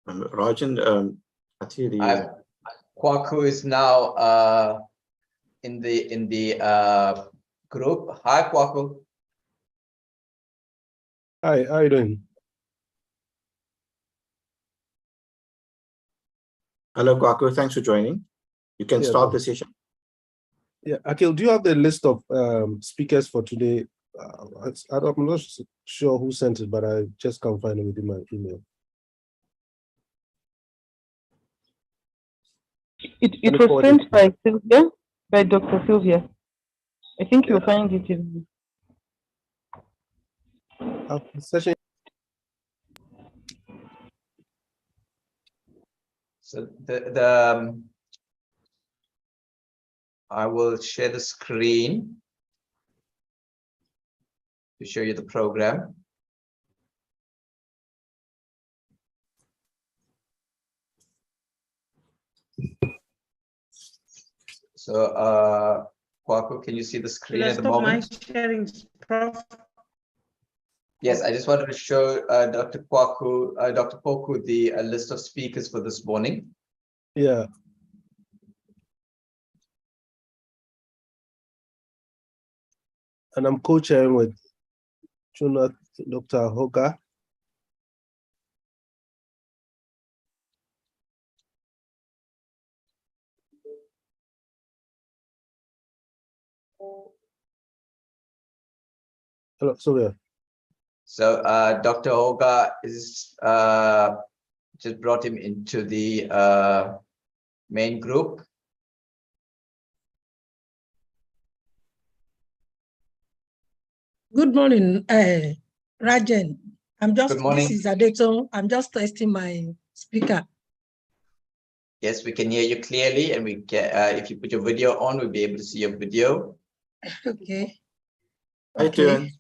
Rajan, I see the Kwaku is now in the group. Hi, Kwaku. Hi, how are you doing? Hello, Kwaku. Thanks for joining. You can start the session. Yeah, Akil, do you have the list of speakers for today? I'm not sure who sent it, but I just can't find it within my email. It was sent by Sylvia, by Dr. Sylvia. I think you'll find it in session. So I will share the screen to show you the program. So, Kwaku, can you see the screen at the moment? My sharing, Prof. Yes, I just wanted to show Dr. Poku the list of speakers for this morning. Yeah. And I'm co-chairing with Dr. Hoga. Hello, Sylvia. So Dr. Hoga is just brought him into the main group. Good morning, Rajan. Good morning. This is Adeto. I'm just testing my speaker. Yes, we can hear you clearly, and we can, if you put your video on, we'll be able to see your video. Okay. Okay.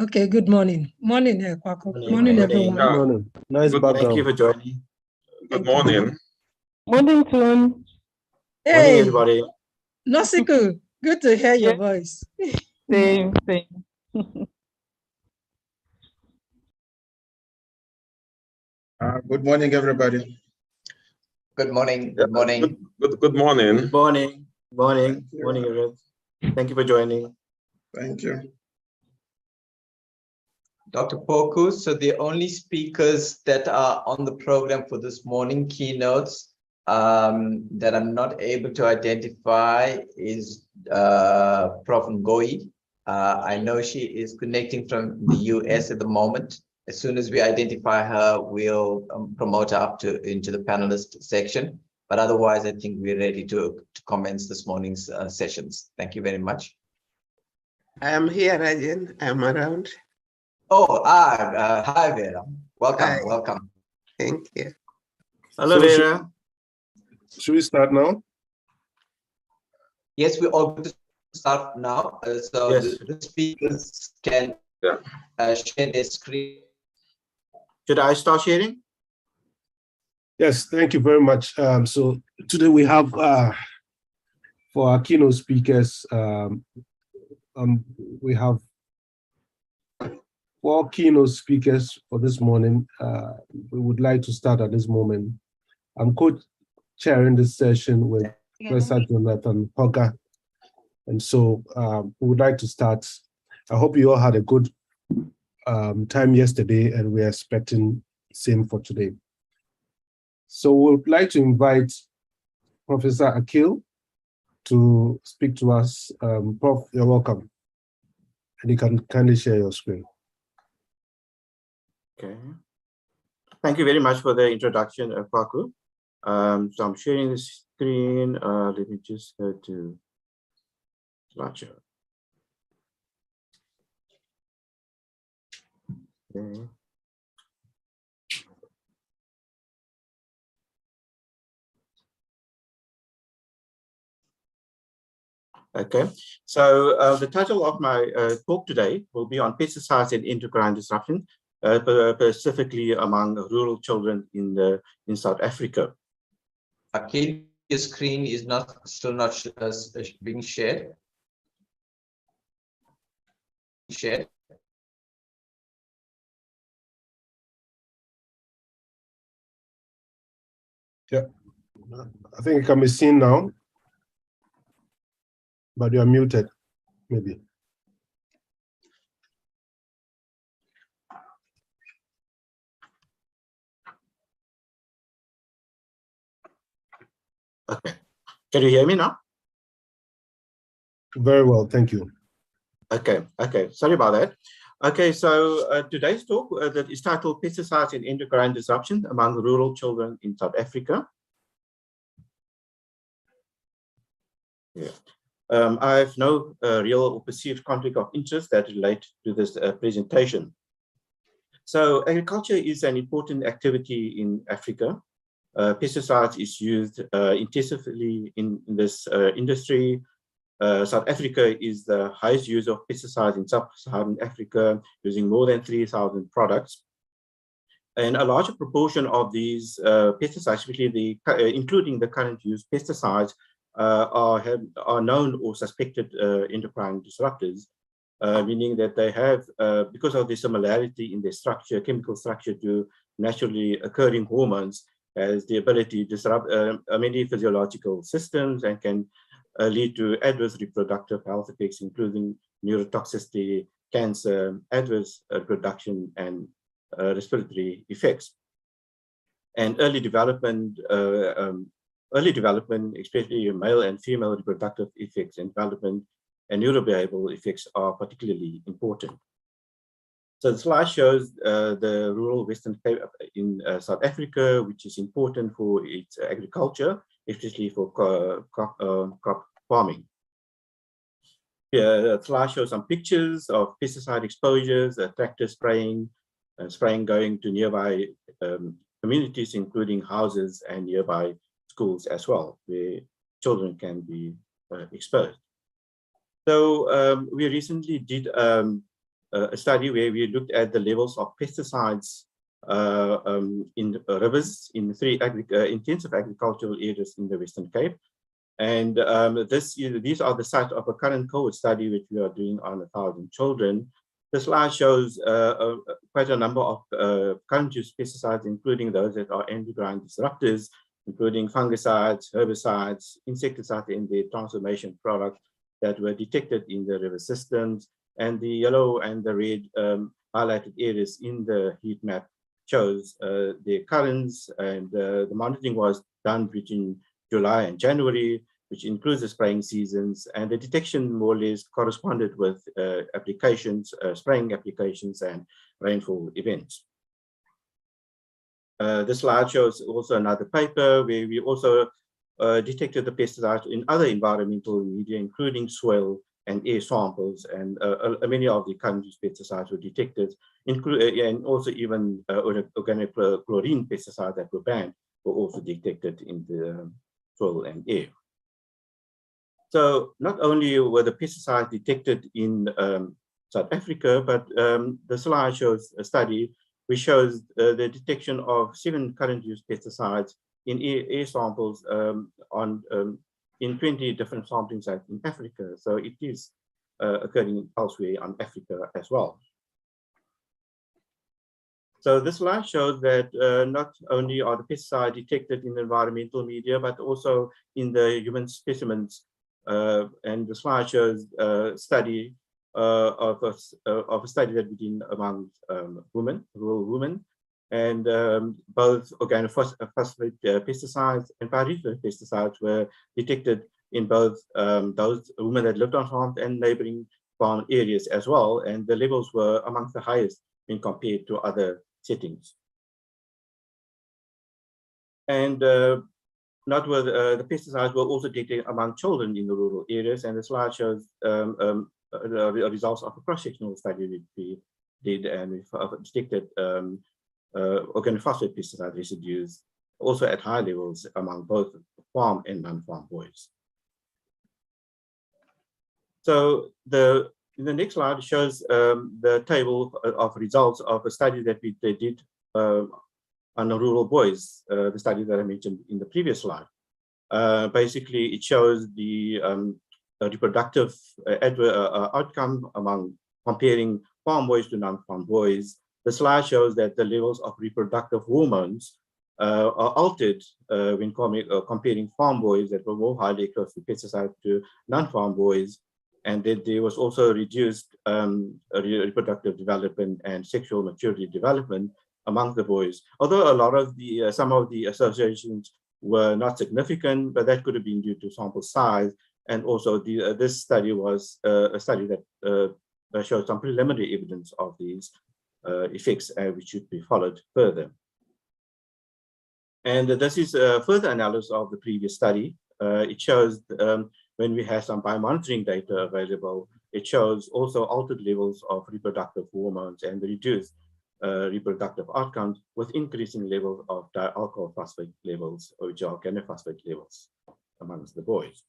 Okay, good morning. Morning, Kwaku. Morning, everyone. Good morning. Nice background. Thank you for joining. Good morning. Morning, Tune. Hey, Morning, everybody. Nosiku, good to hear your voice. Same. Good morning, everybody. Good morning. Good morning. Good morning. Good morning. Morning, everyone. Thank you for joining. Thank you. Dr. Poku, so the only speakers that are on the program for this morning, keynotes, that I'm not able to identify is Prof. Ngoi. I know she is connecting from the US at the moment. As soon as we identify her, we'll promote her up into the panelist section. But otherwise, I think we're ready to commence this morning's sessions. Thank you very much. I'm here, Rajan. I'm around. Oh, hi, Vera. Welcome, Hi. welcome. Thank you. Hello, Vera. Should we start now? Yes, we're all going to start now. So Yes. the speakers can share their screen. Should I start sharing? Yes, thank you very much. So today we have for our keynote speakers, we have 4 keynote speakers for this morning. We would like to start at this moment. I'm co-chairing this session with Professor Jonathan Hoga. And so we would like to start. I hope you all had a good time yesterday, and we're expecting same for today. So we would like to invite Professor Akil to speak to us. Prof, you're welcome. And you can kindly share your screen. Okay. Thank you very much for the introduction, Kwaku. So I'm sharing the screen. Let me just go to slideshow. Okay. Okay, so the title of my talk today will be on pesticides and endocrine disruption, specifically among rural children in South Africa. Akil, your screen is still not being shared. Yeah, I think it can be seen now, but you are muted, maybe. Okay. Can you hear me now? Very well, thank you. Okay, sorry about that. Okay, so today's talk that is titled Pesticides and Endocrine Disruption Among Rural Children in South Africa. Yeah. I have no real or perceived conflict of interest that relate to this presentation. So agriculture is an important activity in Africa. Pesticides is used intensively in this industry. South Africa is the highest use of pesticides in sub-Saharan Africa, using more than 3,000 products. And a larger proportion of these pesticides, especially including the current use pesticides, are known or suspected endocrine disruptors, meaning that they have, because of the similarity in their structure, chemical structure to naturally occurring hormones, has the ability to disrupt many physiological systems and can lead to adverse reproductive health effects, including neurotoxicity, cancer, adverse reproduction, and respiratory effects. And early development, especially male and female reproductive effects and development and neurobehavioral effects are particularly important. So the slide shows the rural Western Cape in South Africa, which is important for its agriculture, especially for crop farming. Here, the slide shows some pictures of pesticide exposures, tractor spraying, spraying going to nearby communities, including houses and nearby schools as well, where children can be exposed. So we recently did a study where we looked at the levels of pesticides in rivers in 3 intensive agricultural areas in the Western Cape. And these are the sites of a current cohort study which we are doing on 1,000 children. The slide shows quite a number of current use pesticides, including those that are endocrine disruptors, including fungicides, herbicides, insecticides, and their transformation products that were detected in the river systems. And the yellow and the red highlighted areas in the heat map shows the occurrence, and the monitoring was done between July and January, which includes the spraying seasons, and the detection more or less corresponded with applications, spraying applications and rainfall events. This slide shows also another paper where we also detected the pesticides in other environmental media, including soil and air samples, and many of the current use pesticides were detected, and also even organic chlorine pesticides that were banned were also detected in the soil and air. So not only were the pesticides detected in South Africa, but the slide shows a study which shows the detection of 7 current use pesticides in air samples in 20 different sampling sites in Africa. So it is occurring elsewhere in Africa as well. So this slide shows that not only are the pesticides detected in the environmental media, but also in the human specimens. And the slide shows a study of a study that we did among rural women, and both organophosphate pesticides and pyrethroid pesticides were detected in both those women that lived on farms and neighboring farm areas as well, and the levels were amongst the highest when compared to other settings. And not with the pesticides were also detected among children in the rural areas, and the slide shows the results of a cross-sectional study that we did, and we detected organophosphate pesticide residues also at high levels among both farm and non-farm boys. So in the next slide shows the table of results of a study that we did on the rural boys, the study that I mentioned in the previous slide. Basically, it shows the reproductive outcome among comparing farm boys to non-farm boys. The slide shows that the levels of reproductive hormones are altered when comparing farm boys that were more highly exposed to pesticides to non-farm boys, and that there was also reduced reproductive development and sexual maturity development among the boys. Although a lot of the some of the associations were not significant, but that could have been due to sample size, and also this study was a study that showed some preliminary evidence of these effects, which should be followed further. And this is a further analysis of the previous study. It shows when we have some biomonitoring data available, it shows also altered levels of reproductive hormones and reduced reproductive outcomes with increasing levels of dialcohol phosphate levels, which are organophosphate levels amongst the boys.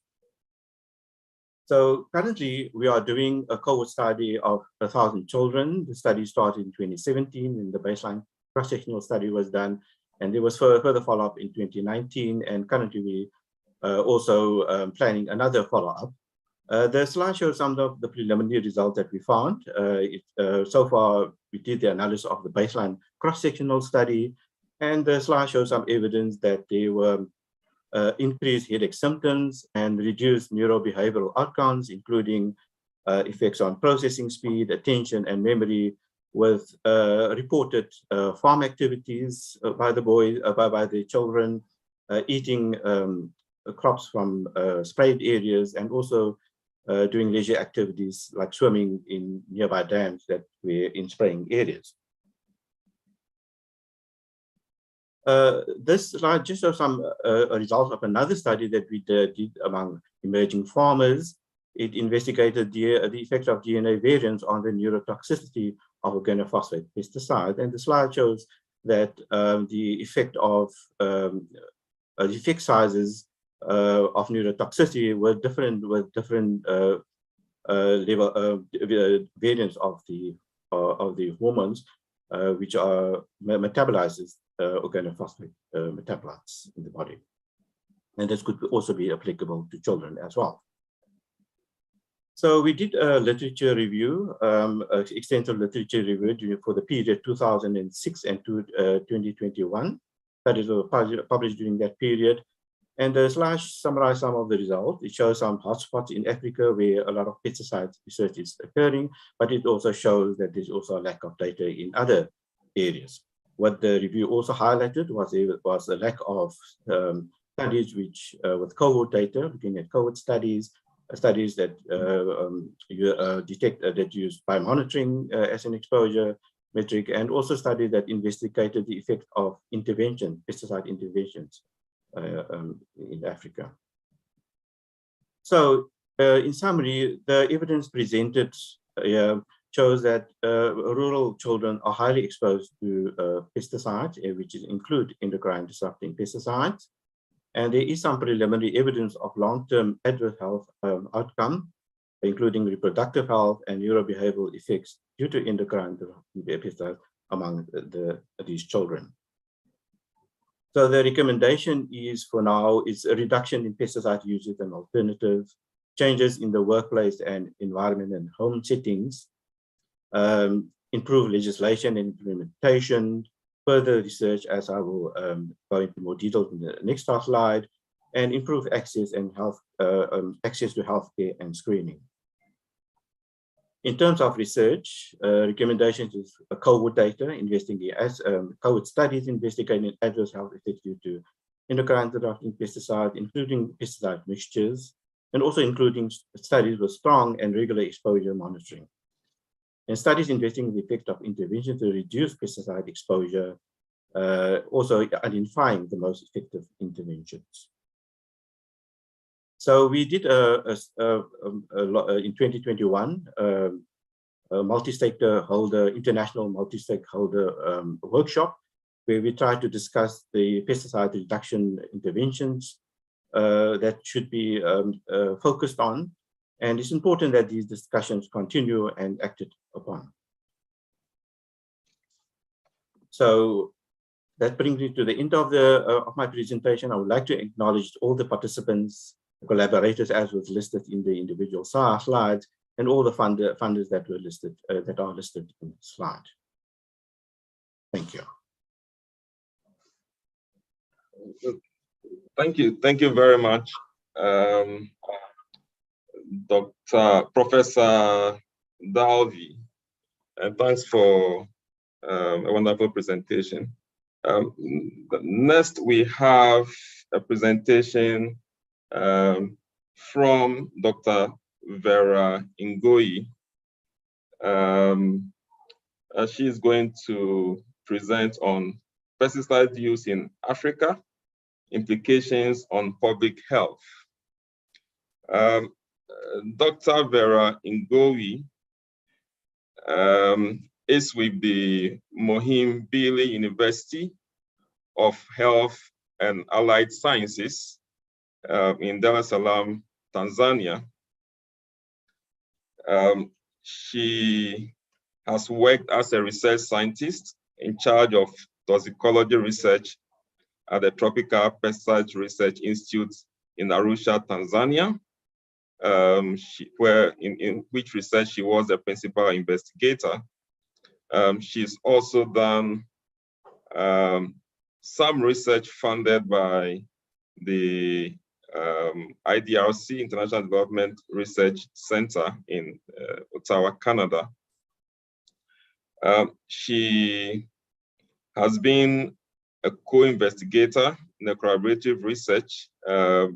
So currently we are doing a cohort study of 1,000 children. The study started in 2017 and the baseline cross-sectional study was done, and there was further follow-up in 2019, and currently we also planning another follow-up. The slide shows some of the preliminary results that we found. So far, we did the analysis of the baseline cross-sectional study, and the slide shows some evidence that there were increased headache symptoms and reduced neurobehavioral outcomes, including effects on processing speed, attention, and memory, with reported farm activities by the boys, by the children, eating crops from sprayed areas, and also doing leisure activities like swimming in nearby dams that were in spraying areas. This slide just shows some results of another study that we did among emerging farmers. It investigated the effect of DNA variants on the neurotoxicity of organophosphate pesticide, and the slide shows that the effect of the effect sizes of neurotoxicity were different with different variants of the hormones, which are metabolizes organophosphate metabolites in the body, and this could also be applicable to children as well. So we did a literature review, extensive literature review for the period 2006 and 2021. Studies were published during that period. And the slide summarizes some of the results. It shows some hotspots in Africa where a lot of pesticide research is occurring, but it also shows that there's also a lack of data in other areas. What the review also highlighted was a lack of studies which, with cohort data, looking at cohort studies that detect that use biomonitoring as an exposure metric, and also studies that investigated the effect of pesticide interventions in Africa. So in summary, the evidence presented shows that rural children are highly exposed to pesticides, which include endocrine disrupting pesticides. And there is some preliminary evidence of long-term adverse health outcome, including reproductive health and neurobehavioral effects due to endocrine pesticides among these children. So the recommendation is, for now, is a reduction in pesticide uses and alternatives, changes in the workplace and environment and home settings, improve legislation and implementation, further research, as I will go into more detail in the next slide, and improve access and access to healthcare and screening. In terms of research, recommendations is cohort data, cohort studies investigating adverse health effects due to endocrine disrupting pesticides, including pesticide mixtures, and also including studies with strong and regular exposure monitoring. And studies investigating the effect of intervention to reduce pesticide exposure, also identifying the most effective interventions. So we did in 2021 a international multi-stakeholder workshop, where we tried to discuss the pesticide reduction interventions that should be focused on. And it's important that these discussions continue and acted upon. So that brings me to the end of my presentation. I would like to acknowledge all the participants, collaborators, as was listed in the individual slides, and all the funders that were listed, that are listed in the slide. Thank you. Thank you very much, Professor Dalvi, and thanks for a wonderful presentation. Next, we have a presentation from Dr. Vera Ngoyi. She is going to present on pesticide use in Africa, implications on public health. Dr. Vera Ngoyi is with the Muhimbili University of Health and Allied Sciences in Dar es Salaam, Tanzania. She has worked as a research scientist in charge of toxicology research at the Tropical Pesticide Research Institute in Arusha, Tanzania, in which research she was the principal investigator. She's also done some research funded by the IDRC, International Development Research Center in Ottawa, Canada. She has been a co-investigator in a collaborative research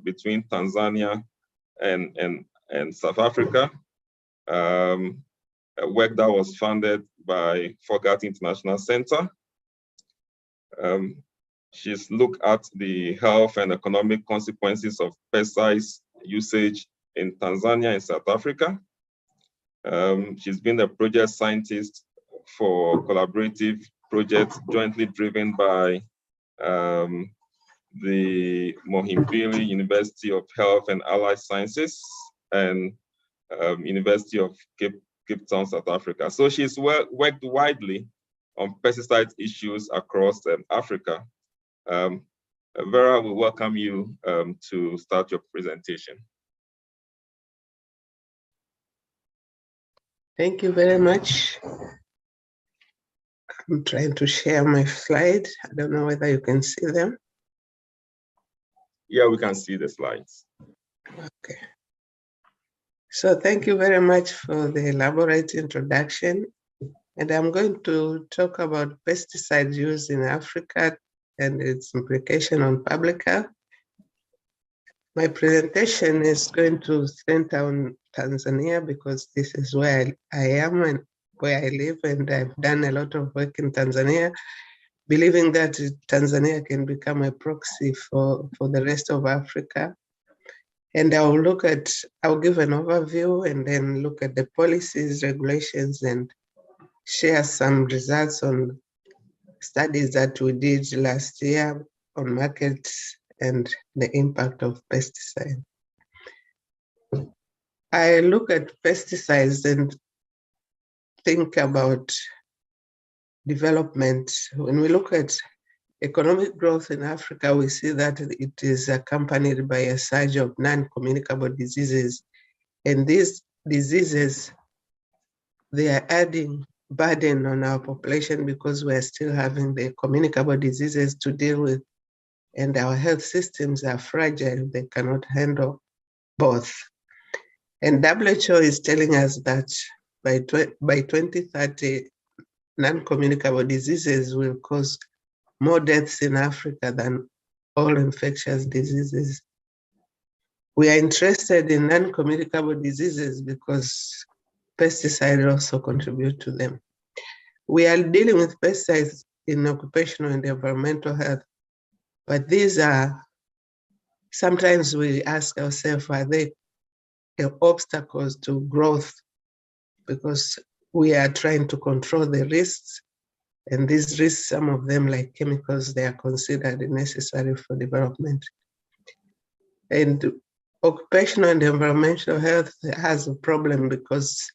between Tanzania and South Africa, a work that was funded by Fogarty International Center. She's looked at the health and economic consequences of pesticides usage in Tanzania and South Africa. She's been a project scientist for collaborative projects jointly driven by the Muhimbili University of Health and Allied Sciences and University of Cape Town, South Africa. So she's worked widely on pesticide issues across Africa. Vera, we welcome you to start your presentation. Thank you very much. I'm trying to share my slides. I don't know whether you can see them. Yeah, we can see the slides. Okay. So thank you very much for the elaborate introduction. And I'm going to talk about pesticide use in Africa and its implication on public health. My presentation is going to center on Tanzania because this is where I am and where I live, and I've done a lot of work in Tanzania, believing that Tanzania can become a proxy for the rest of Africa. And I'll give an overview and then look at the policies, regulations, and share some results on studies that we did last year on markets and the impact of pesticides. I look at pesticides and think about development. When we look at economic growth in Africa, we see that it is accompanied by a surge of non-communicable diseases. And these diseases, they are adding burden on our population because we're still having the communicable diseases to deal with, and our health systems are fragile. They cannot handle both. And WHO is telling us that by 2030, non-communicable diseases will cause more deaths in Africa than all infectious diseases. We are interested in non-communicable diseases because pesticides also contribute to them. We are dealing with pesticides in occupational and environmental health, but these are, sometimes we ask ourselves, are they obstacles to growth? Because we are trying to control the risks, and these risks, some of them like chemicals, they are considered necessary for development. And occupational and environmental health has a problem because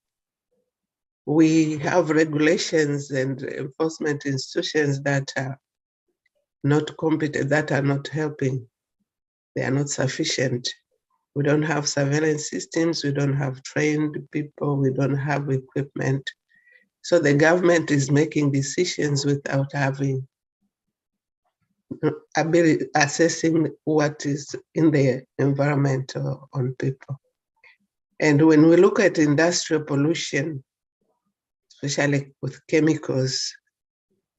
we have regulations and enforcement institutions that are not competent, that are not helping. They are not sufficient. We don't have surveillance systems, we don't have trained people, we don't have equipment. So the government is making decisions without having assessing what is in the environment on people. And when we look at industrial pollution, especially with chemicals,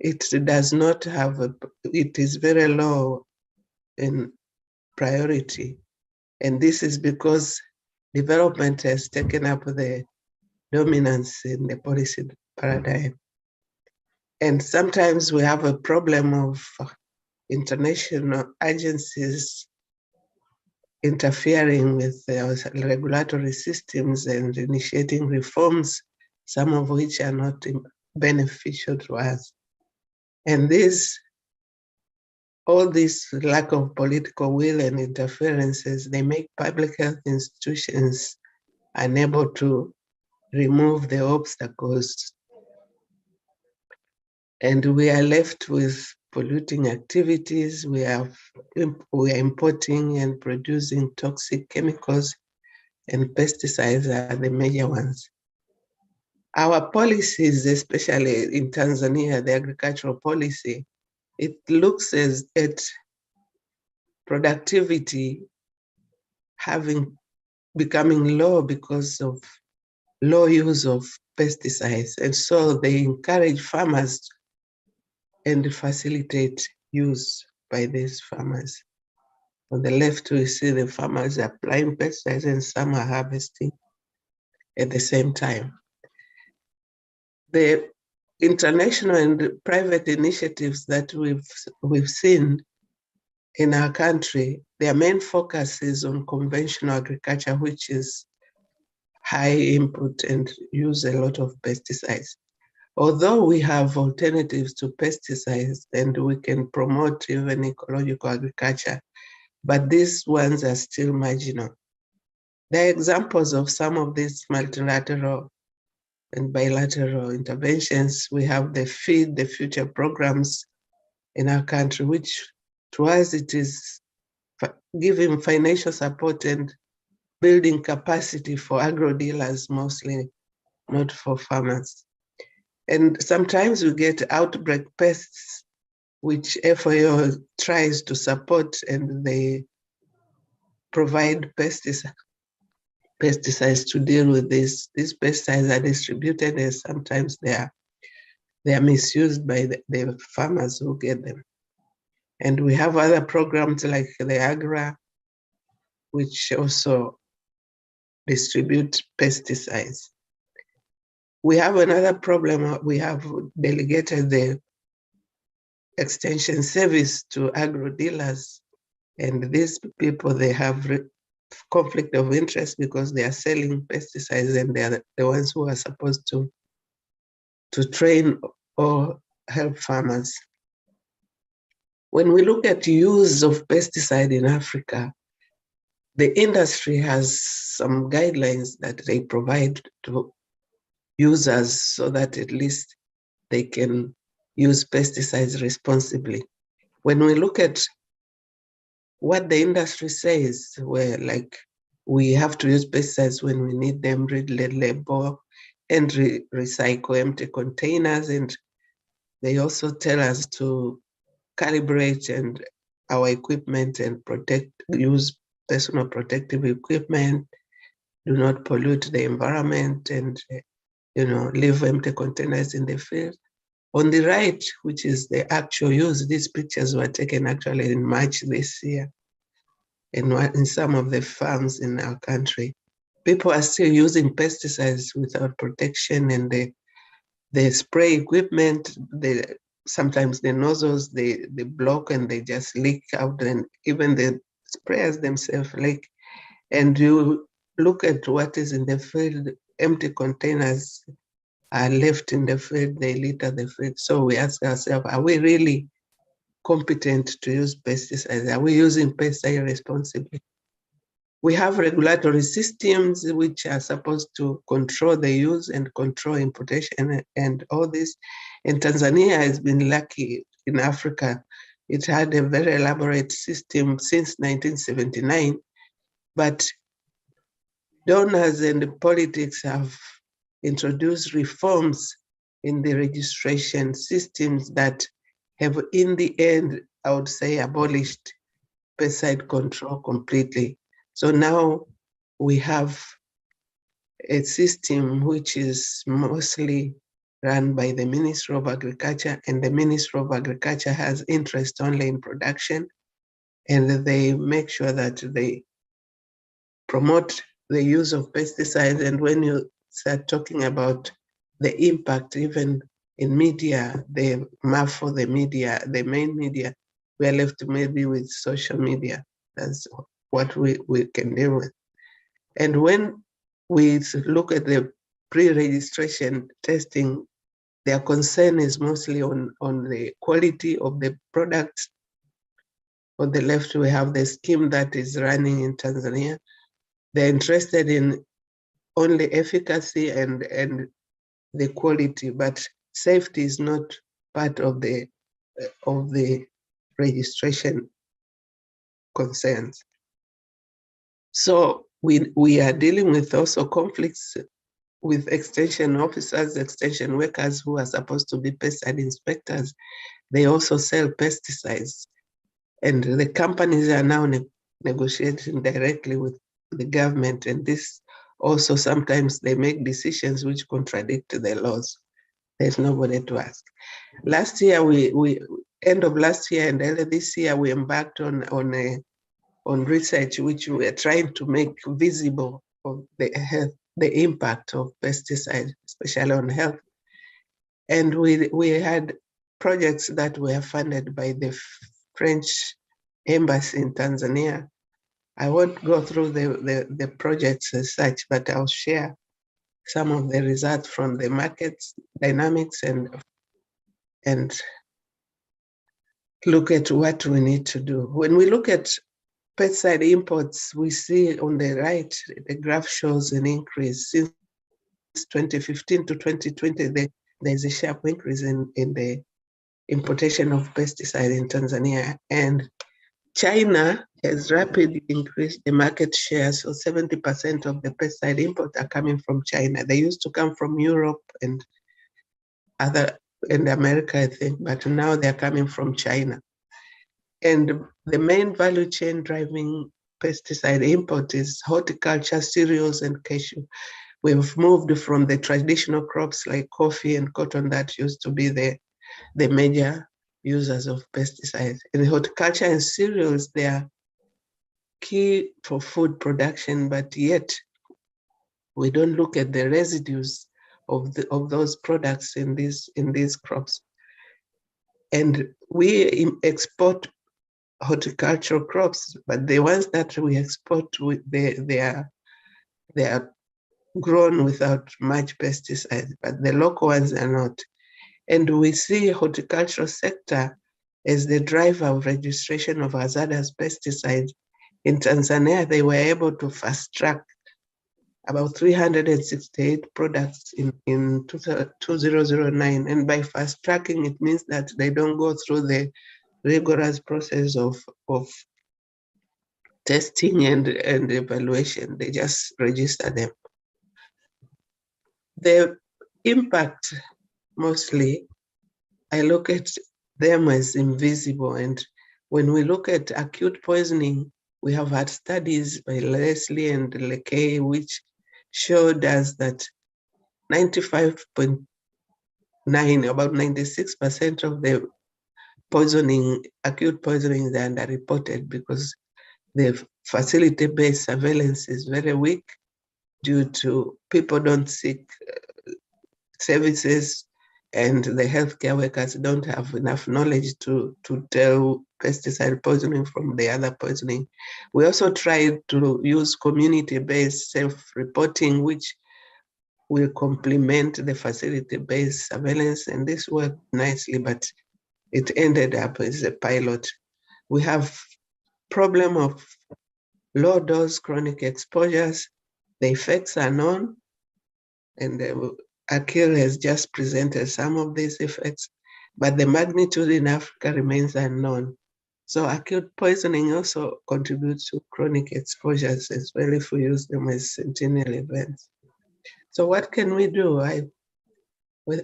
it does not have it is very low in priority. And this is because development has taken up the dominance in the policy paradigm. And sometimes we have a problem of international agencies interfering with the regulatory systems and initiating reforms, some of which are not beneficial to us. And all this lack of political will and interferences, they make public health institutions unable to remove the obstacles. And we are left with polluting activities. We are importing and producing toxic chemicals, and pesticides are the major ones. Our policies, especially in Tanzania, the agricultural policy, it looks at productivity becoming low because of low use of pesticides. And so they encourage farmers and facilitate use by these farmers. On the left, we see the farmers applying pesticides and some are harvesting at the same time. The international and private initiatives that we've seen in our country, their main focus is on conventional agriculture, which is high input and use a lot of pesticides. Although we have alternatives to pesticides and we can promote even ecological agriculture, but these ones are still marginal. There are examples of some of these multilateral and bilateral interventions. We have the Feed the Future programs in our country, which to us it is giving financial support and building capacity for agro-dealers mostly, not for farmers. And sometimes we get outbreak pests, which FAO tries to support, and they provide pesticides to deal with this. These pesticides are distributed, and sometimes they are misused by the farmers who get them. And we have other programs like the AGRA, which also distribute pesticides. We have another problem. We have delegated the extension service to agro dealers, and these people, they have conflict of interest because they are selling pesticides and they are the ones who are supposed to train or help farmers. When we look at use of pesticide in Africa, the industry has some guidelines that they provide to users so that at least they can use pesticides responsibly. When we look at what the industry says, where like we have to use pesticides when we need them, read the label, and recycle empty containers, and they also tell us to calibrate and our equipment and use personal protective equipment, do not pollute the environment, and leave empty containers in the field. On the right, which is the actual use, these pictures were taken actually in March this year in some of the farms in our country. People are still using pesticides without protection, and the spray equipment, sometimes the nozzles, they block and they just leak out, and even the sprayers themselves leak. And you look at what is in the field, empty containers are left in the field, they litter the field. So we ask ourselves, are we really competent to use pesticides? Are we using pesticides responsibly? We have regulatory systems which are supposed to control the use and control importation and all this. And Tanzania has been lucky in Africa. It had a very elaborate system since 1979, but donors and politics have introduced reforms in the registration systems that have in the end, I would say, abolished pesticide control completely. So now we have a system which is mostly run by the Ministry of Agriculture, and the Ministry of Agriculture has interest only in production, and they make sure that they promote the use of pesticides. And when you start talking about the impact, even in media, they muffle the media, the main media. We are left maybe with social media. That's what we can deal with. And when we look at the pre-registration testing, their concern is mostly on the quality of the products. On the left, we have the scheme that is running in Tanzania. They're interested in only efficacy and the quality, but safety is not part of the registration concerns. So we are dealing with also conflicts with extension officers, extension workers who are supposed to be pesticide inspectors. They also sell pesticides, and the companies are now negotiating directly with the government, and this also sometimes they make decisions which contradict the laws. There's nobody to ask. Last year, end of last year and early this year, we embarked on research which we are trying to make visible of the impact of pesticides, especially on health. And we had projects that were funded by the French embassy in Tanzania. I won't go through the projects as such, but I'll share some of the results from the market dynamics and look at what we need to do. When we look at pesticide imports, we see on the right, the graph shows an increase. Since 2015 to 2020, there's a sharp increase in the importation of pesticide in Tanzania. And China has rapidly increased the market share, so 70% of the pesticide imports are coming from China. They used to come from Europe and America, I think, but now they're coming from China. And the main value chain driving pesticide import is horticulture, cereals, and cashew. We've moved from the traditional crops like coffee and cotton that used to be the major users of pesticides. In horticulture and cereals, they are key for food production, but yet we don't look at the residues of those products in these crops. And we export horticultural crops, but the ones that we export, they are grown without much pesticides, but the local ones are not. And we see horticultural sector as the driver of registration of hazardous pesticides. In Tanzania, they were able to fast track about 368 products in 2009. And by fast tracking, it means that they don't go through the rigorous process of testing and evaluation. They just register them. The impact, mostly, I look at them as invisible. And when we look at acute poisoning, we have had studies by Leslie and Lekay, which showed us that 95.9, about 96% of the acute poisoning is underreported because the facility-based surveillance is very weak due to people don't seek services, and the healthcare workers don't have enough knowledge to tell pesticide poisoning from the other poisoning. We also tried to use community-based self-reporting, which will complement the facility-based surveillance, and this worked nicely, but it ended up as a pilot. We have problem of low dose chronic exposures. The effects are known, and Akil has just presented some of these effects, but the magnitude in Africa remains unknown. So acute poisoning also contributes to chronic exposures as well if we use them as sentinel events. So what can we do? I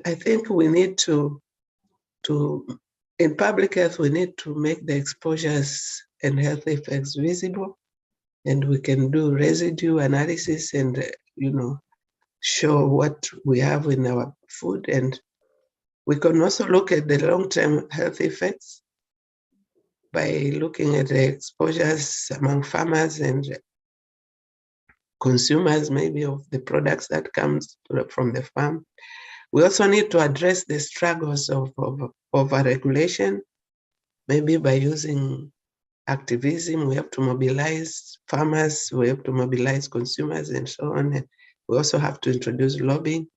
think we need to in public health, we need to make the exposures and health effects visible, and we can do residue analysis and, show what we have in our food. And we can also look at the long-term health effects by looking at the exposures among farmers and consumers, maybe, of the products that comes from the farm. We also need to address the struggles of overregulation, maybe by using activism. We have to mobilize farmers, we have to mobilize consumers, and so on. And we also have to introduce lobbying.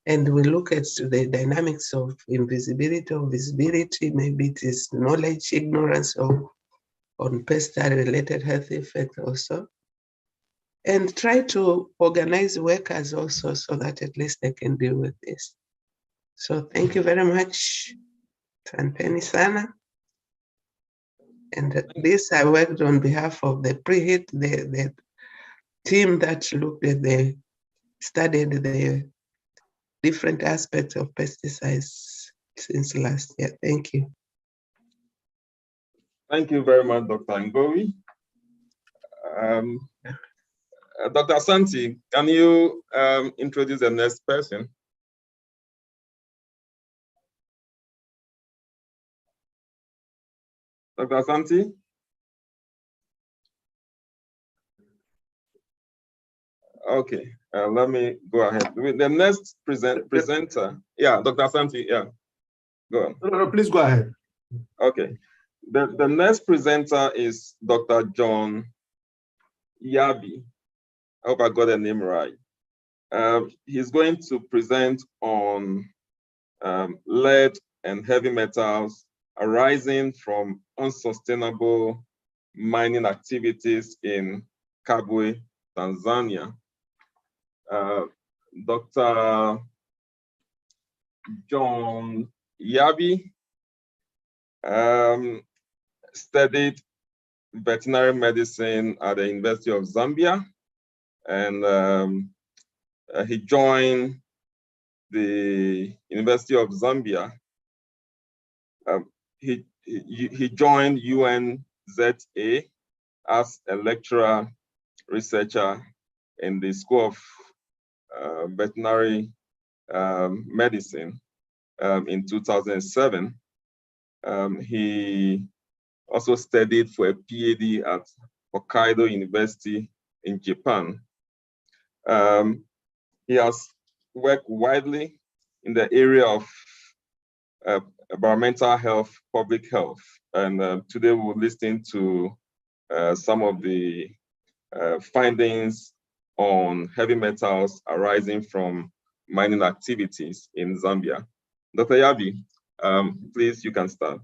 And we look at the dynamics of invisibility or visibility. Maybe it is knowledge, ignorance on pesticide-related health effects also. And try to organize workers also so that at least they can deal with this. So thank you very much, Santeni Sana. And this I worked on behalf of the pre-hit, the team that looked at studied the different aspects of pesticides since last year. Thank you. Thank you very much, Dr. Ngowi. Dr. Asante, can you introduce the next person? Dr. Asante? Okay, let me go ahead. The next presenter, yeah, Dr. Asante, yeah, go on. No, please go ahead. Okay, the next presenter is Dr. John Yabi. I hope I got the name right. He's going to present on lead and heavy metals arising from unsustainable mining activities in Kabwe, Tanzania. Dr. John Yabi studied veterinary medicine at the University of Zambia, and he joined the University of Zambia. He joined UNZA as a lecturer researcher in the School of Veterinary Medicine in 2007. He also studied for a PhD at Hokkaido University in Japan. He has worked widely in the area of environmental health, public health, and today we'll listen to some of the findings on heavy metals arising from mining activities in Zambia. Dr. Yabi, please, you can start.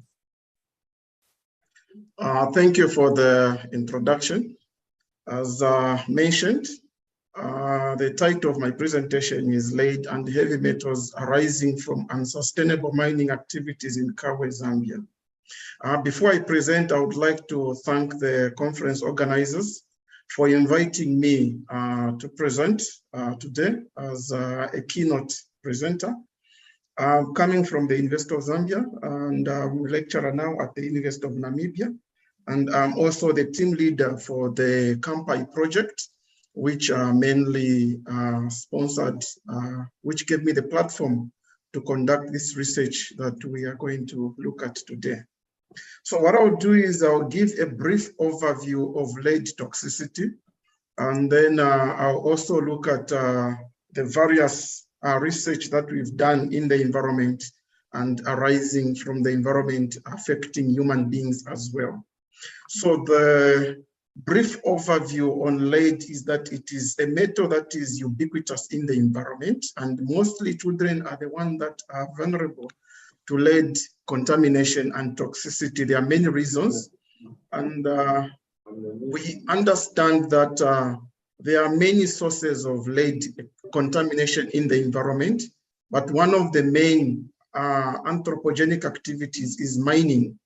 Thank you for the introduction. As mentioned, the title of my presentation is Lead and Heavy Metals Arising from Unsustainable Mining Activities in Kabwe, Zambia. Before I present, I would like to thank the conference organizers for inviting me to present today as a keynote presenter. I'm coming from the University of Zambia, and I'm a lecturer now at the University of Namibia. And I'm also the team leader for the Kampai project, which mainly sponsored, which gave me the platform to conduct this research that we are going to look at today. So what I'll do is I'll give a brief overview of lead toxicity, and then I'll also look at the various research that we've done in the environment and arising from the environment affecting human beings as well. So the brief overview on lead is that it is a metal that is ubiquitous in the environment, and mostly children are the ones that are vulnerable to lead contamination and toxicity. There are many reasons, and we understand that there are many sources of lead contamination in the environment, but one of the main anthropogenic activities is mining.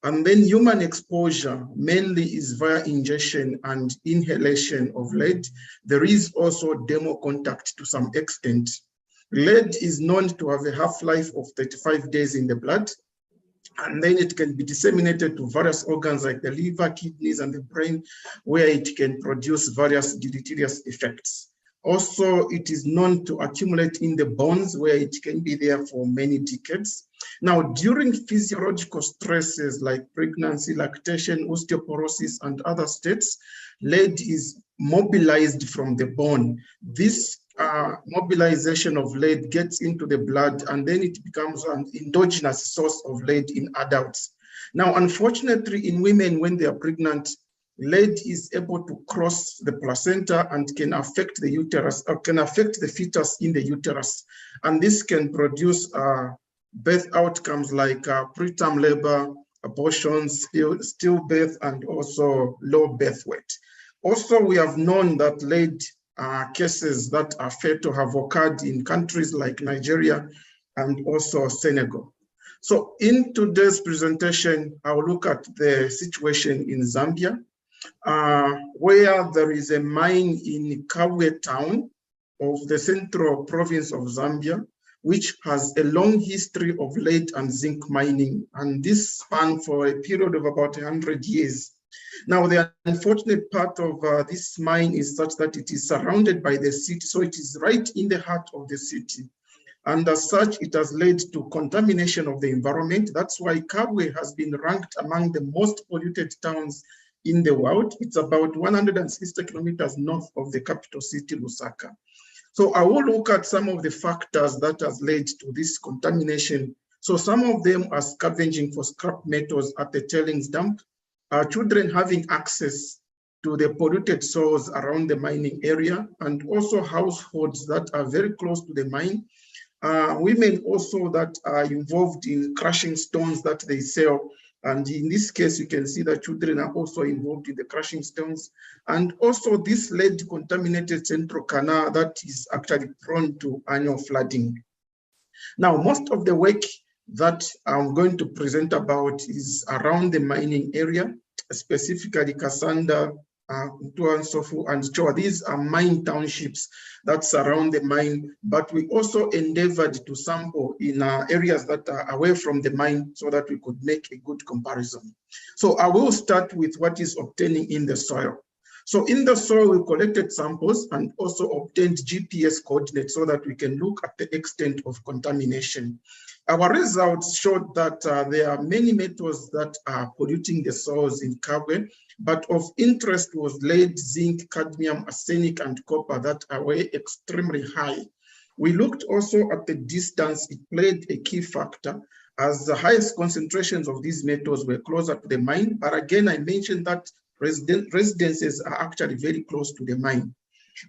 And then human exposure mainly is via ingestion and inhalation of lead. There is also dermal contact to some extent. Lead is known to have a half-life of 35 days in the blood. and then it can be disseminated to various organs like the liver, kidneys, and the brain, where it can produce various deleterious effects. Also, it is known to accumulate in the bones, where it can be there for many decades. Now, during physiological stresses like pregnancy, lactation, osteoporosis, and other states, lead is mobilized from the bone. This mobilization of lead gets into the blood, and then it becomes an endogenous source of lead in adults. Now, unfortunately, in women, when they are pregnant, lead is able to cross the placenta and can affect the uterus, or can affect the fetus in the uterus. And this can produce birth outcomes like preterm labor, abortions, stillbirth, and also low birth weight. Also, we have known that lead cases that are fatal have occurred in countries like Nigeria and also Senegal. So in today's presentation, I will look at the situation in Zambia, where there is a mine in Kabwe town of the central province of Zambia, which has a long history of lead and zinc mining, and this spanned for a period of about 100 years. Now, the unfortunate part of this mine is such that it is surrounded by the city, so it is right in the heart of the city. And as such, it has led to contamination of the environment. That's why Kabwe has been ranked among the most polluted towns in the world. It's about 160 kilometers north of the capital city, Lusaka. So I will look at some of the factors that has led to this contamination. So some of them are scavenging for scrap metals at the tailings dump, children having access to the polluted soils around the mining area, and also households that are very close to the mine. Women also that are involved in crushing stones that they sell. And in this case, you can see that children are also involved in the crushing stones. And also this lead contaminated central canal that is actually prone to annual flooding. Now, most of the work that I'm going to present about is around the mining area, specifically Kasanda, Tuansofu, and Choa. These are mine townships that surround the mine, but we also endeavored to sample in areas that are away from the mine so that we could make a good comparison. So I will start with what is obtaining in the soil. So in the soil, we collected samples and also obtained GPS coordinates so that we can look at the extent of contamination. Our results showed that there are many metals that are polluting the soils in Kabwe, but of interest was lead, zinc, cadmium, arsenic, and copper that were extremely high. We looked also at the distance. It played a key factor, as the highest concentrations of these metals were closer to the mine. But again, I mentioned that residences are actually very close to the mine.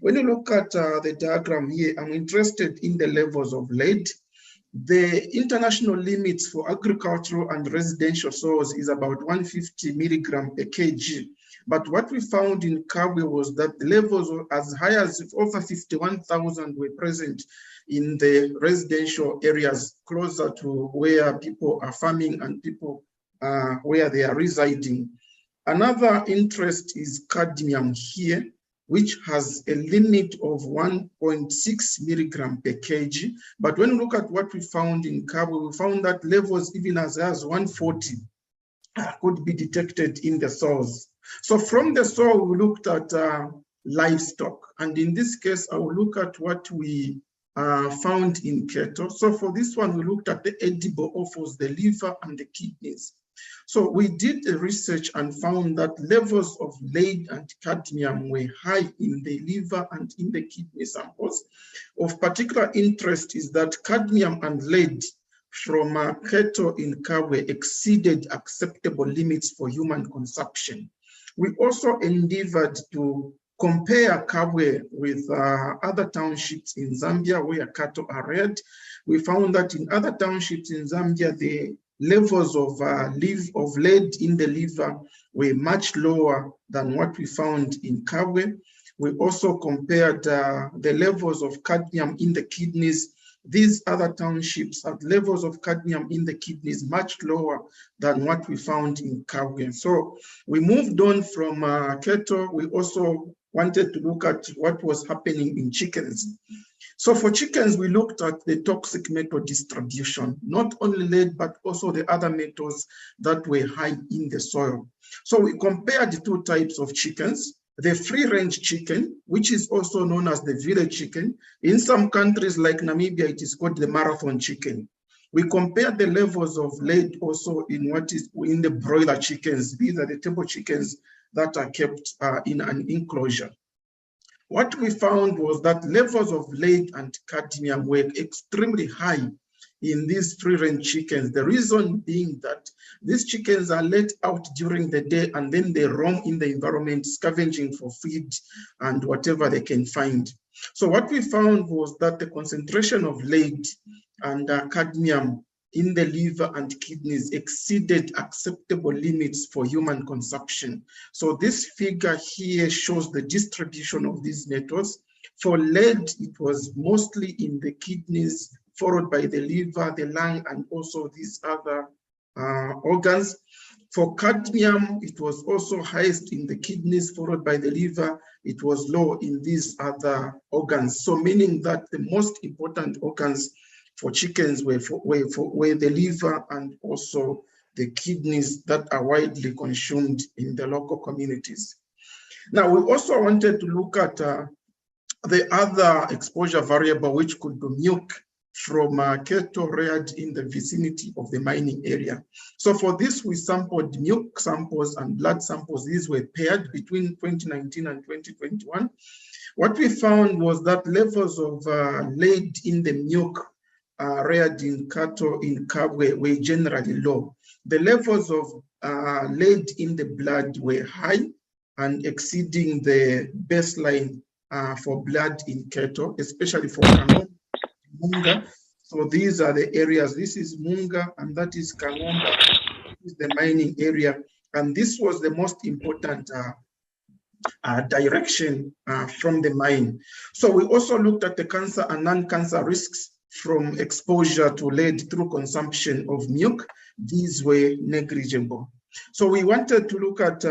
When you look at the diagram here, I'm interested in the levels of lead. The international limits for agricultural and residential soils is about 150 milligram per kg. But what we found in Kabwe was that the levels were as high as over 51,000 were present in the residential areas closer to where people are farming and people where they are residing. Another interest is cadmium here, which has a limit of 1.6 milligram per kg. But when we look at what we found in Kabwe, we found that levels even as high as 140 could be detected in the soils. So from the soil, we looked at livestock. And in this case, I will look at what we found in cattle. So for this one, we looked at the edible offals, the liver and the kidneys. So we did a research and found that levels of lead and cadmium were high in the liver and in the kidney samples. Of particular interest is that cadmium and lead from cattle in Kabwe exceeded acceptable limits for human consumption. We also endeavored to compare Kabwe with other townships in Zambia where cattle are reared. We found that in other townships in Zambia, the levels of lead in the liver were much lower than what we found in Kabwe. We also compared the levels of cadmium in the kidneys. These other townships had levels of cadmium in the kidneys much lower than what we found in Kabwe. So we moved on from cattle. We also wanted to look at what was happening in chickens. So for chickens, we looked at the toxic metal distribution, not only lead, but also the other metals that were high in the soil. So we compared the two types of chickens, the free-range chicken, which is also known as the village chicken. In some countries like Namibia, it is called the marathon chicken. We compared the levels of lead also in what is in the broiler chickens. These are the table chickens that are kept in an enclosure. What we found was that levels of lead and cadmium were extremely high in these free-range chickens. The reason being that these chickens are let out during the day and then they roam in the environment, scavenging for feed and whatever they can find. So what we found was that the concentration of lead and cadmium in the liver and kidneys exceeded acceptable limits for human consumption. So this figure here shows the distribution of these metals. For lead, it was mostly in the kidneys, followed by the liver, the lung, and also these other organs. For cadmium, it was also highest in the kidneys, followed by the liver. It was low in these other organs. So meaning that the most important organs for chickens were the liver and also the kidneys that are widely consumed in the local communities. Now, we also wanted to look at the other exposure variable, which could be milk from cattle reared in the vicinity of the mining area. So for this, we sampled milk samples and blood samples. These were paired between 2019 and 2021. What we found was that levels of lead in the milk reared in cattle in Kabwe were generally low. The levels of lead in the blood were high and exceeding the baseline for blood in cattle, especially for Munga. So these are the areas. This is Munga and that is Kangomba. This is the mining area. And this was the most important direction from the mine. So we also looked at the cancer and non-cancer risks from exposure to lead through consumption of milk. These were negligible. So we wanted to look at,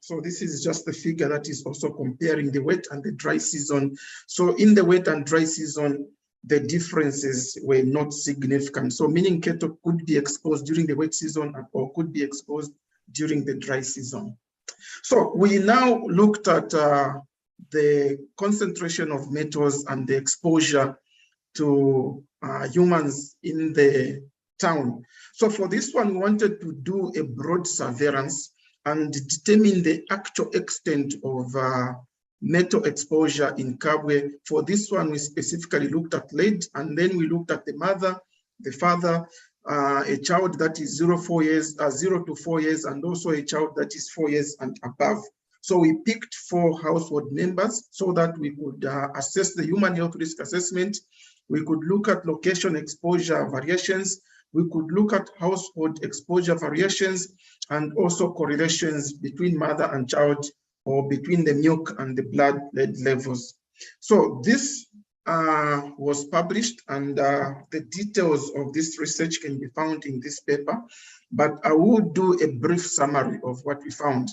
so this is just the figure that is also comparing the wet and the dry season. So in the wet and dry season, the differences were not significant. So meaning cattle could be exposed during the wet season or could be exposed during the dry season. So we now looked at the concentration of metals and the exposure to humans in the town. So for this one, we wanted to do a broad surveillance and determine the actual extent of metal exposure in Kabwe. For this one, we specifically looked at lead, and then we looked at the mother, the father, a child that is 0 to 4 years, and also a child that is 4 years and above. So we picked 4 household members so that we could assess the human health risk assessment. We could look at location exposure variations. We could look at household exposure variations and also correlations between mother and child or between the milk and the blood lead levels. So this was published and the details of this research can be found in this paper, but I will do a brief summary of what we found.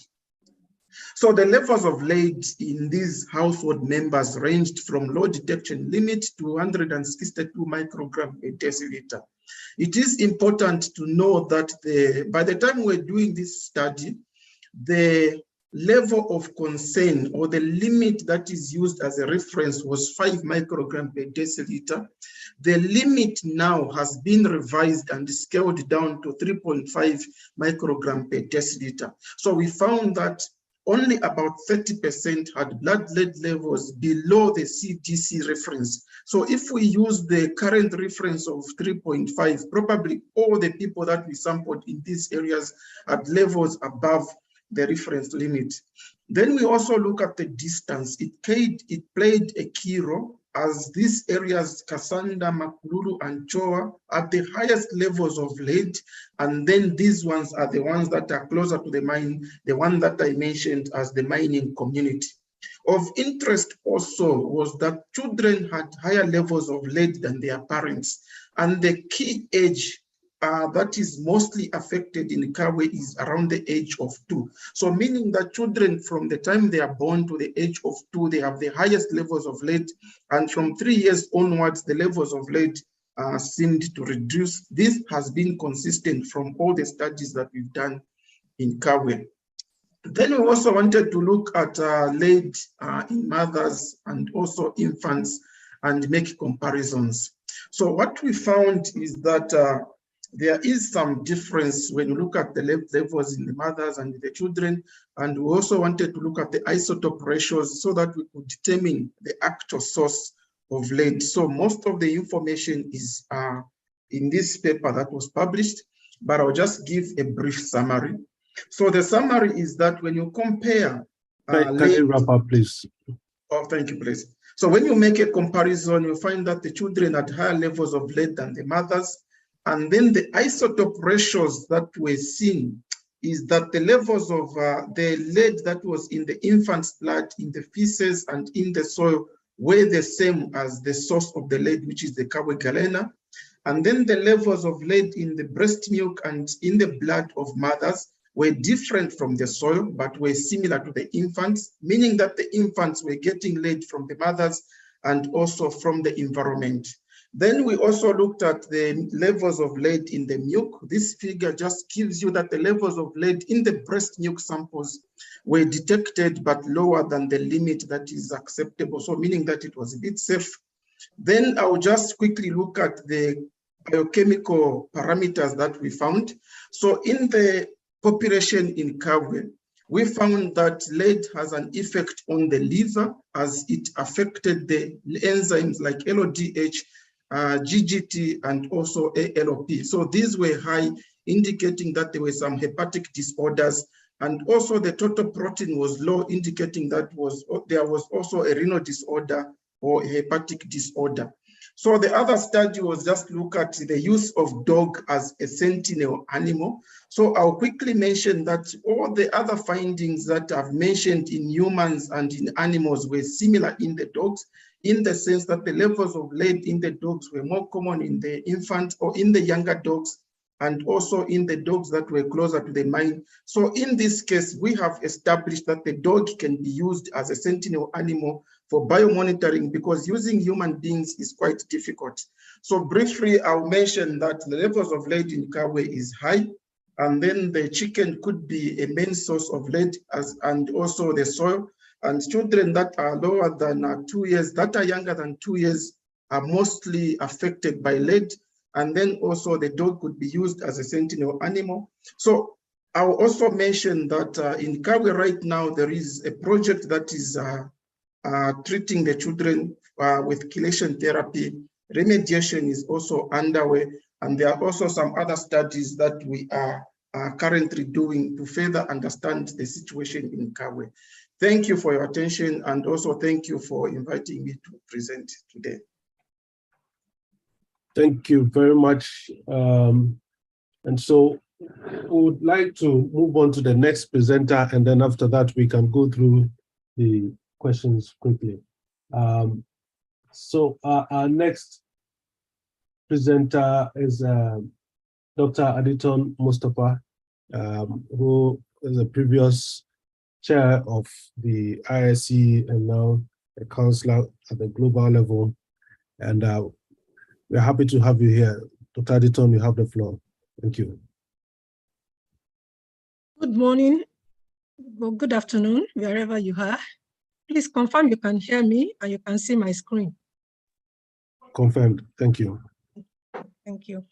So the levels of lead in these household members ranged from low detection limit to 162 microgram per deciliter. It is important to know that by the time we're doing this study, the level of concern or the limit that is used as a reference was 5 microgram per deciliter. The limit now has been revised and scaled down to 3.5 microgram per deciliter. So we found that only about 30% had blood lead levels below the CDC reference. So if we use the current reference of 3.5, probably all the people that we sampled in these areas had levels above the reference limit. Then we also look at the distance. It played a key role as these areas, Kasanda, Makululu, and Choa, are the highest levels of lead. And then these ones are the ones that are closer to the mine, the one that I mentioned as the mining community. Of interest also was that children had higher levels of lead than their parents. And the key age that is mostly affected in Kawe is around the age of 2. So meaning that children from the time they are born to the age of 2, they have the highest levels of lead. And from 3 years onwards, the levels of lead seemed to reduce. This has been consistent from all the studies that we've done in Kawe. Then we also wanted to look at lead in mothers and also infants and make comparisons. So what we found is that there is some difference when you look at the lead levels in the mothers and the children. And we also wanted to look at the isotope ratios so that we could determine the actual source of lead. So most of the information is in this paper that was published, but I'll just give a brief summary. So the summary is that when you compare can you wrap up, please? Oh, thank you, please. So when you make a comparison, you find that the children had higher levels of lead than the mothers. And then the isotope ratios that were seen is that the levels of the lead that was in the infant's blood, in the feces, and in the soil were the same as the source of the lead, which is the Kawe galena. And then the levels of lead in the breast milk and in the blood of mothers were different from the soil, but were similar to the infants, meaning that the infants were getting lead from the mothers and also from the environment. Then we also looked at the levels of lead in the milk. This figure just gives you that the levels of lead in the breast milk samples were detected, but lower than the limit that is acceptable. So meaning that it was a bit safe. Then I'll just quickly look at the biochemical parameters that we found. So in the population in Kawe, we found that lead has an effect on the liver as it affected the enzymes like LODH, GGT, and also ALP. So these were high, indicating that there were some hepatic disorders. And also the total protein was low, indicating that there was also a renal disorder or a hepatic disorder. So the other study was just look at the use of dog as a sentinel animal. So I'll quickly mention that all the other findings that I've mentioned in humans and in animals were similar in the dogs, in the sense that the levels of lead in the dogs were more common in the infant or in the younger dogs, and also in the dogs that were closer to the mine. So in this case, we have established that the dog can be used as a sentinel animal for biomonitoring, because using human beings is quite difficult. So briefly, I'll mention that the levels of lead in Kawe is high, and then the chicken could be a main source of lead, and also the soil. And children that are lower than 2 years, that are younger than 2 years, are mostly affected by lead. And then also the dog could be used as a sentinel animal. So I'll also mention that in Kawe right now, there is a project that is treating the children with chelation therapy. Remediation is also underway, and there are also some other studies that we are currently doing to further understand the situation in Kawe. Thank you for your attention, and also thank you for inviting me to present today. Thank you very much. And so we would like to move on to the next presenter, and then after that, we can go through the questions quickly. So our next presenter is Dr. Aditon Mustafa, who is a previous chair of the ISE and now a counselor at the global level. And we're happy to have you here. Dr. Aditon, you have the floor. Thank you. Good morning, or good afternoon, wherever you are. Please confirm you can hear me and you can see my screen. Confirmed. Thank you. Thank you.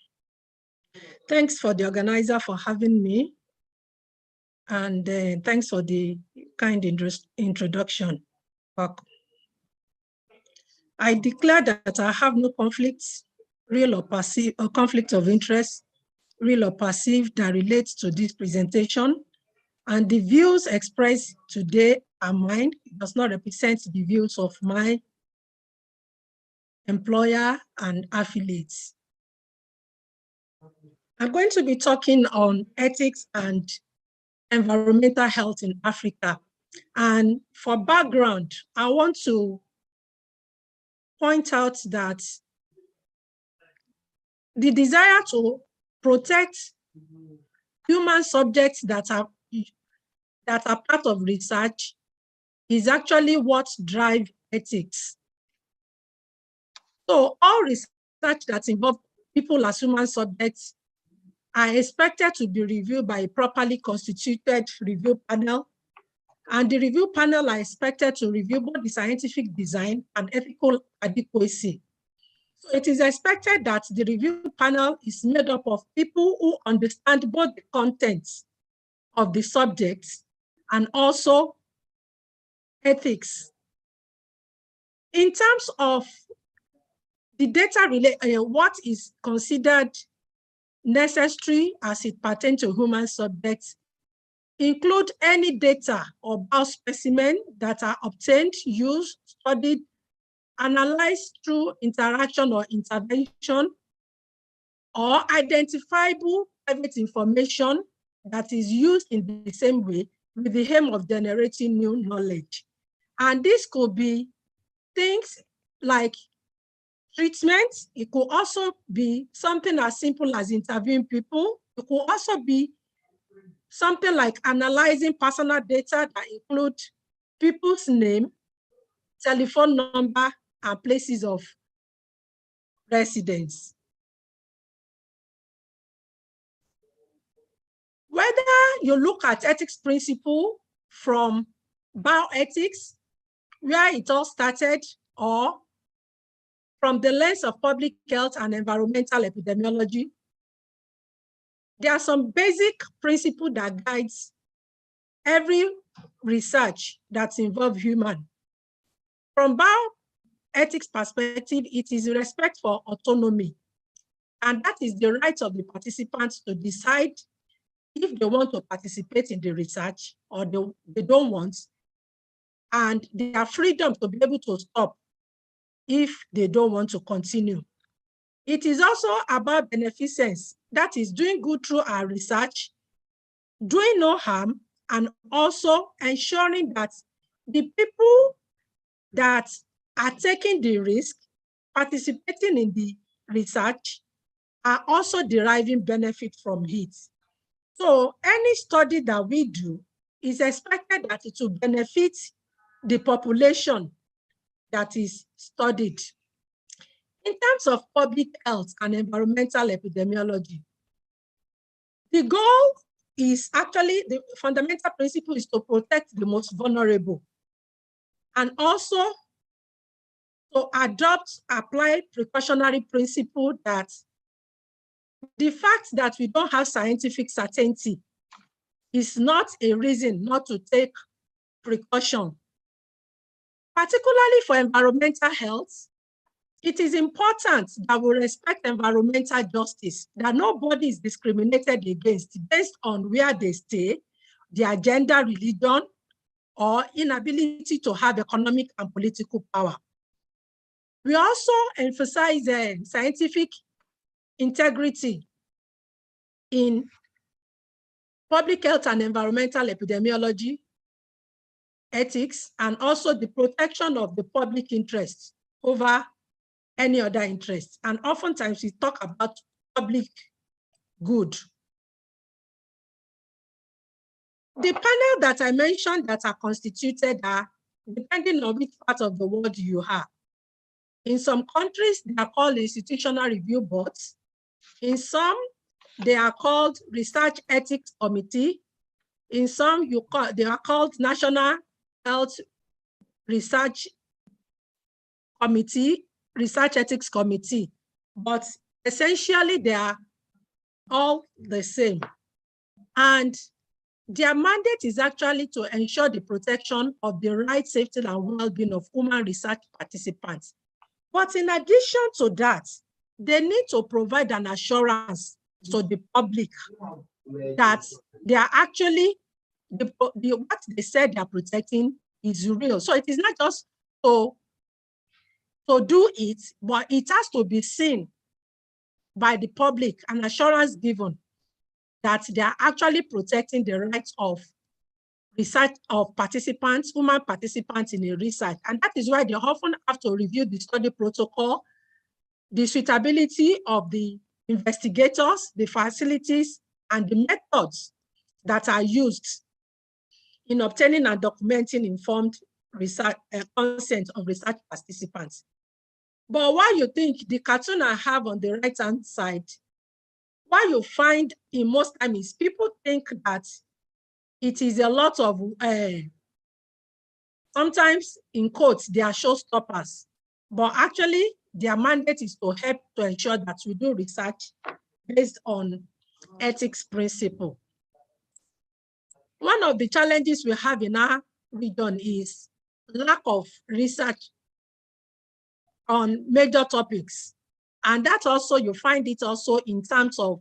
Thanks for the organizer for having me. And thanks for the kind introduction. I declare that I have no conflicts, real or perceived, or conflict of interest, real or perceived, that relates to this presentation. And the views expressed today are mine. It does not represent the views of my employer and affiliates. I'm going to be talking on ethics and environmental health in Africa. And for background, I want to point out that the desire to protect human subjects that are part of research is actually what drives ethics. So all research that involves people as human subjects are expected to be reviewed by a properly constituted review panel. And the review panel are expected to review both the scientific design and ethical adequacy. So it is expected that the review panel is made up of people who understand both the contents of the subjects and also ethics. In terms of the data, what is considered necessary as it pertains to human subjects include any data or biospecimen that are obtained, used, studied, analyzed through interaction or intervention, or identifiable private information that is used in the same way with the aim of generating new knowledge. And this could be things like treatments. It could also be something as simple as interviewing people. It could also be something like analyzing personal data that include people's name, telephone number, and places of residence. Whether you look at ethics principle from bioethics, where it all started, or from the lens of public health and environmental epidemiology, there are some basic principles that guides every research that involves human. From bioethics perspective, it is respect for autonomy. And that is the right of the participants to decide if they want to participate in the research or they don't want, and their freedom to be able to stop if they don't want to continue. It is also about beneficence, that is doing good through our research, doing no harm, and also ensuring that the people that are taking the risk, participating in the research, are also deriving benefit from it. So any study that we do is expected that it will benefit the population that is studied. In terms of public health and environmental epidemiology, the goal is actually, the fundamental principle is to protect the most vulnerable, and also to apply precautionary principle that the fact that we don't have scientific certainty is not a reason not to take precaution. Particularly for environmental health, it is important that we respect environmental justice, that nobody is discriminated against based on where they stay, their gender, religion, or inability to have economic and political power. We also emphasize scientific integrity in public health and environmental epidemiology, ethics, and also the protection of the public interest over any other interest. And oftentimes we talk about public good. The panel that I mentioned that are constituted are, depending on which part of the world you are. In some countries, they are called institutional review boards. In some, they are called research ethics committee. In some, they are called National Health Research Committee, Research Ethics Committee. But essentially, they are all the same. And their mandate is actually to ensure the protection of the right, safety, and well-being of human research participants. But in addition to that, they need to provide an assurance to the public that they are actually, what they said they are protecting is real. So it is not just to do it, but it has to be seen by the public, an assurance given that they are actually protecting the rights of research of participants, human participants in a research. And that is why they often have to review the study protocol, the suitability of the investigators, the facilities, and the methods that are used in obtaining and documenting informed research consent of research participants. But what you think, the cartoon I have on the right-hand side, what you find in most times is people think that it is a lot of, sometimes in quotes, they are showstoppers, but actually their mandate is to help to ensure that we do research based on ethics principle. One of the challenges we have in our region is lack of research on major topics. And that also, you find it also in terms of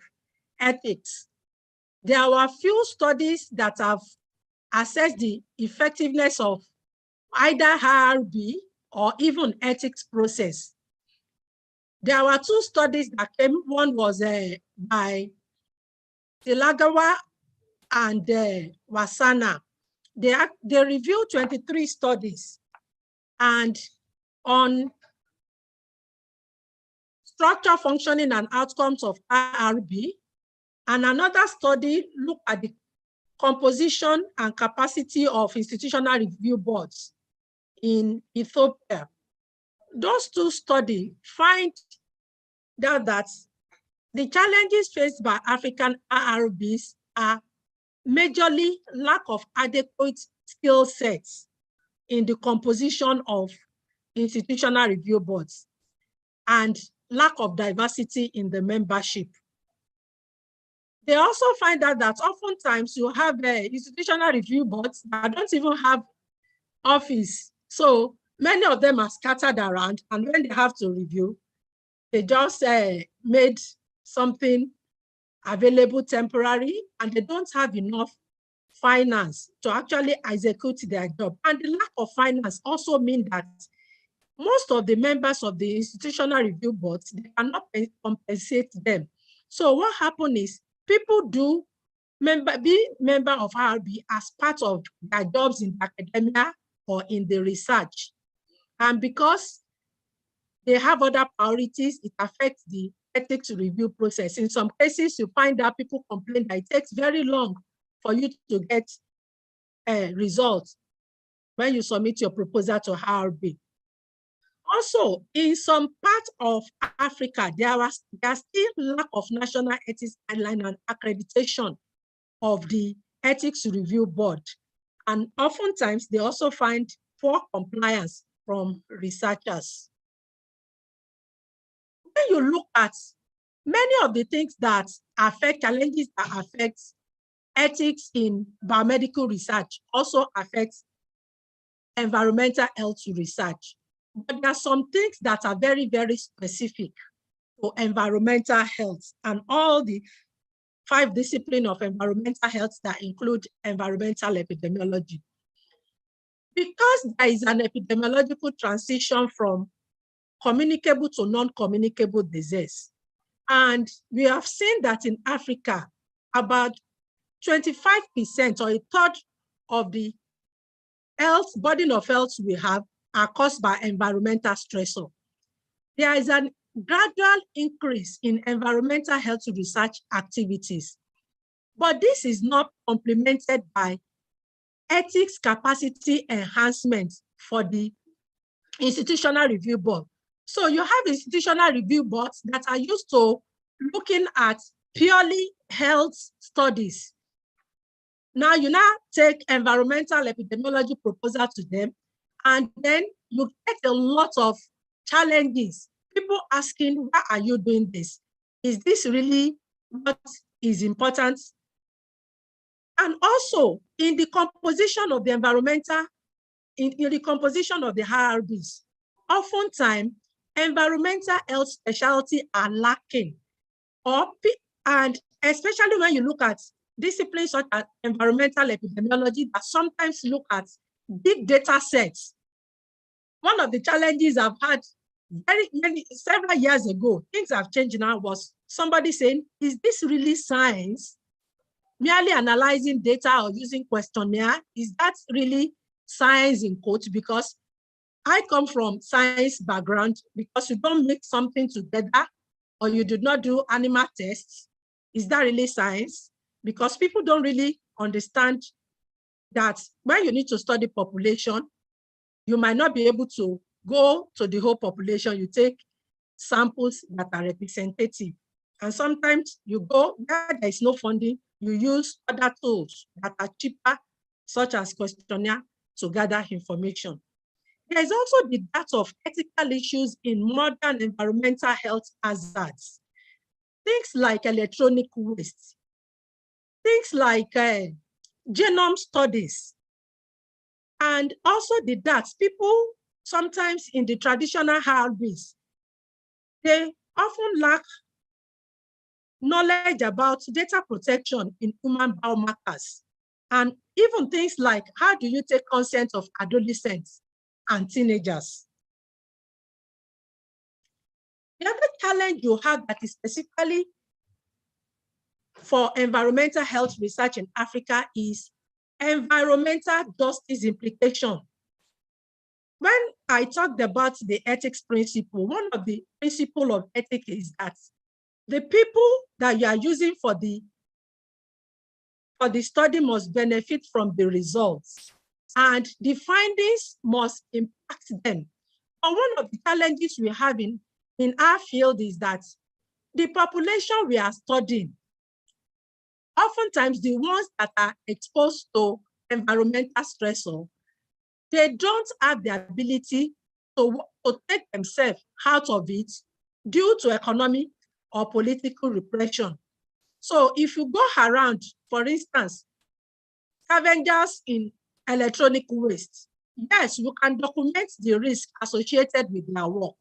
ethics. There were few studies that have assessed the effectiveness of either HRB or even ethics process. There were two studies that came. One was by Tilagawa and Wasana. They reviewed 23 studies and on structure, functioning, and outcomes of RRB. And another study looked at the composition and capacity of institutional review boards in Ethiopia. Those two studies find that the challenges faced by African RRBs are majorly lack of adequate skill sets in the composition of institutional review boards and lack of diversity in the membership. They also find out that oftentimes you have institutional review boards that don't even have office. So many of them are scattered around, and when they have to review, they just made something available temporary, and they don't have enough finance to actually execute their job. And the lack of finance also means that most of the members of the institutional review boards, they cannot compensate them. So what happened is people do be member of RRB as part of their jobs in academia or in the research. And because they have other priorities, it affects the ethics review process. In some cases, you find that people complain that it takes very long for you to get results when you submit your proposal to RRB. Also, in some parts of Africa, there's still lack of national ethics guideline and accreditation of the ethics review board. And oftentimes, they also find poor compliance from researchers. When you look at many of the things that affect challenges that affect ethics in biomedical research also affects environmental health research. But there are some things that are very, very specific to environmental health and all the 5 disciplines of environmental health that include environmental epidemiology. Because there is an epidemiological transition from communicable to non-communicable disease. And we have seen that in Africa, about 25% or a third of the burden of health we have are caused by environmental stressor. There is a gradual increase in environmental health research activities, but this is not complemented by ethics capacity enhancement for the institutional review board. So you have institutional review boards that are used to looking at purely health studies. Now you take environmental epidemiology proposal to them, and then you get a lot of challenges. People asking, why are you doing this? Is this really what is important? And also in the composition of the environmental, in the composition of the HRBs, oftentimes environmental health specialty are lacking, and especially when you look at disciplines such as environmental epidemiology that sometimes look at big data sets. One of the challenges I've had several years ago, things have changed now, was somebody saying, is this really science? Merely analyzing data or using questionnaire, is that really science in quotes? Because I come from science background, because you don't mix something together or you did not do animal tests, is that really science? Because people don't really understand that when you need to study population, you might not be able to go to the whole population. You take samples that are representative. And sometimes you go where there is no funding, you use other tools that are cheaper, such as questionnaire, to gather information. There is also the data of ethical issues in modern environmental health hazards. Things like electronic waste, things like genome studies, and also the data. People sometimes in the traditional harvest, they often lack knowledge about data protection in human biomarkers, and even things like how do you take consent of adolescents and teenagers. The other challenge you have that is specifically for environmental health research in Africa is environmental justice implication. When I talked about the ethics principle, one of the principles of ethics is that the people that you are using for the study must benefit from the results, and the findings must impact them. But one of the challenges we have in our field is that the population we are studying, oftentimes the ones that are exposed to environmental stressor, they don't have the ability to take themselves out of it due to economic or political repression. So if you go around, for instance, scavengers in electronic waste, yes, you can document the risk associated with their work.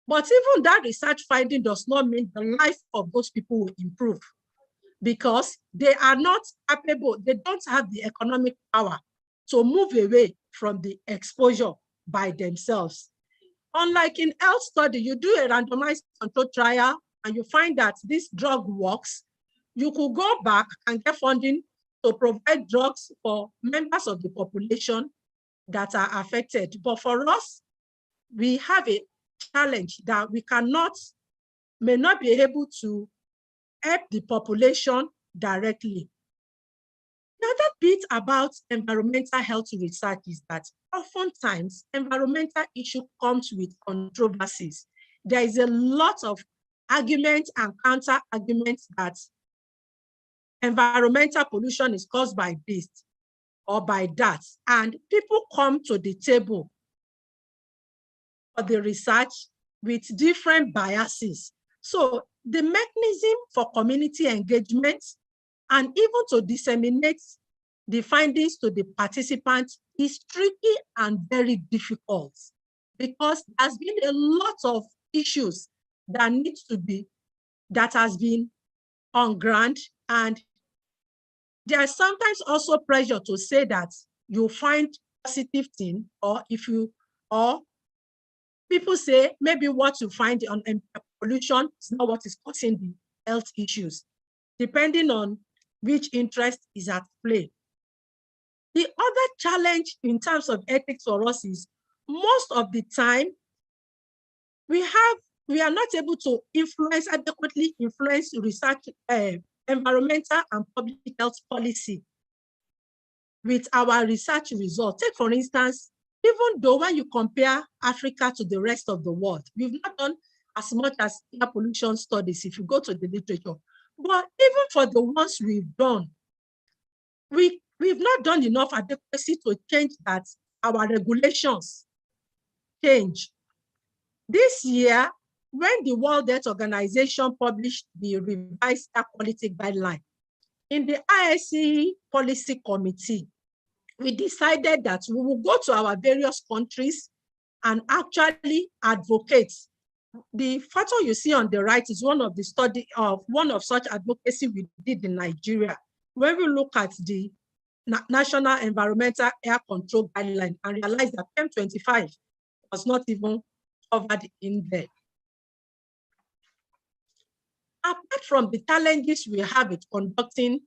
But even that research finding does not mean the life of those people will improve, because they are not capable, they don't have the economic power to move away from the exposure by themselves. Unlike in health study, you do a randomized control trial and you find that this drug works, you could go back and get funding to provide drugs for members of the population that are affected. But for us, we have a challenge that we may not be able to help the population directly. The other bit about environmental health research is that oftentimes environmental issue comes with controversies. There is a lot of arguments and counter arguments that environmental pollution is caused by this or by that. And people come to the table for the research with different biases. So the mechanism for community engagement and even to disseminate the findings to the participants is tricky and very difficult, because there's been a lot of issues that has been on ground, and there's sometimes also pressure to say that you find positive thing, or people say maybe what you find on pollution is not what is causing the health issues, depending on which interest is at play. The other challenge in terms of ethics for us is most of the time we are not able to adequately influence research, environmental and public health policy with our research results. Take for instance, even though when you compare Africa to the rest of the world, we've not done as much as air pollution studies if you go to the literature. But even for the ones we've done, we've not done enough adequacy to change that our regulations change. This year, when the World Health Organization published the revised air quality guideline, in the ISCE policy committee, we decided that we will go to our various countries and actually advocate. The photo you see on the right is one of such advocacy we did in Nigeria, where we look at the National Environmental Air Control Guideline and realize that PM25 was not even covered in there. Apart from the challenges we have with conducting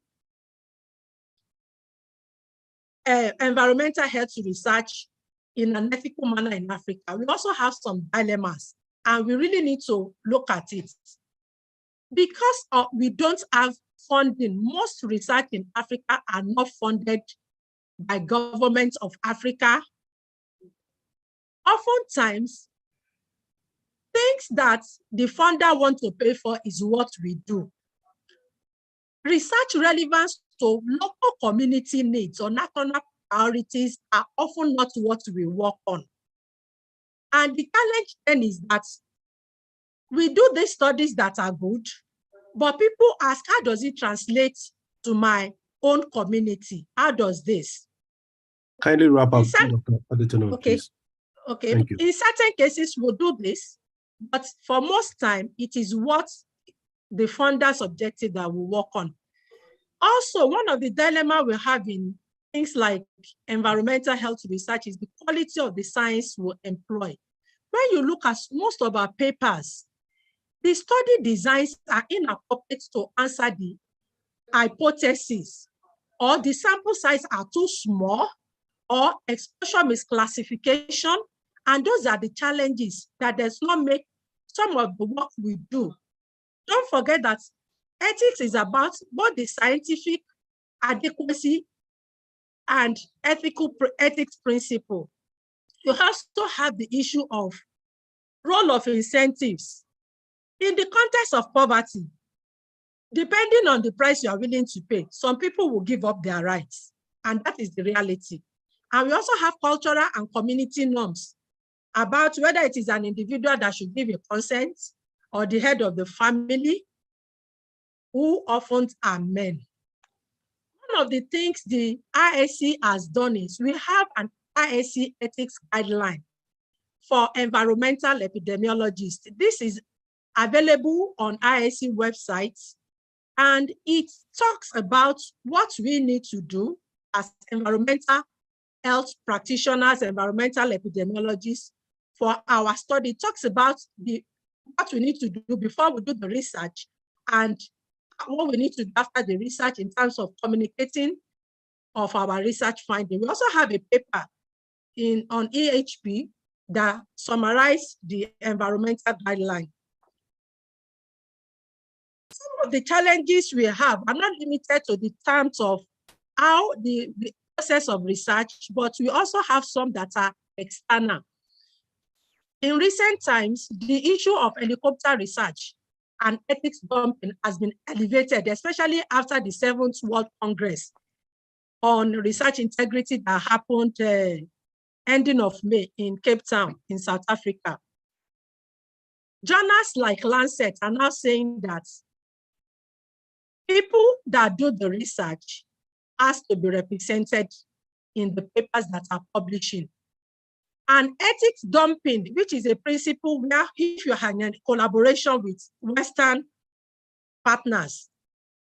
environmental health research in an ethical manner in Africa, we also have some dilemmas, and we really need to look at it. because we don't have funding, most research in Africa are not funded by governments of Africa. Oftentimes, things that the funder wants to pay for is what we do. Research relevance to local community needs or national priorities are often not what we work on. And the challenge then is that we do these studies that are good, but people ask, how does it translate to my own community? How does this? Kindly wrap up, Dr. Adetono, okay, please. Okay. Thank you. In certain cases, we'll do this, but for most time, it is what the funder's objective that we work on. Also, one of the dilemma we have in things like environmental health research is the quality of the science we employ. When you look at most of our papers, the study designs are inappropriate to answer the hypothesis, or the sample size are too small, or exposure misclassification, and those are the challenges that does not make some of the work we do. Don't forget that ethics is about both the scientific adequacy and ethics principle. You also have the issue of role of incentives. In the context of poverty, depending on the price you are willing to pay, some people will give up their rights, and that is the reality. And we also have cultural and community norms about whether it is an individual that should give a consent or the head of the family, who often are men. One of the things the ISC has done is we have an ISC ethics guideline for environmental epidemiologists. This is available on ISC websites, and it talks about what we need to do as environmental health practitioners, environmental epidemiologists for our study. It talks about what we need to do before we do the research and what we need to do after the research in terms of communicating of our research finding. We also have a paper on EHP that summarizes the environmental guideline. Some of the challenges we have are not limited to the terms of how the process of research, but we also have some that are external. In recent times, the issue of helicopter research and ethics dumping has been elevated, especially after the 7th World Congress on research integrity that happened ending of May in Cape Town in South Africa. Journals like Lancet are now saying that people that do the research has to be represented in the papers that are publishing. And ethics dumping, which is a principle where if you have a collaboration with Western partners,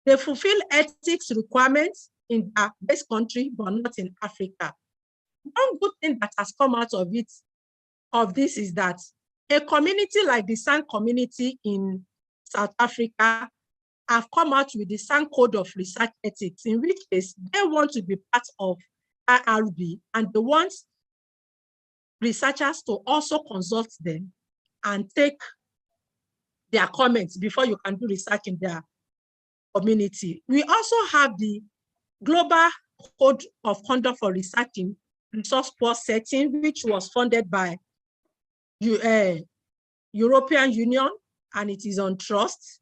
they fulfill ethics requirements in their base country, but not in Africa. One good thing that has come out of this is that a community like the San community in South Africa have come out with the San Code of Research Ethics, in which case they want to be part of IRB and they want researchers to also consult them and take their comments before you can do research in their community. We also have the Global Code of Conduct for Research in Resource Poor Setting, which was funded by European Union, and it is on trust.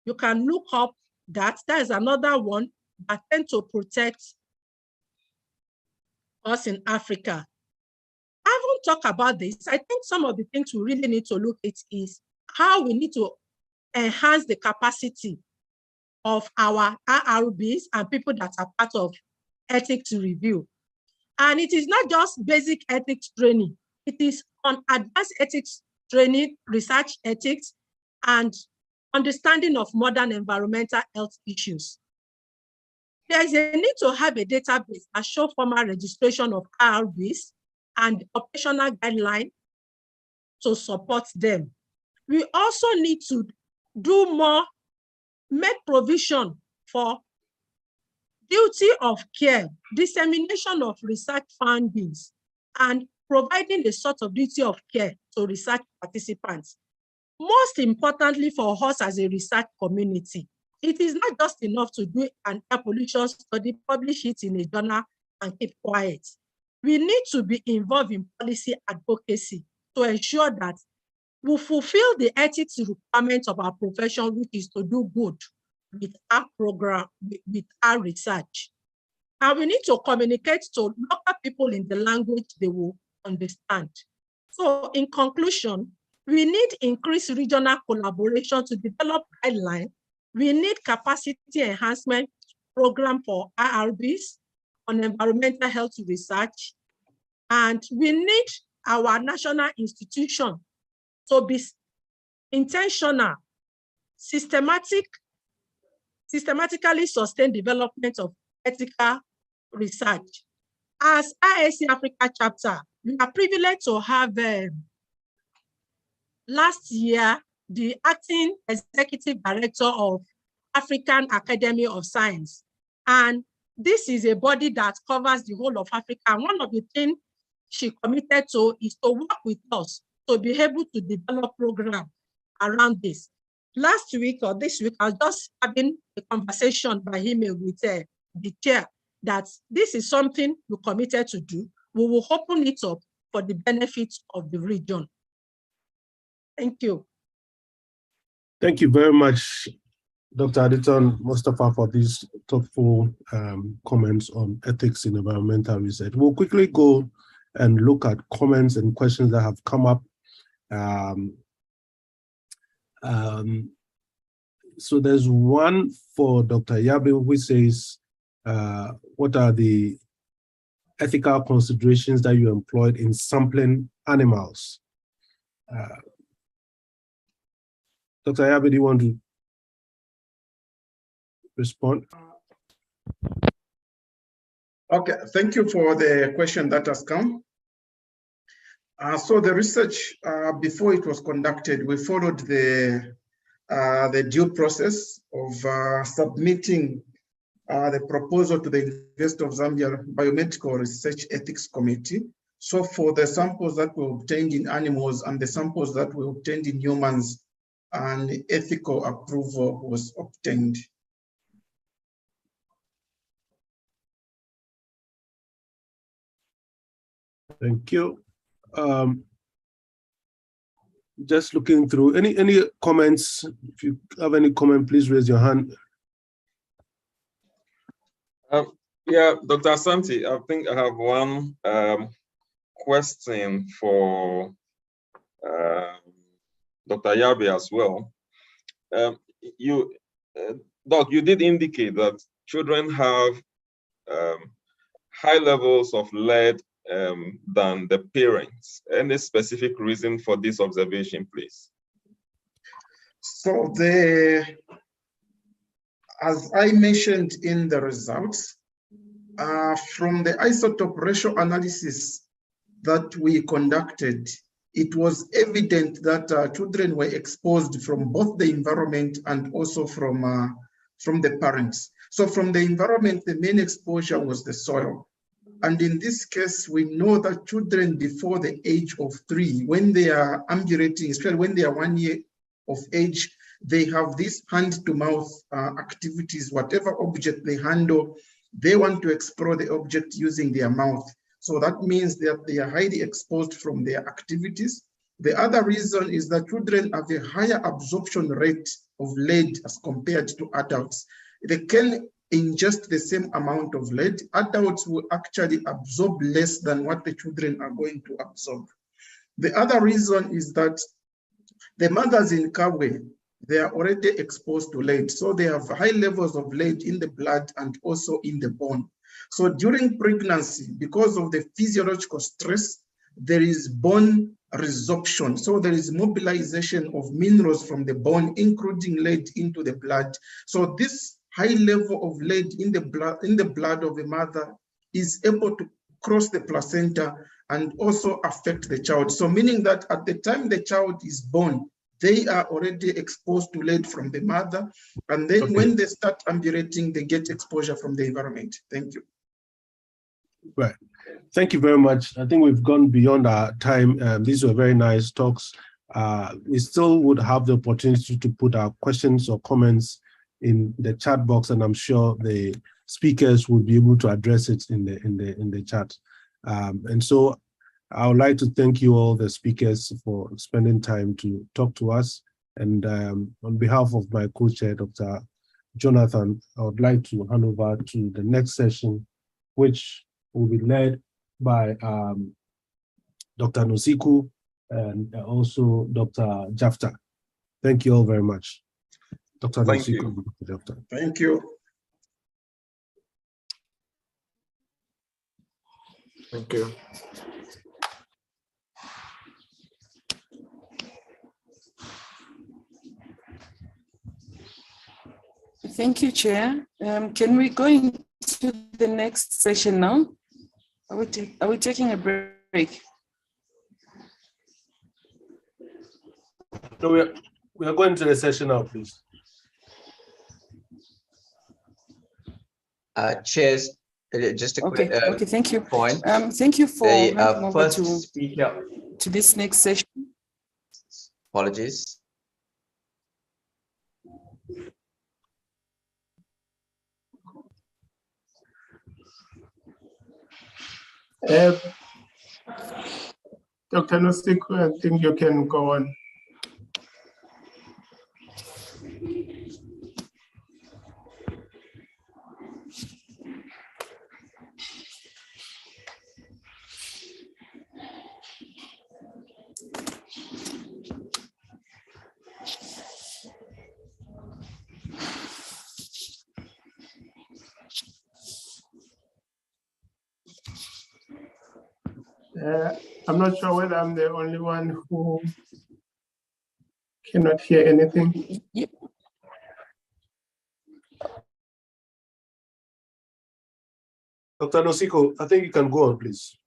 You can look up that. That is another one that tends to protect us in Africa. I haven't talked about this. I think some of the things we really need to look at is how we need to enhance the capacity of our RRBs and people that are part of ethics review. And it is not just basic ethics training. It is on advanced ethics training, research ethics, and understanding of modern environmental health issues. There is a need to have a database that shows formal registration of RRBs and operational guidelines to support them. We also need to do more, make provision for duty of care, dissemination of research findings, and providing a sort of duty of care to research participants. Most importantly for us as a research community, it is not just enough to do an air pollution study, publish it in a journal and keep quiet. We need to be involved in policy advocacy to ensure that we fulfill the ethics requirements of our profession, which is to do good with our program, with our research. And we need to communicate to local people in the language they will understand. So in conclusion, we need increased regional collaboration to develop guidelines. We need capacity enhancement program for IRBs on environmental health research. And we need our national institution to be intentional, systematically sustained development of ethical research. As IAC Africa chapter, we are privileged to have last year the acting executive director of African Academy of Science. And this is a body that covers the whole of Africa. And one of the things she committed to is to work with us to be able to develop programs around this. Last week or this week, I was just having a conversation by email with the chair that this is something we committed to do. We will open it up for the benefit of the region. Thank you. Thank you very much, Dr. Aditon Mustafa, for these thoughtful comments on ethics in environmental research. We'll quickly go and look at comments and questions that have come up. So there's one for Dr. Yabe, which says, what are the ethical considerations that you employed in sampling animals? Dr. Yabe, do you want to respond? Okay, thank you for the question that has come. So the research, before it was conducted, we followed the due process of submitting the proposal to the University of Zambia Biomedical Research Ethics Committee. So for the samples that were obtained in animals and the samples that were obtained in humans, an ethical approval was obtained. Thank you. Just looking through, any comments? If you have any comment, please raise your hand. Yeah, Dr. Asante, I think I have one question for Dr. Yabe as well. Doc, you did indicate that children have high levels of lead than the parents. Any specific reason for this observation, please? So as I mentioned in the results, from the isotope ratio analysis that we conducted, it was evident that children were exposed from both the environment and also from the parents. So from the environment, the main exposure was the soil. And in this case, we know that children before the age of 3, when they are ambulating, especially when they are 1 year of age, they have these hand-to-mouth activities. Whatever object they handle, they want to explore the object using their mouth. So that means that they are highly exposed from their activities. The other reason is that children have a higher absorption rate of lead as compared to adults. They can ingest the same amount of lead. Adults will actually absorb less than what the children are going to absorb. The other reason is that the mothers in Kabwe, they are already exposed to lead. So they have high levels of lead in the blood and also in the bone. So during pregnancy, because of the physiological stress, there is bone resorption. So there is mobilization of minerals from the bone, including lead into the blood. So this high level of lead in the blood of a mother is able to cross the placenta and also affect the child. So meaning that at the time the child is born, they are already exposed to lead from the mother. And then when they start ambulating, they get exposure from the environment. Thank you. Right. Thank you very much. I think we've gone beyond our time. These were very nice talks. We still would have the opportunity to put our questions or comments in the chat box, and I'm sure the speakers will be able to address it in the chat. And so I would like to thank you all, the speakers, for spending time to talk to us. And on behalf of my co-chair, Dr. Jonathan, I would like to hand over to the next session, which will be led by Dr. Nosiku and also Dr. Jafta. Thank you all very much. Dr. Thank Nosiku you. and Dr. Jafta. Thank you. Thank you. Thank you, Chair. Can we go into the next session now? Are we taking a break? No, we are going to the session now, please. Chairs, just a quick Okay, thank you. point. Thank you for handing over First speaker. to this next session. Apologies. Dr. Nosiku, I think you can go on. I'm not sure whether I'm the only one who cannot hear anything. Yep. Dr. Nosiku, I think you can go on, please.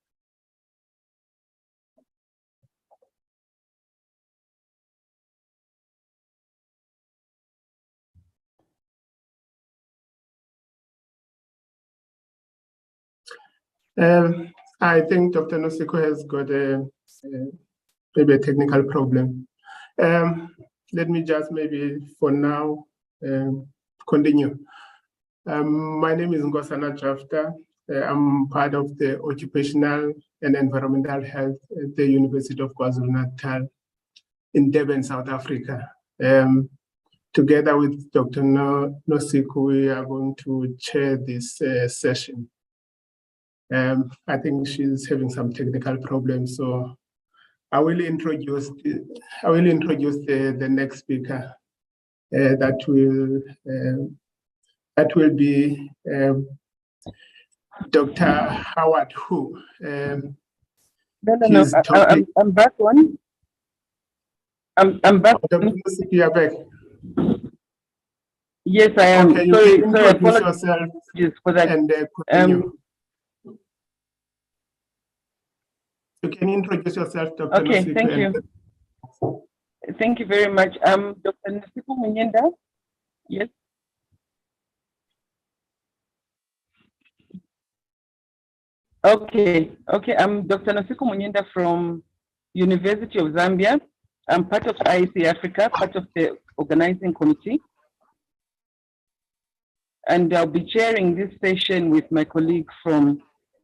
I think Dr. Nosiku has got maybe a technical problem. Let me just maybe for now continue. My name is Ngosana Jafta. I'm part of the Occupational and Environmental Health at the University of KwaZulu-Natal in Durban, South Africa. Together with Dr. Nosiku, we are going to chair this session. I think she's having some technical problems, so I will introduce the next speaker. That will be Dr. Howard Hu. No. I'm back on. I'm back. Dr. Nosiku, you are back. Yes, I am. Okay, you sorry, can sorry. introduce yourself and continue. You can introduce yourself, Dr. Okay, Nosiku. thank you. Thank you very much. Dr. Nosiku Munyenda. Yes. Okay. I'm Dr. Nosiku Munyenda from University of Zambia. I'm part of IEC Africa, part of the organizing committee. And I'll be chairing this session with my colleague from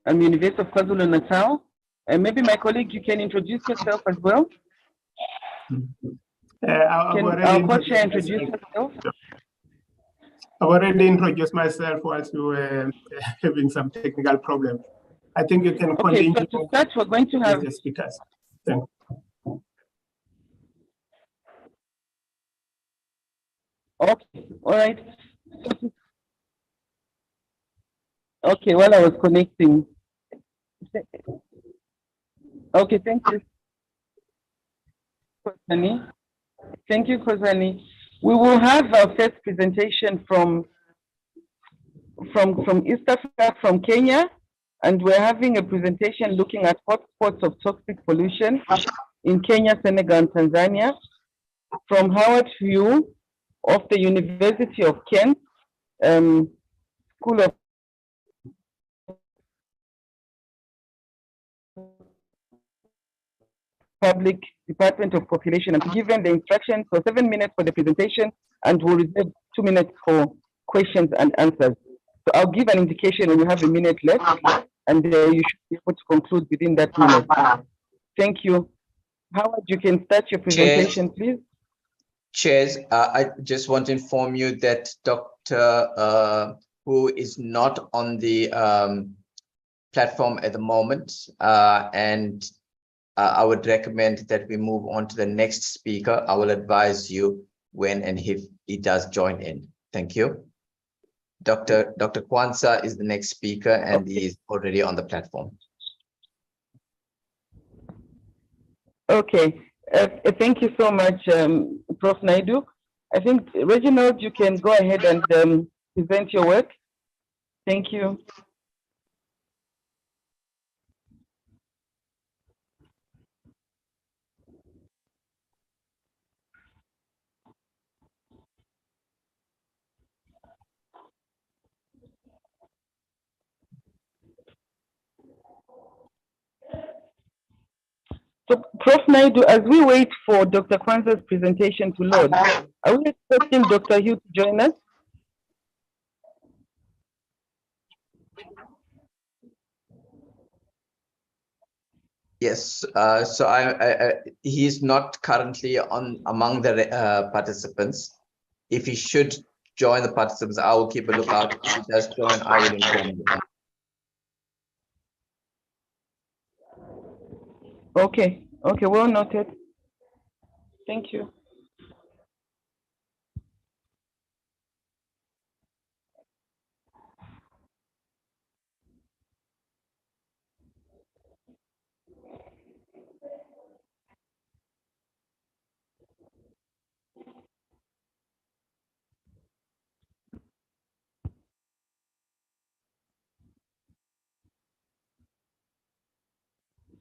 University of KwaZulu-Natal. Maybe my colleague, you can introduce yourself as well. Can our co-chair introduce yourself? I've already introduced myself whilst you were having some technical problems. I think you can continue. Okay, so to start, we're going to have the speakers. Thank you. Okay, all right. Okay, while I was connecting. Okay, thank you. Thank you, Kozani. We will have our first presentation from East Africa, from Kenya, and we're having a presentation looking at hotspots of toxic pollution in Kenya, Senegal, and Tanzania, from Howard Hu of the University of Kent, School of Public Department of Population. I'm given the instructions for 7 minutes for the presentation, and we'll reserve 2 minutes for questions and answers. So I'll give an indication when you have a minute left, and you should be able to conclude within that minute. Thank you. Howard, you can start your presentation, please. Chairs, I just want to inform you that Dr. Who is not on the platform at the moment, and I would recommend that we move on to the next speaker. I will advise you when and if he does join in. Thank you. Dr. Kwanzaa is the next speaker, and he is already on the platform. Okay. Thank you so much, Prof. Naidu. I think, Reginald, you can go ahead and present your work. Thank you. So, Prof. Naidu, as we wait for Dr. Kwanzaa's presentation to load, are we expecting Dr. Hugh to join us? Yes, so he is not currently among the participants. If he should join the participants, I will keep a lookout. If he does join, I will inform you. Okay, well noted. Thank you.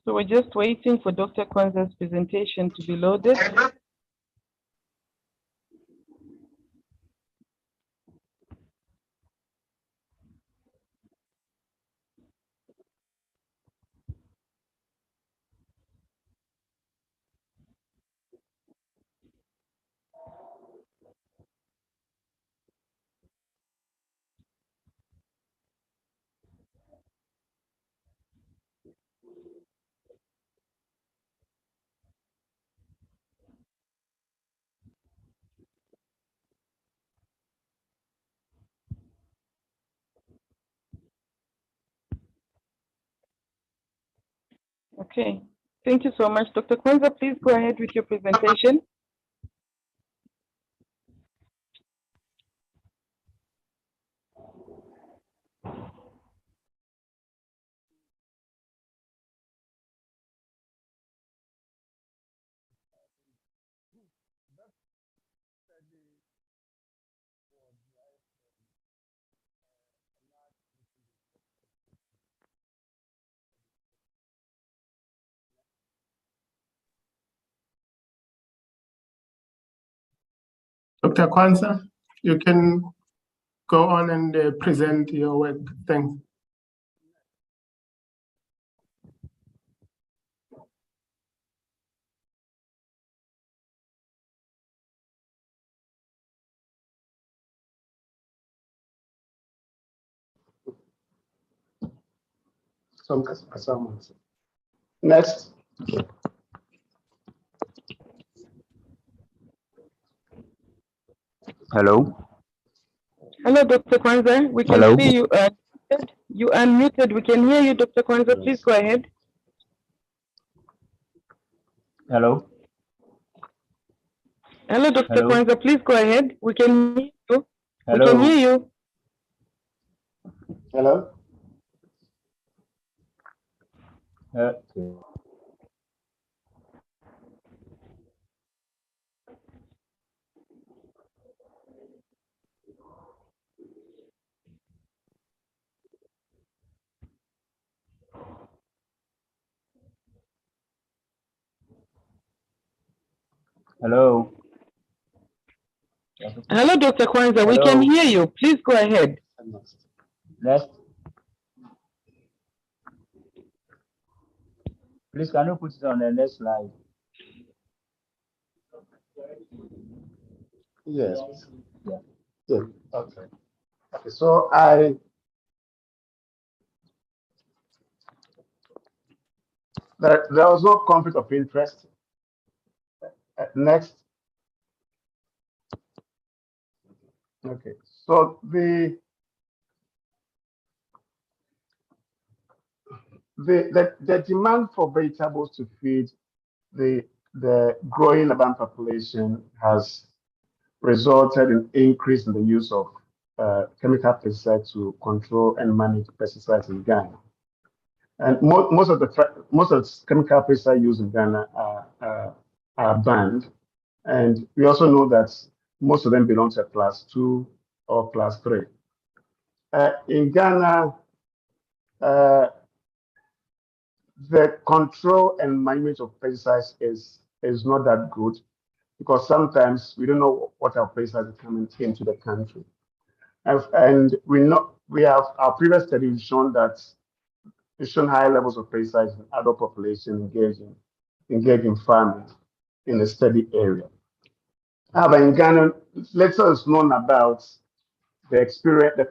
So we're just waiting for Dr. Kwanzaa's presentation to be loaded. Okay, thank you so much. Dr. Kwanzaa, please go ahead with your presentation. Dr. Kwanzaa, you can go on and present your work. Thanks. Next. Hello. Hello, Dr. Kwanzaa. We can see you. You unmuted. We can hear you, Dr. Kwanzaa. Please go ahead. Hello. Hello, Dr. Kwanzaa. Please go ahead. We can hear you. Hello. We can hear you. Hello. Okay. Hello. Hello, Dr. Kwanzaa. We can hear you. Please go ahead. Next. Please, can you put it on the next slide? Yes. Yeah. Good. Okay. Okay. So there was no conflict of interest. Next. Okay. So the demand for vegetables to feed the growing urban population has resulted in increase in the use of chemical pesticides to control and manage pesticides in Ghana. And most of the chemical pesticides used in Ghana are banned. And we also know that most of them belong to class 2 or class 3. In Ghana, the control and management of pesticides is not that good, because sometimes we don't know what our pesticides are coming into the country. And we have our previous studies shown that it's shown high levels of pesticides in adult population engaged in farming in a steady area. However, in Ghana, little is known about the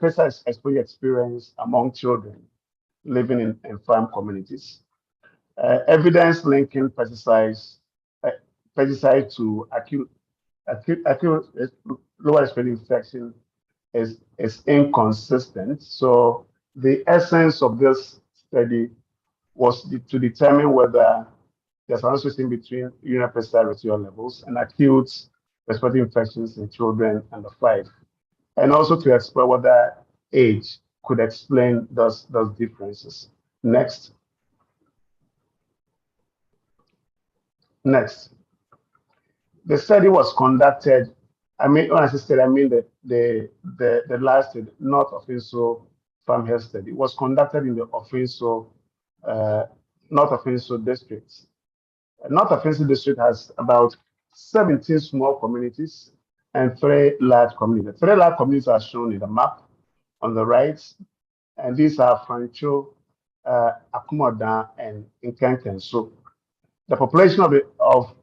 pesticide exposure experience among children living in farm communities. Evidence linking pesticides to acute lower respiratory infection is inconsistent. So the essence of this study was to determine whether there's an association between urinary pesticide residual levels and acute respiratory infections in children under 5, and also to explore whether age could explain those differences. Next. The study was conducted. When I say study, I mean the last study, North Ofinso Farm Health Study, was conducted in the North Ofinso district. North Ofinso district has about 17 small communities and 3 large communities. 3 large communities are shown in the map on the right, and these are Francho, Akumodan, and Nkenkenso. The population of the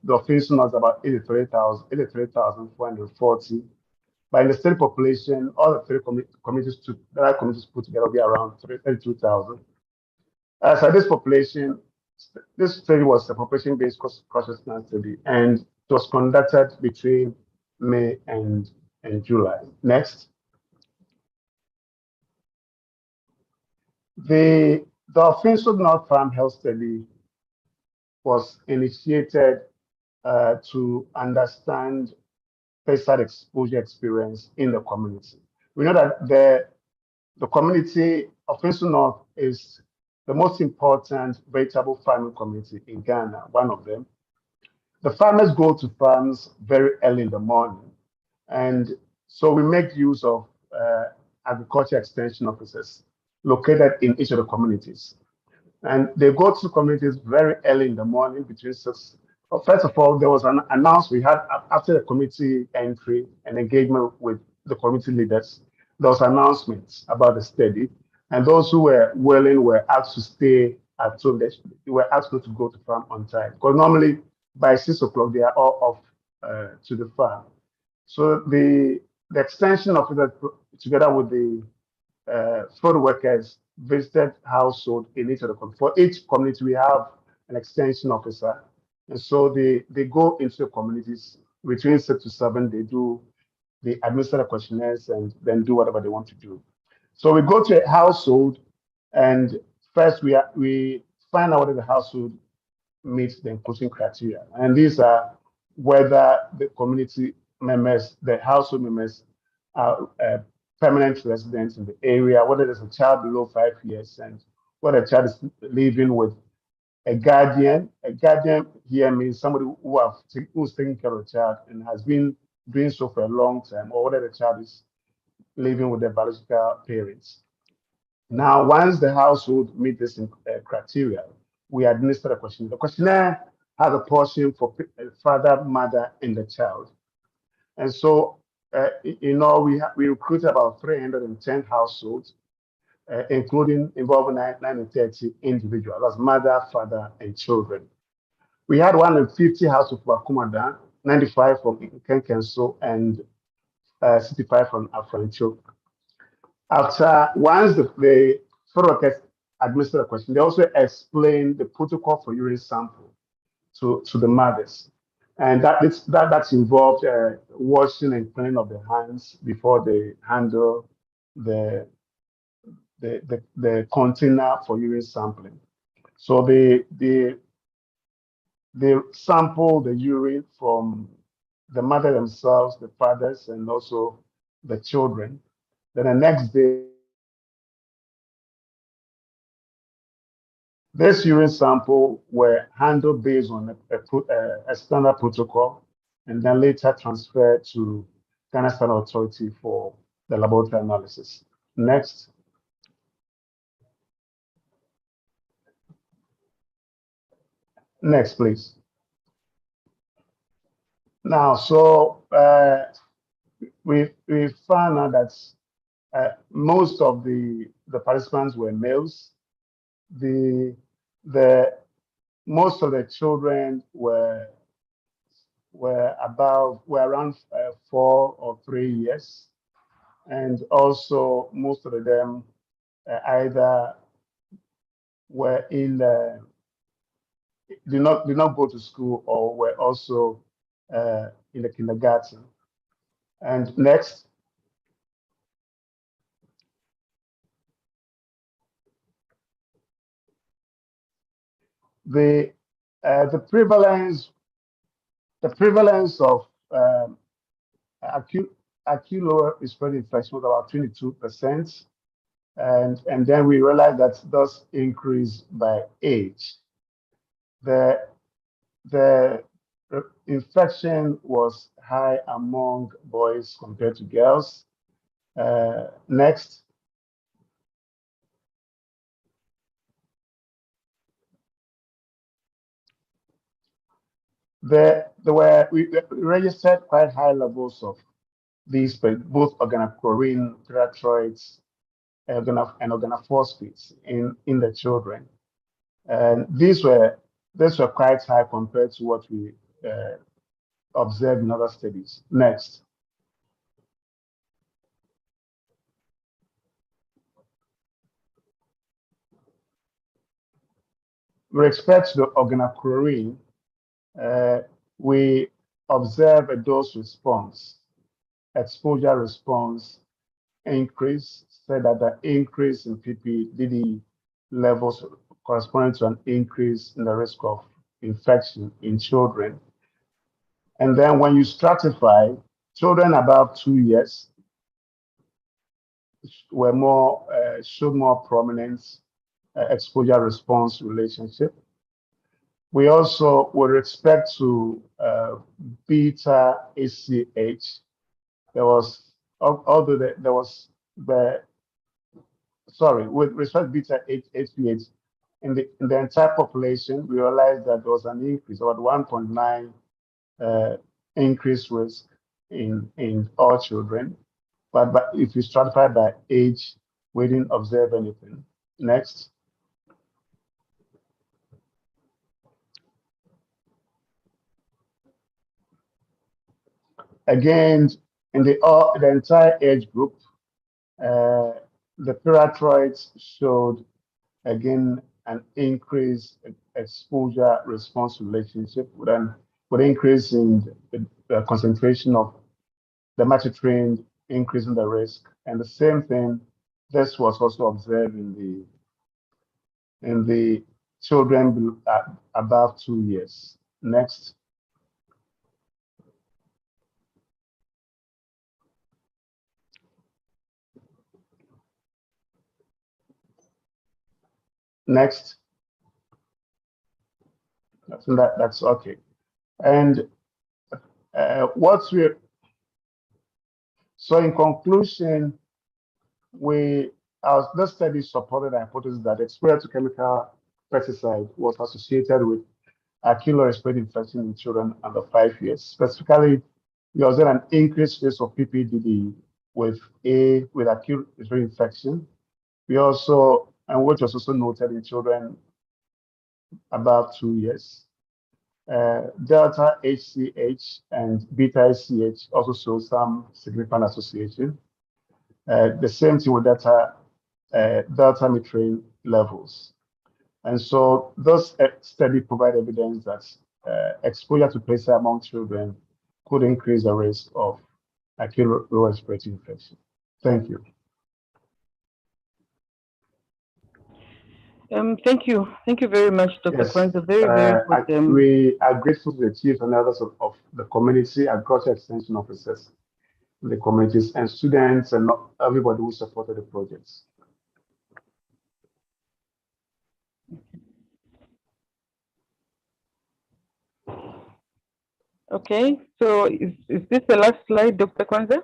Ofinso was about 83,440. But in the state population, all the 3 communities put together will be around 32,000. So this population, this study was a population-based cross-sectional study, and it was conducted between May and July. Next. The Ofinso North Farm Health Study was initiated to understand pesticide exposure experience in the community. We know that the community of Ofinso North is the most important vegetable farming community in Ghana, one of them. The farmers go to farms very early in the morning, and so we make use of agriculture extension officers located in each of the communities. And they go to communities very early in the morning between 6. Well, first of all, there was an announcement we had after the committee entry and engagement with the community leaders. There was announcements about the study, and those who were willing were asked to stay at home. They were asked not to go to farm on time, because normally by 6 o'clock they are all off to the farm. So the extension officer, together with the field workers, visited household in each of the communities. For each community, we have an extension officer. And so they go into the communities between 6 to 7. They administer the questionnaires and then do whatever they want to do. So we go to a household, and first we find out whether the household meets the inclusion criteria. And these are whether the community members, the household members, are permanent residents in the area, whether there's a child below 5 years, and whether a child is living with a guardian. A guardian here means somebody who's taking care of a child and has been doing so for a long time, or whether the child is living with their biological parents. Now, once the household meets this criteria, we administer the questionnaire. The questionnaire has a portion for father, mother, and the child. And so, we recruited about 310 households, involving 930 individuals, that's mother, father, and children. We had 150 households for Akumodan, 95 for Nkenkenso, and certified from Afrancho. Once the social workers administer the question, they also explain the protocol for urine sample to the mothers. And that's involved washing and cleaning of the hands before they handle the container for urine sampling. So they sample the urine from the mother themselves, the fathers, and also the children. Then the next day, this urine sample were handled based on a standard protocol, and then later transferred to Ghana Standard Authority for the laboratory analysis. Next. Next, please. Now, so we found out that most of the participants were males. Most of the children were around 4 or 3 years, and also most of them either were in did not go to school or were also in the kindergarten. And next. The prevalence of acute respiratory infection was about 22%, and then we realized that does increase by age. The infection was high among boys compared to girls. Next. We registered quite high levels of these, both organochlorine, pyrethroids, and organophosphates in the children, and these were quite high compared to what we observed in other studies. Next. With respect to the organochlorine, we observe a dose response, exposure response increase, said that the increase in PPDD levels corresponding to an increase in the risk of infection in children. And then when you stratify, children above 2 years showed more prominence exposure response relationship. We with respect to beta ACH, with respect to beta HPH, in the entire population, we realized that there was an increase, about 1.9 increased risk in all children. But if you stratify by age, we didn't observe anything. Next. Again, in the entire age group, the pyrethroids showed again an increased exposure response relationship with an increase in the concentration of the mitotrine, increasing the risk, and the same thing. This was also observed in the children above 2 years. Next. Next. That's okay. And so in conclusion, this study supported the hypothesis that exposure to chemical pesticide was associated with acute respiratory infection in children under 5 years. Specifically, we observed an increased risk of PPDD with acute respiratory infection. We which was also noted in children above 2 years. Delta HCH and beta HCH also show some significant association. The same thing with delta methylene levels. And so those studies provide evidence that exposure to PESA among children could increase the risk of acute lower respiratory infection. Thank you. Thank you. Thank you very much, Dr. Yes, Kwanzaa. Very good. We are grateful to the chief and others of the community, agriculture extension officers, the communities and students and everybody who supported the projects. Okay, so is this the last slide, Dr. Kwanzaa?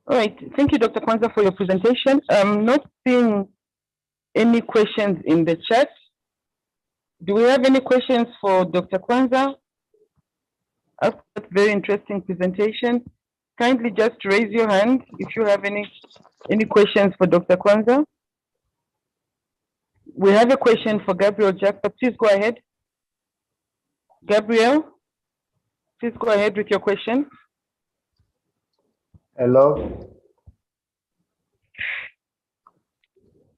All right, thank you, Dr. Kwanzaa, for your presentation. I'm not seeing any questions in the chat. Do we have any questions for Dr. Kwanzaa? After that very interesting presentation, kindly just raise your hand if you have any questions for Dr. Kwanzaa. We have a question for Gabriel Jackson. Please go ahead. Gabriel, please go ahead with your question. Hello?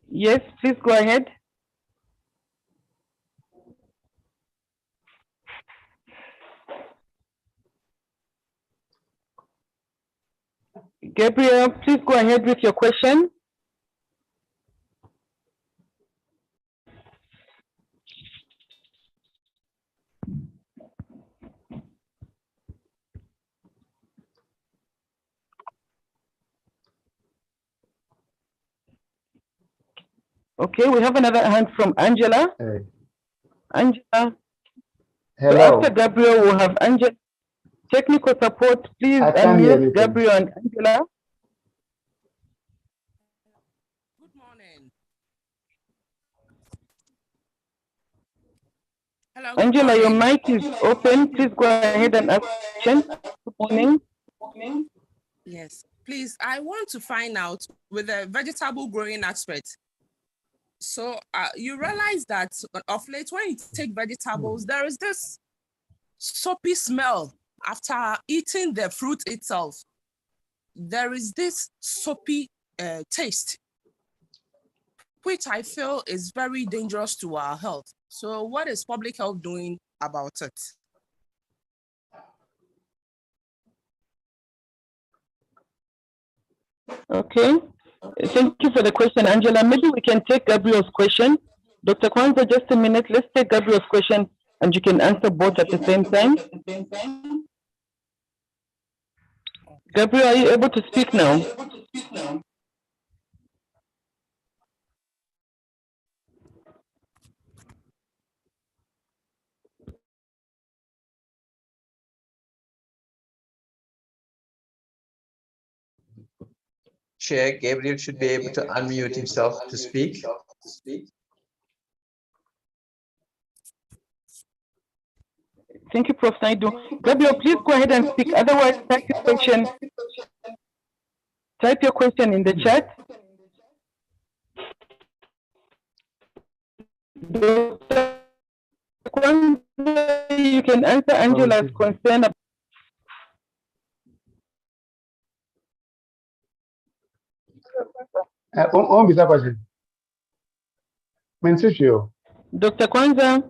Yes, please go ahead. Gabriel, please go ahead with your question. Okay, we have another hand from Angela. Hey. Angela. Hello. So after Gabriel, we'll have Angela. Technical support, please unmute Gabriel and Angela. Good morning. Hello. Angela, your mic is open. Please go ahead and ask questions. Good morning. Yes, please. I want to find out with the vegetable growing aspect. So you realize that of late, when you take vegetables, there is this soapy smell after eating the fruit itself. There is this soapy taste, which I feel is very dangerous to our health. So what is public health doing about it? Okay, thank you for the question, Angela. Maybe we can take Gabriel's question. Dr. Kwanzaa, just a minute. Let's take Gabriel's question and you can answer both at the same time. Gabriel, are you able to speak now? Chair, Gabriel should be able to unmute himself to speak. Thank you, Prof. Naidu. Gabriel, please go ahead and speak. Otherwise, type your question. Type your question in the chat. You can answer Angela's concern. Dr. Kwanzaa.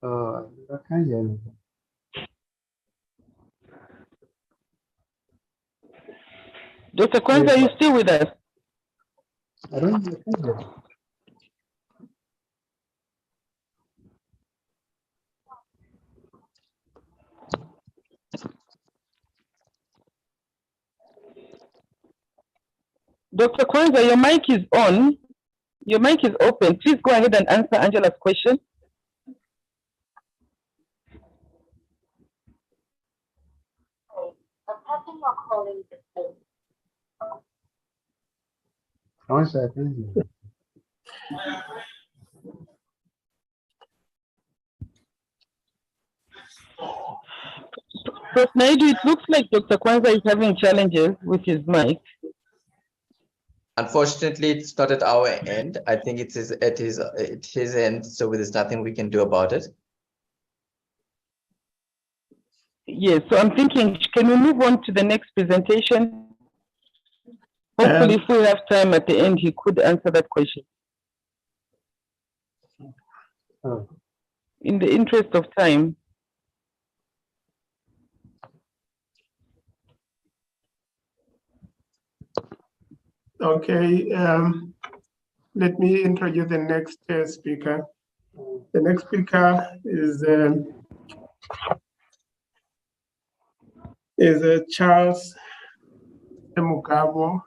I can't hear you. Dr. Kwanzaa, are you still with us? I don't hear. Dr. Kwanzaa, your mic is on. Your mic is open. Please go ahead and answer Angela's question. One second. Prof. Naidu, it looks like Dr. Kwanzaa is having challenges with his mic. Unfortunately, it's not at our end. I think it is at his end, so there's nothing we can do about it. Yes, so I'm thinking, can we move on to the next presentation? Hopefully, if we have time at the end, he could answer that question. In the interest of time. Okay, let me introduce the next speaker. The next speaker is Charles Mugabo.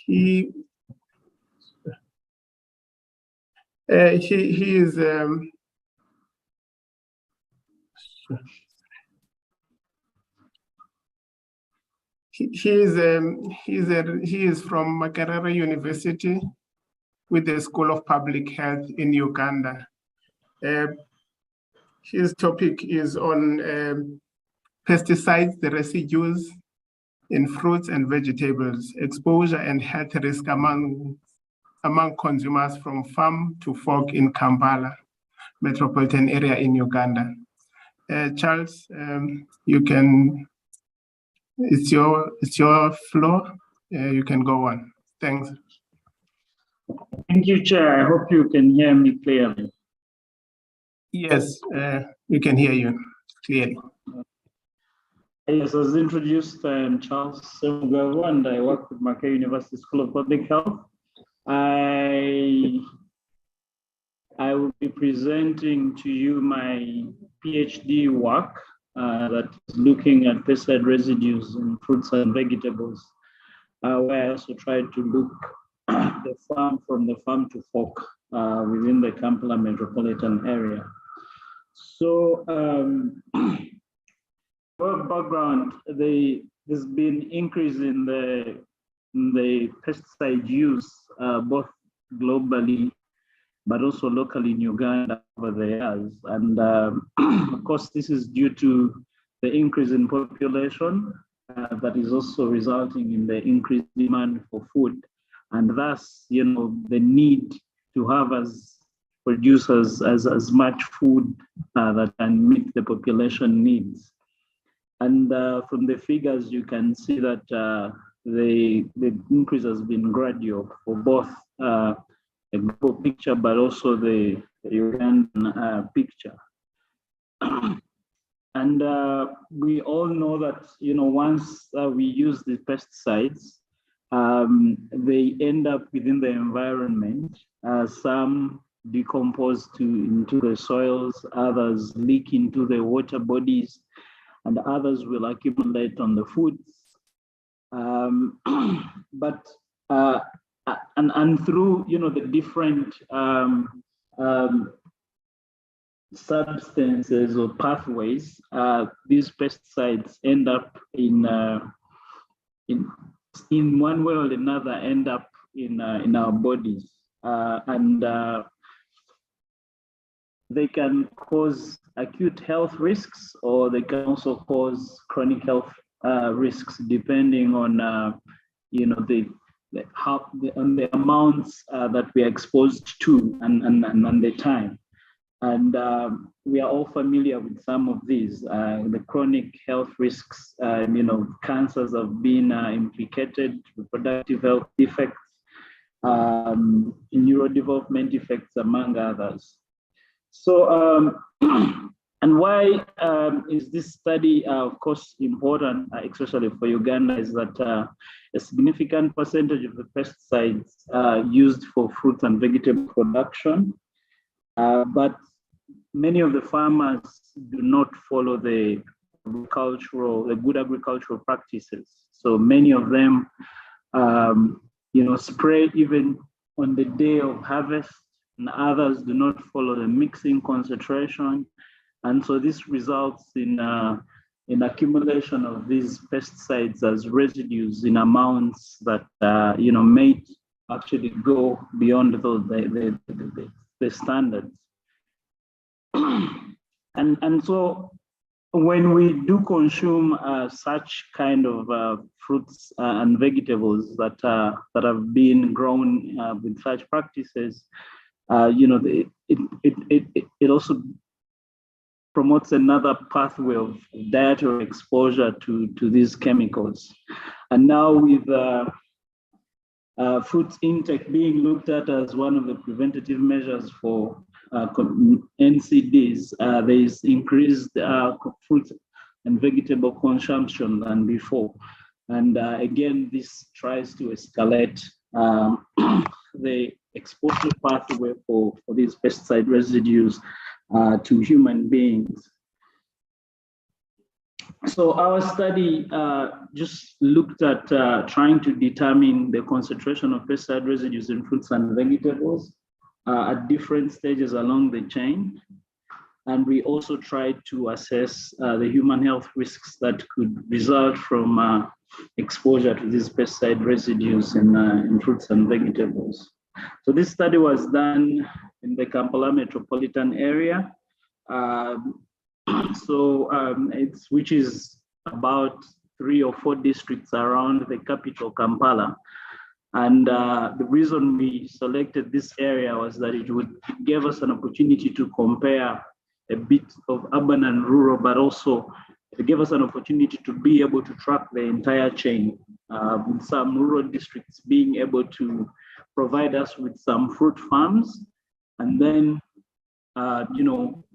He is he is from Makerere University with the School of Public Health in Uganda. His topic is on pesticides, the residues in fruits and vegetables, exposure and health risk among consumers from farm to fork in Kampala metropolitan area in Uganda. Charles, you can. It's your floor. You can go on. Thanks. Thank you, Chair. I hope you can hear me clearly. Yes, we can hear you clearly. Yes, as introduced, I am Charles Mugabo and I work with Makerere University School of Public Health. I will be presenting to you my PhD work that is looking at pesticide residues in fruits and vegetables, where I also tried to look from the farm to fork within the Kampala metropolitan area. So, for background, there's been increase in the pesticide use both globally but also locally in Uganda over the years. And of course, this is due to the increase in population that is also resulting in the increased demand for food. And thus, the need to have as producers as much food that can meet the population needs. And from the figures, you can see that the increase has been gradual for both a global picture, but also the Ugandan picture. And we all know that, once we use the pesticides, they end up within the environment. Some decompose into the soils, others leak into the water bodies, and others will accumulate on the foods. And through the different substances or pathways, these pesticides end up in one way or another end up in our bodies, and they can cause acute health risks, or they can also cause chronic health risks, depending on the amounts that we are exposed to and the time. And we are all familiar with some of these. The chronic health risks, cancers have been implicated, reproductive health defects, neurodevelopment effects, among others. So, and why is this study, of course, important, especially for Uganda, is that a significant percentage of the pesticides used for fruit and vegetable production, but many of the farmers do not follow the good agricultural practices. So many of them, spray even on the day of harvest, and others do not follow the mixing concentration. And so this results in accumulation of these pesticides as residues in amounts that may actually go beyond the standards. And so when we do consume such kind of fruits and vegetables that have been grown with such practices, it also promotes another pathway of dietary exposure to these chemicals. And now with fruit intake being looked at as one of the preventative measures for NCDs, there is increased fruit and vegetable consumption than before. And again, this tries to escalate the exposure pathway for these pesticide residues to human beings. So our study just looked at trying to determine the concentration of pesticide residues in fruits and vegetables at different stages along the chain. And we also tried to assess the human health risks that could result from exposure to these pesticide residues in fruits and vegetables. So this study was done in the Kampala metropolitan area. Which is about 3 or 4 districts around the capital, Kampala. And the reason we selected this area was that it gave us an opportunity to compare a bit of urban and rural, but also it gave us an opportunity to be able to track the entire chain, with some rural districts being able to provide us with some fruit farms, and then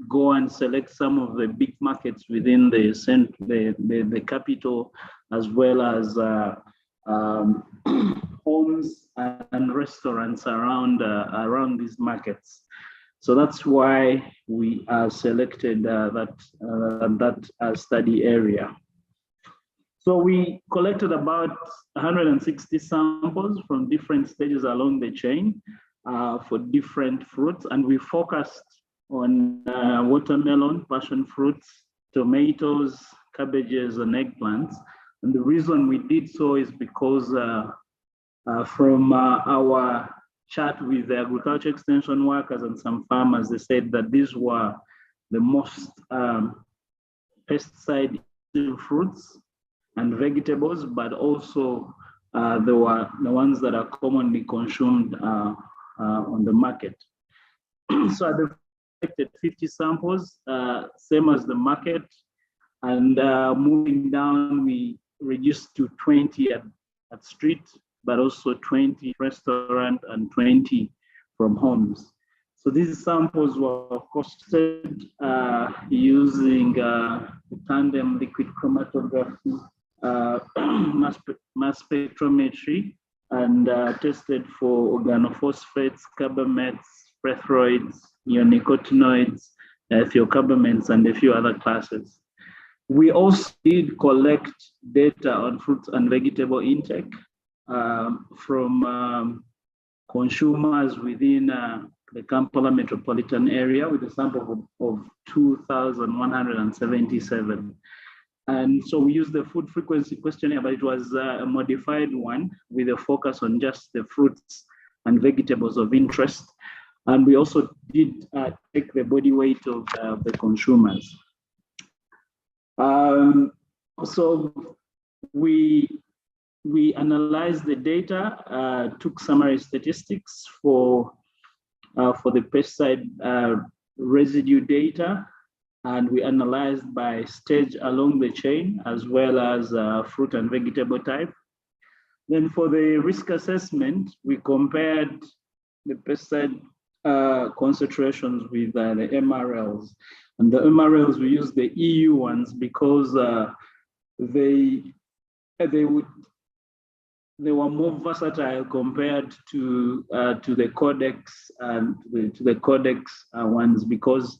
go and select some of the big markets within the capital, as well as homes and restaurants around these markets. So that's why we selected that study area. So we collected about 160 samples from different stages along the chain for different fruits, and we focused on watermelon, passion fruits, tomatoes, cabbages, and eggplants. And the reason we did so is because from our chat with the agriculture extension workers and some farmers, they said that these were the most pesticide fruits and vegetables, but also they were the ones that are commonly consumed on the market. So I collected 50 samples, same as the market, and moving down, we reduced to 20 at street, but also 20 restaurant and 20 from homes. So these samples were of course tested using tandem liquid chromatography, mass spectrometry, and tested for organophosphates, carbamates, prethroids, neonicotinoids, thiocarbamates, and a few other classes. We also did collect data on fruits and vegetable intake from consumers within the Kampala metropolitan area, with a sample of 2,177. And so we used the food frequency questionnaire, but it was a modified one with a focus on just the fruits and vegetables of interest. And we also did take the body weight of the consumers. So we analyzed the data, took summary statistics for the pesticide residue data, and we analyzed by stage along the chain, as well as fruit and vegetable type. Then for the risk assessment, we compared the pesticide concentrations with the MRLs. And the MRLs, we used the EU ones because they were more versatile compared to the Codex and to the Codex ones, because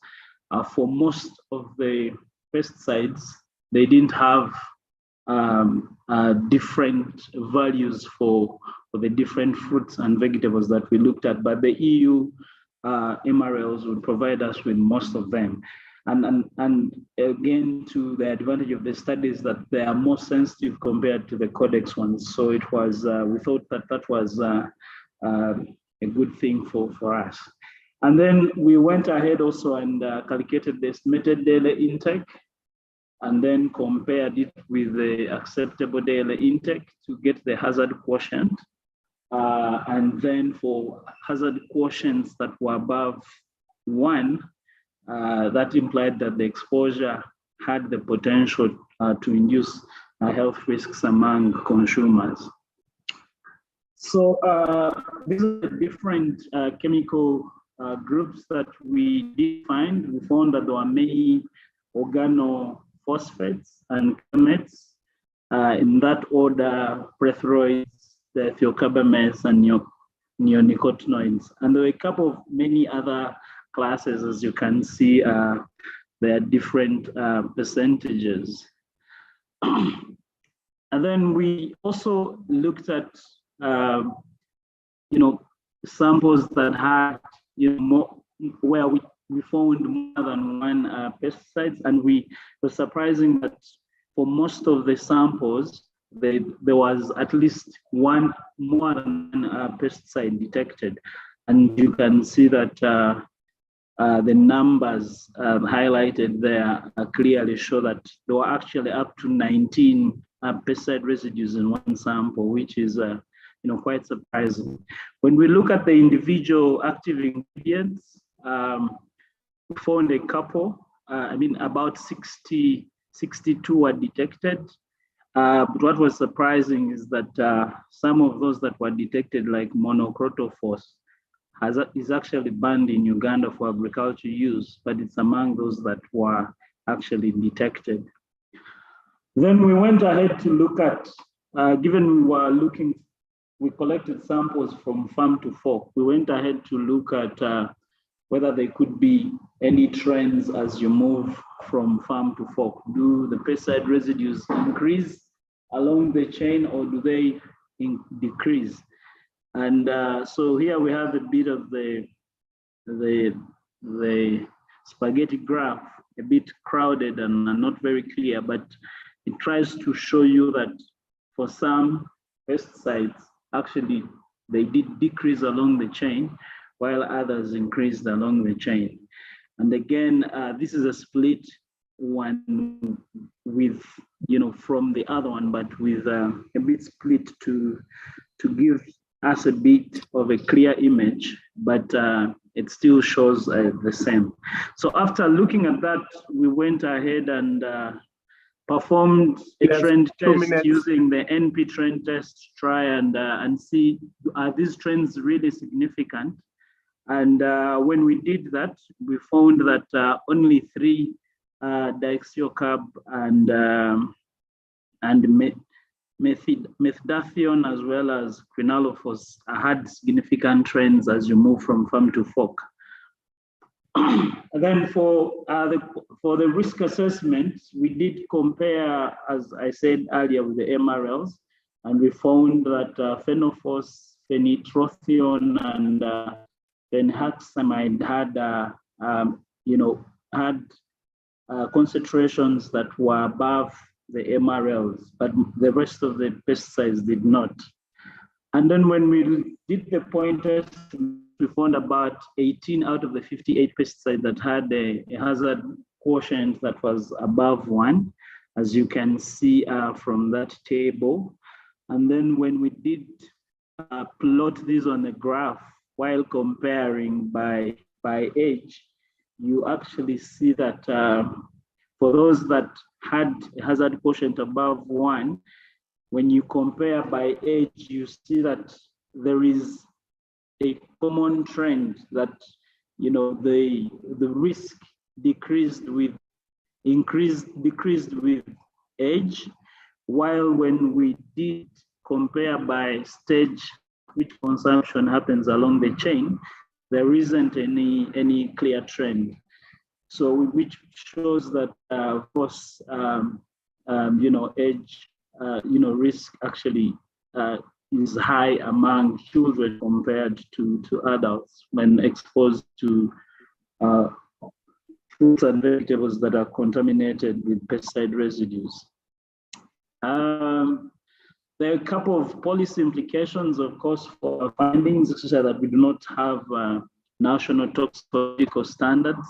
for most of the pesticides, they didn't have different values for the different fruits and vegetables that we looked at, but the EU MRLs would provide us with most of them. And again, to the advantage of the studies, that they are more sensitive compared to the Codex ones. So it was, we thought that was a good thing for us. And then we went ahead also and calculated the estimated daily intake, and then compared it with the acceptable daily intake to get the hazard quotient. And then for hazard quotients that were above 1, that implied that the exposure had the potential to induce health risks among consumers. So these are the different chemical groups that we did find. We found that there were many organophosphates and chemates in that order: pyrethroids, the thiocarbamates, and neonicotinoids. And there were a couple of many other classes, as you can see. There are different percentages. And then we also looked at samples that had more, where we found more than one pesticides, and we were surprising that for most of the samples there was at least one more than pesticide detected. And you can see that the numbers highlighted there clearly show that there were actually up to 19 pesticide residues in one sample, which is quite surprising. When we look at the individual active ingredients, we found a couple, about 62 were detected. But what was surprising is that some of those that were detected, like monocrotophos, is actually banned in Uganda for agricultural use, but it's among those that were actually detected. Then we went ahead to look at, given we collected samples from farm to fork, we went ahead to look at whether there could be any trends as you move from farm to fork. Do the pesticide residues increase along the chain, or do they decrease? And so here we have a bit of the spaghetti graph, a bit crowded and not very clear, but it tries to show you that for some pesticides, actually they did decrease along the chain, while others increased along the chain. And again, this is a split one with, from the other one, but with a bit split to give us a bit of a clear image, but it still shows the same. So after looking at that, we went ahead and performed a trend test using the NP trend test to try and see, are these trends really significant? And when we did that, we found that only 3 diaxiocarb and methadathion as well as quinalophos had significant trends as you move from farm to fork. And then for the risk assessment, we did compare, as I said earlier, with the MRLs, and we found that phenophos, phenitrophion, and phenhaxamide had concentrations that were above the MRLs, but the rest of the pesticides did not. And then when we did the point test, we found about 18 out of the 58 pesticides that had a hazard quotient that was above 1, as you can see from that table. And then when we did plot these on a graph while comparing by age, you actually see that for those that had a hazard quotient above 1, when you compare by age, you see that there is a common trend that the risk decreased with age, while when we did compare by stage which consumption happens along the chain, there isn't any clear trend. So which shows that of course age risk actually is high among children compared to adults when exposed to fruits and vegetables that are contaminated with pesticide residues. There are a couple of policy implications, of course, for findings, such that we do not have national toxicological standards,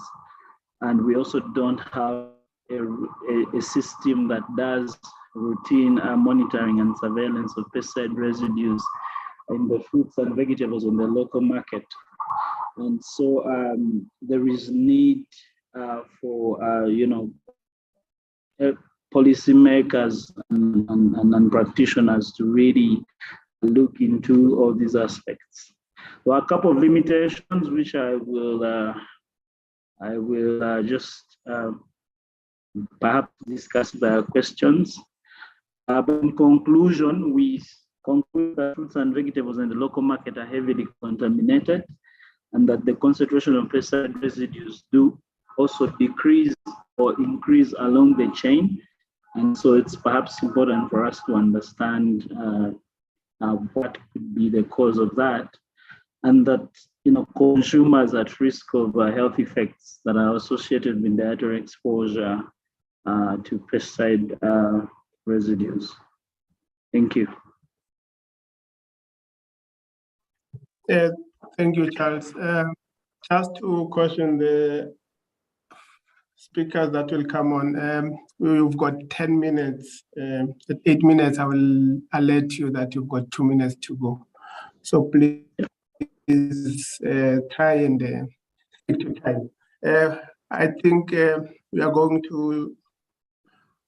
and we also don't have a system that does routine monitoring and surveillance of pesticide residues in the fruits and vegetables on the local market. And so there is need for, policymakers and practitioners to really look into all these aspects. There are a couple of limitations which I will just perhaps discuss the questions. But in conclusion, we conclude that fruits and vegetables in the local market are heavily contaminated, and that the concentration of pesticide residues do also decrease or increase along the chain. And so it's perhaps important for us to understand what could be the cause of that, and that consumers at risk of health effects that are associated with dietary exposure to pesticide residues. Thank you. Thank you, Charles. Just to caution the speakers that will come on, we've got 10 minutes. At 8 minutes, I will alert you that you've got 2 minutes to go. So please try and stick to time. I think we are going to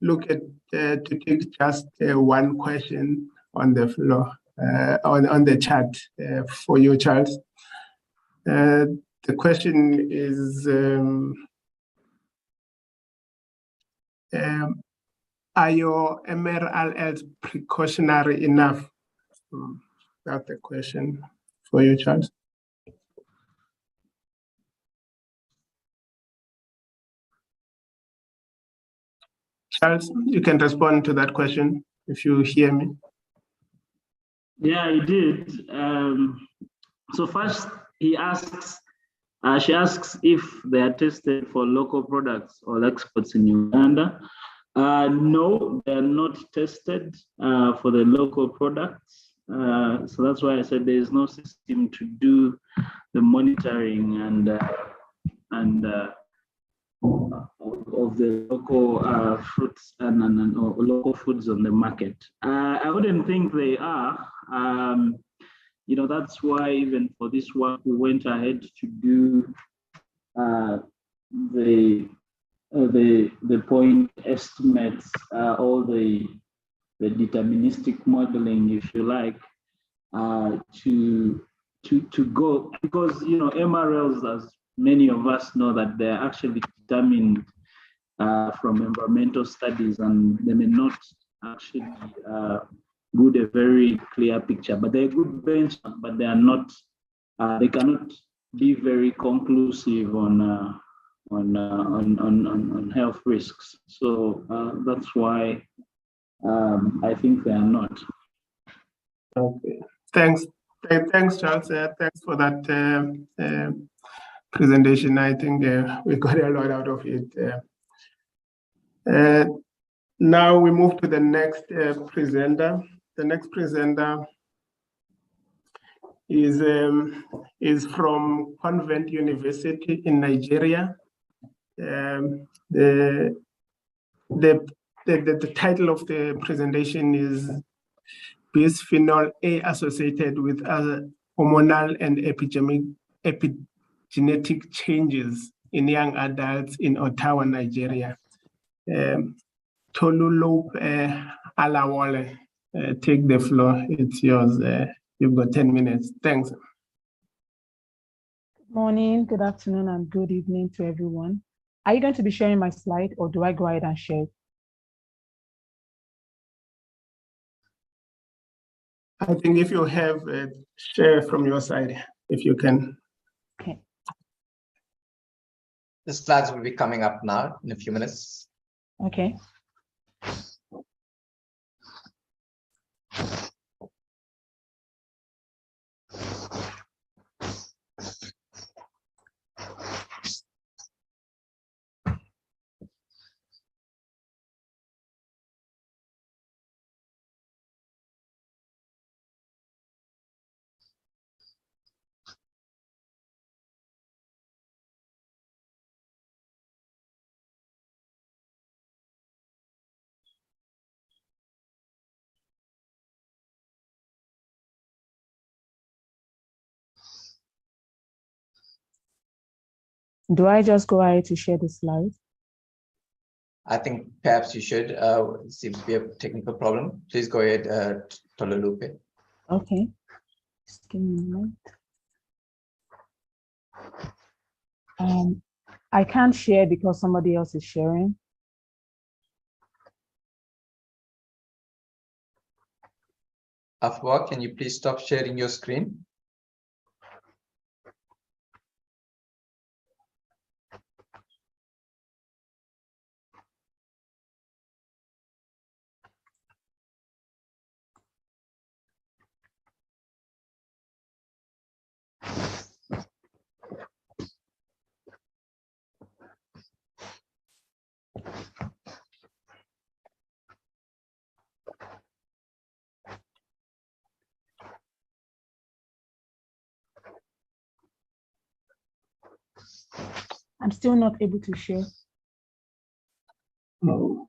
look at to take just one question on the floor, on the chat for you, Charles. The question is, are your MRLs precautionary enough? That's the question for you, Charles. Charles, you can respond to that question if you hear me. Yeah, I did. So first, she asks if they are tested for local products or exports in Uganda. No, they are not tested for the local products. So that's why I said there is no system to do the monitoring and of the local fruits and local foods on the market. I wouldn't think they are. That's why even for this work, we went ahead to do the point estimates, all the deterministic modeling, if you like, to go, because MRLs, as many of us know, that they're actually determined from environmental studies, and they may not actually give a very clear picture, but they're a good benchmark, but they are not, they cannot be very conclusive on health risks. So that's why I think they are not. Okay, thanks, Charles. Thanks for that presentation. I think we got a lot out of it. Now we move to the next presenter. The next presenter is from Convent University in Nigeria. The title of the presentation is Bisphenol A associated with other hormonal and epigenetic changes in young adults in Ottawa, Nigeria. Tolulope Alawole, take the floor. It's yours. You've got 10 minutes. Thanks. Good morning, good afternoon, and good evening to everyone. Are you going to be sharing my slide, or do I go ahead and share it? I think if you have share from your side, if you can. Okay. The slides will be coming up now in a few minutes. Okay. Do I just go ahead to share the slide? I think perhaps you should. Seems to be a technical problem. Please go ahead, Tolulope. Okay. Just give me a moment. I can't share because somebody else is sharing. Afwa, can you please stop sharing your screen? I'm still not able to share. No.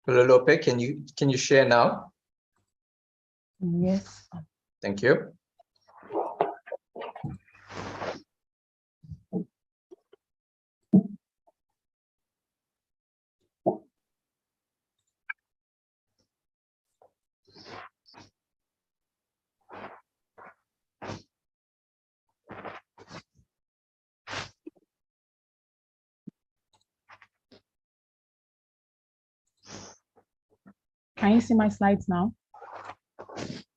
Tolulope, can you share now? Yes. Thank you. Can you see my slides now?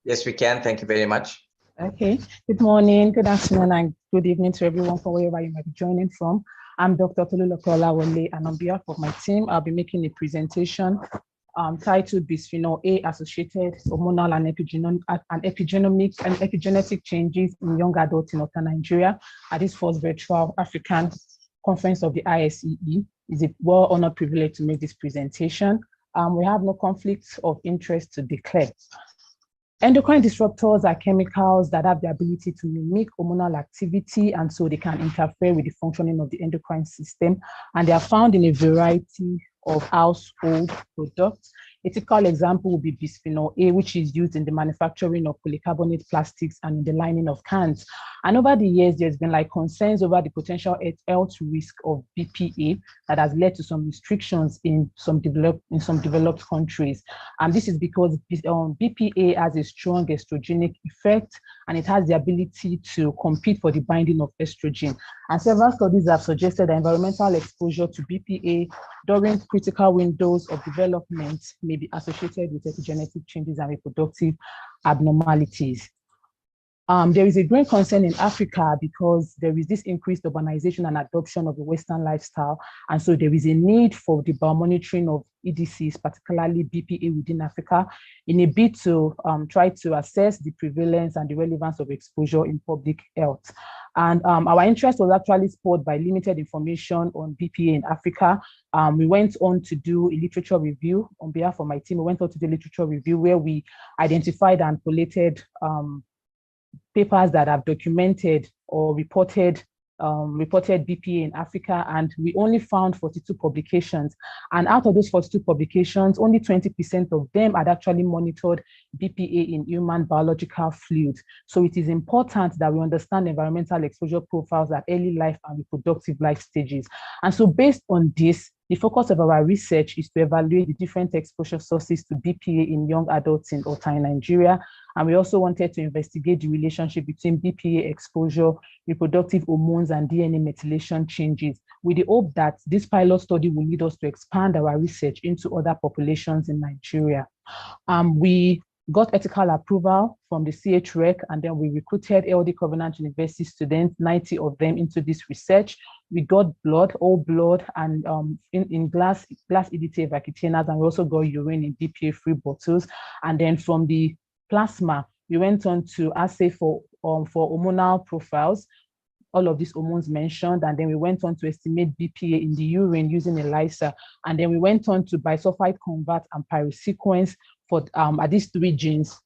Yes, we can. Thank you very much. Okay. Good morning, good afternoon, and good evening to everyone from wherever you might be joining from. I'm Dr. Tolulope Olawole, and on behalf of my team, I'll be making a presentation titled Bisphenol A Associated Hormonal and Epigenetic Changes in Young Adults in Northern Nigeria at this first virtual African conference of the ISEE. It's a well-honored privilege to make this presentation. We have no conflicts of interest to declare. Endocrine disruptors are chemicals that have the ability to mimic hormonal activity, and so they can interfere with the functioning of the endocrine system, and they are found in a variety of household products. A typical example would be bisphenol A, which is used in the manufacturing of polycarbonate plastics and in the lining of cans. And over the years, there's been concerns over the potential health risk of BPA that has led to some restrictions in some developed countries. And this is because BPA has a strong estrogenic effect, and it has the ability to compete for the binding of estrogen. And several studies have suggested that environmental exposure to BPA during critical windows of development may be associated with epigenetic changes and reproductive abnormalities. There is a growing concern in Africa because there is this increased urbanization and adoption of the Western lifestyle. And so there is a need for the biomonitoring of EDCs, particularly BPA within Africa, in a bid to try to assess the prevalence and the relevance of exposure in public health. And our interest was actually spurred by limited information on BPA in Africa. We went on to do a literature review on behalf of my team. We went on to do a literature review where we identified and collated papers that have documented or reported BPA in Africa, and we only found 42 publications. And out of those 42 publications, only 20% of them had actually monitored BPA in human biological fluids. So it is important that we understand environmental exposure profiles at early life and reproductive life stages. And so based on this, the focus of our research is to evaluate the different exposure sources to BPA in young adults in Northern Nigeria. And we also wanted to investigate the relationship between BPA exposure, reproductive hormones, and DNA methylation changes, with the hope that this pilot study will lead us to expand our research into other populations in Nigeria. We got ethical approval from the CHREC, and then we recruited LD Covenant University students, 90 of them, into this research. We got whole blood, and in glass EDTA vacuolas, and we also got urine in BPA-free bottles. And then from the plasma, we went on to assay for hormonal profiles, all of these hormones mentioned, and then we went on to estimate BPA in the urine using ELISA, and then we went on to bisulfite convert and pyrosequence for these 3 genes.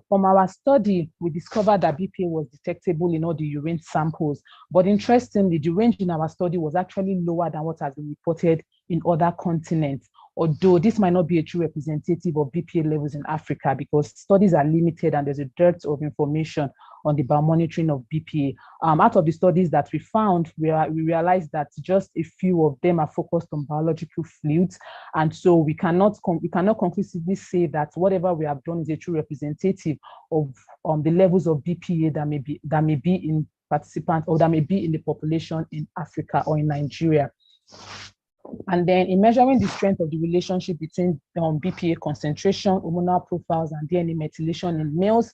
From our study, we discovered that BPA was detectable in all the urine samples, but interestingly, the range in our study was actually lower than what has been reported in other continents. Although this might not be a true representative of BPA levels in Africa because studies are limited and there's a dearth of information on the biomonitoring of BPA. Out of the studies that we found, we realized that just a few of them are focused on biological fluids. And so we cannot conclusively say that whatever we have done is a true representative of the levels of BPA that may be in participants or that may be in the population in Africa or in Nigeria. And then in measuring the strength of the relationship between BPA concentration, hormonal profiles, and DNA methylation in males,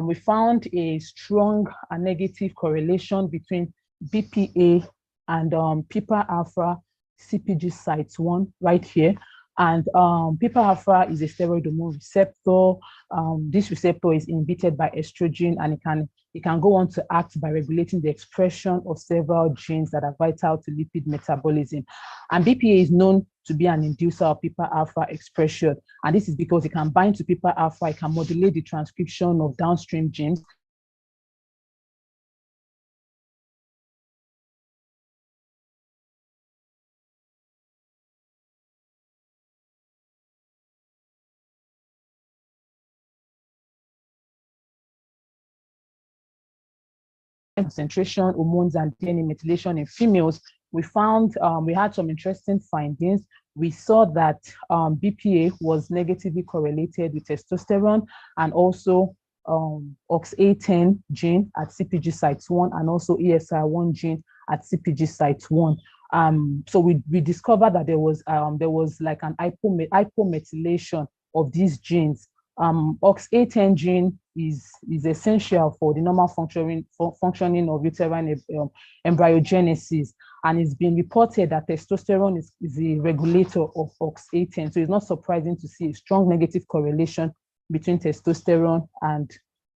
we found a strong and negative correlation between BPA and PPAR alpha CpG site 1 right here. And PPAR alpha is a steroid hormone receptor. This receptor is inhibited by estrogen, and it can go on to act by regulating the expression of several genes that are vital to lipid metabolism. And BPA is known to be an inducer of PPAR alpha expression. And this is because it can bind to PPAR alpha, it can modulate the transcription of downstream genes. Concentration, hormones, and DNA methylation in females, we found we had some interesting findings. We saw that BPA was negatively correlated with testosterone and also OX-A10 gene at CpG site 1 and also ESR1 gene at CpG site 1. So we discovered that there was like an hypomethylation of these genes. OX-A10 gene is essential for the normal functioning of uterine embryogenesis, and it's been reported that testosterone is a regulator of OX-A10. So it's not surprising to see a strong negative correlation between testosterone and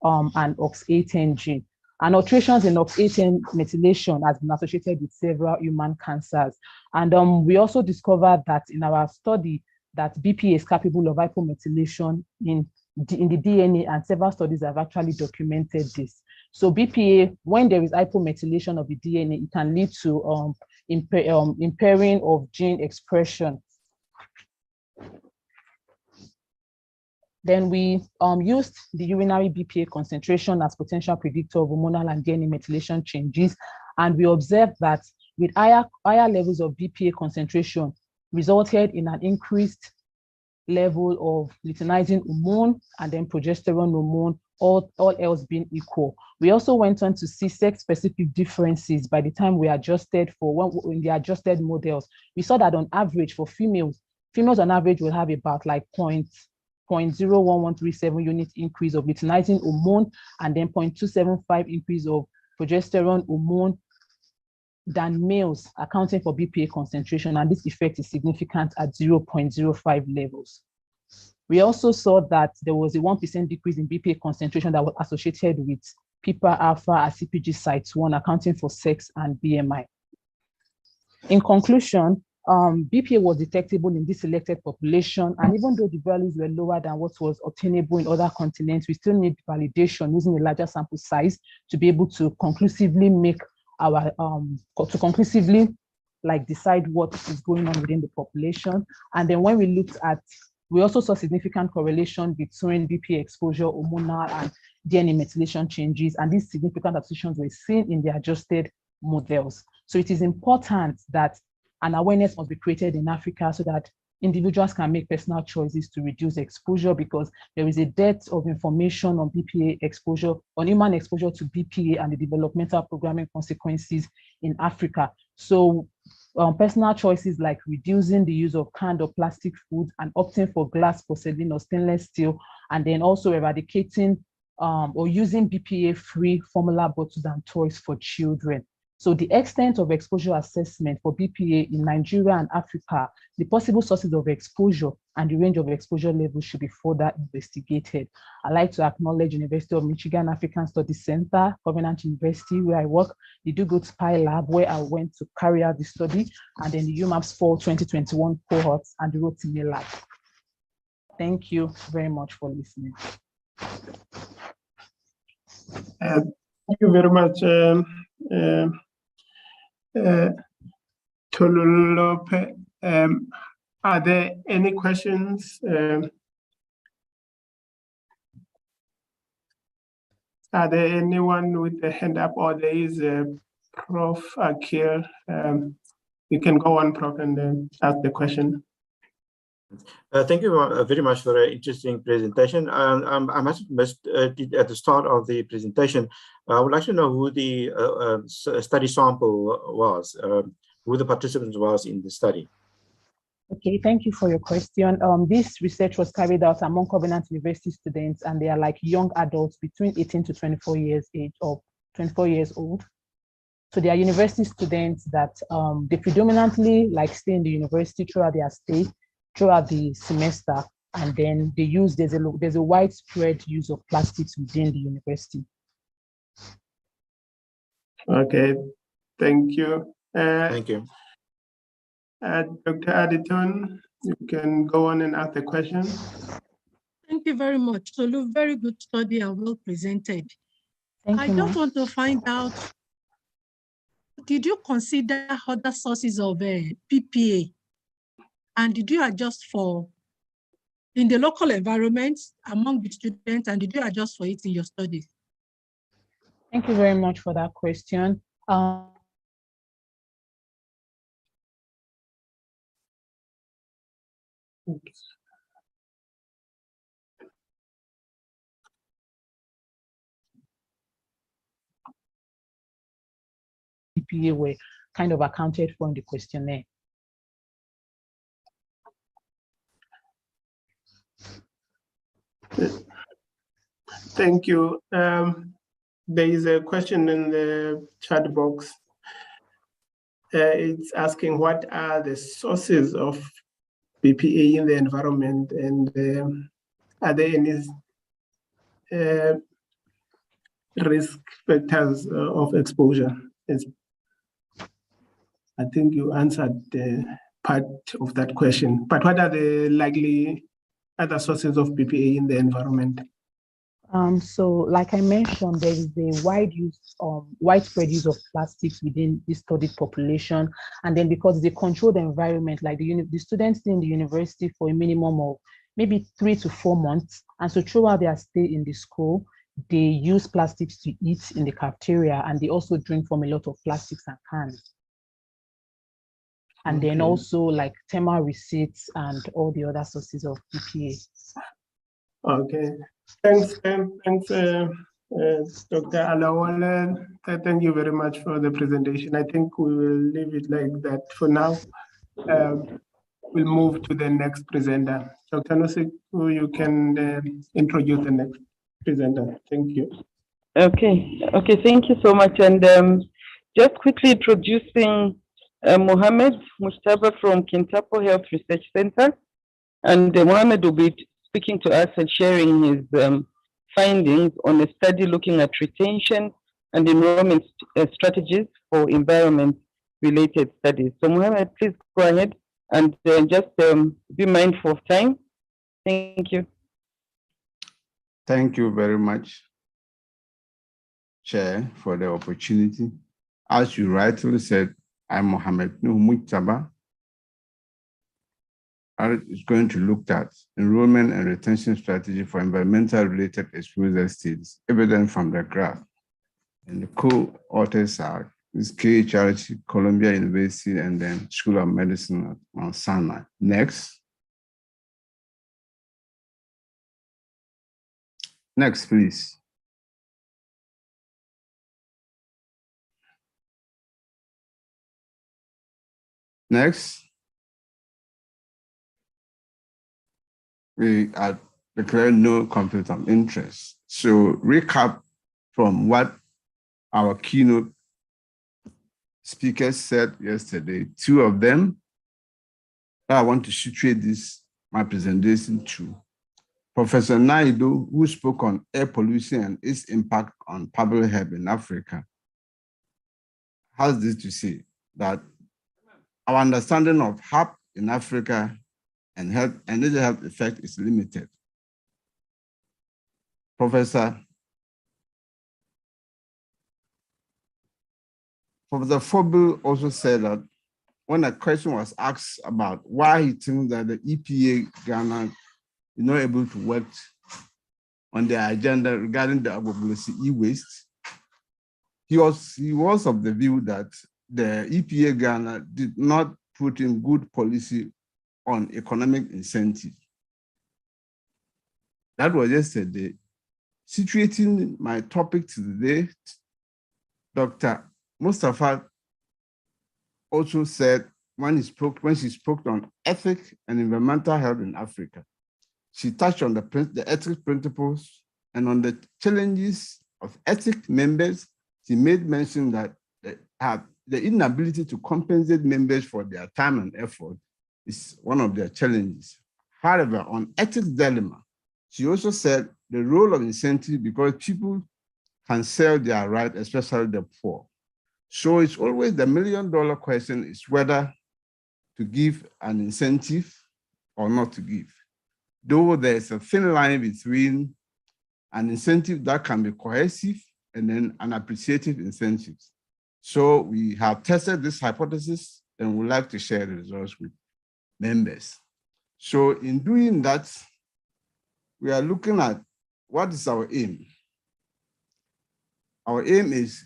OX-A10 gene. And alterations in OX-A10 methylation has been associated with several human cancers. And we also discovered that in our study that BPA is capable of hypomethylation in the DNA, and several studies have actually documented this. So BPA, when there is hypomethylation of the DNA, it can lead to impairing of gene expression. Then we used the urinary BPA concentration as potential predictor of hormonal and DNA methylation changes, and we observed that with higher levels of BPA concentration resulted in an increased level of luteinizing hormone and then progesterone hormone, all else being equal. We also went on to see sex-specific differences by the time we adjusted in the adjusted models. We saw that on average for females on average will have about like 0.01137 unit increase of luteinizing hormone and then 0.275 increase of progesterone hormone than males, accounting for BPA concentration, and this effect is significant at 0.05 levels. We also saw that there was a 1% decrease in BPA concentration that was associated with PPAR alpha at CpG site 1, accounting for sex and BMI. In conclusion, BPA was detectable in this selected population, and even though the values were lower than what was obtainable in other continents, we still need validation using a larger sample size to be able to conclusively make our decide what is going on within the population. And then when we looked at, we also saw significant correlation between BPA exposure, hormonal and DNA methylation changes, and these significant associations were seen in the adjusted models. So it is important that an awareness must be created in Africa so that individuals can make personal choices to reduce exposure, because there is a dearth of information on BPA exposure, on human exposure to BPA and the developmental programming consequences in Africa. So personal choices like reducing the use of canned or plastic food and opting for glass, porcelain, or stainless steel, and then also eradicating or using BPA-free formula bottles and toys for children. So the extent of exposure assessment for BPA in Nigeria and Africa, the possible sources of exposure and the range of exposure levels should be further investigated. I'd like to acknowledge University of Michigan African Studies Center, Covenant University, where I work, the Do-Good Spy Lab, where I went to carry out the study, and then the UMAPS Fall 2021 cohorts and the Rotimi Lab. Thank you very much for listening. Thank you very much, Tolulope. Are there any questions? Are there anyone with a hand up, or there is Prof. Akil? You can go on, Prof, and ask the question. Thank you very much for an interesting presentation. I must have missed at the start of the presentation. I would like to know who the study sample was, who the participants was in the study. Okay, thank you for your question. This research was carried out among Covenant University students, and they are like young adults between 18 to 24 years age or 24 years old. So they are university students that they predominantly like stay in the university throughout their stay, throughout the semester, and then they use, there's a widespread use of plastics within the university. Okay, thank you. Thank you. Dr. Addington, you can go on and ask the question. Thank you very much. So, very good study and well presented. Thank you, I just want to find out, did you consider other sources of PPA? And did you adjust for, in the local environment among the students, and did you adjust for it in your studies? Thank you very much for that question. PPA were kind of accounted for in the questionnaire. Thank you. There is a question in the chat box. It's asking what are the sources of BPA in the environment, and are there any risk factors of exposure? I think you answered part of that question, but what are the likely other sources of BPA in the environment? So like I mentioned, there is a widespread use of plastics within the studied population. And then because it's a controlled environment, like the students stay in the university for a minimum of maybe 3 to 4 months. And so throughout their stay in the school, they use plastics to eat in the cafeteria, and they also drink from a lot of plastics and cans. And then also like thermal receipts and all the other sources of BPA. Okay. Thanks, Dr. Alawale. Thank you very much for the presentation. I think we will leave it like that for now. We'll move to the next presenter. Dr. Nusik, you can introduce the next presenter. Thank you. Okay, thank you so much. And just quickly introducing Mohammed Mustaba from Kintapo Health Research Center. And Mohammed will be speaking to us and sharing his findings on a study looking at retention and enrollment strategies for environment-related studies. So Mohammed, please go ahead and just be mindful of time. Thank you. Thank you very much, Chair, for the opportunity. As you rightly said, I'm Mohammed Mustaba. Is going to look at enrollment and retention strategy for environmental related exposure states, evident from the graph. And the co-authors are KHRT, Columbia University, and then School of Medicine at Mount Sinai. Next. Next, please. Next. We are declaring no conflict of interest. So recap from what our keynote speakers said yesterday. 2 of them, I want to situate my presentation to. Professor Naidu, who spoke on air pollution and its impact on public health in Africa, has this to say, that our understanding of HAP in Africa and its health effect is limited. Professor Phobel also said that when a question was asked about why he thinks that the EPA Ghana is not able to work on their agenda regarding the Agbogblosi e-waste, he was of the view that the EPA Ghana did not put in good policy on economic incentive. That was yesterday. Situating my topic today, Dr. Mustafa also said when she spoke on ethics and environmental health in Africa, she touched on the ethics principles and on the challenges of ethics members. She made mention that the inability to compensate members for their time and effort is one of their challenges. However, on ethics dilemma, she also said the role of incentive because people can sell their right, especially the poor. So it's always the $1 million question is whether to give an incentive or not to give. Though there's a thin line between an incentive that can be coercive and then an appreciative incentive. So we have tested this hypothesis and would like to share the results with members. So in doing that, we are looking at what is our aim. Our aim is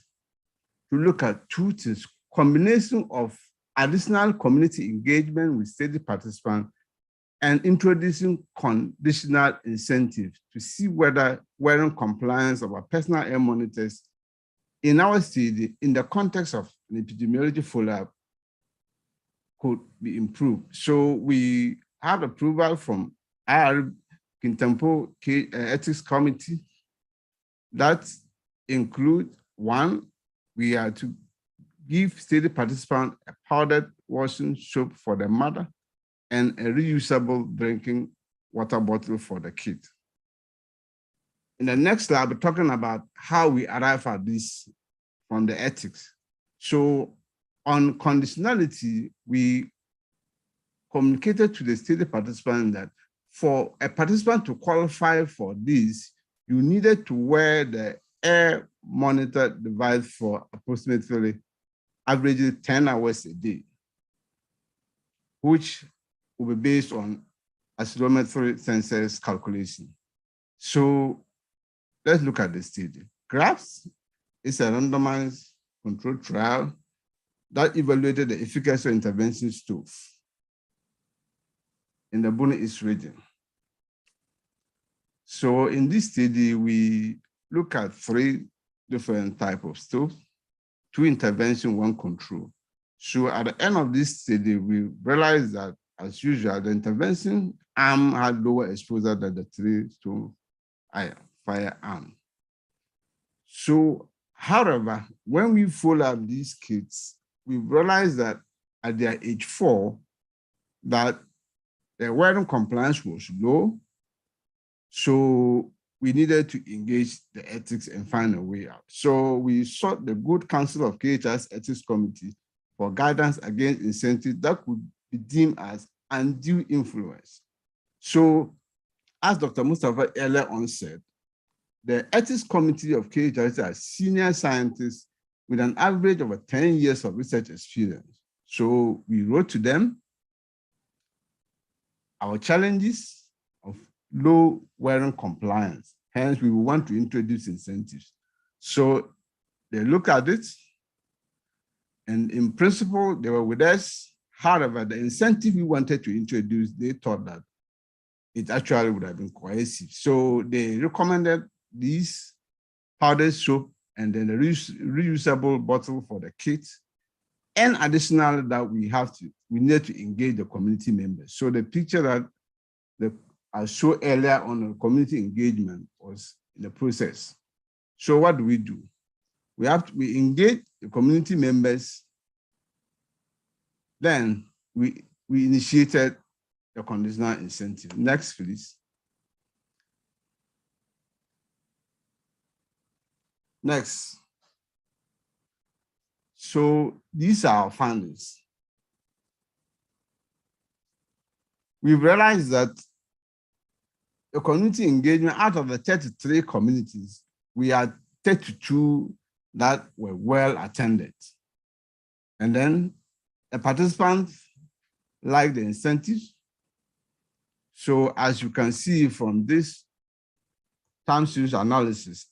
to look at two things, combination of additional community engagement with steady participants and introducing conditional incentives to see whether wearing compliance of our personal air monitors in our study in the context of an epidemiology follow-up could be improved. So we have approval from our Kintampo Ethics Committee that include one, we are to give steady participants a powdered washing soap for the mother and a reusable drinking water bottle for the kid. In the next slide, we're talking about how we arrive at this from the ethics. So on conditionality, we communicated to the steady participant that for a participant to qualify for this, you needed to wear the air monitor device for approximately averagely 10 hours a day, which will be based on accelerometry sensors calculation. So let's look at the study. GRAPS is a randomized controlled trial that evaluated the efficacy of intervention stove in the Bono East region. So in this study, we look at 3 different types of stoves, 2 intervention, 1 control. So at the end of this study, we realized that as usual, the intervention arm had lower exposure than the 3-stove firearm. So, however, when we follow up these kids, we realized that at their age 4, that their wearing compliance was low. So we needed to engage the ethics and find a way out. So we sought the good counsel of KHR's ethics committee for guidance against incentives that could be deemed as undue influence. So as Dr. Mustafa earlier on said, the ethics committee of KHR are senior scientists with an average of 10 years of research experience. So we wrote to them our challenges of low wearing compliance. Hence, we want to introduce incentives. So they look at it, and in principle, they were with us. However, the incentive we wanted to introduce, they thought that it actually would have been coercive. So they recommended these powdered soap and then the reusable bottle for the kids. And additionally, that we need to engage the community members. So the picture that I showed earlier on the community engagement was in the process. So what do? We engage the community members. Then we initiated the conditional incentive. Next, please. Next. So these are our findings. We realized that the community engagement, out of the 33 communities, we had 32 that were well attended. And then the participants like the incentives. So as you can see from this time series analysis,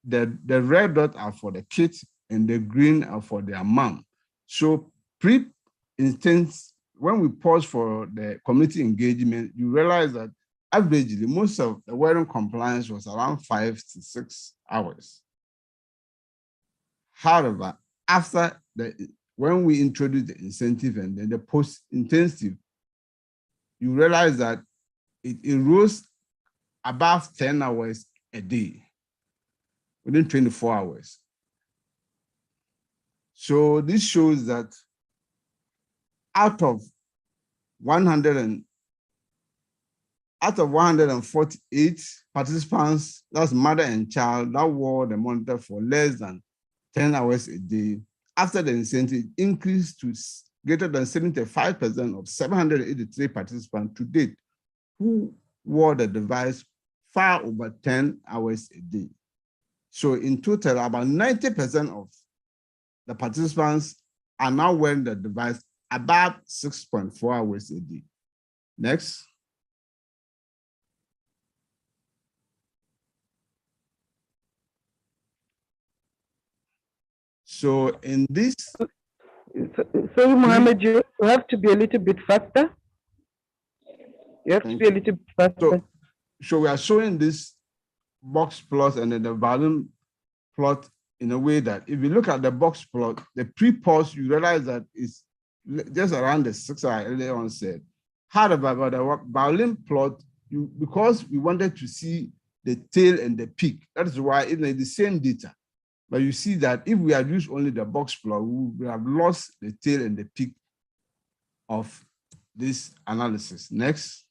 the red dot are for the kids and the green are for their mom. So pre-instance, when we pause for the community engagement, you realize that averagely most of the wearing compliance was around 5 to 6 hours. However, after when we introduced the incentive and then the post-intensive, you realize that it rose above 10 hours a day within 24 hours. So this shows that out of 148 participants, that's mother and child, that wore the monitor for less than 10 hours a day, after the incentive increased to greater than 75% of 783 participants to date who wore the device far over 10 hours a day. So in total, about 90% of the participants are now wearing the device about 6.4 hours a day. Next. So in this. Sorry, Mohammed, you have to be a little bit faster. You have to be a little bit faster. So we are showing this box plot and then the volume plot in a way that if you look at the box plot, the pre-pause, you realize that it's just around the 6 hours earlier on said. However, about the volume plot, because we wanted to see the tail and the peak, that is why it's the same data. But you see that if we had used only the box plot, we would have lost the tail and the peak of this analysis. Next.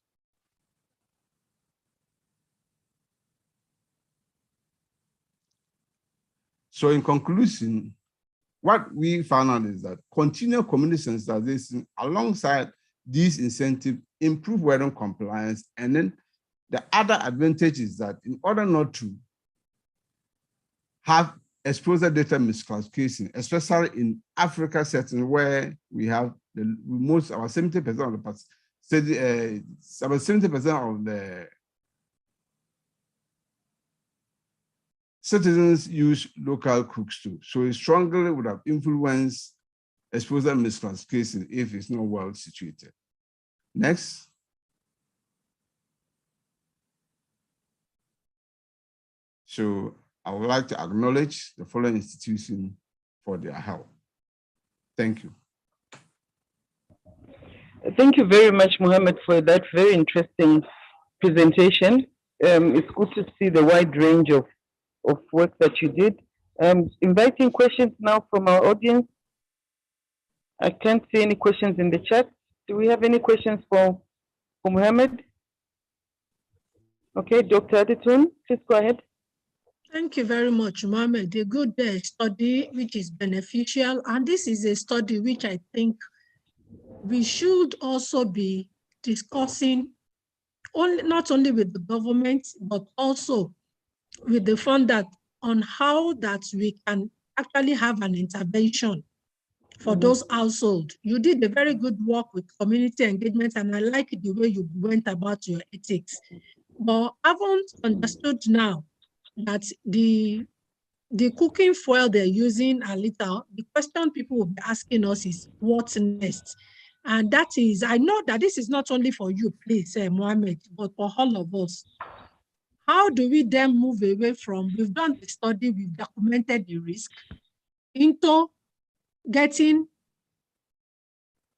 So in conclusion, what we found out is that continual community sensitization alongside these incentives improve wearing compliance. And then the other advantage is that in order not to have exposure data misclassification, especially in Africa setting where we have the most, about 70% of the about 70% of the citizens use local cooks too. So it strongly would have influenced exposure misclassification if it's not well situated. Next. So I would like to acknowledge the following institution for their help. Thank you. Thank you very much, Mohammed, for that very interesting presentation. It's good to see the wide range of work that you did. Inviting questions now from our audience. I can't see any questions in the chat. Do we have any questions for Mohammed? Okay, Dr. Adetun, please go ahead. Thank you very much, Mohammed. A good study which is beneficial. And this is a study which I think we should also be discussing not only with the government, but also with the funder on how that we can actually have an intervention for those households. You did a very good work with community engagement, and I like the way you went about your ethics. But I haven't understood now that the cooking fuel they're using a little, the question people will be asking us is, what's next? And that is, I know that this is not only for you, please, Mohammed, but for all of us. How do we then move away from, we've done the study, we've documented the risk, into getting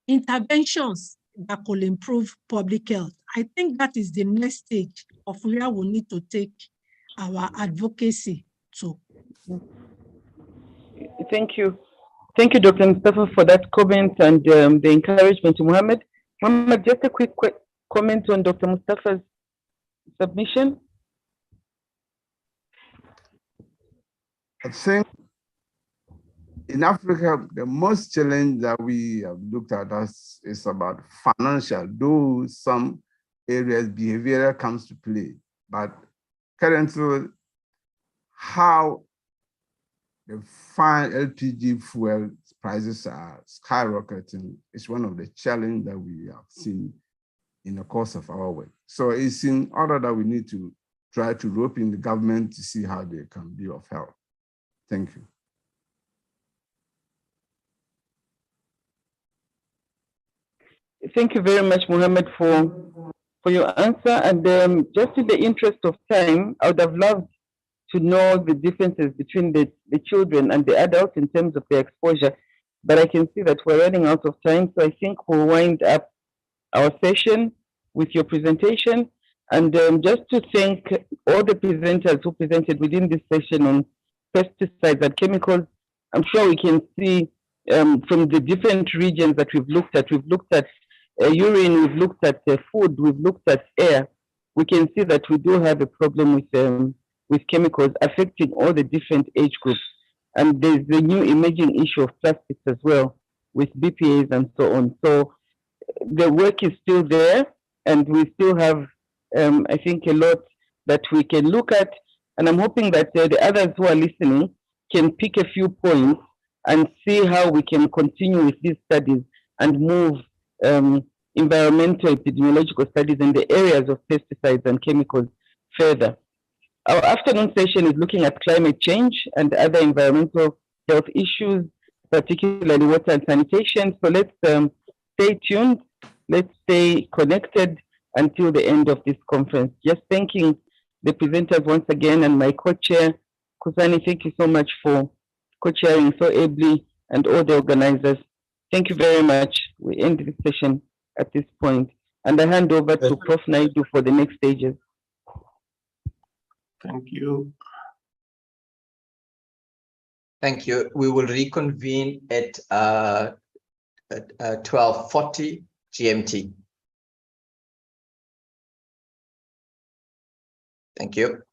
interventions that could improve public health? I think that is the next stage of where we need to take our advocacy to. Thank you. Thank you, Dr. Mustafa, for that comment and the encouragement to Mohammed. Mohammed, just a quick comment on Dr. Mustafa's submission. I think in Africa, the most challenge that we have looked at is about financial, though some areas, behavioral comes to play. But currently, how the fine LPG fuel prices are skyrocketing is one of the challenges that we have seen in the course of our work. So it's in order that we need to try to rope in the government to see how they can be of help. Thank you. Thank you very much, Mohammed, for your answer. And just in the interest of time, I would have loved to know the differences between the children and the adults in terms of their exposure. But I can see that we're running out of time. So I think we'll wind up our session with your presentation. And just to thank all the presenters who presented within this session on pesticides and chemicals, I'm sure we can see from the different regions that we've looked at urine, we've looked at food, we've looked at air. We can see that we do have a problem with chemicals affecting all the different age groups. And there's the new emerging issue of plastics as well, with BPAs and so on. So the work is still there, and we still have, I think, a lot that we can look at. And I'm hoping that the others who are listening can pick a few points and see how we can continue with these studies and move environmental epidemiological studies in the areas of pesticides and chemicals further. Our afternoon session is looking at climate change and other environmental health issues, particularly water and sanitation. So let's stay tuned, let's stay connected until the end of this conference. Just thanking the presenters once again and my co-chair, Kusani, thank you so much for co-chairing so ably, and all the organizers. Thank you very much. We end this session at this point. And I hand over to Prof. Naidu for the next stages. Thank you. Thank you. We will reconvene at 12:40 GMT. Thank you.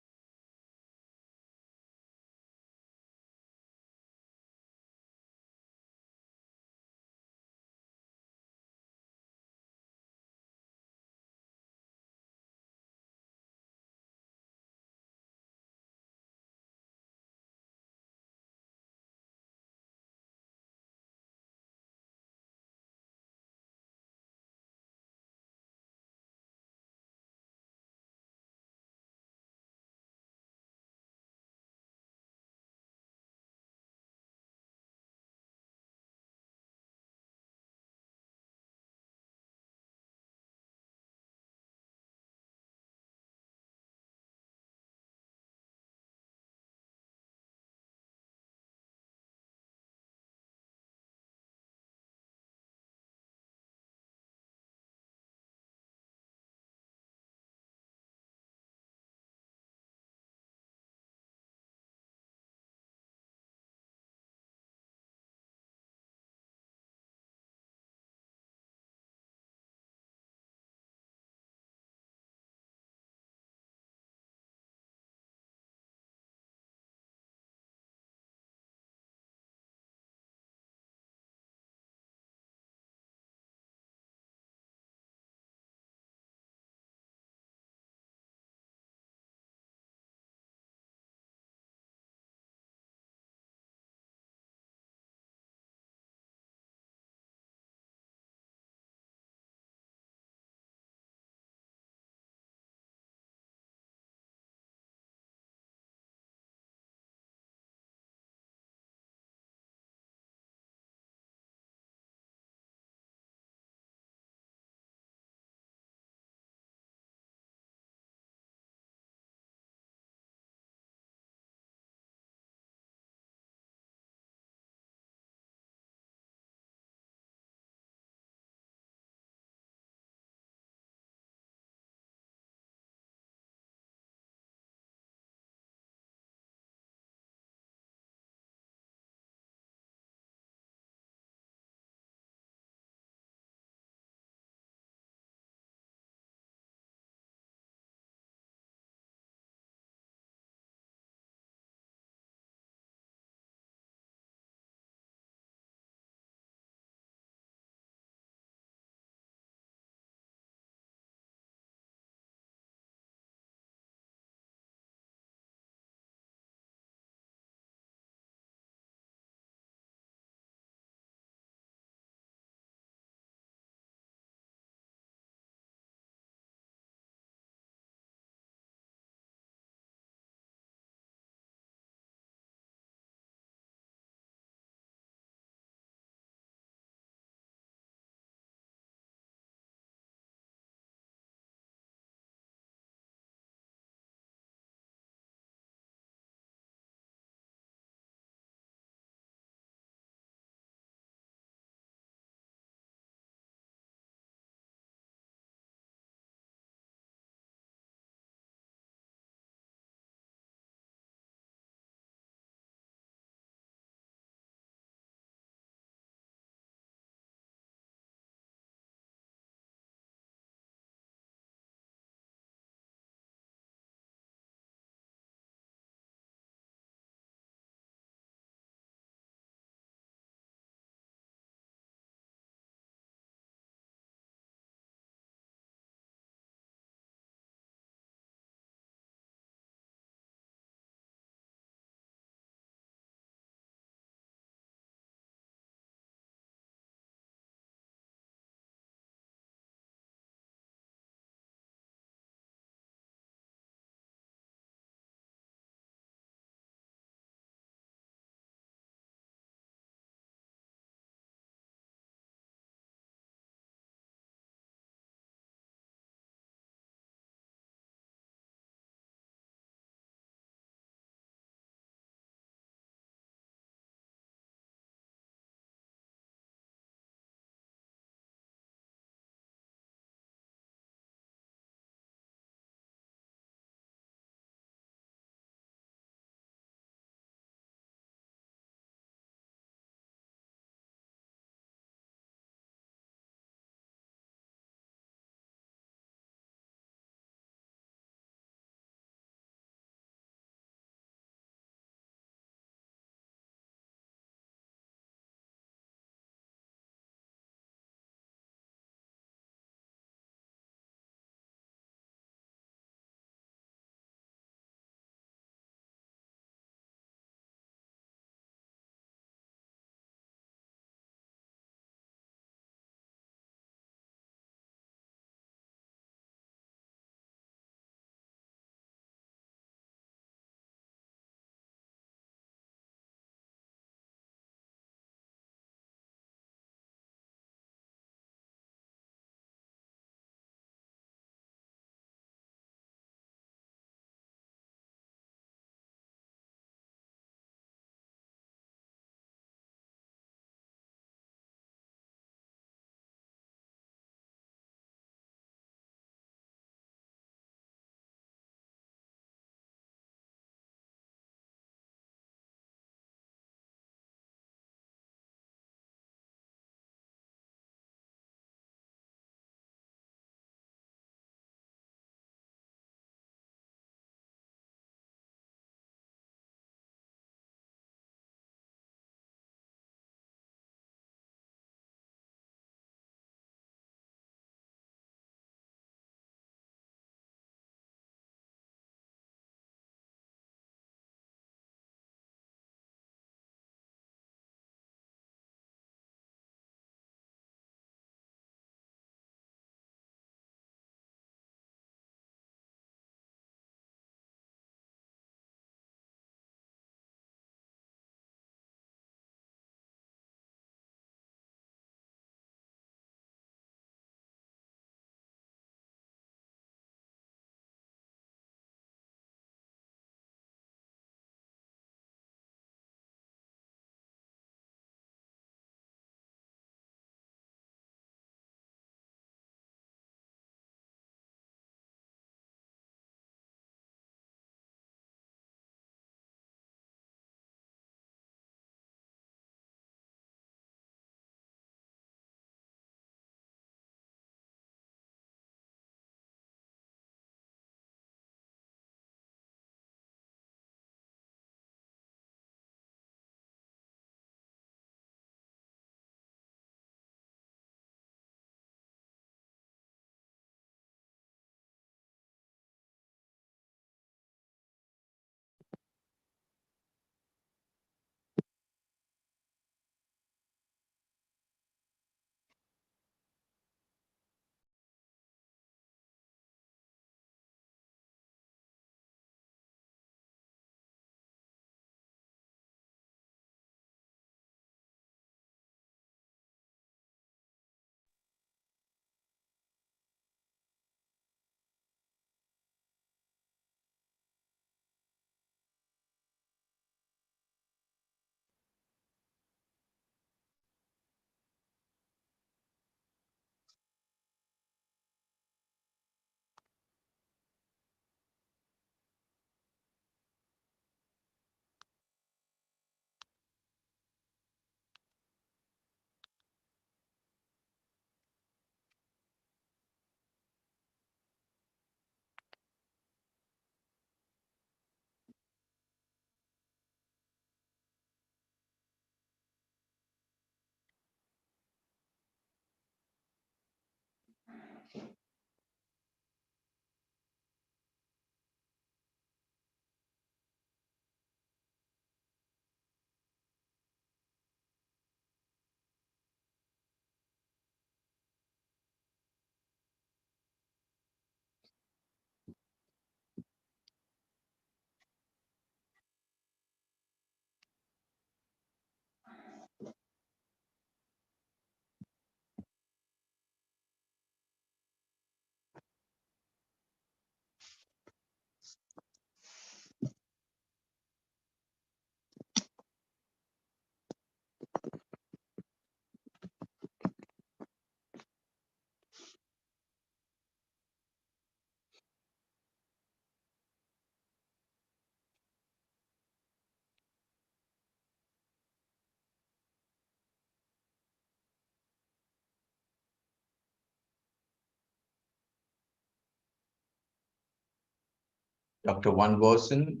Dr. Wanwosen,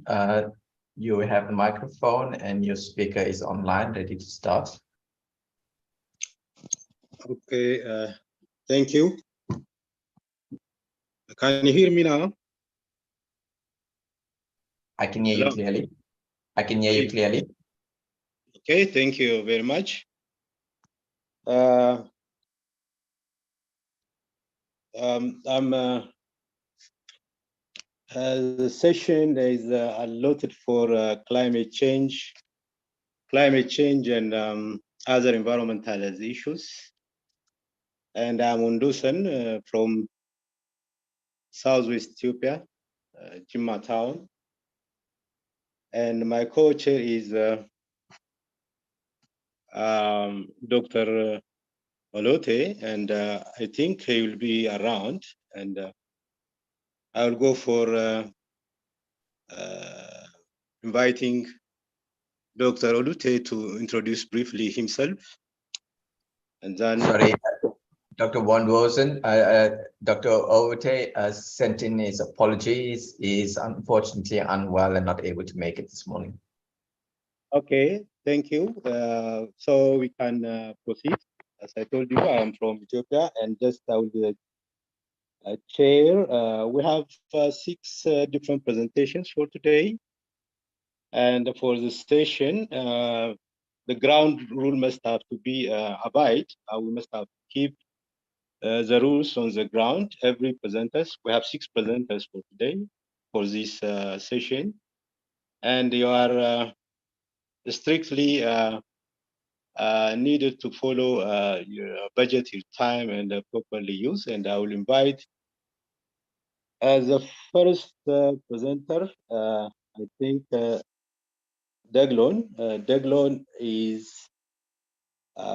you have the microphone and your speaker is online, ready to start. Okay, thank you. Can you hear me now? I can hear you clearly. I can hear you clearly. Okay, thank you very much. The session is allotted for climate change and other environmental issues. And I'm Undusen from Southwest Ethiopia, Jimma town. And my co-chair is Dr. Olote, and I think he will be around. And I will go for inviting Dr. Olute to introduce briefly himself. And then sorry, Dr. Wanwosen, Dr. Olute sent in his apologies. He is unfortunately unwell and not able to make it this morning. Okay, thank you. So we can proceed. As I told you, I am from Ethiopia, and just I will be a chair. We have 6 different presentations for today. And for the session, the ground rule must have to be abide. We must have to keep the rules on the ground. Every presenters, we have 6 presenters for today for this session, and you are strictly needed to follow your budget, your time, and properly use. And I will invite as the first presenter, I think Deglon. Deglon is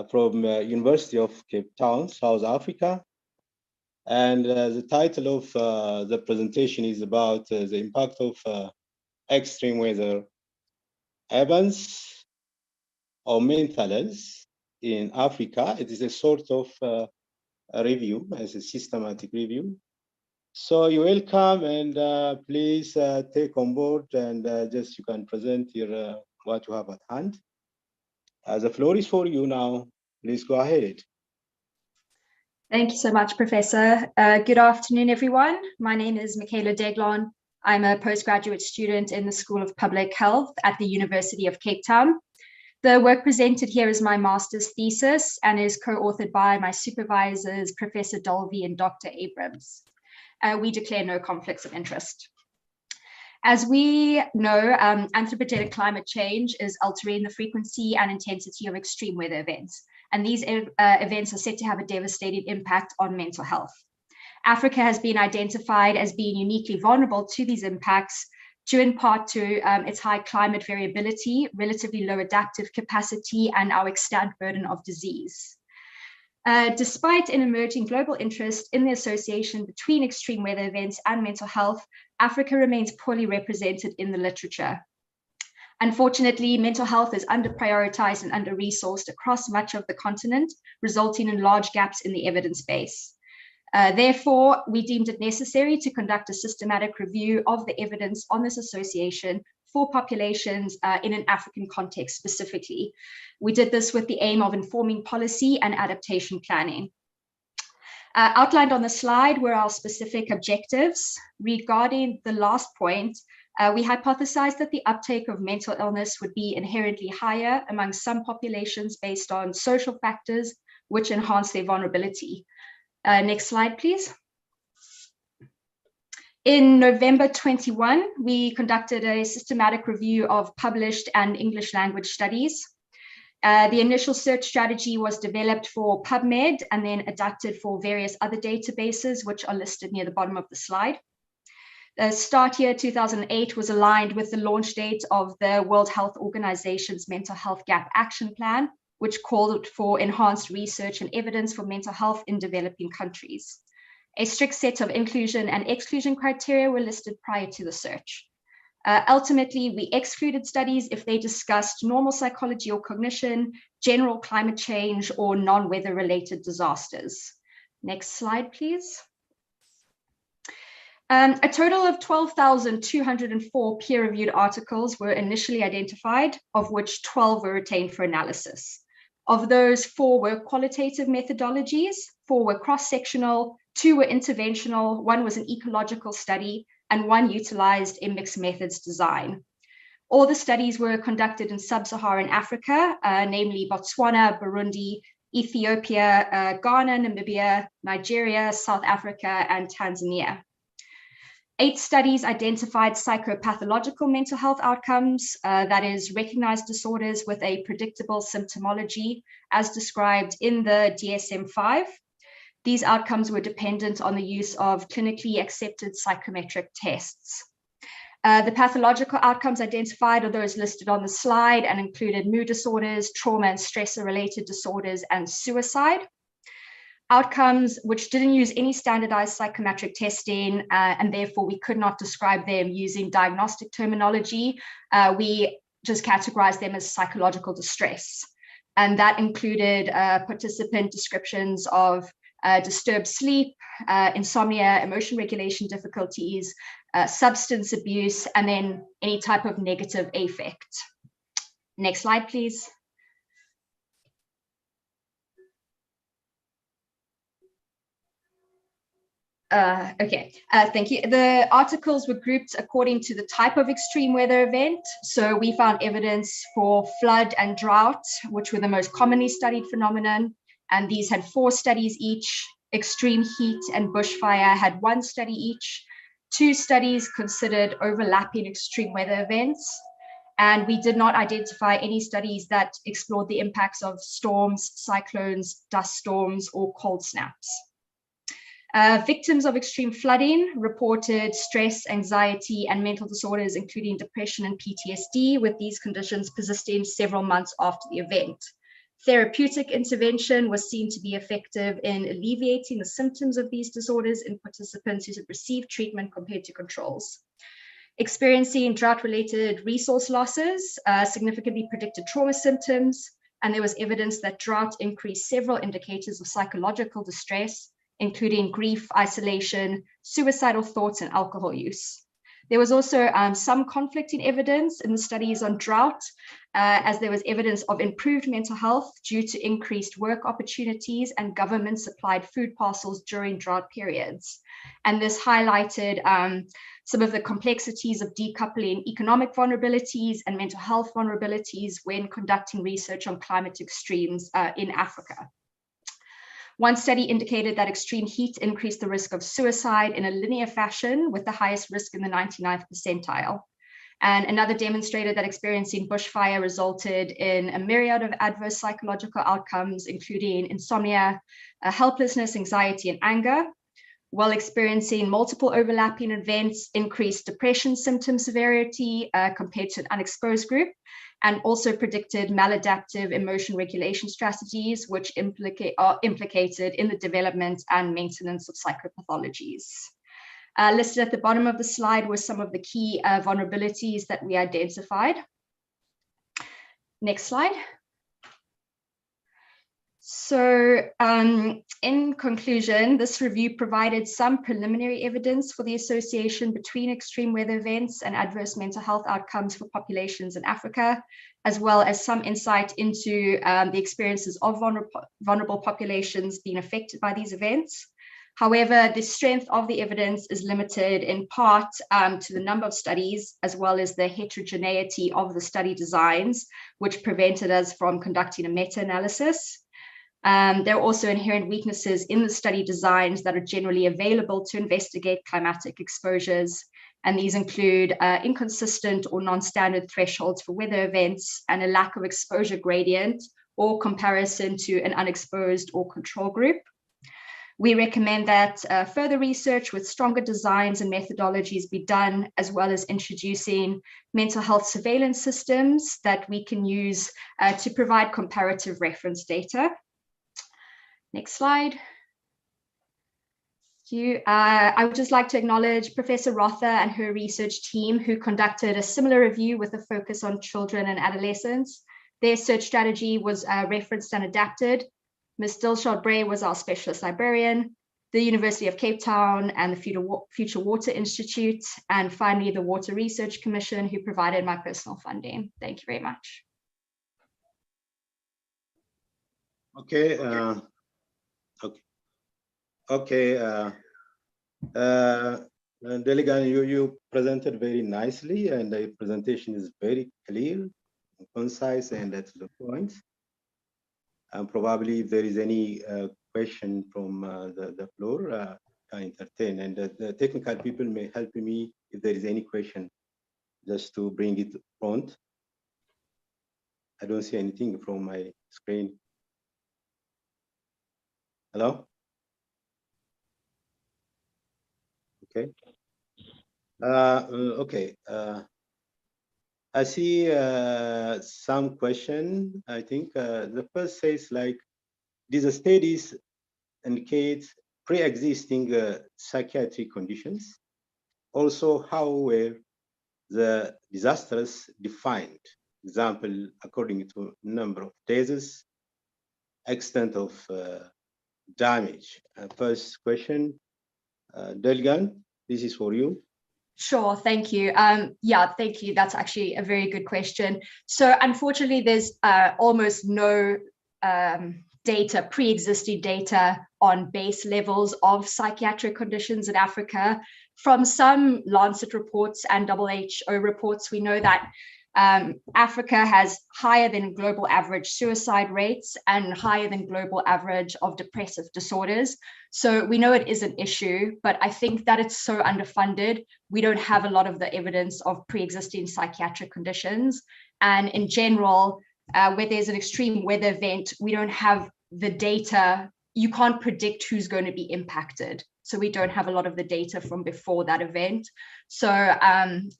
from University of Cape Town, South Africa. And the title of the presentation is about the impact of extreme weather events or mental health in Africa. It is a sort of a review, as a systematic review. So you're welcome, and please take on board, and just you can present your what you have at hand. The floor is for you now. Please go ahead. Thank you so much, Professor. Good afternoon, everyone. My name is Michaela Deglon. I'm a postgraduate student in the School of Public Health at the University of Cape Town. The work presented here is my master's thesis and is co-authored by my supervisors, Professor Dolby and Dr. Abrams. We declare no conflicts of interest. As we know, anthropogenic climate change is altering the frequency and intensity of extreme weather events. And these events are said to have a devastating impact on mental health. Africa has been identified as being uniquely vulnerable to these impacts, due in part to its high climate variability, relatively low adaptive capacity, and our extant burden of disease. Despite an emerging global interest in the association between extreme weather events and mental health, Africa remains poorly represented in the literature. Unfortunately, mental health is under-prioritized and under-resourced across much of the continent, resulting in large gaps in the evidence base. Therefore, we deemed it necessary to conduct a systematic review of the evidence on this association for populations in an African context specifically. We did this with the aim of informing policy and adaptation planning. Outlined on the slide were our specific objectives. Regarding the last point, we hypothesized that the uptake of mental illness would be inherently higher among some populations based on social factors which enhance their vulnerability. Next slide, please. In November 21, we conducted a systematic review of published and English language studies. The initial search strategy was developed for PubMed and then adapted for various other databases, which are listed near the bottom of the slide. The start year 2008 was aligned with the launch date of the World Health Organization's Mental Health Gap Action Plan, which called for enhanced research and evidence for mental health in developing countries. A strict set of inclusion and exclusion criteria were listed prior to the search. Ultimately, we excluded studies if they discussed normal psychology or cognition, general climate change, or non-weather related disasters. Next slide, please. A total of 12,204 peer-reviewed articles were initially identified, of which 12 were retained for analysis. Of those, 4 were qualitative methodologies, 4 were cross-sectional, 2 were interventional, 1 was an ecological study, and 1 utilized a mixed methods design. All the studies were conducted in sub-Saharan Africa, namely Botswana, Burundi, Ethiopia, Ghana, Namibia, Nigeria, South Africa, and Tanzania. 8 studies identified psychopathological mental health outcomes, that is, recognized disorders with a predictable symptomology as described in the DSM-5. These outcomes were dependent on the use of clinically accepted psychometric tests. The pathological outcomes identified are those listed on the slide and included mood disorders, trauma and stressor-related disorders, and suicide. Outcomes which didn't use any standardized psychometric testing, and therefore we could not describe them using diagnostic terminology. We just categorized them as psychological distress. And that included participant descriptions of disturbed sleep, insomnia, emotion regulation difficulties, substance abuse, and then any type of negative affect. Next slide, please. Thank you. The articles were grouped according to the type of extreme weather event. So we found evidence for flood and drought, which were the most commonly studied phenomenon. And these had 4 studies each. Extreme heat and bushfire had 1 study each. 2 studies considered overlapping extreme weather events. And we did not identify any studies that explored the impacts of storms, cyclones, dust storms, or cold snaps. Victims of extreme flooding reported stress, anxiety, and mental disorders, including depression and PTSD, with these conditions persisting several months after the event. Therapeutic intervention was seen to be effective in alleviating the symptoms of these disorders in participants who had received treatment compared to controls. Experiencing drought-related resource losses significantly predicted trauma symptoms, and there was evidence that drought increased several indicators of psychological distress, including grief, isolation, suicidal thoughts, and alcohol use. There was also some conflicting evidence in the studies on drought, as there was evidence of improved mental health due to increased work opportunities and government-supplied food parcels during drought periods. And this highlighted some of the complexities of decoupling economic vulnerabilities and mental health vulnerabilities when conducting research on climate extremes in Africa. One study indicated that extreme heat increased the risk of suicide in a linear fashion, with the highest risk in the 99th percentile. And another demonstrated that experiencing bushfire resulted in a myriad of adverse psychological outcomes, including insomnia, helplessness, anxiety, and anger, while experiencing multiple overlapping events, increased depression symptom severity compared to an unexposed group, and also predicted maladaptive emotion regulation strategies, which are implicated in the development and maintenance of psychopathologies. Listed at the bottom of the slide were some of the key vulnerabilities that we identified. Next slide. So in conclusion, this review provided some preliminary evidence for the association between extreme weather events and adverse mental health outcomes for populations in Africa, as well as some insight into the experiences of vulnerable populations being affected by these events. However, the strength of the evidence is limited in part to the number of studies, as well as the heterogeneity of the study designs, which prevented us from conducting a meta-analysis. There are also inherent weaknesses in the study designs that are generally available to investigate climatic exposures. And these include inconsistent or non-standard thresholds for weather events and a lack of exposure gradient or comparison to an unexposed or control group. We recommend that further research with stronger designs and methodologies be done, as well as introducing mental health surveillance systems that we can use to provide comparative reference data. Next slide. Thank you. I would just like to acknowledge Professor Rother and her research team, who conducted a similar review with a focus on children and adolescents. Their search strategy was referenced and adapted. Ms. Dilshad Bray was our specialist librarian. the University of Cape Town and the Future Water Institute, and finally the Water Research Commission, who provided my personal funding. Thank you very much. Okay. Delegan, you presented very nicely, and the presentation is very clear, concise, and at the point. And probably if there is any question from the floor, I entertain, and the technical people may help me if there is any question, just to bring it front. I don't see anything from my screen. Hello? Okay. Okay. I see some question. I think the first says like, these studies indicate pre-existing psychiatric conditions. Also, how were the disasters defined? Example, according to number of deaths, extent of damage. First question, Delgan, this is for you. Sure, thank you. Yeah, thank you. That's actually a very good question. So unfortunately, there's almost no data, pre-existing data on base levels of psychiatric conditions in Africa. From some Lancet reports and WHO reports, we know that Africa has higher than global average suicide rates and higher than global average of depressive disorders. So we know it is an issue, but I think that it's so underfunded. We don't have a lot of the evidence of pre-existing psychiatric conditions. And in general, where there's an extreme weather event, we don't have the data. You can't predict who's going to be impacted. So we don't have a lot of the data from before that event. So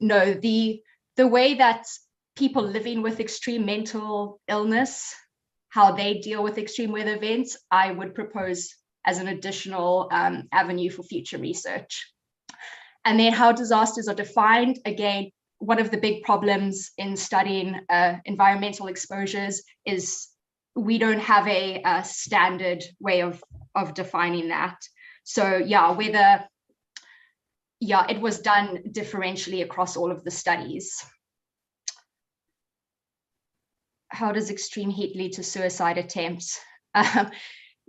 no, the way that people living with extreme mental illness, how they deal with extreme weather events, I would propose as an additional avenue for future research. And then how disasters are defined. Again, one of the big problems in studying environmental exposures is we don't have a standard way of defining that. So yeah, it was done differentially across all of the studies. How does extreme heat lead to suicide attempts?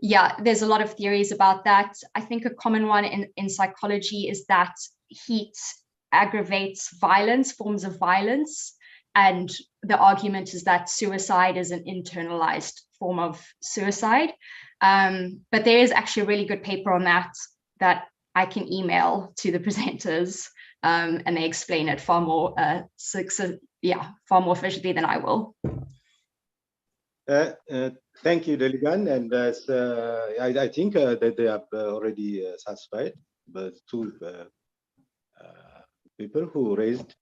Yeah, there's a lot of theories about that. I think a common one in psychology is that heat aggravates violence, forms of violence. And the argument is that suicide is an internalized form of suicide. But there is actually a really good paper on that I can email to the presenters, and they explain it far more far more efficiently than I will. Thank you, Deligan, and I think that they have already satisfied the two people who raised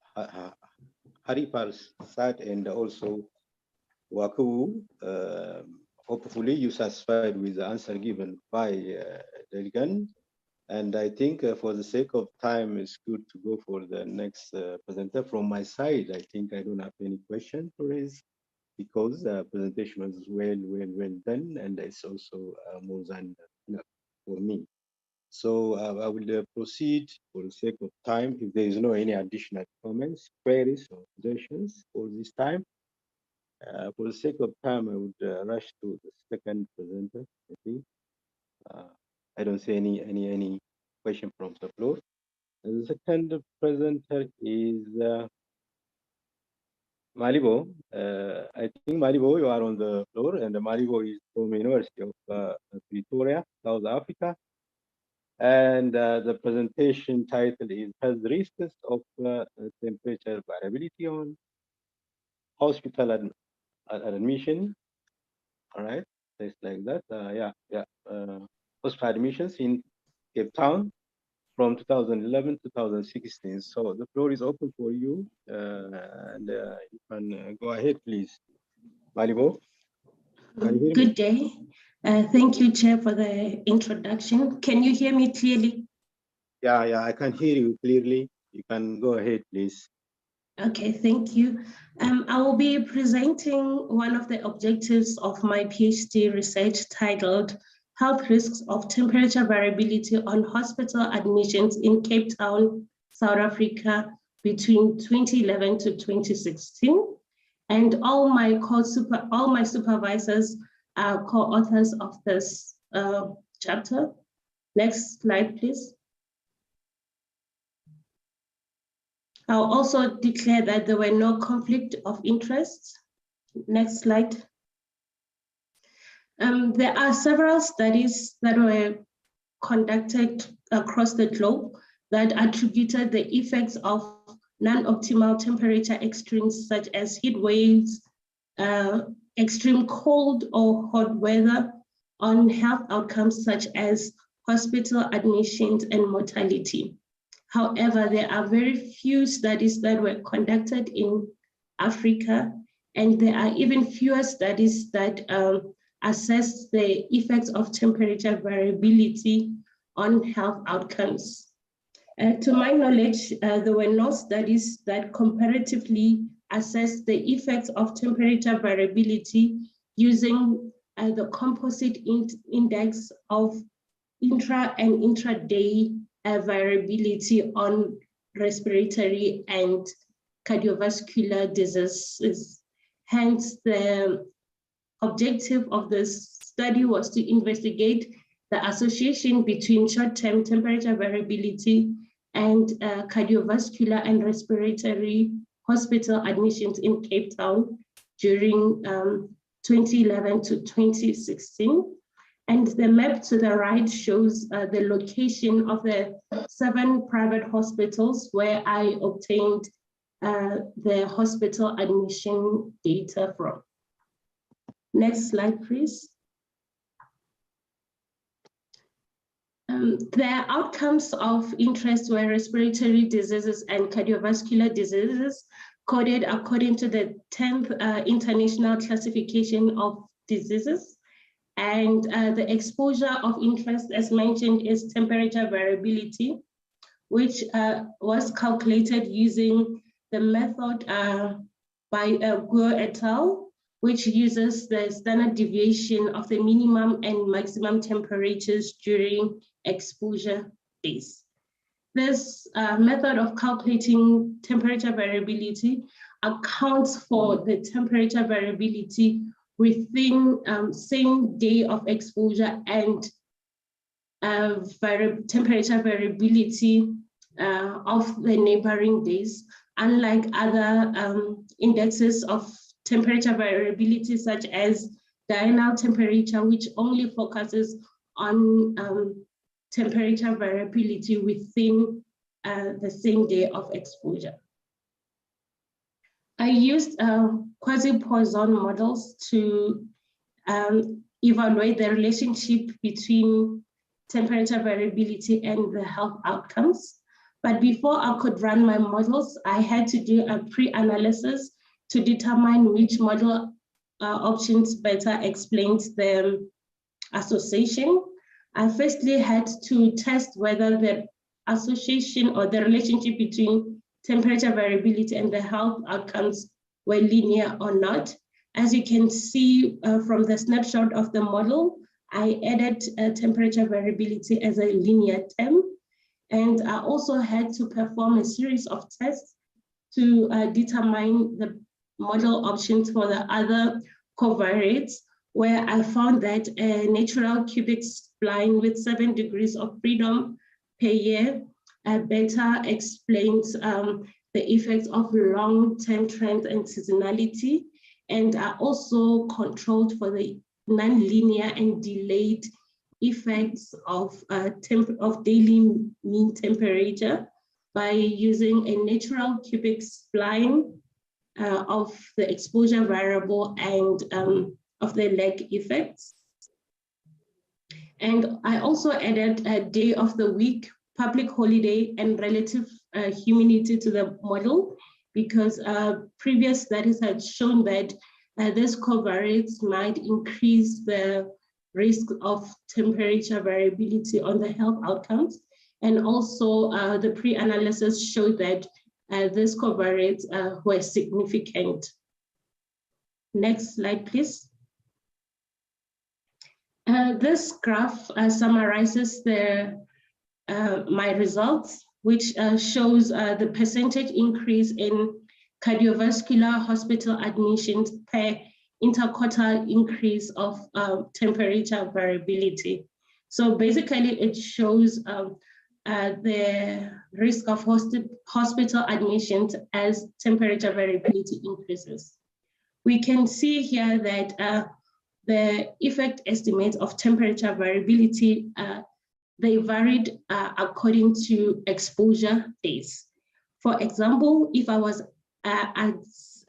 Haripar's side and also Waku. Hopefully, you satisfied with the answer given by Deligan, and I think for the sake of time, it's good to go for the next presenter. From my side, I think I don't have any question to raise, because the presentation was well done, and it's also more than enough for me. So I will proceed for the sake of time. If there is no any additional comments, queries, or suggestions for this time, for the sake of time, I would rush to the second presenter. I think I don't see any question from the floor. And the second presenter is Malibo. I think Malibo, you are on the floor, and Malibo is from University of Pretoria, South Africa. And the presentation title is Health Risks of Temperature Variability on Hospital Admission. All right, it's like that. Hospital admissions in Cape Town from 2011 to 2016. So the floor is open for you, and you can go ahead, please. Malibo. Good day. Thank you, Chair, for the introduction. Can you hear me clearly? Yeah, I can hear you clearly. You can go ahead, please. Okay, thank you. I will be presenting one of the objectives of my PhD research titled health risks of temperature variability on hospital admissions in Cape Town, South Africa, between 2011 to 2016. And all my supervisors are co-authors of this chapter. Next slide, please. I'll also declare that there were no conflict of interest. Next slide. There are several studies that were conducted across the globe that attributed the effects of non-optimal temperature extremes such as heat waves, extreme cold or hot weather on health outcomes such as hospital admissions and mortality. However, there are very few studies that were conducted in Africa, and there are even fewer studies that assess the effects of temperature variability on health outcomes. To my knowledge, there were no studies that comparatively assessed the effects of temperature variability using the composite index of intra and intraday variability on respiratory and cardiovascular diseases. Hence, the objective of this study was to investigate the association between short-term temperature variability and cardiovascular and respiratory hospital admissions in Cape Town during 2011 to 2016. And the map to the right shows the location of the 7 private hospitals where I obtained the hospital admission data from. Next slide, please. The outcomes of interest were respiratory diseases and cardiovascular diseases coded according to the 10th International Classification of Diseases. And the exposure of interest, as mentioned, is temperature variability, which was calculated using the method by Guo et al., which uses the standard deviation of the minimum and maximum temperatures during exposure days. This method of calculating temperature variability accounts for the temperature variability within same day of exposure and temperature variability of the neighboring days, unlike other indexes of temperature variability such as diurnal temperature, which only focuses on temperature variability within the same day of exposure. I used quasi-Poisson models to evaluate the relationship between temperature variability and the health outcomes. But before I could run my models, I had to do a pre-analysis to determine which model options better explains the association. I firstly had to test whether the association or the relationship between temperature variability and the health outcomes were linear or not. As you can see from the snapshot of the model, I added temperature variability as a linear term. And I also had to perform a series of tests to determine the model options for the other covariates, where I found that a natural cubic spline with 7 degrees of freedom per year better explains the effects of long-term trends and seasonality, and are also controlled for the non-linear and delayed effects of daily mean temperature by using a natural cubic spline of the exposure variable and of the lag effects. And I also added a day of the week, public holiday, and relative humidity to the model, because previous studies had shown that these covariates might increase the risk of temperature variability on the health outcomes. And also the pre-analysis showed that these covariates were significant. Next slide, please. This graph summarizes my results, which shows the percentage increase in cardiovascular hospital admissions per interquartile increase of temperature variability. So basically it shows the risk of hospital admissions as temperature variability increases. We can see here that the effect estimates of temperature variability, they varied according to exposure days. For example, if I was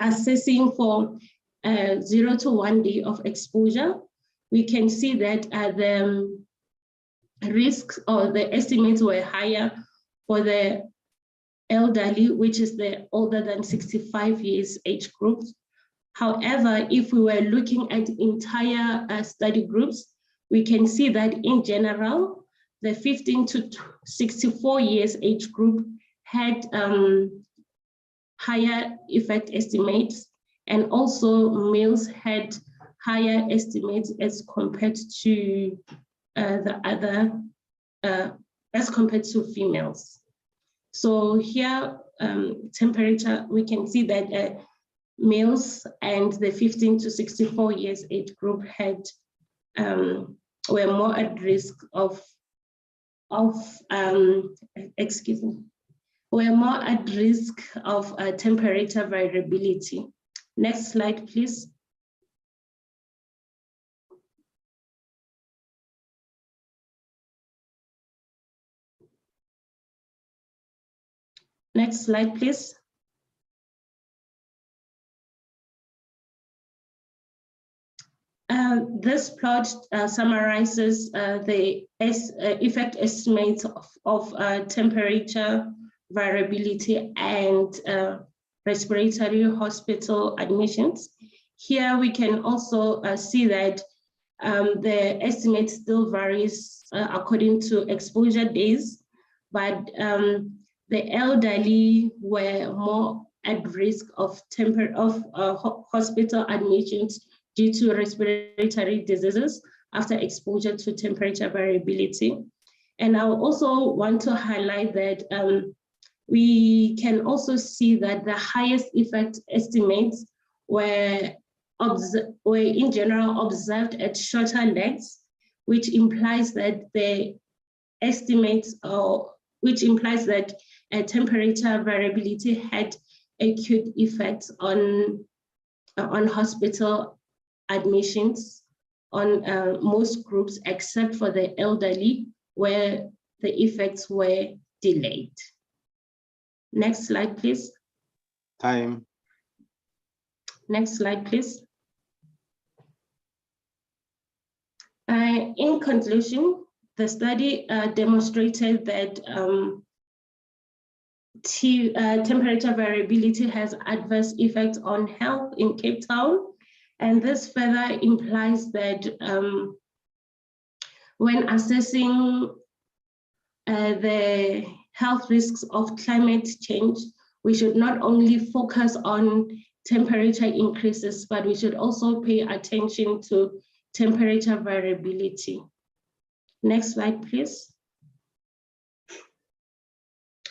assessing for 0 to 1 day of exposure, we can see that the risks or the estimates were higher for the elderly, which is the older than 65 years age group. However, if we were looking at entire study groups, we can see that in general, the 15 to 64 years age group had higher effect estimates, and also males had higher estimates as compared to as compared to females. So here, temperature, we can see that males and the 15 to 64 years age group had were more at risk of excuse me, were more at risk of temperature variability. Next slide, please. Next slide, please. This plot summarizes the effect estimates of temperature variability and respiratory hospital admissions. Here we can also see that the estimate still varies according to exposure days, but the elderly were more at risk of hospital admissions due to respiratory diseases after exposure to temperature variability. And I also want to highlight that we can also see that the highest effect estimates were in general observed at shorter legs, which implies that the estimates, which implies that temperature variability had acute effects on hospital admissions on most groups except for the elderly, where the effects were delayed. Next slide, please. Time. Next slide, please. In conclusion, the study demonstrated that temperature variability has adverse effects on health in Cape Town. And this further implies that when assessing the health risks of climate change, we should not only focus on temperature increases, but we should also pay attention to temperature variability. Next slide, please.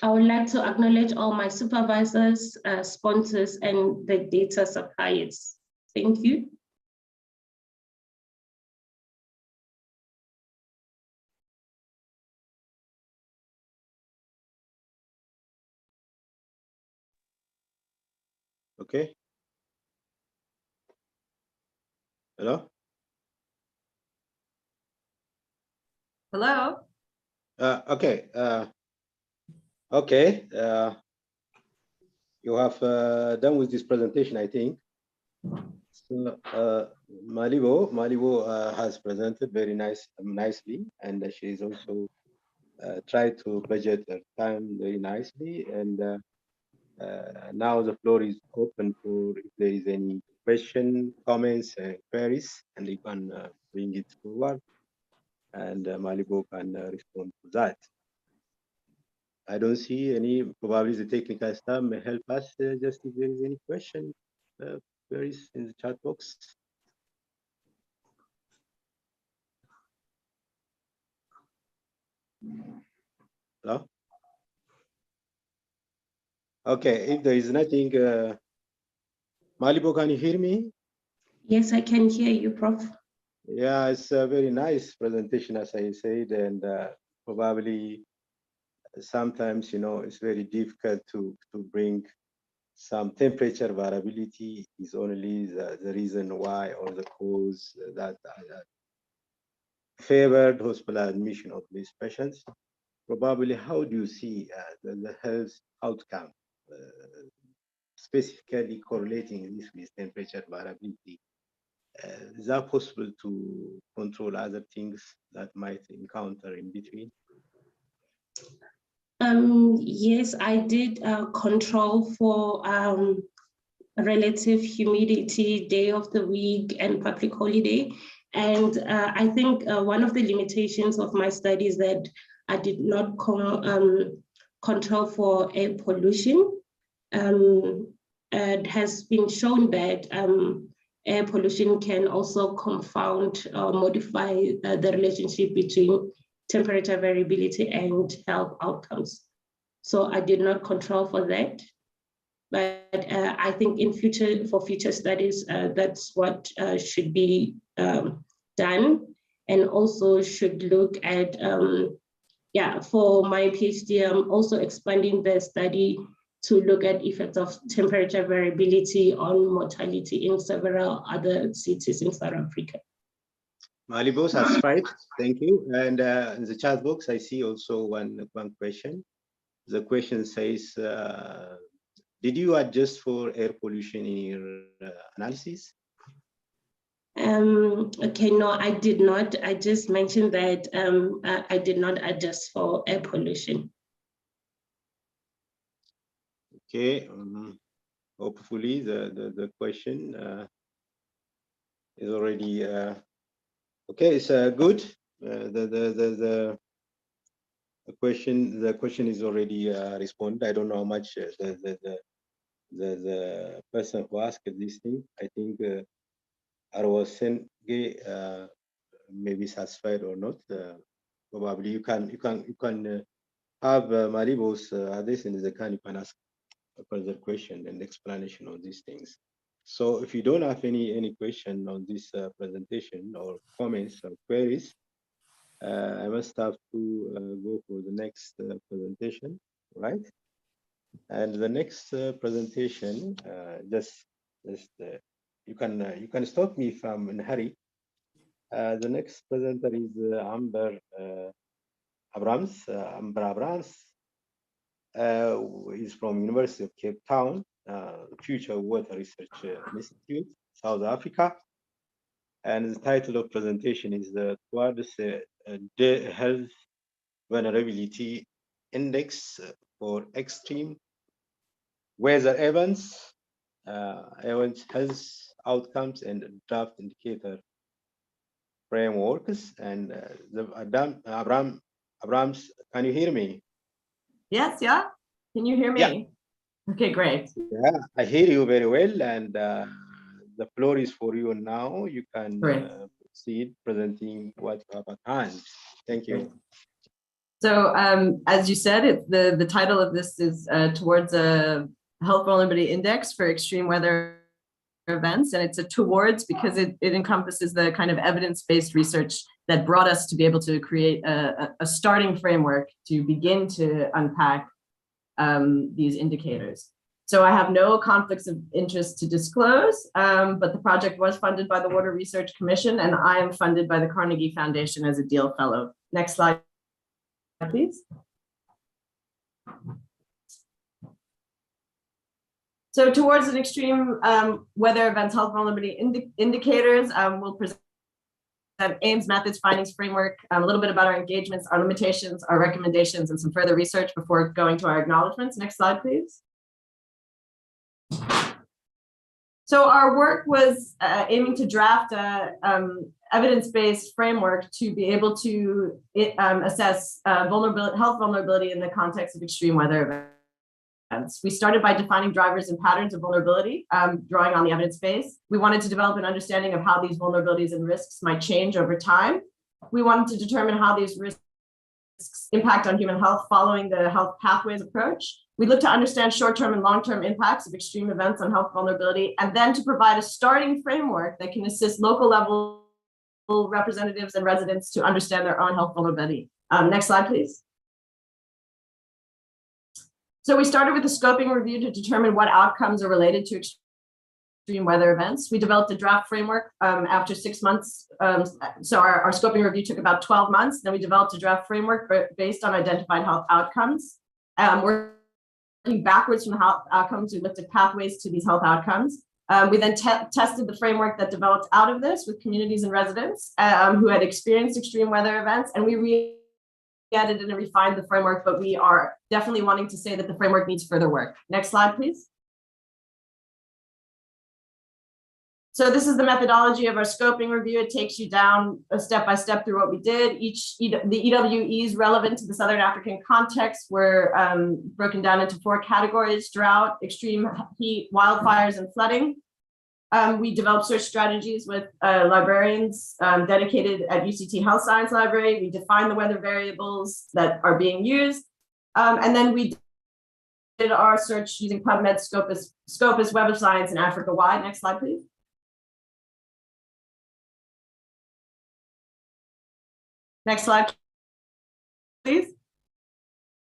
I would like to acknowledge all my supervisors, sponsors, and the data suppliers. Thank you. Okay. Hello? Hello? Okay. Okay. You have done with this presentation, I think. So Malibu has presented very nicely, and she's also tried to budget her time very nicely. And now the floor is open for if there is any question, comments, queries, and you can bring it forward, and Malibu can respond to that. I don't see any. Probably the technical staff may help us just if there is any question, queries in the chat box. Hello? Okay, if there is nothing, Malibu, can you hear me? Yes, I can hear you, Prof. Yeah, it's a very nice presentation, as I said, and probably sometimes, it's very difficult to bring some temperature variability is only the reason why, or the cause that favored hospital admission of these patients. Probably, how do you see the health outcome, specifically correlating this with temperature variability? Is that possible to control other things that might encounter in between? Yes, I did control for relative humidity, day of the week, and public holiday. And I think one of the limitations of my study is that I did not control for air pollution. It has been shown that air pollution can also confound or modify the relationship between temperature variability and health outcomes. So I did not control for that. But I think for future studies, that's what should be done, and also should look at, for my PhD, I'm also expanding the study to look at effects of temperature variability on mortality in several other cities in South Africa. Malibu, satisfied. Thank you. And in the chat box, I see also one question. The question says, did you adjust for air pollution in your analysis? Okay, no, I did not. I just mentioned that I did not adjust for air pollution. Okay, hopefully the question is already okay. It's good. The question is already responded. I don't know how much the person who asked this thing. I think Arwasenge may be satisfied or not. Probably you can have Malibu's this in the can, you can ask a further question and explanation on these things. So if you don't have any question on this presentation or comments or queries, I must have to go for the next presentation, right? And the next presentation, you can stop me if I'm in a hurry. The next presenter is Amber Abrams. Amber Abrams is from University of Cape Town, Future Water Research Institute, South Africa. And the title of presentation is Towards the Health Vulnerability Index for Extreme Weather Events, health outcomes, and draft indicator frameworks. And Abrams, can you hear me? Yes, yeah. Can you hear me? Yeah. Okay, great. Yeah, I hear you very well, and the floor is for you now. You can proceed presenting what you have at hand. Thank you. So as you said, the title of this is Towards a Health Vulnerability Index for Extreme Weather Events, and it's a towards because it encompasses the kind of evidence-based research that brought us to be able to create a starting framework to begin to unpack these indicators. So I have no conflicts of interest to disclose, but the project was funded by the Water Research Commission, and I am funded by the Carnegie Foundation as a Deal Fellow. Next slide, please. So towards an extreme weather events health vulnerability indicators, we'll present aims, methods, findings, framework, a little bit about our engagements, our limitations, our recommendations, and some further research before going to our acknowledgements. Next slide, please. So our work was aiming to draft a evidence-based framework to be able to assess health vulnerability in the context of extreme weather events. We started by defining drivers and patterns of vulnerability, drawing on the evidence base. We wanted to develop an understanding of how these vulnerabilities and risks might change over time. We wanted to determine how these risks impact on human health following the health pathways approach. We look to understand short-term and long-term impacts of extreme events on health vulnerability, and then to provide a starting framework that can assist local level representatives and residents to understand their own health vulnerability. Next slide, please. So we started with a scoping review to determine what outcomes are related to extreme weather events. We developed a draft framework after 6 months. So our scoping review took about 12 months. Then we developed a draft framework based on identified health outcomes. Working backwards from the health outcomes, we looked at pathways to these health outcomes. We then tested the framework that developed out of this with communities and residents who had experienced extreme weather events, and we re-edited and refined the framework, but we are definitely wanting to say that the framework needs further work. Next slide, please. So this is the methodology of our scoping review. It takes you down a step-by-step through what we did. The EWEs relevant to the Southern African context were broken down into 4 categories: drought, extreme heat, wildfires, and flooding. We developed search strategies with librarians dedicated at UCT Health Science Library. We defined the weather variables that are being used. And then we did our search using PubMed, Scopus, Web of Science, and Africa-wide. Next slide, please. Next slide, please.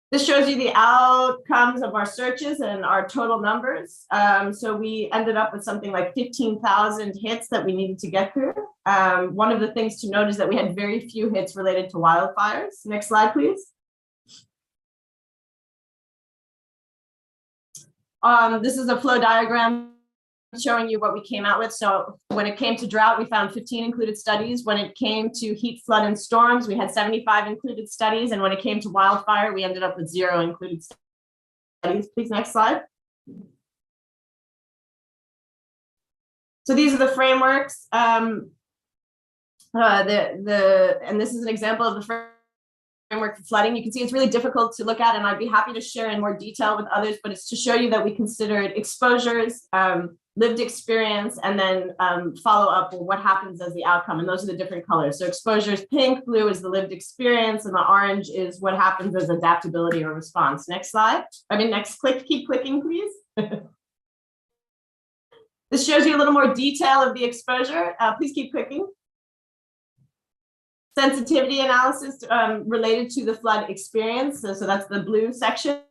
This shows you the outcomes of our searches and our total numbers. So we ended up with something like 15,000 hits that we needed to get through. One of the things to note is that we had very few hits related to wildfires. Next slide, please. This is a flow diagram showing you what we came out with. So when it came to drought, we found 15 included studies. When it came to heat, flood, and storms, we had 75 included studies. And when it came to wildfire, we ended up with 0 included studies. Please, next slide. So these are the frameworks. And this is an example of the framework for flooding. You can see it's really difficult to look at, and I'd be happy to share in more detail with others, but it's to show you that we considered exposures, lived experience, and then follow up with what happens as the outcome. And those are the different colors. So exposure is pink, blue is the lived experience, and the orange is what happens as adaptability or response. Next slide. Next click, keep clicking, please. This shows you a little more detail of the exposure. Please keep clicking. Sensitivity analysis related to the flood experience. So that's the blue section.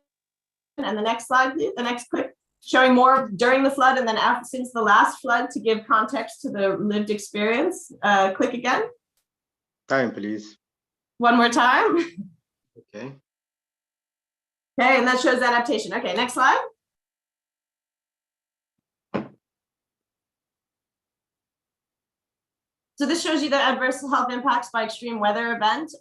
And the next slide, please. The next click. Showing more during the flood and then after, since the last flood, to give context to the lived experience. Click again. Time, please. One more time. Okay. Okay, and that shows adaptation. Okay, next slide. So this shows you the adverse health impacts by extreme weather event,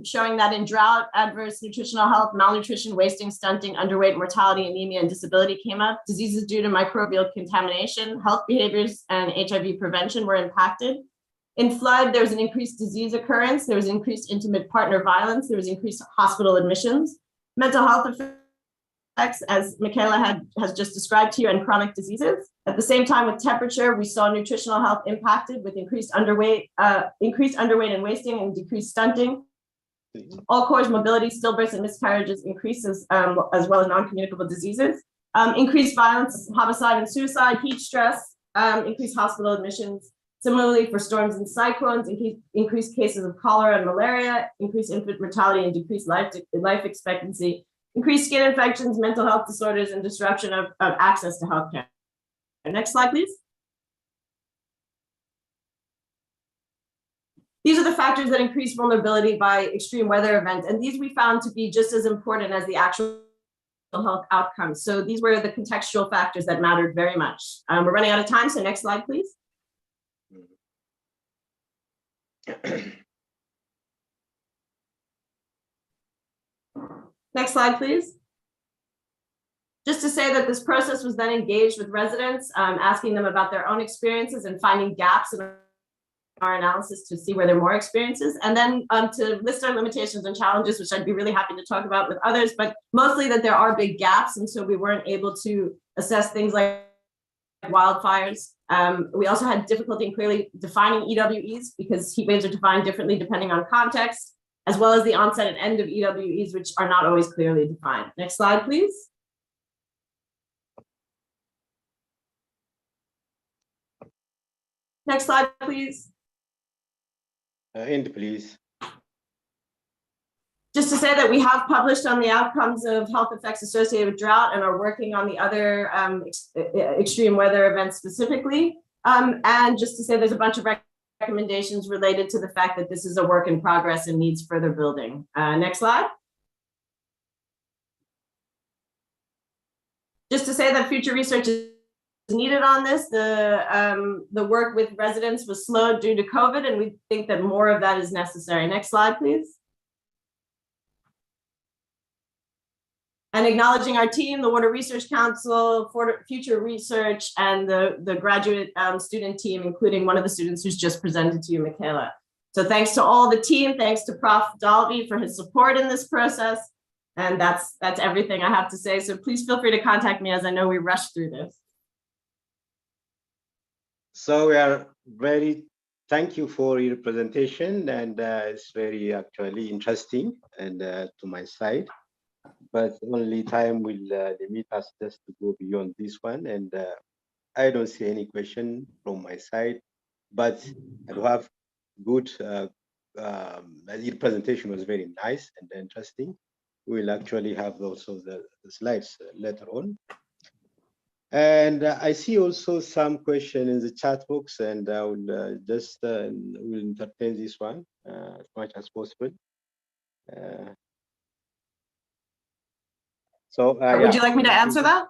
showing that in drought, adverse nutritional health, malnutrition, wasting, stunting, underweight, mortality, anemia, and disability came up. Diseases due to microbial contamination, health behaviors, and HIV prevention were impacted. In flood, there was an increased disease occurrence, there was increased intimate partner violence, there was increased hospital admissions, mental health effects, as Michaela has just described to you, and chronic diseases. At the same time, with temperature, we saw nutritional health impacted with increased underweight and wasting, and decreased stunting. All-cause mobility, stillbirths, and miscarriages increases, as well as non-communicable diseases. Increased violence, homicide, and suicide, heat stress, increased hospital admissions. Similarly, for storms and cyclones, increased cases of cholera and malaria, increased infant mortality, and decreased life expectancy. Increased skin infections, mental health disorders, and disruption of access to healthcare. Next slide, please. These are the factors that increase vulnerability by extreme weather events, and these we found to be just as important as the actual health outcomes. So these were the contextual factors that mattered very much. We're running out of time, so next slide, please. Next slide, please. Just to say that this process was then engaged with residents, asking them about their own experiences and finding gaps in our analysis to see where there are more experiences, and then to list our limitations and challenges, which I'd be really happy to talk about with others, but mostly that there are big gaps, and so we weren't able to assess things like wildfires. We also had difficulty in clearly defining EWEs because heat waves are defined differently depending on context. as well as the onset and end of EWEs, which are not always clearly defined. Next slide, please. Next slide, please. End, please. Just to say that we have published on the outcomes of health effects associated with drought and are working on the other extreme weather events specifically. And just to say there's a bunch of recommendations related to the fact that this is a work in progress and needs further building. Next slide. Just to say that future research is needed on this. The work with residents was slowed due to COVID, and we think that more of that is necessary. Next slide, please. And acknowledging our team, the Water Research Council, for future research, and the graduate student team, including one of the students who's just presented to you, Michaela. So thanks to all the team, thanks to Prof. Dalby for his support in this process. And that's everything I have to say. So please feel free to contact me, as I know we rushed through this. So we are thank you for your presentation, and it's very actually interesting and to my side. But only time will limit us just to go beyond this one. And I don't see any question from my side, but I do have good, your presentation was very nice and interesting. We'll actually have also the slides later on. And I see also some question in the chat box, and I will just will entertain this one as much as possible. Would you like me to answer that?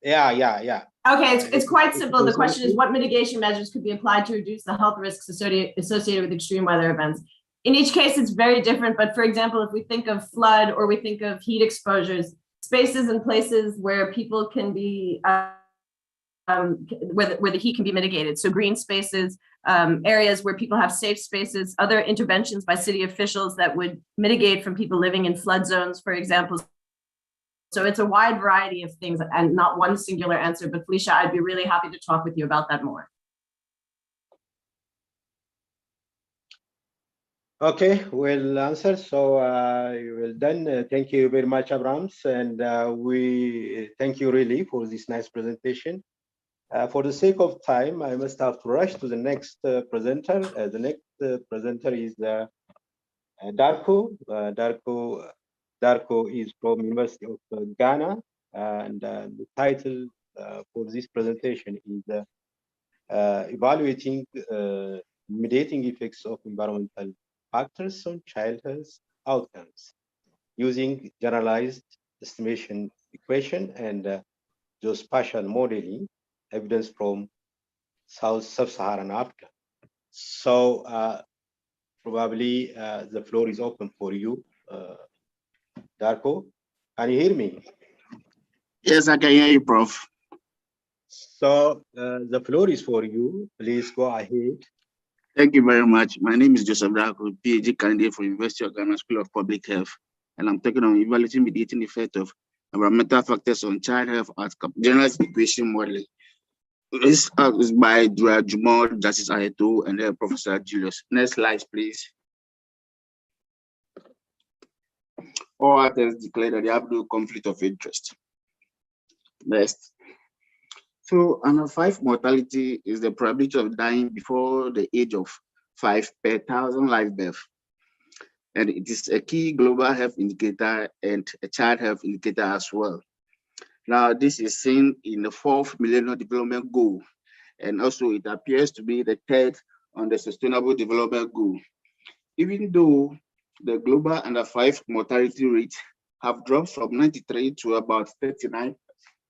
Yeah. Okay, it's quite simple. The question is, what mitigation measures could be applied to reduce the health risks associated with extreme weather events? In each case, it's very different. But for example, if we think of flood or we think of heat exposures, spaces and places where people can be, where the heat can be mitigated. So green spaces, areas where people have safe spaces, other interventions by city officials that would mitigate from people living in flood zones, for example. So it's a wide variety of things and not one singular answer, but Felicia, I'd be really happy to talk with you about that more. Okay, well answered. So well done. Thank you very much, Abrams. And we thank you really for this nice presentation. For the sake of time, I must have to rush to the next presenter. The next presenter is Darko. Darko is from University of Ghana, and the title for this presentation is Evaluating Mitigating Effects of Environmental Factors on Child Health Outcomes using Generalized Estimation Equation and Geospatial Modeling Evidence from Sub-Saharan Africa. So probably the floor is open for you. Darko, can you hear me? Yes, I can hear you, Prof. So the floor is for you. Please go ahead. Thank you very much. My name is Joseph Darko, PhD candidate from University of Ghana School of Public Health, and I'm talking on evaluating mitigating effect of environmental factors on child health outcome, generalized equation modeling. This is by Dura Jumal, Justice Aheto, and then Professor Julius. Next slide, please. All actors declare that they have no conflict of interest. Next. So, under 5 mortality is the probability of dying before the age of 5 per 1,000 live birth. And it is a key global health indicator and a child health indicator as well. Now, this is seen in the 4th Millennium Development Goal, and also it appears to be the 3rd on the Sustainable Development Goal. Even though the global under 5 mortality rates have dropped from 93 to about 39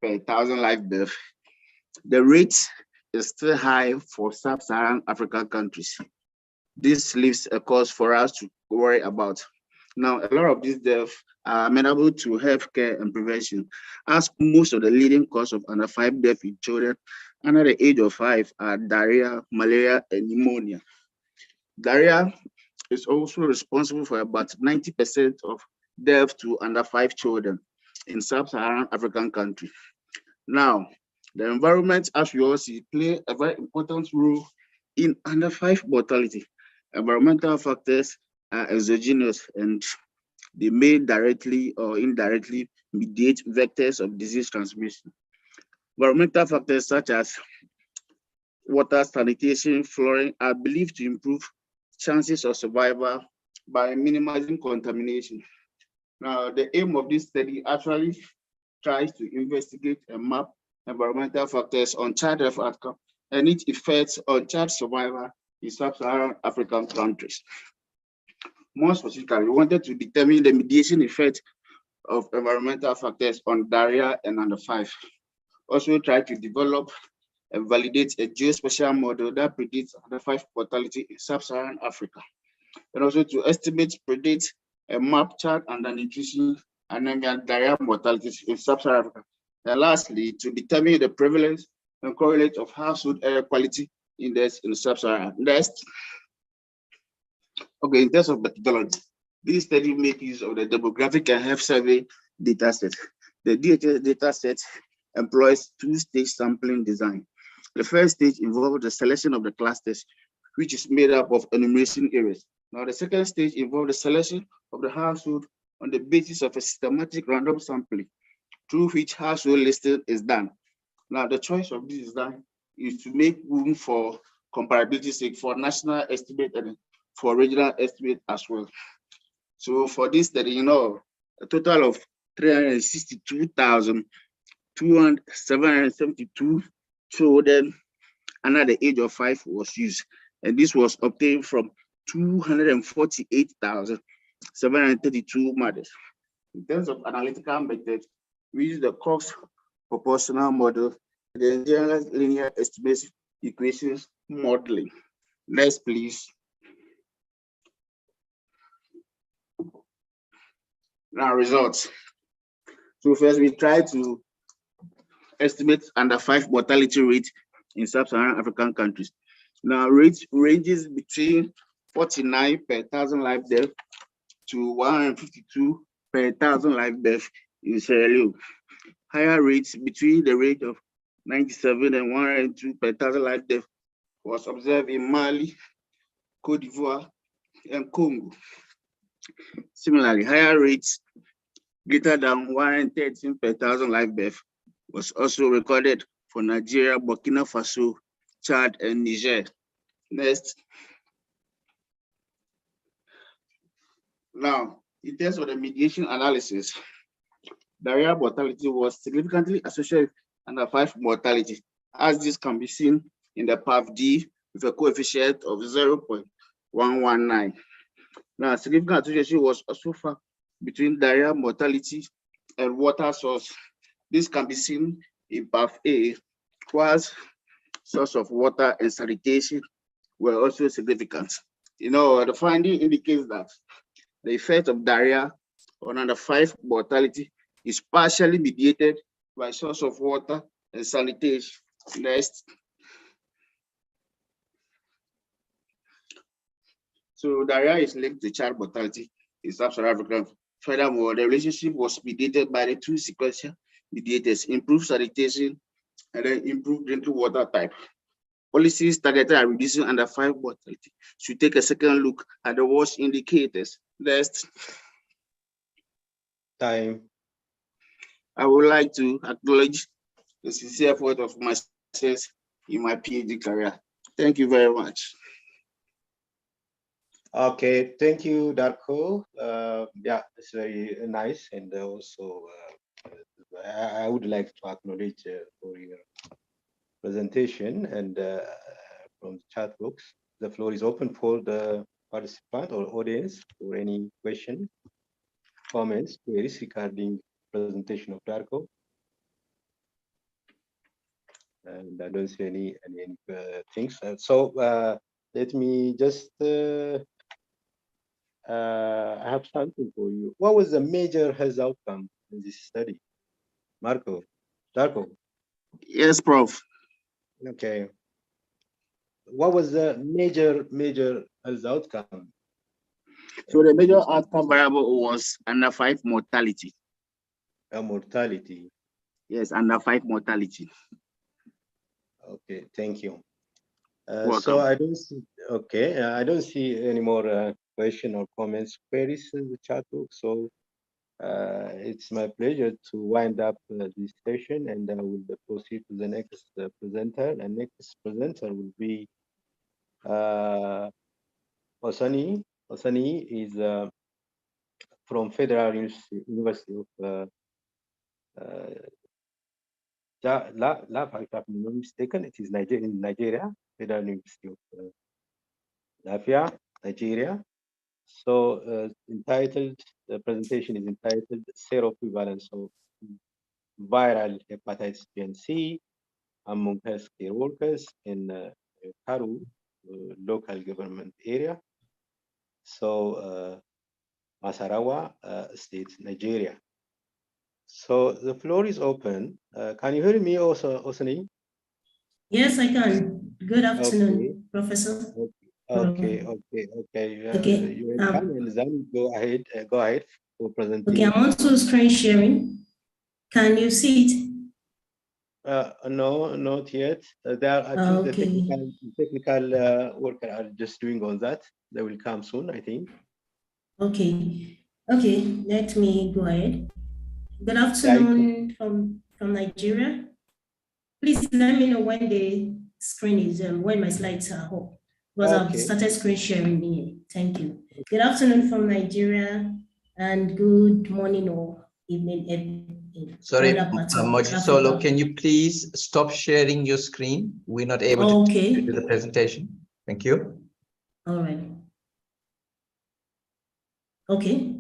per 1,000 live birth, the rate is still high for sub-Saharan African countries. This leaves a cause for us to worry about. Now, a lot of these deaths are amenable to healthcare and prevention, as most of the leading cause of under 5 deaths in children under the age of 5 are diarrhea, malaria, and pneumonia. Diarrhea is also responsible for about 90% of deaths to under 5 children in sub-Saharan African countries. Now, the environment, as we all see, play a very important role in under 5 mortality. Environmental factors are exogenous and they may directly or indirectly mediate vectors of disease transmission. Environmental factors such as water, sanitation, flooring are believed to improve chances of survival by minimizing contamination. Now, the aim of this study actually tries to investigate and map environmental factors on child health outcome and its effects on child survival in sub-Saharan African countries. More specifically, we wanted to determine the mediation effect of environmental factors on diarrhea and under 5. Also try to develop and validate a geospatial model that predicts under 5 mortality in sub-Saharan Africa. And also to estimate, predict, and map child undernutrition, anemia, diarrhea mortalities in sub-Saharan Africa. And lastly, to determine the prevalence and correlate of household air quality index in sub-Saharan. Next. Okay, in terms of methodology, this study makes use of the demographic and health survey dataset. The DHS dataset employs 2-stage sampling design. The first stage involves the selection of the clusters, which is made up of enumeration areas. Now, the second stage involves the selection of the household on the basis of a systematic random sampling, through which household listing is done. Now, the choice of this design is to make room for comparability sake for national estimate and for regional estimate as well. So for this study, a total of 362,772 children under the age of 5 was used. And this was obtained from 248,732 mothers. In terms of analytical method, we use the Cox proportional model and the generalized linear estimation equations modeling. Next, please. Now, results. So first, we try to estimate under 5 mortality rate in sub-Saharan African countries. Now, rate ranges between 49 per 1,000 live death to 152 per 1,000 live death in Sierra Leone. Higher rates between the range of 97 and 102 per 1,000 live death was observed in Mali, Cote d'Ivoire, and Congo. Similarly, higher rates greater than 113 per 1,000 live birth was also recorded for Nigeria, Burkina Faso, Chad, and Niger. Next. Now, in terms of the mediation analysis, diarrhea mortality was significantly associated with under 5 mortality, as this can be seen in the PAF-D with a coefficient of 0.119. Now, significant association was also found between diarrhea mortality and water source. This can be seen in PAF-A, whilst source of water and sanitation were also significant. The finding indicates that the effect of diarrhea on under 5 mortality is partially mediated by source of water and sanitation. Next. So diarrhea is linked to child mortality in sub-Saharan Africa. Furthermore, the relationship was mediated by the 2 sequential mediators: improved sanitation and then improved drinking water type. Policies targeted at reducing under 5 mortality should take a second look at the worst indicators. Next. Time. I would like to acknowledge the sincere effort of my success in my PhD career. Thank you very much. Okay, thank you, Darko. Yeah, it's very nice, and also I would like to acknowledge for your presentation and from the chat box. The floor is open for the participant or audience for any question, comments, queries regarding presentation of Darko. And I don't see any things. So let me just. I have something for you. What was the major health outcome in this study? Darko? Yes, Prof. Okay. What was the major health outcome? So the major outcome variable was under 5 mortality. Mortality. Yes, under 5 mortality. Okay, thank you. So I don't see. Okay, I don't see any more question or comments, queries in the chat box. So it's my pleasure to wind up this session, and I will proceed to the next presenter. And next presenter will be Osani. Osani is from Federal University of if I'm not mistaken, it is in Nigeria, Federal University of Lafia, Nigeria. So the presentation is entitled Seroprevalence of Viral Hepatitis B and C among healthcare workers in Karu local government area. So Masarawa State, Nigeria. So the floor is open. Can you hear me also, Osani? Yes, I can. Good afternoon, Professor. Okay. You're welcome, and then go ahead for presentation. Okay, I'm also screen sharing. Can you see it? No, not yet. There are, I think the technical worker are just doing on that. They will come soon, I think. Okay, let me go ahead. Good afternoon from Nigeria. Please let me know when the screen is, when my slides are up, because I've started screen sharing here. Thank you. Good afternoon from Nigeria, and good morning or evening. Sorry, Mojisolo, can you please stop sharing your screen? We're not able to do the presentation. Thank you. All right. Okay.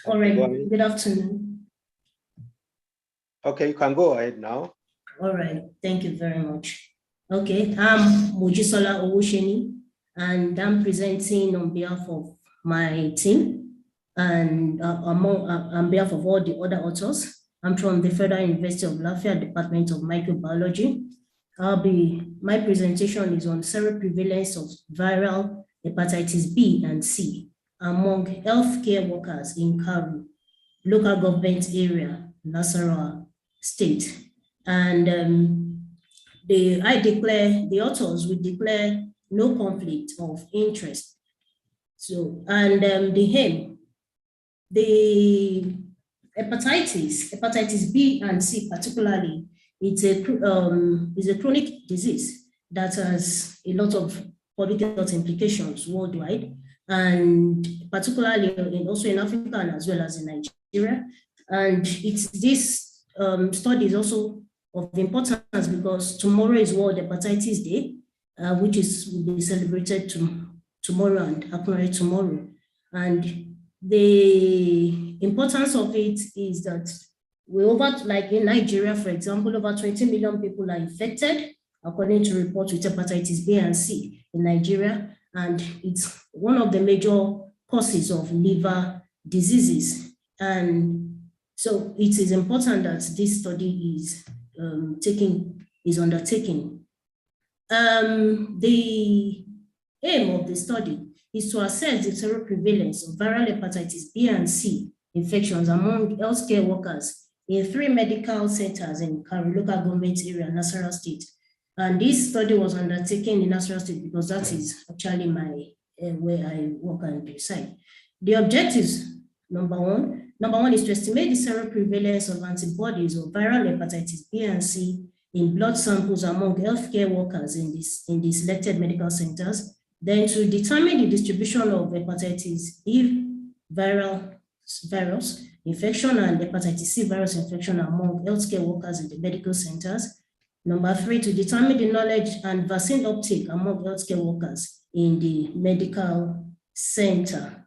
All right. Good afternoon. Okay, you can go ahead now. All right. Thank you very much. Okay, I'm Mojisola Owusheni, and I'm presenting on behalf of my team and on behalf of all the other authors. I'm from the Federal University of Lafayette Department of Microbiology. My presentation is on seroprevalence of viral hepatitis B and C among healthcare workers in Karu, local government area, Nasarawa State. And the authors will declare no conflict of interest. So, and the aim, the hepatitis B and C particularly, it's a chronic disease that has a lot of public health implications worldwide, and particularly also in Africa and as well as in Nigeria. And this study is also of importance because tomorrow is World Hepatitis Day, which will be celebrated tomorrow and acknowledged tomorrow. And the importance of it is that like in Nigeria, for example, over 20 million people are infected, according to reports with hepatitis B and C in Nigeria. And it's one of the major causes of liver diseases. And so it is important that this study is undertaken. The aim of the study is to assess the seroprevalence of viral hepatitis B and C infections among healthcare workers in 3 medical centers in Karu local government area, Nasarawa State. And this study was undertaken in Nasarawa State because that is actually where I work and reside. The objectives, number one is to estimate the seroprevalence of antibodies of viral hepatitis B and C in blood samples among healthcare workers in the selected medical centers. Then to determine the distribution of hepatitis B virus infection and hepatitis C virus infection among healthcare workers in the medical centers. Number 3, to determine the knowledge and vaccine uptake among healthcare workers in the medical center.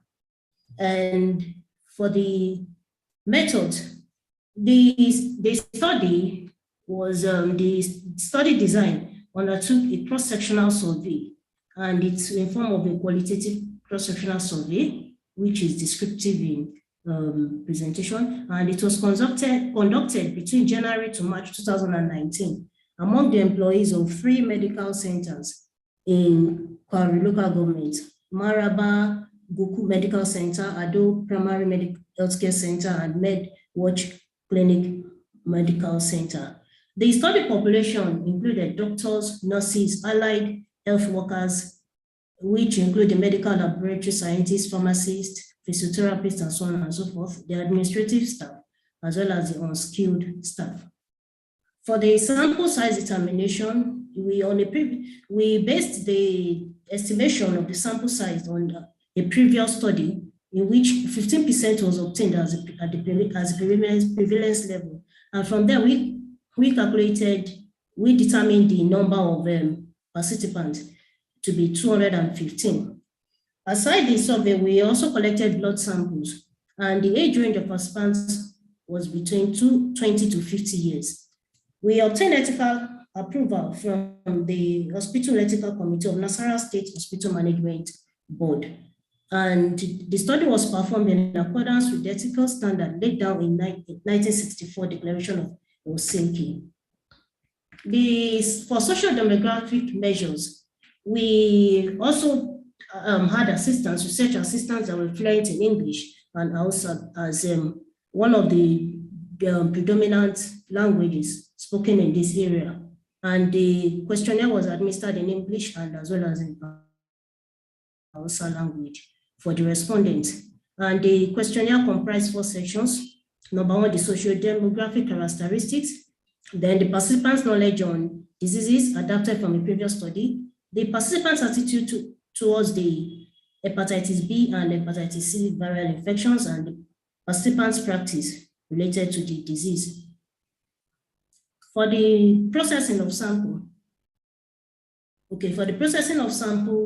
And for the method, the study was the study design undertook a cross-sectional survey, and it's in form of a qualitative cross-sectional survey, which is descriptive in presentation, and it was conducted between January to March 2019 among the employees of 3 medical centers in Karu local government: Maraba Goku Medical Center, Ado Primary Medical Healthcare Center, and MedWatch Clinic Medical Center. The study population included doctors, nurses, allied health workers, which include the medical laboratory scientists, pharmacists, physiotherapists, and so on and so forth, the administrative staff, as well as the unskilled staff. For the sample size determination, we based the estimation of the sample size on a previous study in which 15% was obtained as the prevalence level. And from there, we determined the number of participants to be 215. Aside the survey, we also collected blood samples, and the age range of participants was between 20 to 50 years. We obtained ethical approval from the Hospital Ethical Committee of Nasarawa State Hospital Management Board. And the study was performed in accordance with the ethical standard laid down in 1964 Declaration of Helsinki. For social demographic measures, we also had assistants, research assistants that were fluent in English and also as one of the predominant languages spoken in this area. And the questionnaire was administered in English and as well as in Hausa language for the respondents. And the questionnaire comprised 4 sections. Number 1, the socio-demographic characteristics. Then the participants' knowledge on diseases adapted from a previous study. The participants' attitude towards the hepatitis B and hepatitis C viral infections, and the participants' practice related to the disease. For the processing of sample,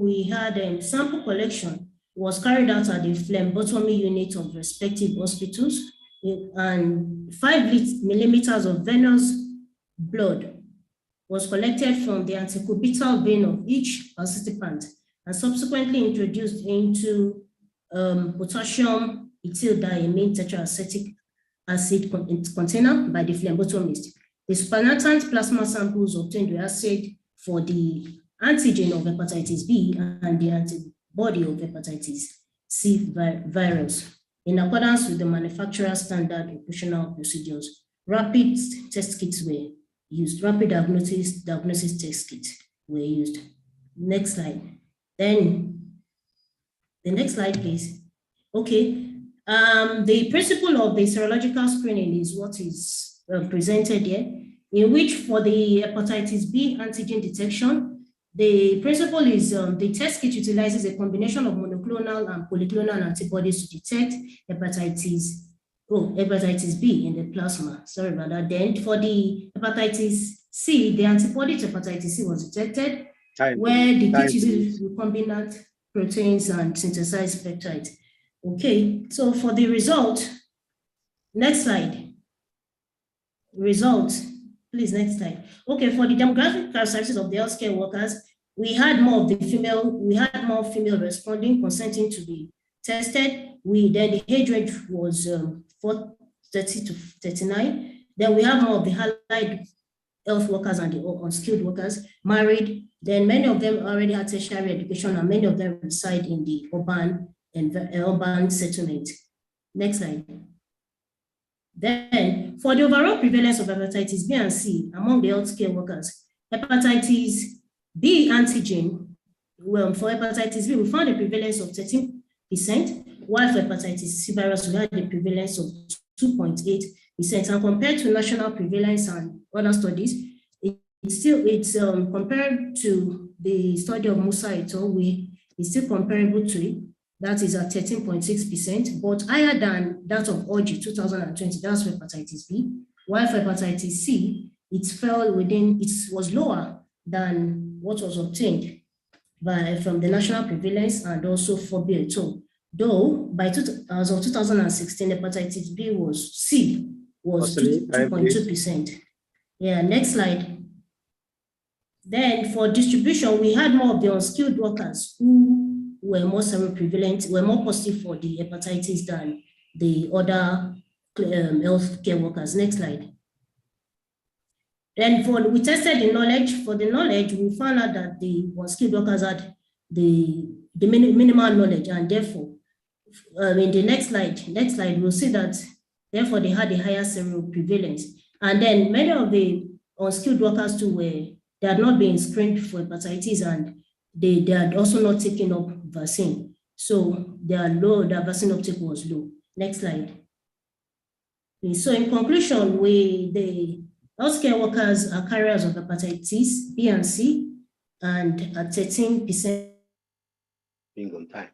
we had sample collection was carried out at the phlebotomy unit of respective hospitals, and 5 millimeters of venous blood was collected from the antecubital vein of each participant and subsequently introduced into potassium ethyl-diamine tetraacetic acid container by the phlebotomist. The supernatant plasma samples obtained were assayed for the antigen of hepatitis B and the antibody of hepatitis C virus in accordance with the manufacturer's standard operational procedures. Rapid test kits were used. Rapid diagnosis test kits were used. Next slide. Then the next slide, please. Okay. The principle of the serological screening is what is presented here, in which for the hepatitis B antigen detection, the principle is the test kit utilizes a combination of monoclonal and polyclonal antibodies to detect hepatitis B in the plasma. Sorry about that. Then for the hepatitis C, the antibody to hepatitis C was detected where the kit uses recombinant proteins and synthesized peptides. Okay, so for the result, next slide. Results, please, next slide. Okay, for the demographic characteristics of the healthcare workers, we had more female responding, consenting to be tested. Then the age range was 30 to 39. Then we have more of the allied health workers and the unskilled workers, married. Then many of them already had tertiary education, and many of them reside in the urban settlement. Next slide. Then, for the overall prevalence of hepatitis B and C among the healthcare workers, hepatitis B antigen, well, for hepatitis B, we found a prevalence of 13%, while for hepatitis C virus, we had a prevalence of 2.8%. And compared to national prevalence and other studies, it's compared to the study of Musa et al., it's still comparable to it. That is at 13.6%, but higher than that of OG 2020, that's for hepatitis B. While for hepatitis C, it was lower than what was obtained from the national prevalence and also for B et al. Though as of 2016, hepatitis B was 2.2%. Yeah, next slide. Then for distribution, we had more of the unskilled workers who were more seroprevalent, were more positive for the hepatitis than the other healthcare workers. Next slide. Then we tested the knowledge. For the knowledge, we found out that the unskilled workers had the minimal knowledge, and therefore, in the next slide, we'll see that therefore they had a higher seroprevalence. And then many of the unskilled workers too they had not been screened for hepatitis, and they had also not taken up vaccine. So their vaccine uptake was low. Next slide. Okay, so in conclusion, the healthcare workers are carriers of hepatitis B and C, and at 13% being on time.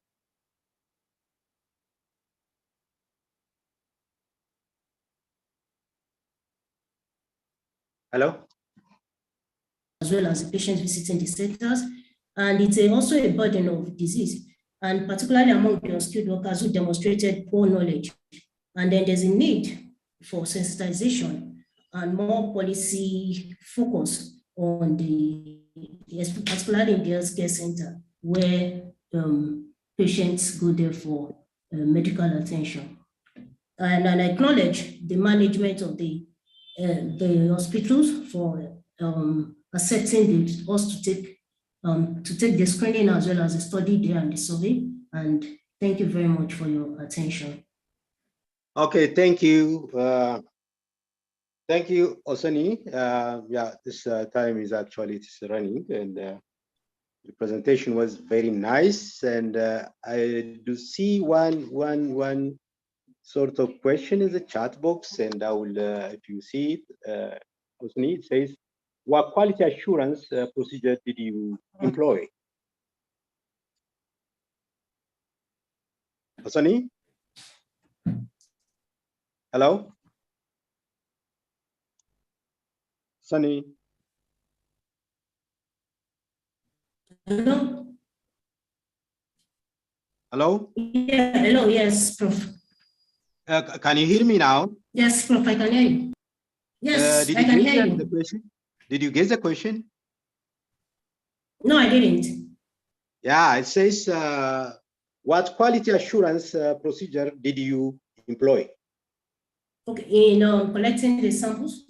Hello? As well as the patients visiting the centers. And it's also a burden of disease, and particularly among the unskilled workers who demonstrated poor knowledge. And then there's a need for sensitization and more policy focus on particularly in the healthcare center, where patients go there for medical attention. And I acknowledge the management of the hospitals for accepting us to take the screening as well as the study there and the survey. And thank you very much for your attention. Okay, thank you. Thank you, Osani. Yeah, this time is actually running, and the presentation was very nice. And I do see one sort of question in the chat box, and I will, if you see it, Osani, it says, what quality assurance procedure did you employ? Osani? Hello? Sunny? Hello? Hello? Yeah, hello, yes, Prof. Can you hear me now? Yes, Prof, I can hear you. Yes, I can hear you. The question? Did you get the question? No, I didn't. Yeah, it says, what quality assurance procedure did you employ? Okay, in collecting the samples.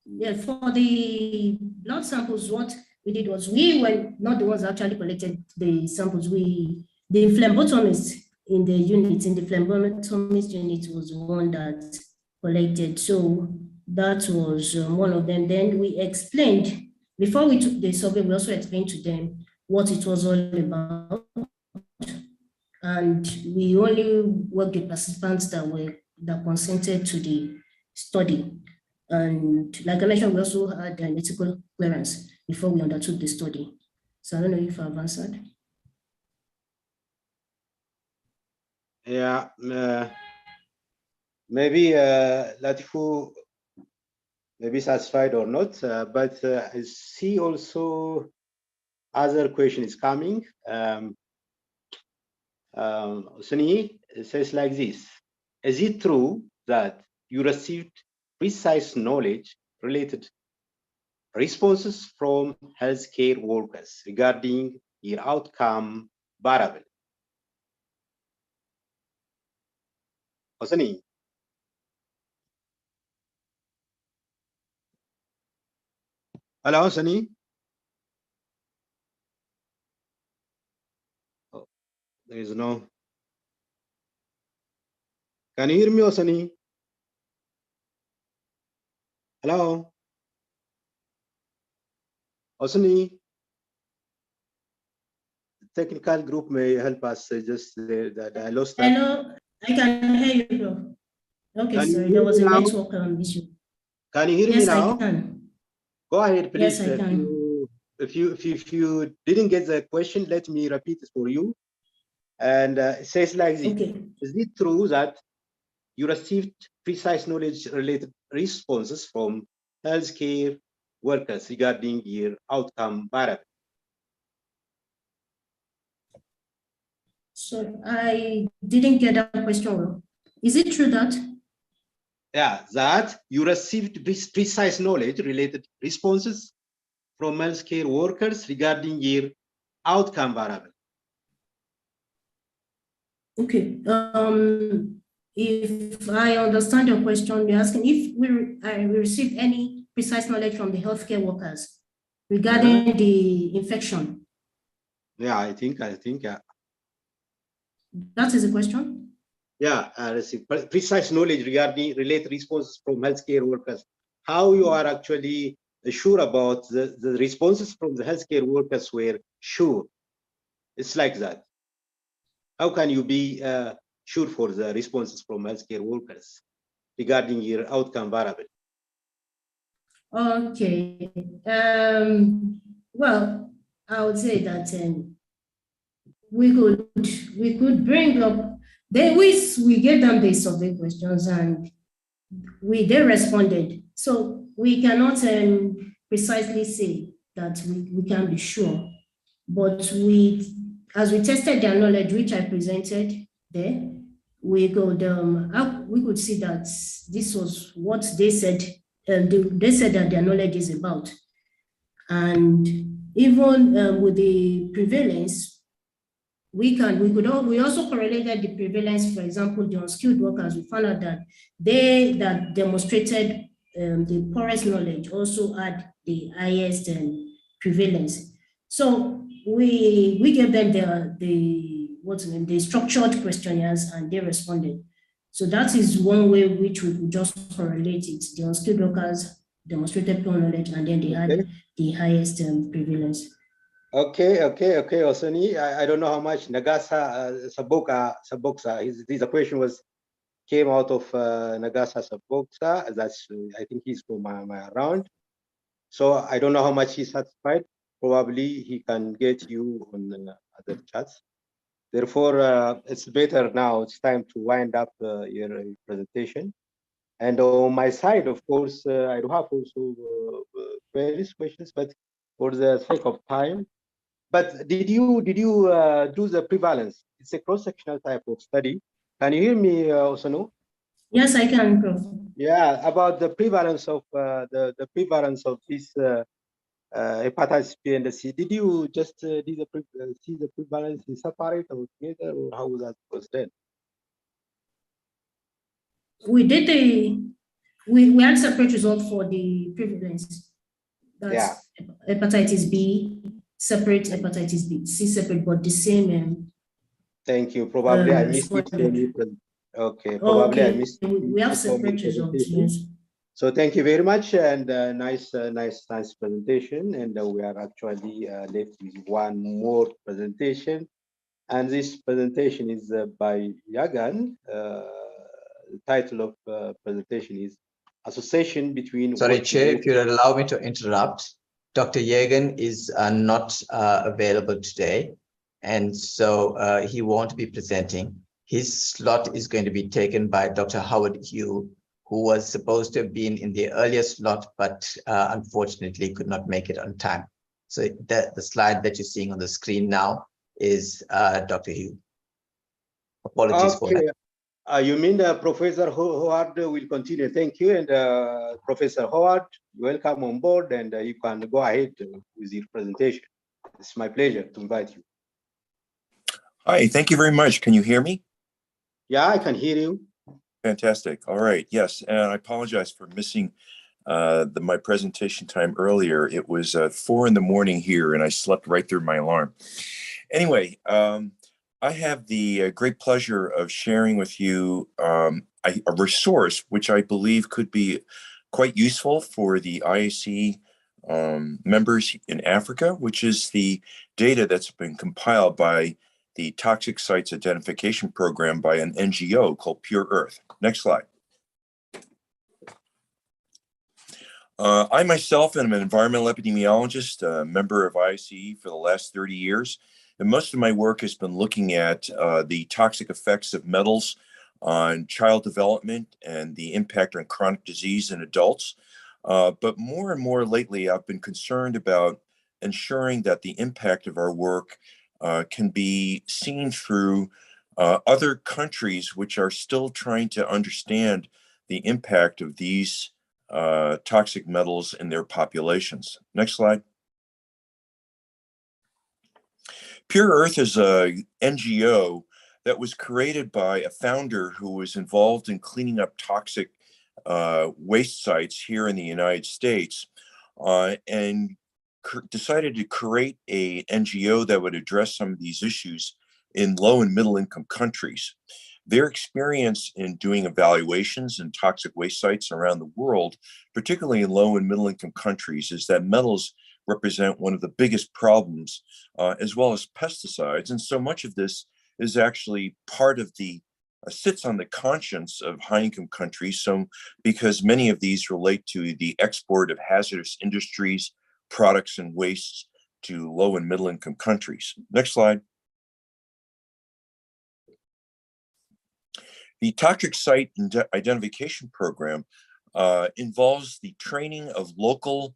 Yeah, for the blood samples, what we did was we were not the ones that actually collected the samples. The phlebotomist in the unit, in the phlebotomist unit was the one that collected. So that was one of them. Then we explained, before we took the survey, we also explained to them what it was all about. And we only worked with participants that consented to the study. And like I mentioned, we also had an ethical clearance before we undertook the study. So I don't know if I've answered. Yeah, maybe Latifu may be satisfied or not, but I see also other question is coming. Sunny says like this: is it true that you received precise knowledge related responses from healthcare workers regarding your outcome variable? Sunny? Hello, Sunny? Oh, there is no. Can you hear me, Sunny? Hello? Osani, technical group may help us just that I lost that. Hello, I can hear you, bro. Okay, Can sorry, there was a now? network issue. Can you hear me Yes, now? I can. Go ahead, please. Yes, I can. If you didn't get the question, let me repeat it for you. And it says like this: is it true that you received precise knowledge-related responses from healthcare workers regarding your outcome variable? So I didn't get that question. Is it true that? Yeah, that you received precise knowledge-related responses from healthcare workers regarding your outcome variable. Okay. If I understand your question, you're asking if we received any precise knowledge from the healthcare workers regarding the infection. Yeah, I think, yeah. That is the question? Yeah, precise knowledge regarding related responses from healthcare workers. How you are actually sure about the responses from the healthcare workers were sure. It's like that. How can you be sure for the responses from healthcare workers regarding your outcome variable? Okay. Well, I would say that we could bring up. We gave them the survey questions and they responded. So we cannot precisely say that we can be sure, but as we tested their knowledge, which I presented there, we could see that this was what they said. They said that their knowledge is about, and even with the prevalence, we also correlated the prevalence. For example, the unskilled workers, we found out that that demonstrated the poorest knowledge also had the highest prevalence. So we gave them the structured questionnaires and they responded. So that is one way which we could just correlate it. The unskilled workers demonstrated poor knowledge and then they had the highest prevalence. Okay, Osoni. I don't know how much Nagasa Saboksa. This question came out of Nagasa Saboksa. That's I think he's from my round. So I don't know how much he's satisfied. Probably he can get you on other chats. Therefore, it's better now. It's time to wind up your presentation. And on my side, of course, I do have also various questions, but for the sake of time. But did you do the prevalence? It's a cross-sectional type of study. Can you hear me, Osano? Yes, I can, Prof. Yeah, about the prevalence of the prevalence of this hepatitis B and C. Did you just see the prevalence in separate or together, or how was that was done? We did we had separate results for the prevalence. That's hepatitis B separate, hepatitis B, C separate, but the same. Thank you. Probably I missed it when you present. Okay, probably I missed it. We have separate results, yes. So thank you very much, and nice presentation. And we are actually left with one more presentation, and this presentation is by Yagan. The title of presentation is Association Between. Sorry, Chair, if you'd allow me to interrupt. Dr. Yagan is not available today, and so he won't be presenting. His slot is going to be taken by Dr. Howard Hugh, who was supposed to have been in the earlier slot, but unfortunately could not make it on time. So the slide that you're seeing on the screen now is Dr. Hugh. Apologies for that. You mean Professor Howard will continue? Thank you. And Professor Howard, welcome on board, and you can go ahead with your presentation. It's my pleasure to invite you. Hi, thank you very much. Can you hear me? Yeah, I can hear you. Fantastic. All right. Yes, and I apologize for missing my presentation time earlier. It was 4 in the morning here, and I slept right through my alarm. Anyway, I have the great pleasure of sharing with you a resource which I believe could be quite useful for the IAC members in Africa, which is the data that's been compiled by the Toxic Sites Identification Program by an NGO called Pure Earth. Next slide. I myself am an environmental epidemiologist, a member of IACE for the last 30 years. And most of my work has been looking at the toxic effects of metals on child development and the impact on chronic disease in adults. But more and more lately, I've been concerned about ensuring that the impact of our work can be seen through other countries which are still trying to understand the impact of these toxic metals in their populations. Next slide. Pure Earth is an NGO that was created by a founder who was involved in cleaning up toxic waste sites here in the United States and decided to create a NGO that would address some of these issues in low and middle income countries. Their experience in doing evaluations in toxic waste sites around the world, particularly in low and middle income countries, is that metals represent one of the biggest problems, as well as pesticides. And so much of this is actually part of the sits on the conscience of high-income countries. So, because many of these relate to the export of hazardous industries, products, and wastes to low and middle-income countries. Next slide. The Toxic Site Identification Program involves the training of local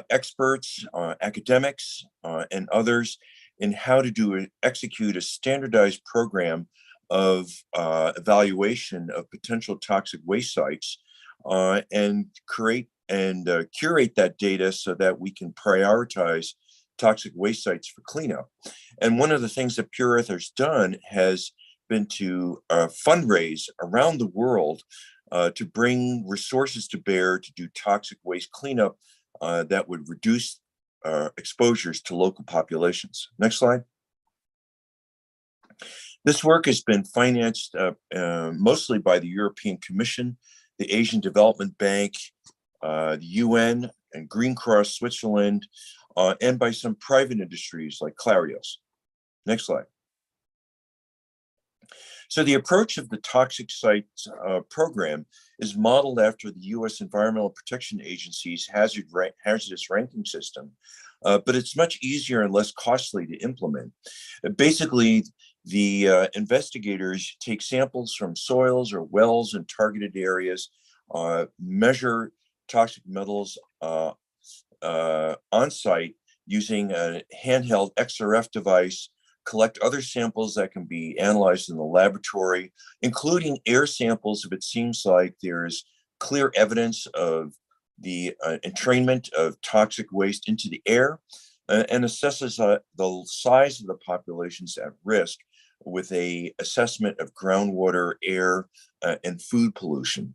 experts, academics, and others in how to execute a standardized program of evaluation of potential toxic waste sites and create and curate that data so that we can prioritize toxic waste sites for cleanup. And one of the things that Pure Earth has done has been to fundraise around the world to bring resources to bear to do toxic waste cleanup that would reduce exposures to local populations. Next slide. This work has been financed mostly by the European Commission, the Asian Development Bank, the UN, and Green Cross Switzerland, and by some private industries like Clarios. Next slide. So the approach of the Toxic Sites program is modeled after the U.S. Environmental Protection Agency's hazardous ranking system, but it's much easier and less costly to implement. Basically, the investigators take samples from soils or wells in targeted areas, measure toxic metals on site using a handheld XRF device, collect other samples that can be analyzed in the laboratory, including air samples if it seems like there's clear evidence of the entrainment of toxic waste into the air, and assesses the size of the populations at risk with an assessment of groundwater, air, and food pollution.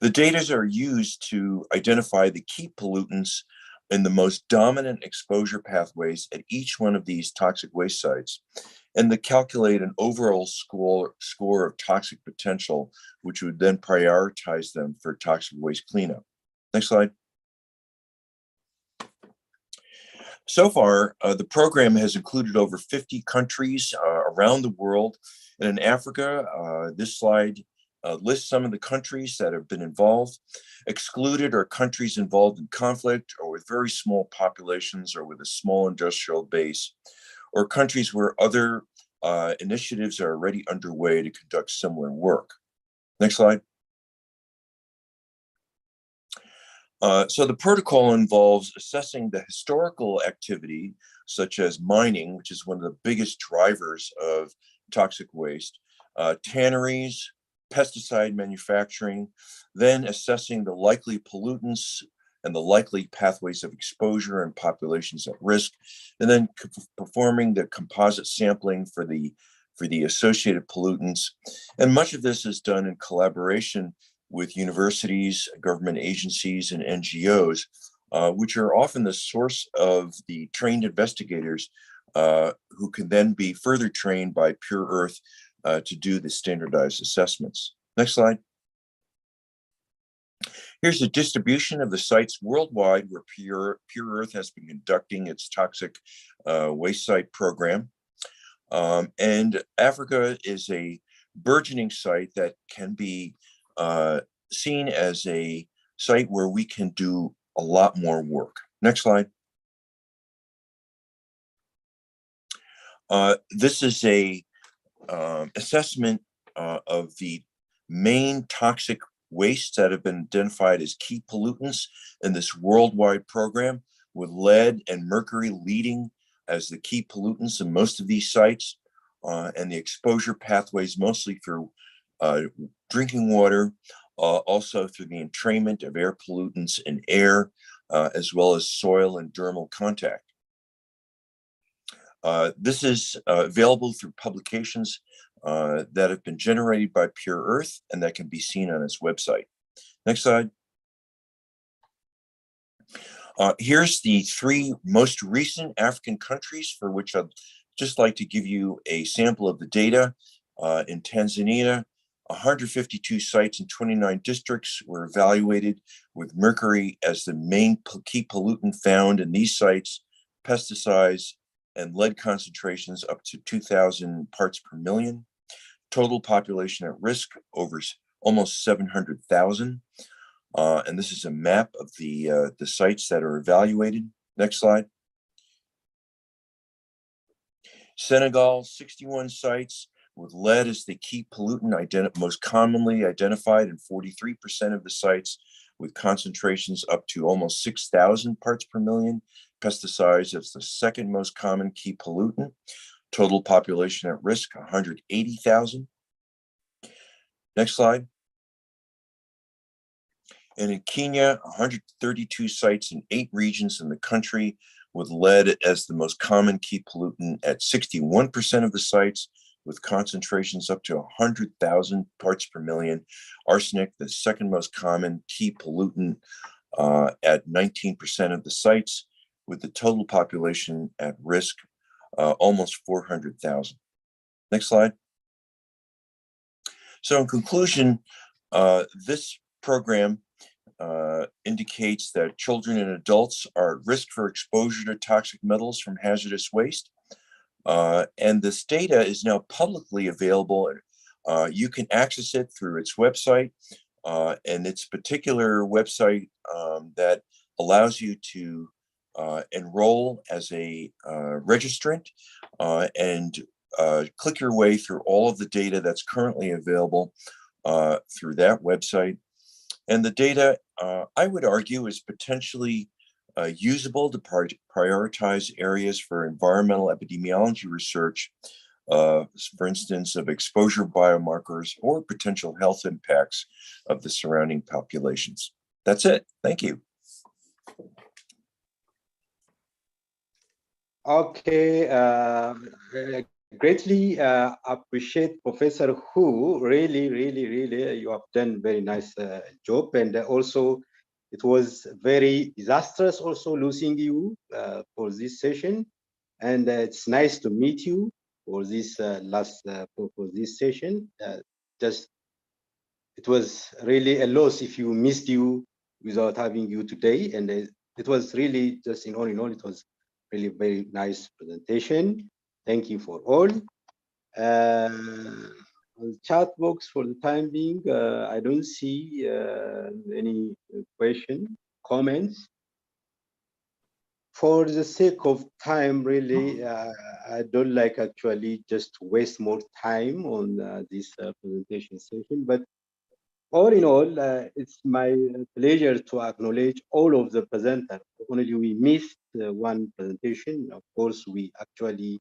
The data are used to identify the key pollutants and the most dominant exposure pathways at each one of these toxic waste sites, and to calculate an overall score of toxic potential, which would then prioritize them for toxic waste cleanup. Next slide. So far, the program has included over 50 countries around the world. And in Africa, this slide lists some of the countries that have been involved. Excluded are countries involved in conflict or with very small populations or with a small industrial base, or countries where other initiatives are already underway to conduct similar work. Next slide. So the protocol involves assessing the historical activity, such as mining, which is one of the biggest drivers of toxic waste, tanneries, pesticide manufacturing, then assessing the likely pollutants and the likely pathways of exposure and populations at risk, and then performing the composite sampling for the associated pollutants. And much of this is done in collaboration with universities, government agencies, and NGOs, which are often the source of the trained investigators who can then be further trained by Pure Earth to do the standardized assessments. Next slide. Here's a distribution of the sites worldwide where Pure Earth has been conducting its toxic waste site program. And Africa is a burgeoning site that can be seen as a site where we can do a lot more work. Next slide. This is a assessment of the main toxic wastes that have been identified as key pollutants in this worldwide program, with lead and mercury leading as the key pollutants in most of these sites, and the exposure pathways mostly through drinking water, also through the entrainment of air pollutants in air, as well as soil and dermal contact. This is available through publications that have been generated by Pure Earth and that can be seen on its website. Next slide. Here's the 3 most recent African countries for which I'd just like to give you a sample of the data. In Tanzania, 152 sites in 29 districts were evaluated with mercury as the main key pollutant found in these sites, pesticides, and lead concentrations up to 2,000 parts per million. Total population at risk over almost 700,000. And this is a map of the sites that are evaluated. Next slide. Senegal, 61 sites with lead as the key pollutant most commonly identified in 43% of the sites, with concentrations up to almost 6,000 parts per million. Pesticides as the second most common key pollutant. Total population at risk, 180,000. Next slide. And in Kenya, 132 sites in 8 regions in the country with lead as the most common key pollutant at 61% of the sites, with concentrations up to 100,000 parts per million. Arsenic, the second most common key pollutant at 19% of the sites, with the total population at risk almost 400,000. Next slide. So in conclusion, this program indicates that children and adults are at risk for exposure to toxic metals from hazardous waste. And this data is now publicly available. You can access it through its website, and its particular website that allows you to enroll as a registrant and click your way through all of the data that's currently available through that website. And the data, I would argue, is potentially usable to prioritize areas for environmental epidemiology research, for instance, of exposure biomarkers or potential health impacts of the surrounding populations. That's it. Thank you. Okay, greatly appreciate Professor Hu. Really, you have done very nice job. And also, it was very disastrous also losing you for this session. And it's nice to meet you for this for this session. It was really a loss if you missed you without having you today. And it was really just in all, it was really very nice presentation. Thank you for all. On the chat box for the time being, I don't see any question, comments. For the sake of time, really, I don't like actually just to waste more time on this presentation session. But all in all, it's my pleasure to acknowledge all of the presenters. Only we missed one presentation. Of course, we actually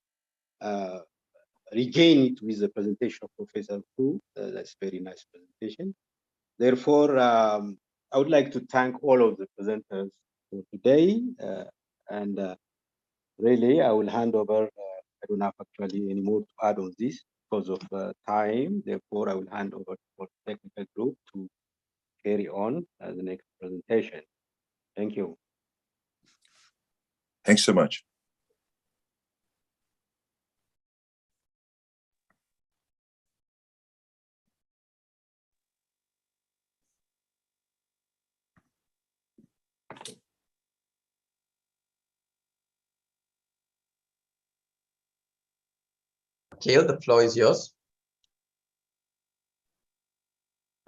regain it with the presentation of Professor Hu. That's very nice presentation. Therefore, I would like to thank all of the presenters for today. And really, I will hand over. I don't have actually any more to add on this because of time. Therefore, I will hand over for the technical group to carry on the next presentation. Thank you. Thanks so much. Kale, the floor is yours.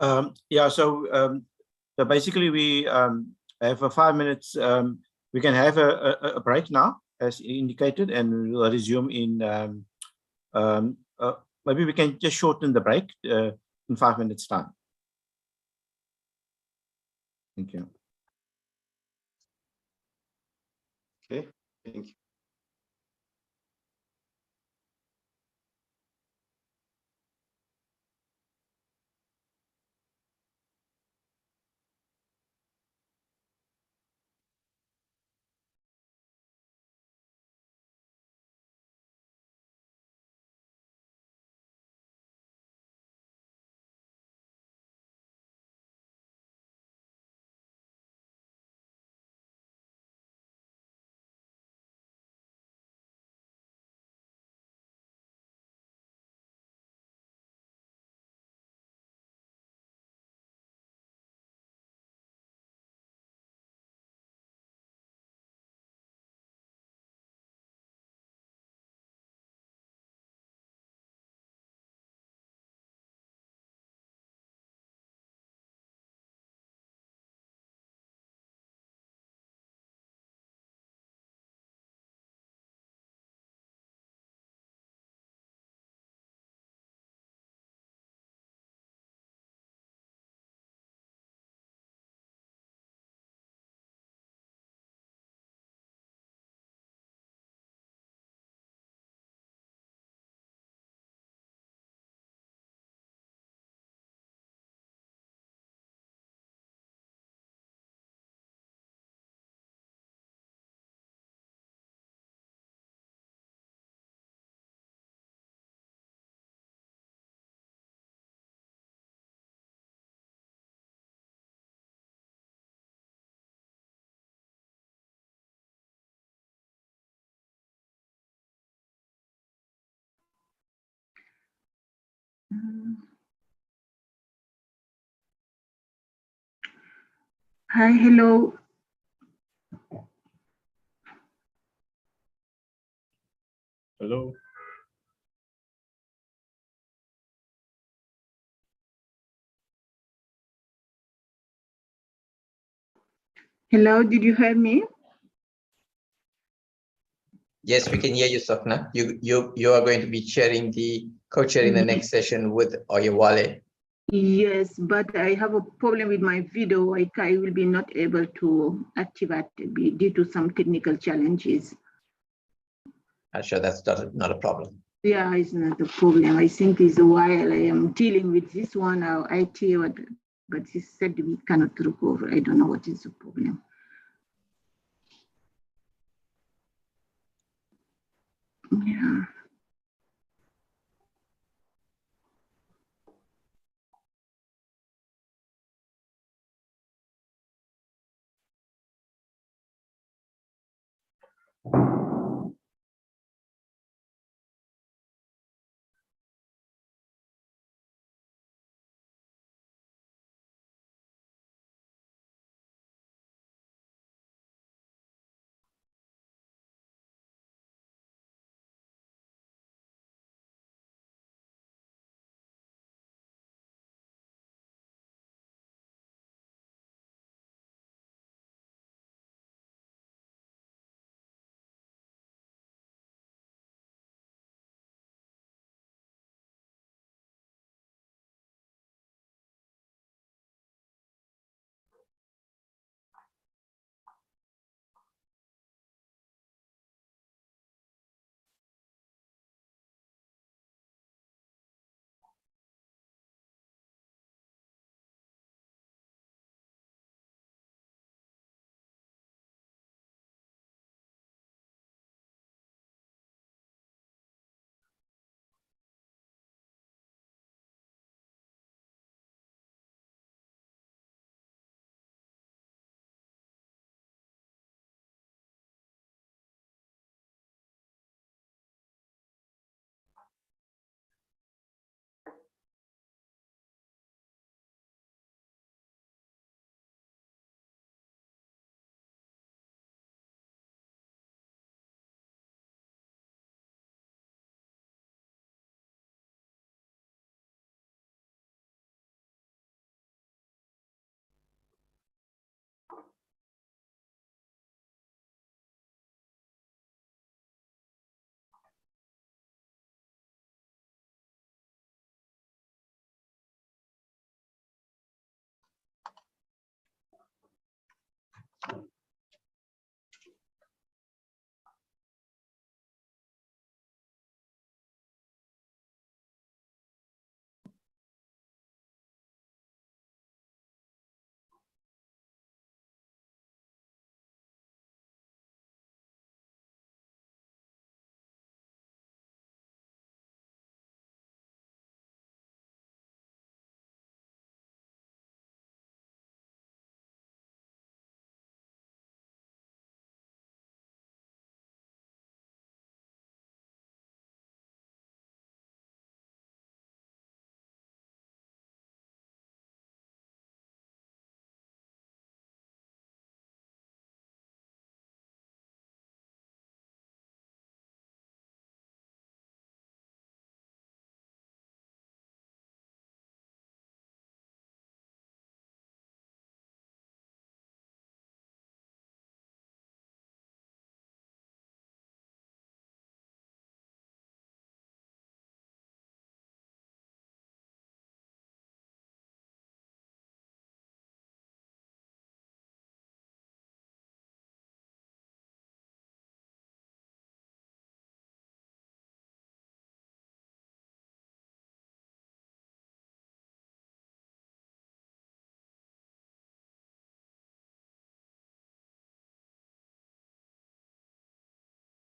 Yeah, so basically we have 5 minutes. We can have a break now, as indicated, and we'll resume in, maybe we can just shorten the break in 5 minutes time. Thank you. Okay, thank you. Hi, hello. Hello. Hello, did you hear me? Yes, we can hear you, Sokna. You are going to be co-chairing the next session with Oyewale. Yes, but I have a problem with my video. I will be not able to activate due to some technical challenges. I'm sure that's not a problem. Yeah, it's not a problem. I think it's a while I am dealing with this one, IT, but he said we cannot recover. I don't know what is the problem. Yeah.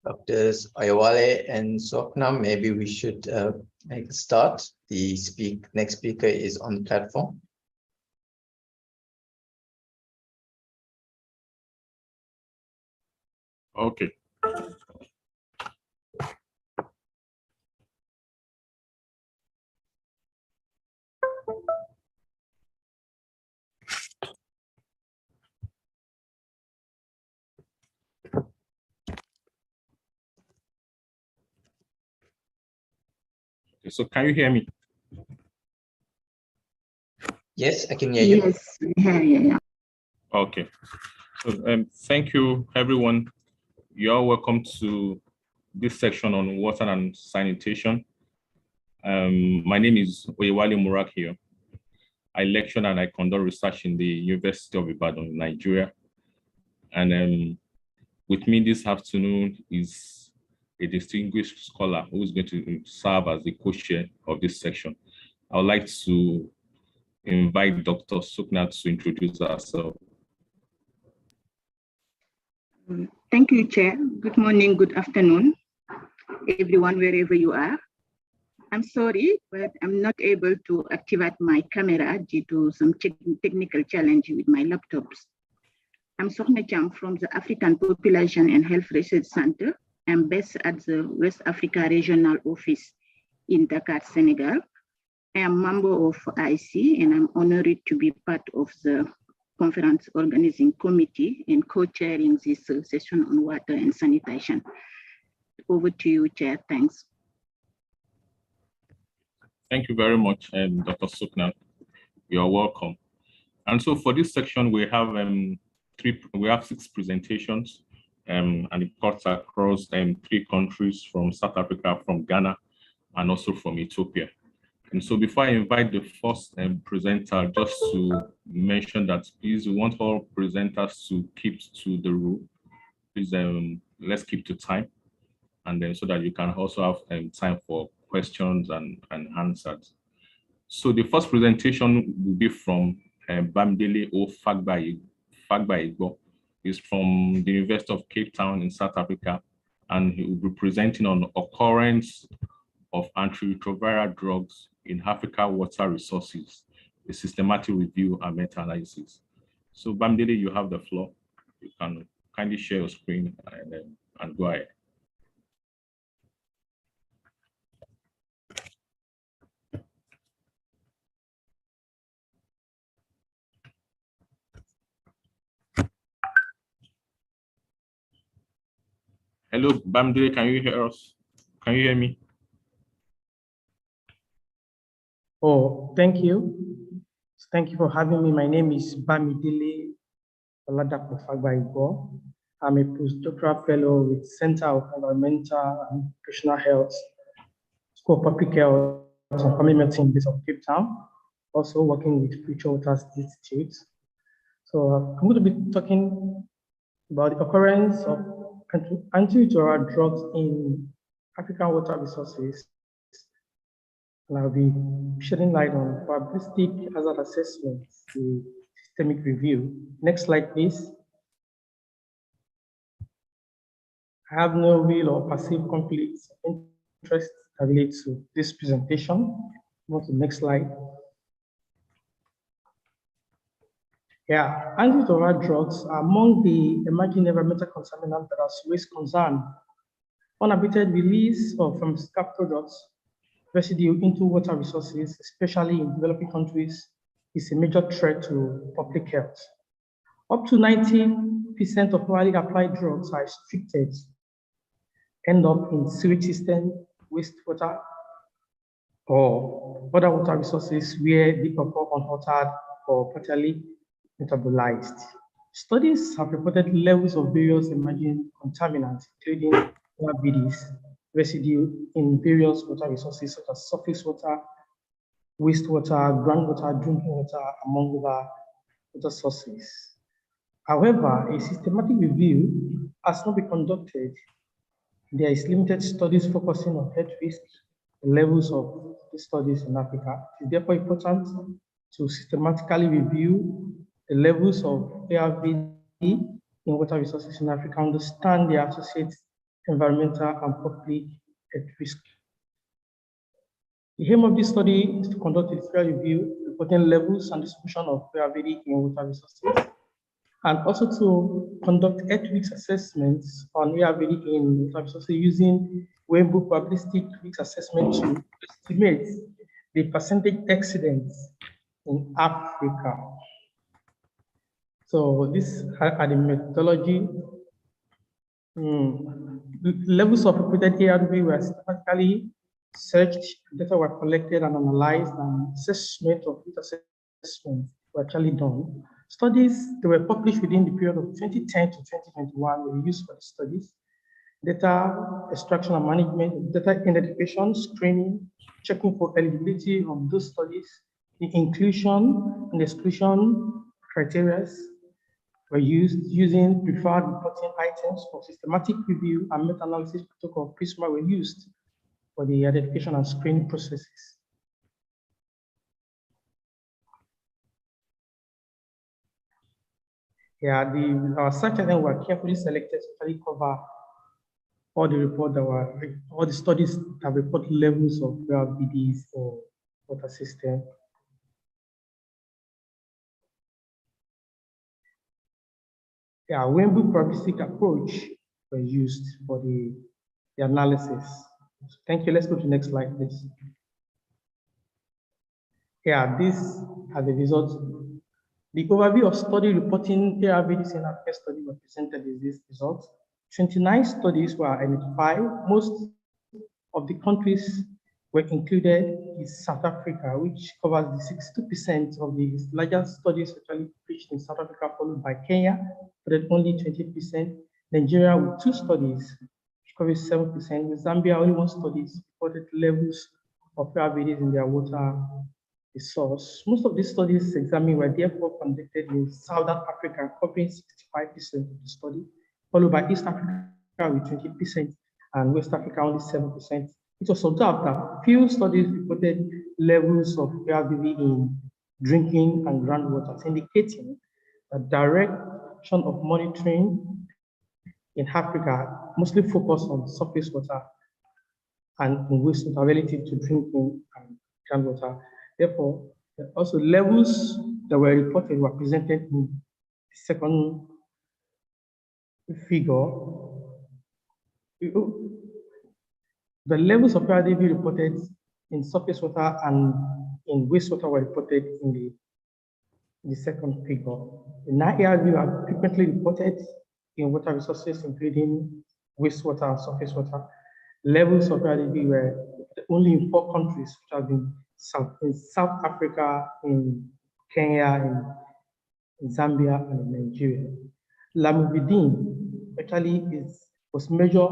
Doctors Oyewale and Sokna, maybe we should make a start. The next speaker is on the platform. Okay. so can you hear me? Yes, I can hear you. Yes, yeah. Okay. So thank you, everyone. You're welcome to this section on water and sanitation. My name is Oyewale Murakio. I lecture and I conduct research in the University of Ibadan, Nigeria. And with me this afternoon is a distinguished scholar who is going to serve as the co-chair of this section. I would like to invite Dr. Suknat to introduce herself. Thank you, Chair. Good morning, good afternoon, everyone, wherever you are. I'm sorry, but I'm not able to activate my camera due to some technical challenge with my laptops. I'm Sokhna Cham from the African Population and Health Research Center. I'm based at the West Africa Regional Office in Dakar, Senegal. I am a member of IC and I'm honored to be part of the conference organizing committee and co-chairing this session on water and sanitation. Over to you, Chair. Thanks. Thank you very much, Dr. Suknat. You're welcome. And so for this section, we have 6 presentations, and it cuts across 3 countries, from South Africa, from Ghana, and also from Ethiopia. And so before I invite the first presenter, just to mention that please, we want all presenters to keep to the rule. Please, let's keep to time, and then so that you can also have time for questions and answers. So the first presentation will be from Bamidele O Fagba. He's from the University of Cape Town in South Africa, and he will be presenting on occurrence of antiretroviral drugs in Africa water resources, a systematic review and meta-analysis. So Bamidele, you have the floor. You can kindly share your screen and go ahead. Hello, Bamidele, can you hear us? Can you hear me? Oh, thank you. Thank you for having me. My name is Bamidele Oladapo Fagba. I'm a postdoctoral fellow with Center of Environmental and Occupational Health, School of Public Health and Family Medicine based of Cape Town, also working with Future Water Institute. So I'm going to be talking about the occurrence of antiretroviral drugs in African water resources. And I'll be shedding light on probabilistic hazard assessment, the systemic review. Next slide, please. I have no real or passive conflicts of interest that relate to this presentation. Move to the next slide. Yeah, antiretroviral drugs are among the emerging environmental contaminants that has raised concern. Unabated release of pharmaceutical products residue into water resources, especially in developing countries, is a major threat to public health. Up to 90% of orally applied drugs are restricted, end up in sewage system, wastewater, or other water resources where they occur unaltered or partially metabolized. Studies have reported levels of various emerging contaminants, including RBDs, residue in various water resources such as surface water, wastewater, groundwater, drinking water, among other water sources. However, a systematic review has not been conducted. There is limited studies focusing on health risks levels of the studies in Africa. It is therefore important to systematically review the levels of ARVD in water resources in Africa, understand the associated environmental and public health risk. The aim of this study is to conduct a fair review, reporting levels and distribution of ARVD in water resources, and also to conduct health risk assessments on ARVD in water resources using rainbow probabilistic risk assessment to estimate the percentage accidents in Africa. So this are the methodology. Levels of reported ARV were systematically searched, data were collected and analyzed, and assessment of each assessment were actually done. Studies that were published within the period of 2010 to 2021 were used for the studies. Data extraction and management, data identification, screening, checking for eligibility of those studies, the inclusion and exclusion criteria were used using preferred reporting items for systematic review and meta-analysis protocol PRISMA were used for the identification and screening processes. Yeah, our search items were carefully selected to actually cover all the report that were, all the studies that report levels of VDs in water system. Yeah, Wembu probabilistic approach was used for the analysis. Thank you. Let's go to the next slide, please. Yeah, these are the results. The overview of study reporting ARVDs in Africa study was presented is this result. 29 studies were identified. Most of the countries were included is South Africa, which covers the 62% of the largest studies actually published in South Africa, followed by Kenya, but at only 20%. Nigeria with 2 studies, which covers 7%. With Zambia, only 1 study reported levels of ARVDs in their water resource. Most of these studies examined were therefore conducted in Southern Africa, covering 65% of the study, followed by East Africa with 20%, and West Africa only 7%. It was observed that few studies reported levels of ARVD in drinking and groundwater, indicating a direction of monitoring in Africa mostly focused on surface water and wastewater relative to drinking and groundwater. Therefore, also levels that were reported were presented in the second figure. The levels of RDB reported in surface water and in wastewater were reported in the second figure. The ARV are frequently reported in water resources, including wastewater and surface water. Levels of RDB were only in 4 countries, which have been in South Africa, in Kenya, in Zambia, and in Nigeria. Lamivudine actually was measured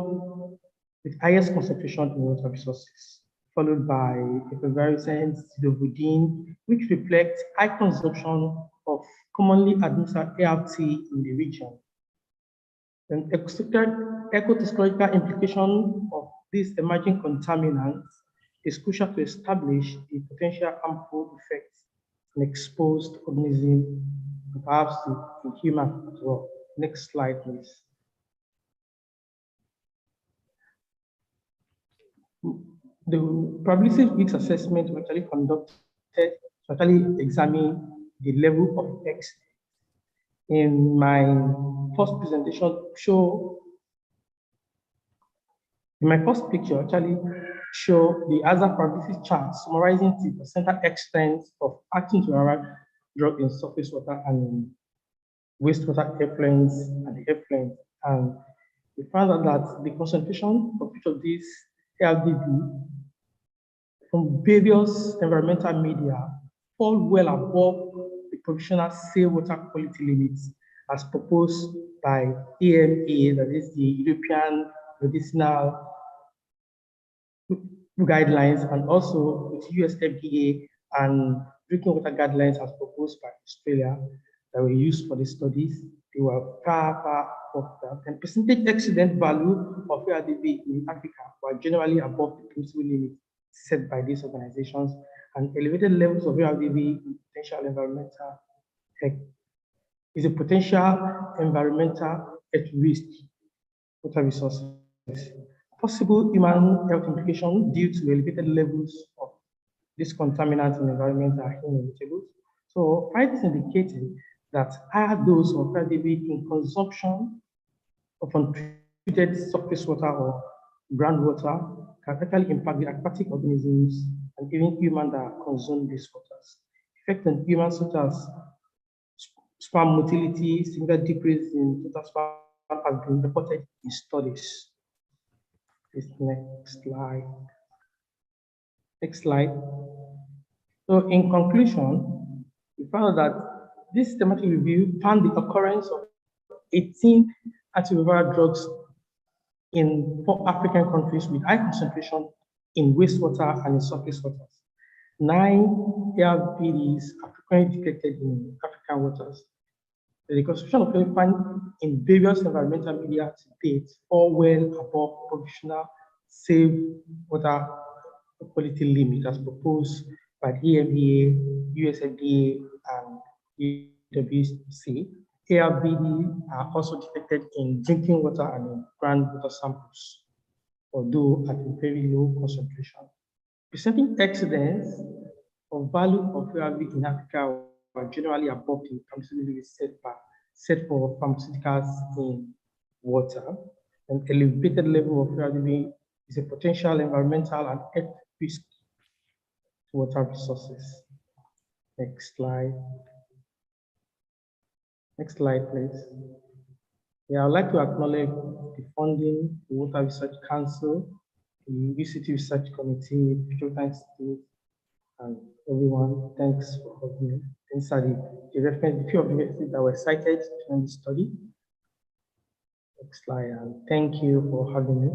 with highest concentration in water resources, followed by epivaricin, sidovudine, which reflects high consumption of commonly administered ART in the region. And ecotoxicological implication of these emerging contaminants is crucial to establish the potential harmful effects on exposed organisms, and perhaps in humans as well. Next slide, please. The probabilistic risk assessment was actually conducted to actually examine the level of X. In my first presentation, in my first picture, actually show the hazard probability chart summarizing the percentage extent of acting to arrive drug in surface water and wastewater effluents and the effluent. And we found out that the concentration of each of these LDB from various environmental media fall well above the provisional safe water quality limits as proposed by EMA, that is the European Medicinal Guidelines, and also with US FDA and drinking water guidelines as proposed by Australia that were used for the studies. They were far above that. And percentage accident value of ARDB in Africa were generally above the permissible limit set by these organizations, and elevated levels of ARDB in potential environmental is a potential environmental at risk water resources. Possible human health implications due to elevated levels of these contaminants in the environment are inevitable. So findings indicated that higher dose of ARDB in consumption of untreated surface water or groundwater can actually impact the aquatic organisms and even humans that consume these waters. Effects on humans such as sperm motility, similar decrease in total sperm has been reported in studies. This next slide. Next slide. So in conclusion, we found that this systematic review found the occurrence of 18 antiretroviral drugs in 4 African countries with high concentration in wastewater and in surface waters. 9 ARVs are frequently detected in African waters. The reconstruction of elephant in various environmental media to date fall well above provisional safe water quality limit as proposed by the EMEA, USFDA, and UWC. ARVD are also detected in drinking water and in groundwater samples, although at a very low concentration. Presenting excellence of value of ARV in Africa are generally above the permissibility set for pharmaceuticals in water. An elevated level of ARV is a potential environmental and health risk to water resources. Next slide. Next slide, please. Yeah, I'd like to acknowledge the funding, the Water Research Council, the UCT Research Committee, Petrotan State, and everyone. Thanks for having me. These are the reference, a few of the references that were cited during the study. Next slide, and thank you for having me.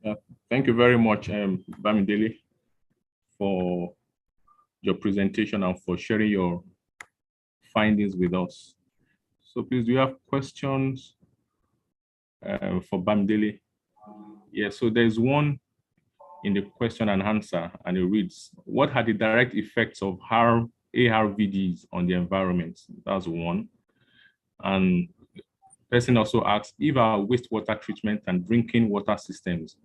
Yeah, thank you very much, Bamidele, for your presentation and for sharing your findings with us. So please, do you have questions for Bamidele? Yeah, so there's one in the question and answer, and it reads, what are the direct effects of ARVDs on the environment? That's one. And the person also asks, if our wastewater treatment and drinking water systems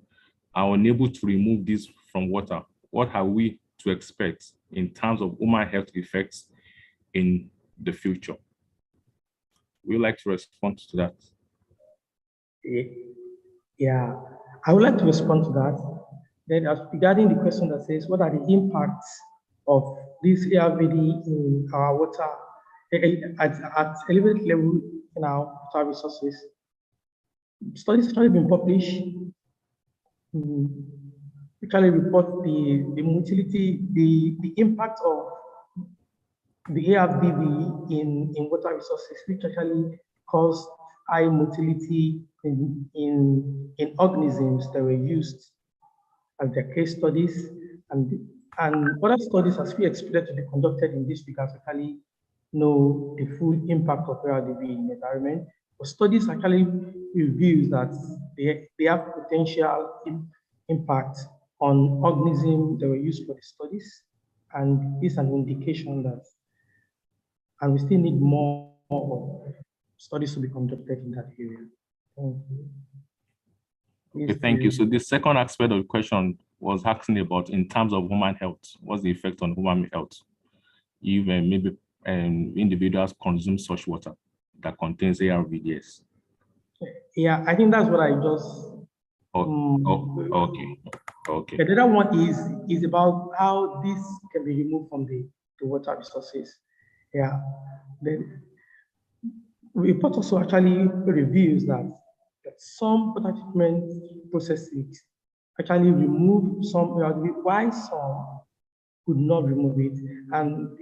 are unable to remove these from water, what are we to expect in terms of human health effects in the future? Would you like to respond to that? Yeah, I would like to respond to that. Then regarding the question that says, what are the impacts of this ARVD in our water at elevated level in our water resources? Studies have been published actually report the motility, the impact of the ARVD in water resources, which actually caused high motility in organisms that were used as their case studies, and other studies as we expected to be conducted in this regard actually know the full impact of ARVD in the environment. But studies actually reveal that they have potential impact on organisms that were used for the studies, and it's an indication that, and we still need more studies to be conducted in that area. Thank you. Okay, thank you. So the second aspect of the question was asking about, in terms of human health, what's the effect on human health if maybe individuals consume such water that contains ARVDs? Yeah, I think that's what I just. Okay. The other one is about how this can be removed from the water resources. Yeah. The report also actually reveals that some water treatment processes actually remove some ARVD, while some could not remove it, and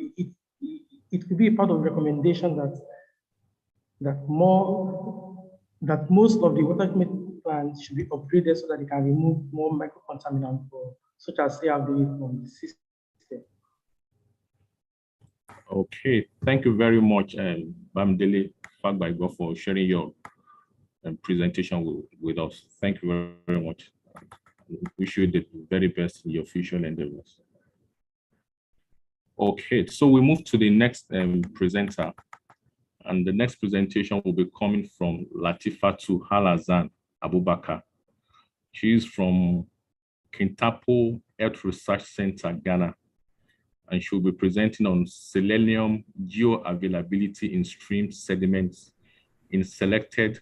it could be a part of recommendation that most of the water treatment plants should be upgraded so that they can remove more microcontaminants such as ARVD from the system. Okay, thank you very much, Bamidele Fagbaigo, for sharing your presentation with us. Thank you very much. Wish you the very best in your future endeavors. Okay, so we move to the next presenter, and the next presentation will be coming from Latifatu Halazan Abubakar. She is from Kintapo Health Research Center, Ghana, and she will be presenting on selenium geoavailability in stream sediments in selected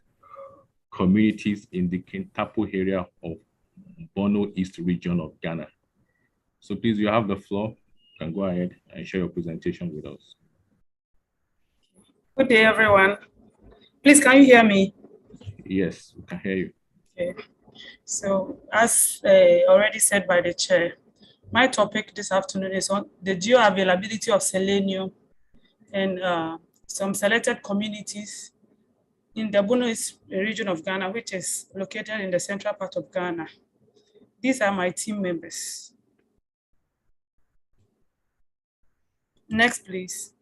communities in the Kintapo area of Bono East region of Ghana. So please, you have the floor. You can go ahead and share your presentation with us. Good day, everyone. Please, can you hear me? Yes, we can hear you. Okay. So as already said by the chair, my topic this afternoon is on the geo-availability of selenium in some selected communities in the Bono region of Ghana, which is located in the central part of Ghana. These are my team members. Next, please.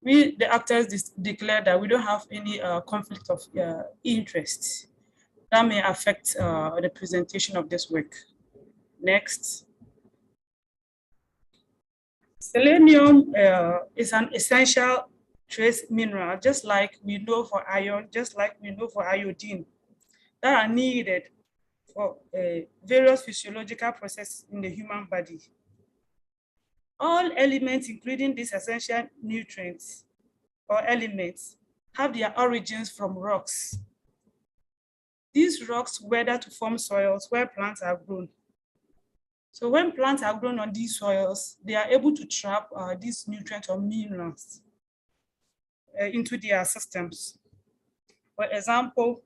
We, the actors, declare that we don't have any conflict of interest that may affect the presentation of this work. Next. Selenium is an essential trace mineral, just like we know for iron, just like we know for iodine, that are needed for various physiological processes in the human body. All elements, including these essential nutrients or elements, have their origins from rocks. These rocks weather to form soils where plants are grown. So when plants are grown on these soils, they are able to trap these nutrients or minerals into their systems. For example,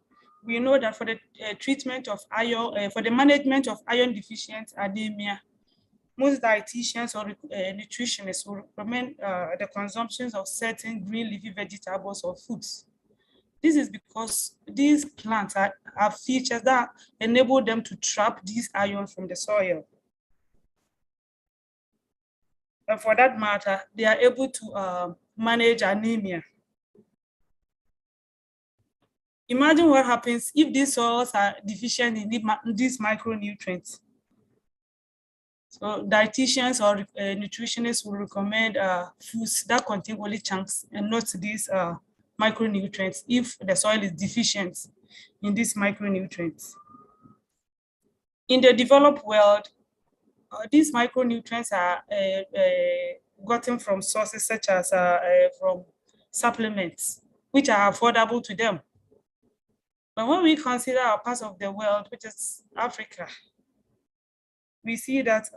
we know that for the treatment of iron, for the management of iron deficient anemia, most dietitians or nutritionists will recommend the consumption of certain green leafy vegetables or foods. This is because these plants have features that enable them to trap these iron from the soil. And for that matter, they are able to manage anemia. Imagine what happens if these soils are deficient in these micronutrients. So dietitians or nutritionists will recommend foods that contain only chunks and not these micronutrients if the soil is deficient in these micronutrients. In the developed world, these micronutrients are gotten from sources such as from supplements, which are affordable to them. But when we consider our part of the world, which is Africa, we see that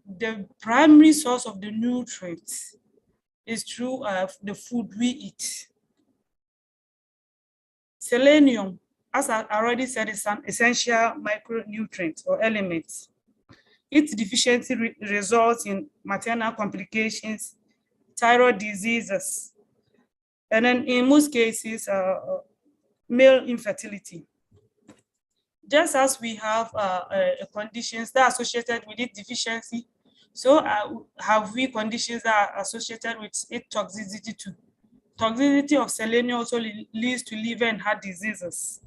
the primary source of the nutrients is through the food we eat. Selenium, as I already said, is an essential micronutrient or element. Its deficiency results in maternal complications, thyroid diseases, and then in most cases, male infertility. Just as we have conditions that are associated with its deficiency, so have we conditions that are associated with its toxicity too. Toxicity of selenium also leads to liver and heart diseases.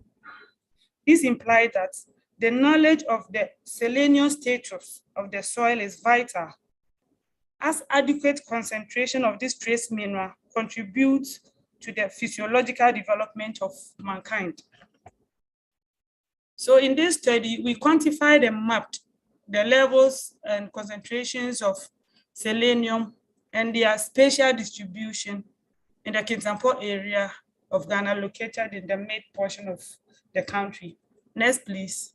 This implies that the knowledge of the selenium status of the soil is vital, as adequate concentration of this trace mineral contributes to the physiological development of mankind. So in this study, we quantified and mapped the levels and concentrations of selenium and their spatial distribution in the Kintampo area of Ghana, located in the mid portion of the country. Next, please.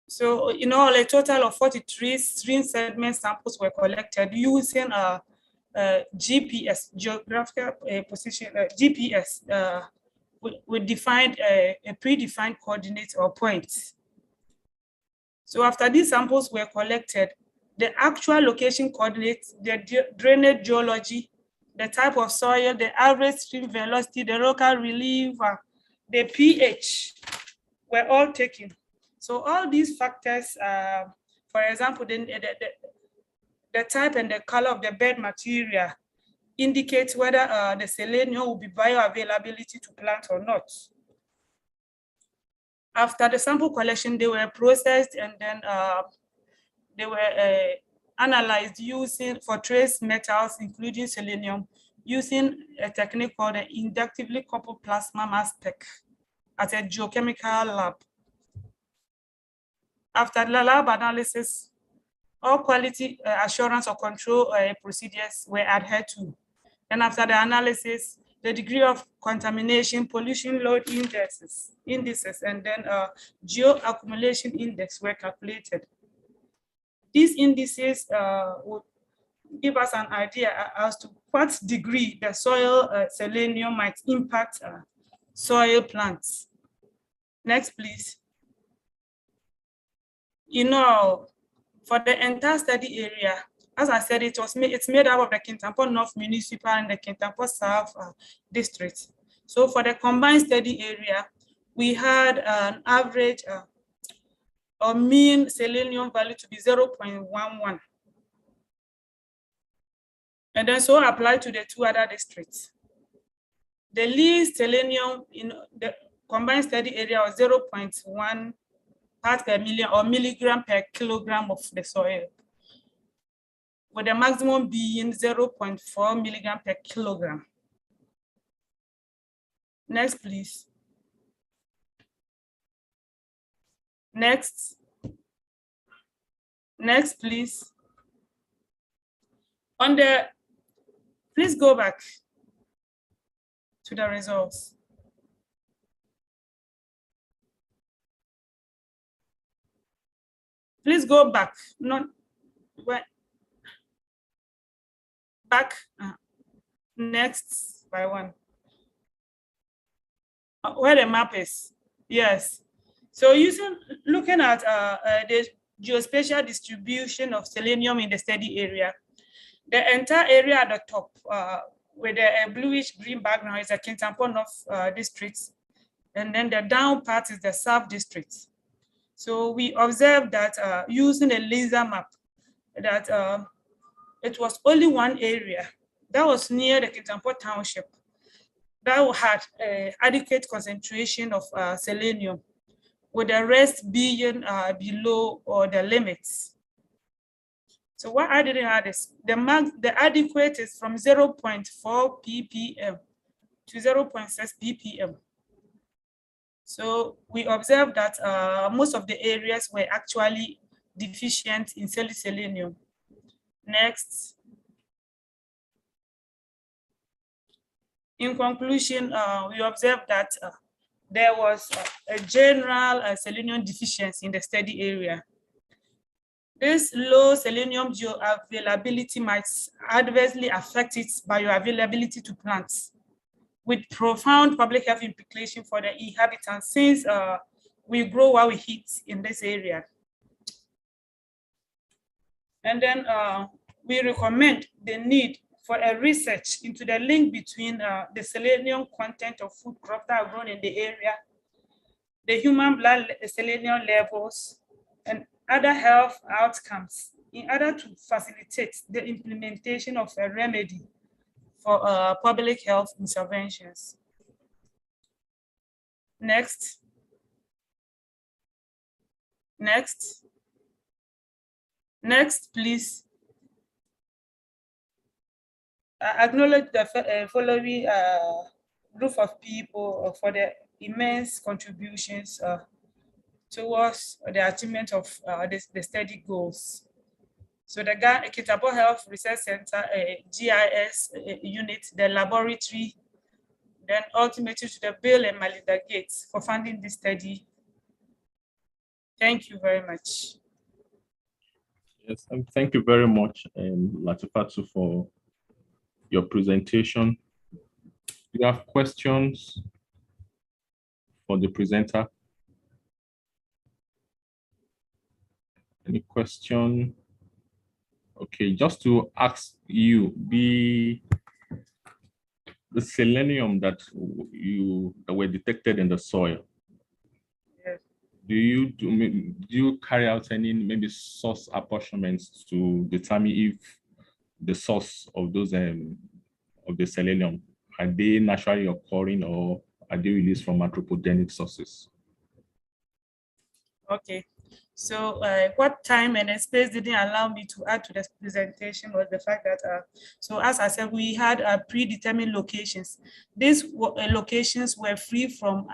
So in all, a total of 43 stream sediment samples were collected using a GPS, geographical position, GPS, we defined a predefined coordinate or points. So after these samples were collected, the actual location coordinates, the drainage geology, the type of soil, the average stream velocity, the local relief, the pH were all taken. So all these factors, for example, the type and the color of the bed material indicates whether the selenium will be bioavailability to plant or not. After the sample collection, they were processed and then they were analyzed using for trace metals, including selenium, using a technique called the inductively coupled plasma mass spec at a geochemical lab. After the lab analysis, all quality assurance or control procedures were adhered to. And after the analysis, the degree of contamination, pollution load indices, and then geo-accumulation index were calculated. These indices would give us an idea as to what degree the soil selenium might impact soil plants. Next, please. You know, for the entire study area, as I said, it's made up of the Kintampo North Municipal and the Kintampo South districts. So for the combined study area, we had an average or mean selenium value to be 0.11. And then so apply to the two other districts. The least selenium in the combined study area was 0.1 parts per million or milligram per kilogram of the soil, with the maximum being 0.4 milligram per kilogram. Next, please. Next. Next, please. Please go back to the results. Please go back, not back. Next by one. Where the map is, yes. So looking at the geospatial distribution of selenium in the study area, the entire area at the top with the bluish green background is the Kintampo North district, and then the down part is the South district. So we observed that using a laser map, that it was only one area that was near the Kintampo Township that had adequate concentration of selenium, with the rest being below or the limits. So what I didn't have is the adequate is from 0.4 ppm to 0.6 ppm. So we observed that most of the areas were actually deficient in selenium. Next. In conclusion, we observed that there was a general selenium deficiency in the study area. This low selenium bioavailability might adversely affect its bioavailability to plants, with profound public health implication for the inhabitants, since we grow what we eat in this area. And then we recommend the need for a research into the link between the selenium content of food crops that are grown in the area, the human blood selenium levels, and other health outcomes, in order to facilitate the implementation of a remedy for public health interventions. Next. Next. Next, please. I acknowledge the following group of people for the immense contributions towards the achievement of the study goals. So the Kintampo Health Research Center, GIS unit, the laboratory, then ultimately to the Bill and Melinda Gates for funding this study. Thank you very much. Yes, and thank you very much, Latifatu, for your presentation. Do you have questions for the presenter? Any question? Okay, just to ask you, the selenium that were detected in the soil, yes. Do you carry out any maybe source apportionments to determine if the source of those of the selenium, are they naturally occurring or are they released from anthropogenic sources? Okay, so what time and space didn't allow me to add to this presentation was the fact that, so as I said, we had predetermined locations. These locations were free from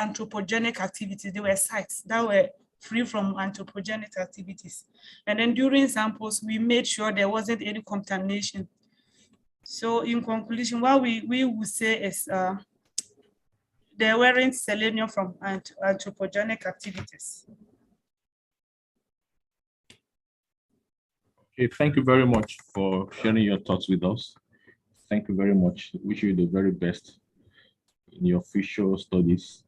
anthropogenic activities. They were sites that were free from anthropogenic activities. And then during samples, we made sure there wasn't any contamination. So in conclusion, what we would say is there weren't selenium from anthropogenic activities. Okay, thank you very much for sharing your thoughts with us. Thank you very much. Wish you the very best in your future studies.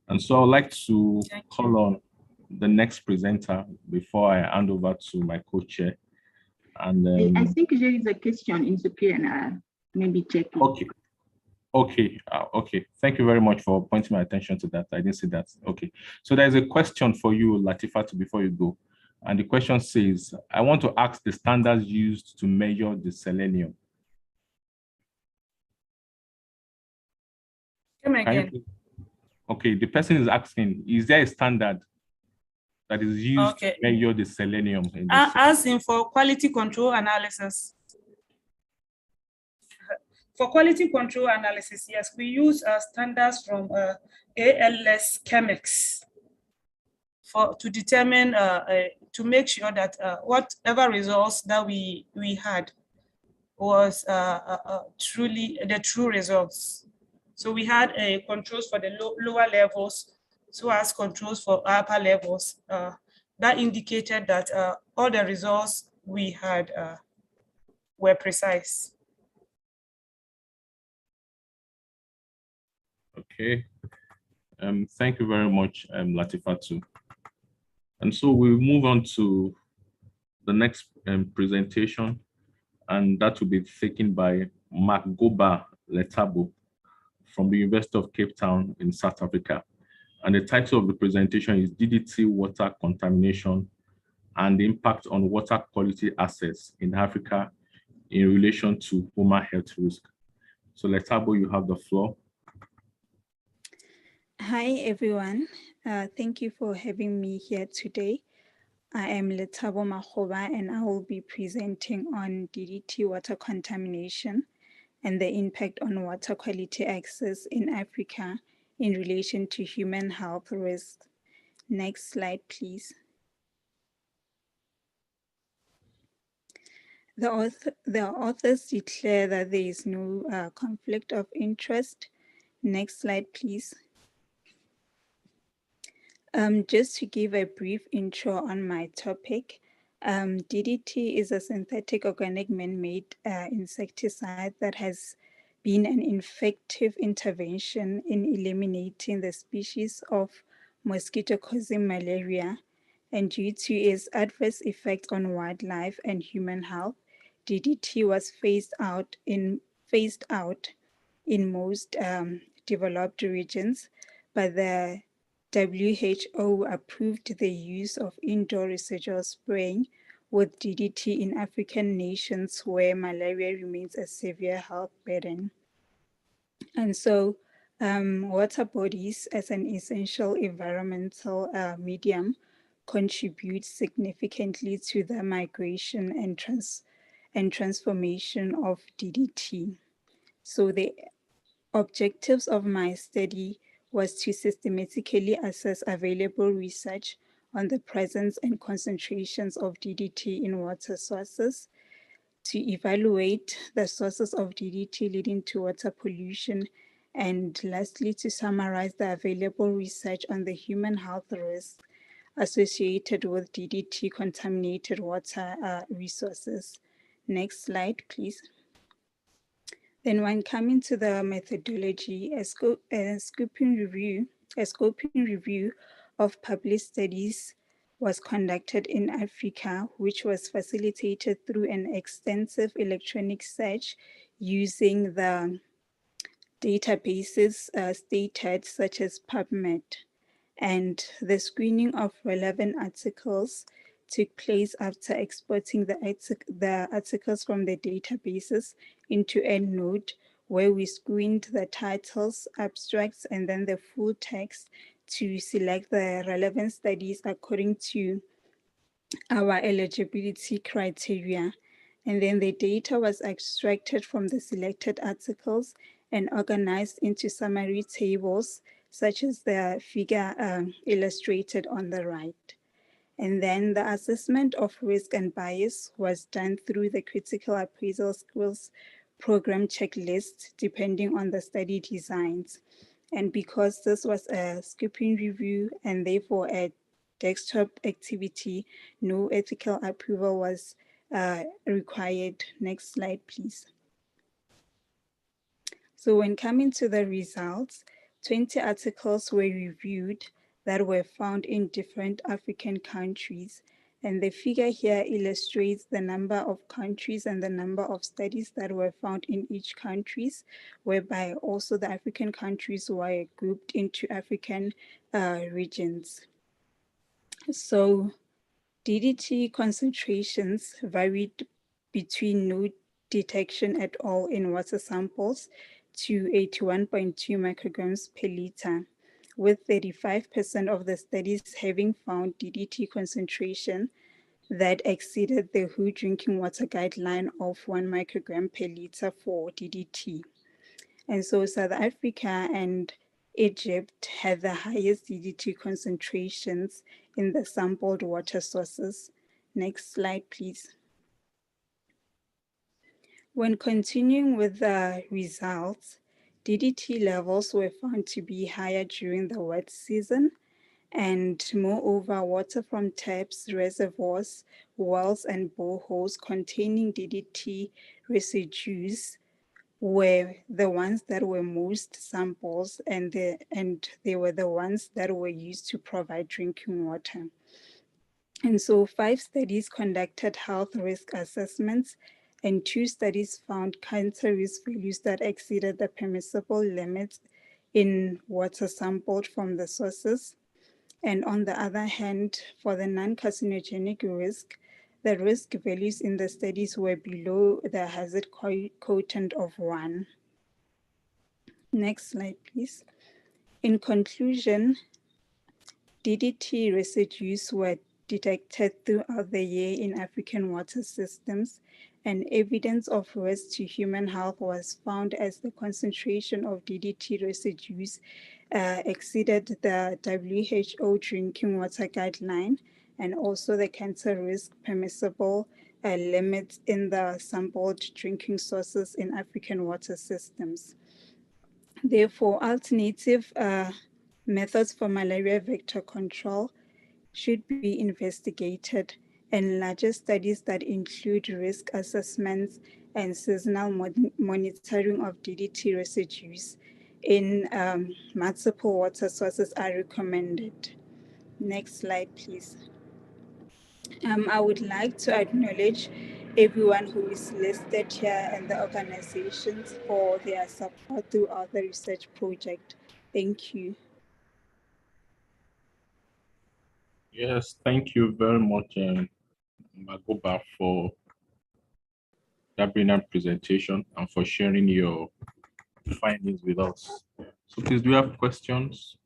And so I'd like to call on the next presenter before I hand over to my co-chair. And I think there is a question in the Q&A. Maybe check it. Okay. Okay. Okay. Thank you very much for pointing my attention to that. I didn't see that. Okay. So there's a question for you, Latifat, before you go. And the question says, I want to ask the standards used to measure the selenium. Come again. Okay, the person is asking, is there a standard that is used to measure the selenium? In the As in for quality control analysis. For quality control analysis, yes, we use standards from ALS Chemex to determine, to make sure that whatever results that we had was truly the true results. So we had controls for the lower levels, so as controls for upper levels. That indicated that all the results we had were precise. Okay. Thank you very much, Latifatu. And so we'll move on to the next presentation, and that will be taken by Magoba Letabo from the University of Cape Town in South Africa. And the title of the presentation is DDT Water Contamination and the Impact on Water Quality Assets in Africa in relation to human health risk. So Letabo, you have the floor. Hi, everyone. Thank you for having me here today. I am Letabo Magoba, and I will be presenting on DDT water contamination and the impact on water quality access in Africa in relation to human health risks. Next slide, please. The authors declare that there is no conflict of interest. Next slide, please. Just to give a brief intro on my topic, DDT is a synthetic organic man-made insecticide that has been an effective intervention in eliminating the species of mosquito causing malaria, and due to its adverse effect on wildlife and human health, DDT was phased out in most developed regions, but the WHO approved the use of indoor residual spraying with DDT in African nations where malaria remains a severe health burden. And so water bodies as an essential environmental medium contribute significantly to the migration and transformation of DDT. So the objectives of my study was to systematically assess available research on the presence and concentrations of DDT in water sources, to evaluate the sources of DDT leading to water pollution, and lastly, to summarize the available research on the human health risks associated with DDT contaminated water resources. Next slide, please. Then when coming to the methodology, a scoping review of published studies was conducted in Africa, which was facilitated through an extensive electronic search using the databases stated such as PubMed. And the screening of relevant articles took place after exporting the articles from the databases into EndNote, where we screened the titles, abstracts, and then the full text to select the relevant studies according to our eligibility criteria. And then the data was extracted from the selected articles and organized into summary tables, such as the figure illustrated on the right. And then the assessment of risk and bias was done through the critical appraisal skills program checklist, depending on the study designs. And because this was a scoping review and therefore a desktop activity, no ethical approval was required. Next slide, please. So when coming to the results, 20 articles were reviewed that were found in different African countries. And the figure here illustrates the number of countries and the number of studies that were found in each countries, whereby also the African countries were grouped into African regions. So DDT concentrations varied between no detection at all in water samples to 81.2 micrograms per liter, with 35% of the studies having found DDT concentration that exceeded the WHO drinking water guideline of 1 microgram per liter for DDT. And so South Africa and Egypt had the highest DDT concentrations in the sampled water sources. Next slide, please. When continuing with the results, DDT levels were found to be higher during the wet season, and moreover, water from taps, reservoirs, wells, and boreholes containing DDT residues were the ones that were most samples, and they were the ones that were used to provide drinking water. And so 5 studies conducted health risk assessments, and 2 studies found cancer risk values that exceeded the permissible limits in water sampled from the sources. And on the other hand, for the non-carcinogenic risk, the risk values in the studies were below the hazard quotient of 1. Next slide, please. In conclusion, DDT residues were detected throughout the year in African water systems, and evidence of risk to human health was found as the concentration of DDT residues exceeded the WHO drinking water guideline, and also the cancer risk permissible limits in the sampled drinking sources in African water systems. Therefore, alternative methods for malaria vector control should be investigated, and larger studies that include risk assessments and seasonal monitoring of DDT residues in multiple water sources are recommended. Next slide, please. I would like to acknowledge everyone who is listed here and the organizations for their support throughout the research project. Thank you. Yes, thank you very much, Magoba, for that brilliant presentation and for sharing your findings with us. So please, do you have questions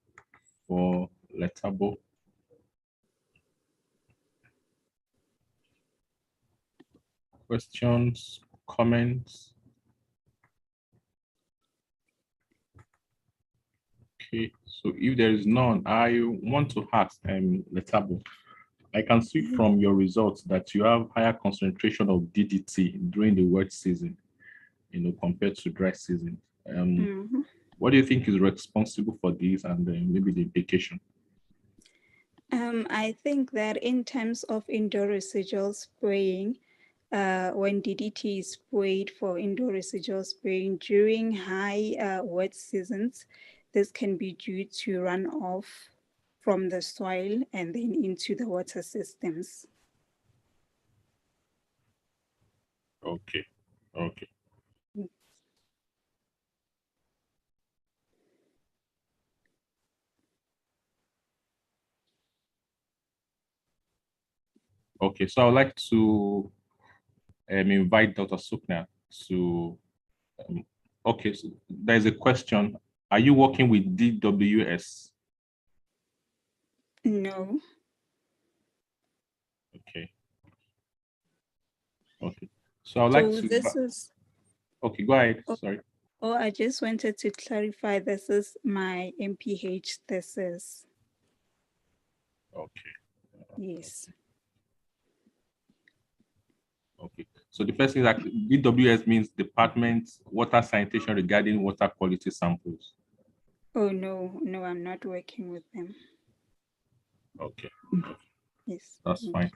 for Letabo? Questions, comments? Okay, so if there is none, I want to ask Letabo. I can see from your results that you have higher concentration of DDT during the wet season, compared to dry season. What do you think is responsible for this, and maybe the implication? I think that in terms of indoor residual spraying, when DDT is sprayed for indoor residual spraying during high wet seasons, this can be due to runoff from the soil and then into the water systems. Okay, okay. Okay, so I would like to invite Dr. Sukna to, okay, so there's a question. Are you working with DWS? No. Okay. Okay. So I'd like to. This is. Okay, go ahead. Sorry. Oh, I just wanted to clarify, this is my MPH thesis. Okay. Yes. Okay. So the first thing that DWS means Department Water Sanitation regarding water quality samples. Oh, no, I'm not working with them. Okay. Yes. That's fine.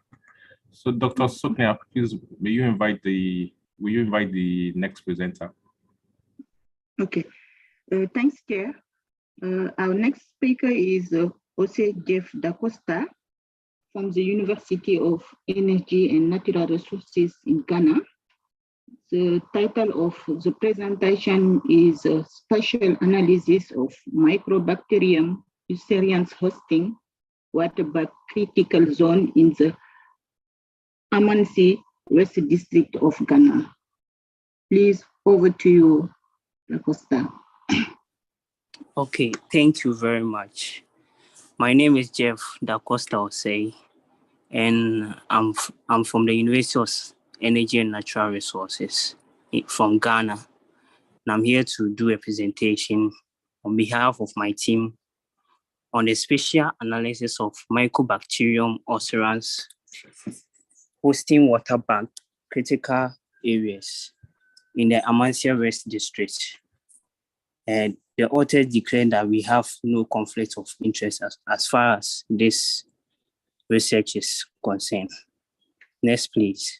So Dr. Sukna, please, will you invite the next presenter? Okay, thanks, Chair. Our next speaker is Jose Jeff Da Costa from the University of Energy and Natural Resources in Ghana. The title of the presentation is Spatial Analysis of Microbacterium Fusarians Hosting Water Critical Zone in the Amansi West District of Ghana. Please, over to you, Da Costa. Okay, thank you very much. My name is Jeff Da Costa Osei, and I'm from the University of Energy and Natural Resources from Ghana. And I'm here to do a presentation on behalf of my team on the spatial analysis of Mycobacterium ulcerans hosting water bank critical areas in the Amansia West District. And the authors declared that we have no conflict of interest as far as this research is concerned. Next, please.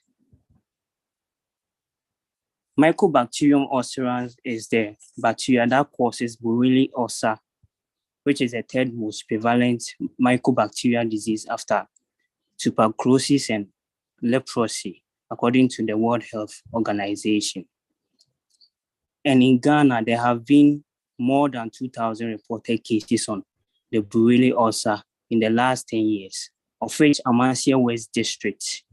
Mycobacterium ulcerans is the bacteria that causes Borrelia ulcer, which is the third most prevalent mycobacterial disease after tuberculosis and leprosy, according to the World Health Organization. And in Ghana, there have been more than 2,000 reported cases on the Borrelia ulcer in the last 10 years, of which Amansia West District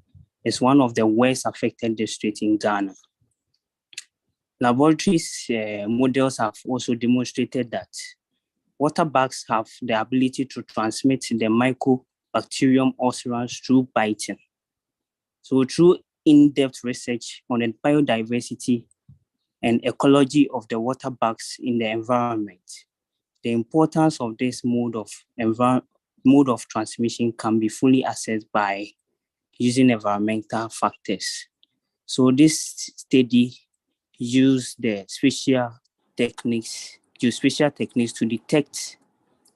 is one of the worst affected districts in Ghana. Laboratories models have also demonstrated that water bags have the ability to transmit the Mycobacterium ulcerans through biting. So through in-depth research on the biodiversity and ecology of the water bags in the environment, the importance of this mode of transmission can be fully assessed by using environmental factors. So this study used spatial techniques to detect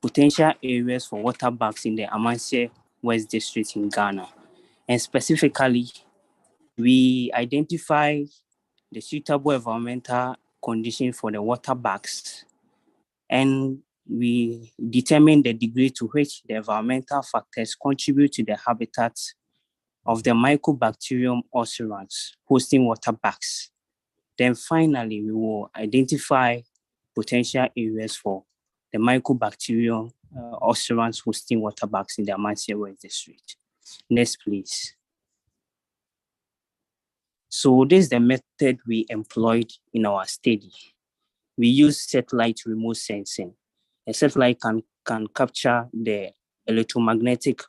potential areas for water bags in the Amansia West District in Ghana. And specifically, we identify the suitable environmental condition for the water bags, and we determine the degree to which the environmental factors contribute to the habitat of the Mycobacterium ulcerans hosting water bags. Then finally, we will identify potential areas for the Mycobacterium ulcerans hosting water bags in the Amansia West District. Next, please. So this is the method we employed in our study. We use satellite remote sensing. A satellite can capture the electromagnetic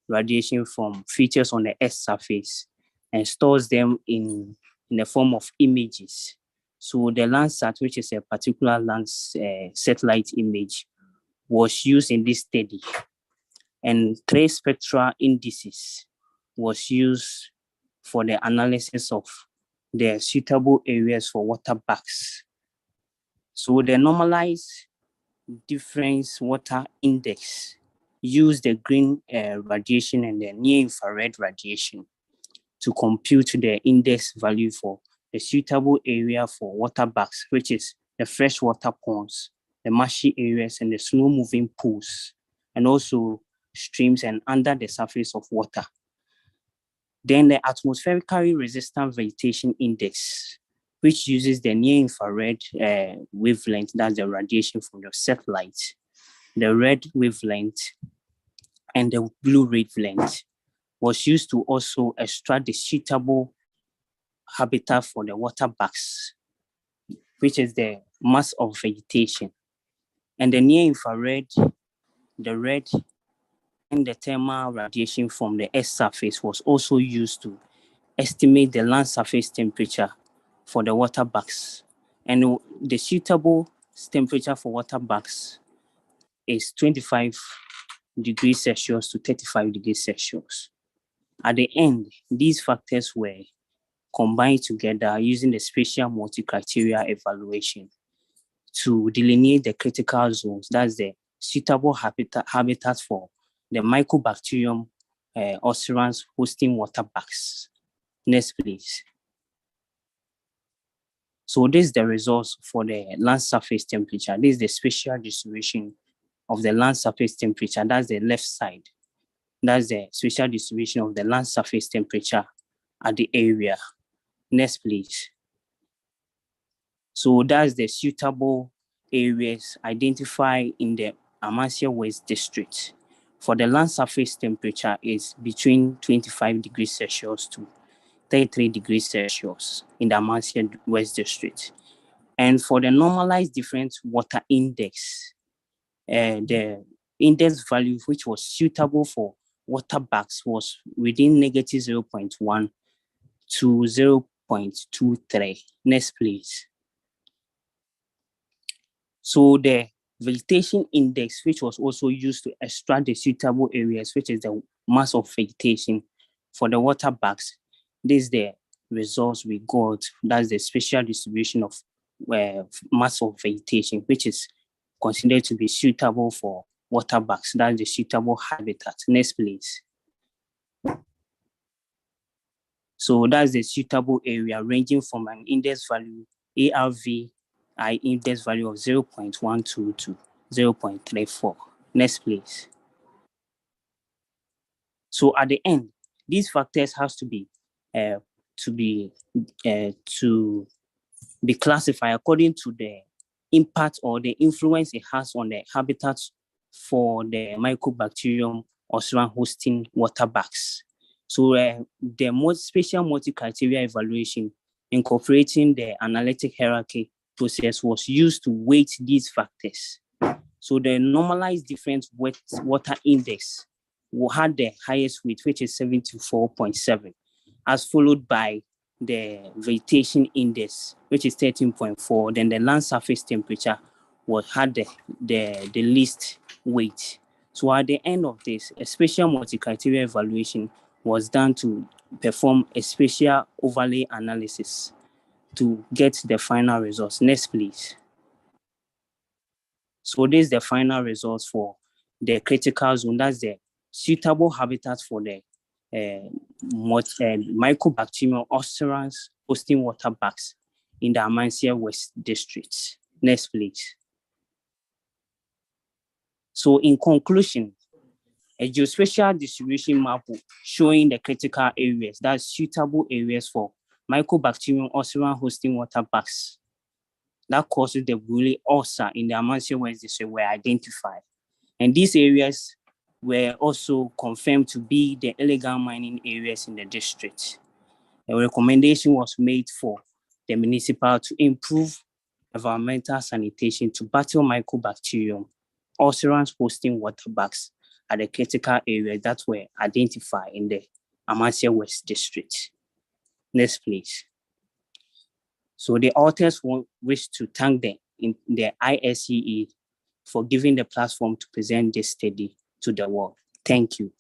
radiation from features on the Earth's surface and stores them in the form of images. So the Landsat, which is a particular satellite image, was used in this study. And 3 spectral indices was used for the analysis of the suitable areas for water bags. So the normalized difference water index used the green radiation and the near-infrared radiation to compute the index value for the suitable area for water bags, which is the freshwater ponds, the marshy areas, and the slow-moving pools, and also streams and under the surface of water. Then the atmospherically resistant vegetation index, which uses the near-infrared wavelength, that's the radiation from the satellite, the red wavelength, and the blue wavelength, was used to also extract the suitable habitat for the water bags, which is the mass of vegetation. And the near-infrared, the red, and the thermal radiation from the Earth's surface was also used to estimate the land surface temperature for the water bags. And the suitable temperature for water bags is 25 degrees Celsius to 35 degrees Celsius. At the end, these factors were combined together using the spatial multi-criteria evaluation to delineate the critical zones, that's the suitable habitat for the Mycobacterium ulcerans hosting water bags. Next, please. So this is the results for the land surface temperature. This is the spatial distribution of the land surface temperature. That's the left side. That's the spatial distribution of the land surface temperature at the area. Next, please. So that's the suitable areas identified in the Amasia West district. For the land surface temperature is between 25 degrees Celsius to 33 degrees Celsius in the Amasia West district. And for the normalized difference water index, the index value which was suitable for water bags was within negative 0.1 to 0.23. Next, please. So the vegetation index, which was also used to extract the suitable areas, which is the mass of vegetation for the water bags, this is the results we got. That's the spatial distribution of mass of vegetation, which is considered to be suitable for water bags. That's the suitable habitat. Next, please. So that's the suitable area ranging from an index value, ARVI index value of 0.12 to 0.34. Next, please. So at the end, these factors has to be classified according to the impact or the influence it has on the habitat for the Mycobacterium oscillans hosting water bags. So the most spatial multi-criteria evaluation incorporating the analytic hierarchy process was used to weight these factors. So the normalized difference water index had the highest weight, which is 74.7, as followed by the vegetation index, which is 13.4. Then the land surface temperature had the least weight. So at the end of this, a spatial multi-criteria evaluation was done to perform a spatial overlay analysis to get the final results. Next, please. So this is the final results for the critical zone. That's the suitable habitat for the Mycobacterium oscillans hosting water bags in the Amasia West district. Next, please. So in conclusion, a geospatial distribution map showing the critical areas, that's suitable areas for Mycobacterium oscillans hosting water bags that causes the woolly ulcer in the Amasia West district were identified. And these areas were also confirmed to be the illegal mining areas in the district. A recommendation was made for the municipal to improve environmental sanitation to battle Mycobacterium oscillans hosting water bags at the critical areas that were identified in the Amasia West district. Next, please. So the authors wish to thank the ISEE for giving the platform to present this study to the world. Thank you.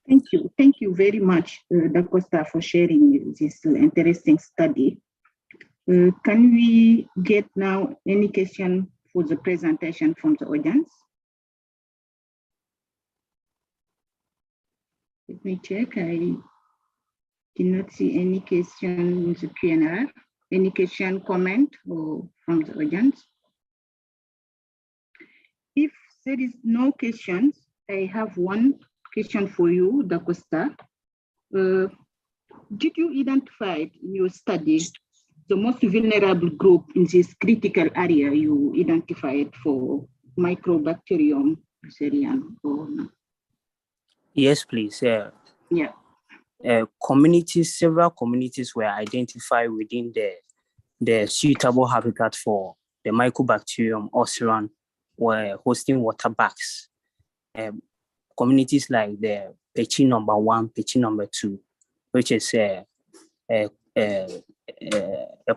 Thank you. Thank you very much, Dr. Costa, for sharing this interesting study. Can we get now any question for the presentation from the audience? Let me check. I cannot see any question in the Q&A. Any question, comment from the audience? If there is no questions, I have one question for you, Dr. Costa. Did you identify in your study the most vulnerable group in this critical area you identified for Mycobacterium oscillans or no? Yes, please. Yeah. Several communities were identified within the suitable habitat for the Mycobacterium oscillans were hosting water bags. Communities like the Pechi number 1, Pechi number 2, which is a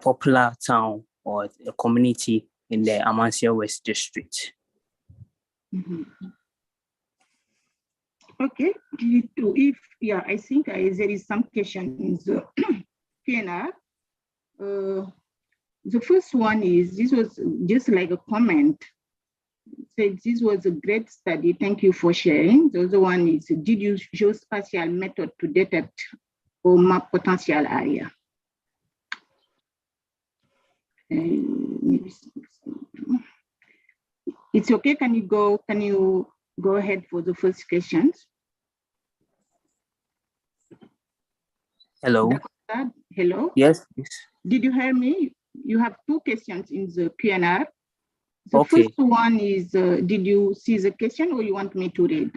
popular town or a community in the Amasia West district. Mm-hmm. Okay, I think there is some question in the Q&A. The first one is, this was just like a comment. Said this was a great study. Thank you for sharing. The other one is, did you use geospatial method to detect or map potential area? It's okay. Can you go ahead for the first questions? Hello. Hello. Yes, yes. Did you hear me? You have two questions in the Q&R. The Okay. first one is, did you see the question or you want me to read?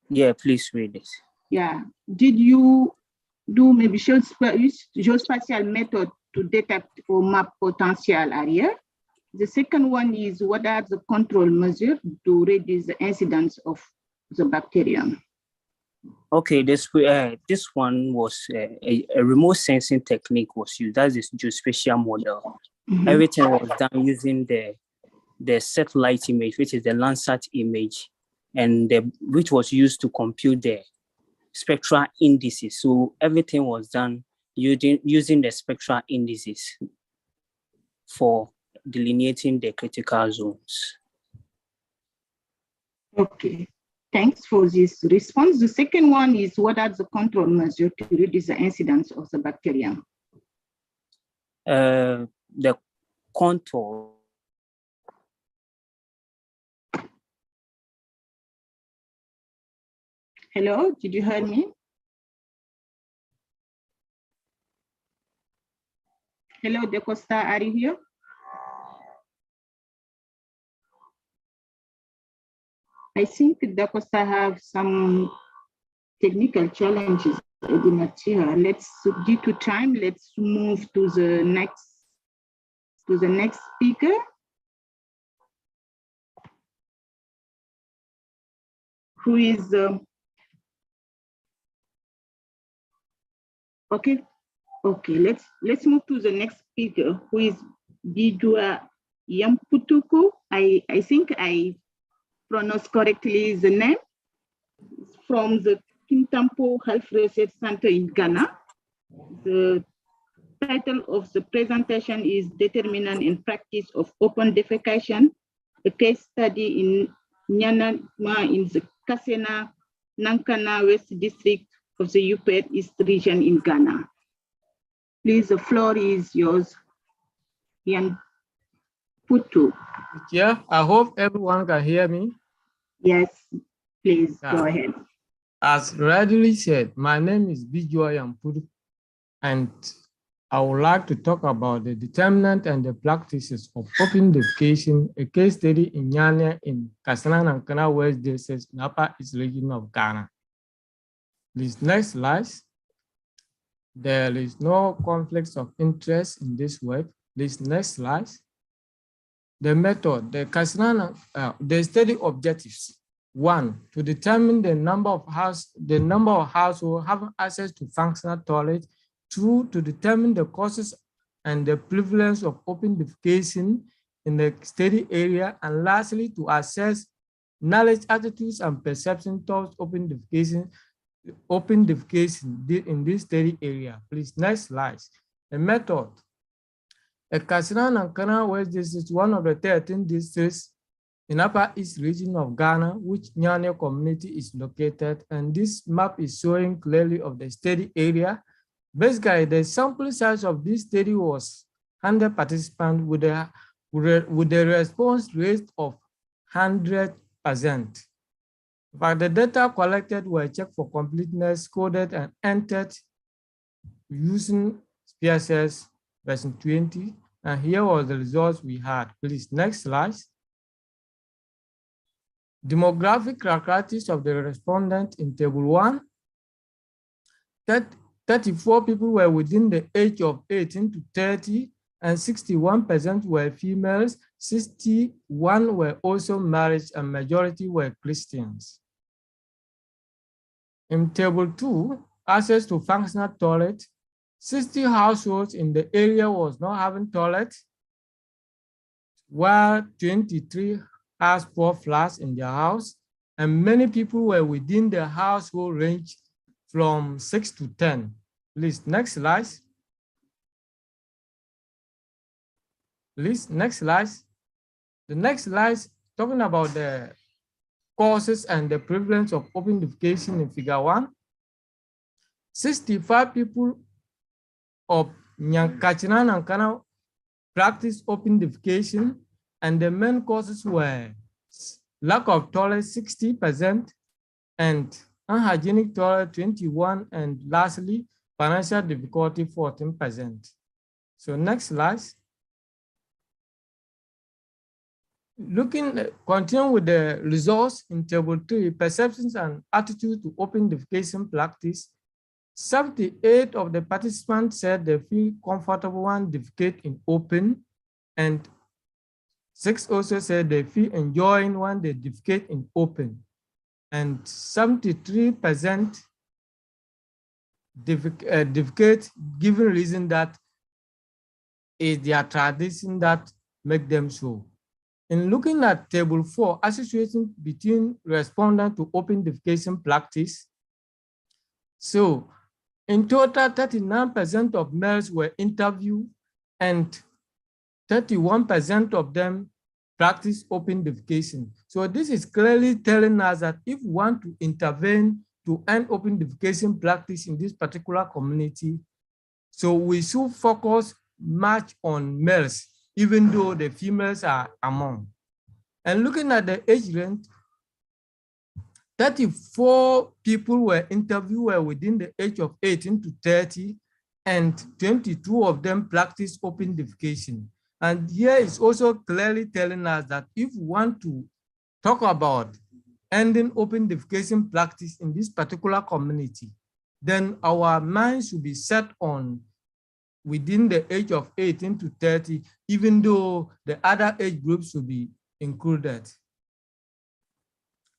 Yeah, please read it. Yeah. Did you do maybe geospatial method to detect or map potential area? The second one is, what are the control measures to reduce the incidence of the bacterium? Okay, this one was a remote sensing technique was used. That's this geospatial model. Everything was done using the satellite image, which is the Landsat image, and which was used to compute the spectral indices. So everything was done using the spectral indices for delineating the critical zones. Okay, thanks for this response. The second one is, what are the control measures to reduce the incidence of the bacterium? The contour. Hello, did you hear me? Hello, De Costa, are you here? I think Da Costa have some technical challenges. Due to time, let's move to the next speaker. Who is okay? Let's move to the next speaker, who is Bijua Yamputuku. I think I pronounced correctly the name, from the Kintampo Health Research Center in Ghana. The title of the presentation is Determinant and Practice of Open Defecation, a case study in Nyanama in the Kasena Nankana West District of the UPED East region in Ghana. Please, the floor is yours, Yan Putu. Yeah, I hope everyone can hear me. Yes, please go ahead. As readily said, my name is Bijua Yamputu, and I would like to talk about the determinant and the practices of open defecation, a case study in Nyanya in Kasana Nankana West District, in Upper East region of Ghana. This next slide. There is no conflicts of interest in this work. This next slide. The method, the study objectives. 1, to determine the number of households having access to functional toilet. 2, to determine the causes and the prevalence of open defecation in the study area. And lastly, to assess knowledge, attitudes, and perception towards open defecation in this study area. Please, next slide. The method. Kasina Nankana West District is one of the 13 districts in Upper East region of Ghana, which Nyanya community is located. And this map is showing clearly of the study area. Basically, the sample size of this study was 100 participants with a response rate of 100%. But the data collected were checked for completeness, coded, and entered using PSS version 20. And here was the results we had. Please, next slide. Demographic characteristics of the respondent in table 1. 34 people were within the age of 18 to 30, and 61% were females. 61 were also married, and majority were Christians. In table 2, access to functional toilet. 60 households in the area was not having toilet, while 23 has poor flush in their house, and many people were within the household range from 6 to 10. Please, next slide. Please, next slide. The next slide talking about the causes and the prevalence of open defecation in figure 1. 65 people of Kachina Nankana practice open defecation, and the main causes were lack of toilet 60%, and unhygienic toilet 21%, and lastly, financial difficulty 14%. So next slide. Continue with the results in table 3, perceptions and attitude to open defecation practice. 78 of the participants said they feel comfortable when defecate in open, and 6 also said they feel enjoying when they defecate in open, and 73% defecate given reason that is their tradition that make them so. In looking at table 4, association between respondents to open defecation practice. So in total, 39% of males were interviewed and 31% of them practice open defecation. So this is clearly telling us that if we want to intervene to end open defecation practice in this particular community, so we should focus much on males, even though the females are among. And looking at the age range, 34 people were interviewed within the age of 18 to 30, and 22 of them practiced open defecation. And here is also clearly telling us that if we want to talk about ending open defecation practice in this particular community, then our minds should be set on within the age of 18 to 30, even though the other age groups should be included.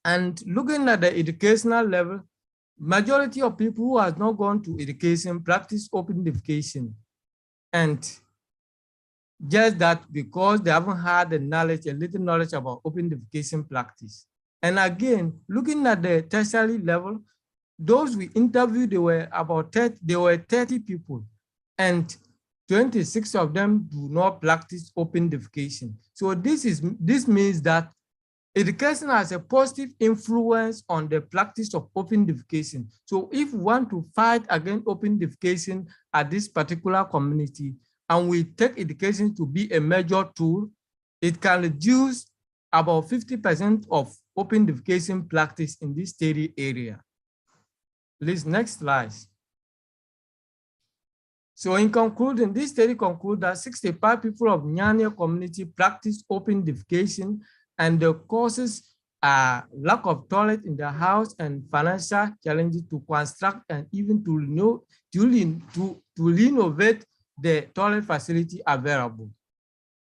And looking at the educational level, majority of people who have not gone to education practice open defecation. And just that because they haven't had the knowledge, a little knowledge about open defecation practice. And again, looking at the tertiary level, those we interviewed, they were about 30 people, and 26 of them do not practice open defecation. So this means that education has a positive influence on the practice of open defecation. So if we want to fight against open defecation at this particular community, and we take education to be a major tool, it can reduce about 50% of open defecation practice in this study area. Please, next slide. So in concluding, this study concludes that 65 people of Nyanya community practice open defecation, and the causes are lack of toilet in the house and financial challenges to construct and even to renovate the toilet facility available.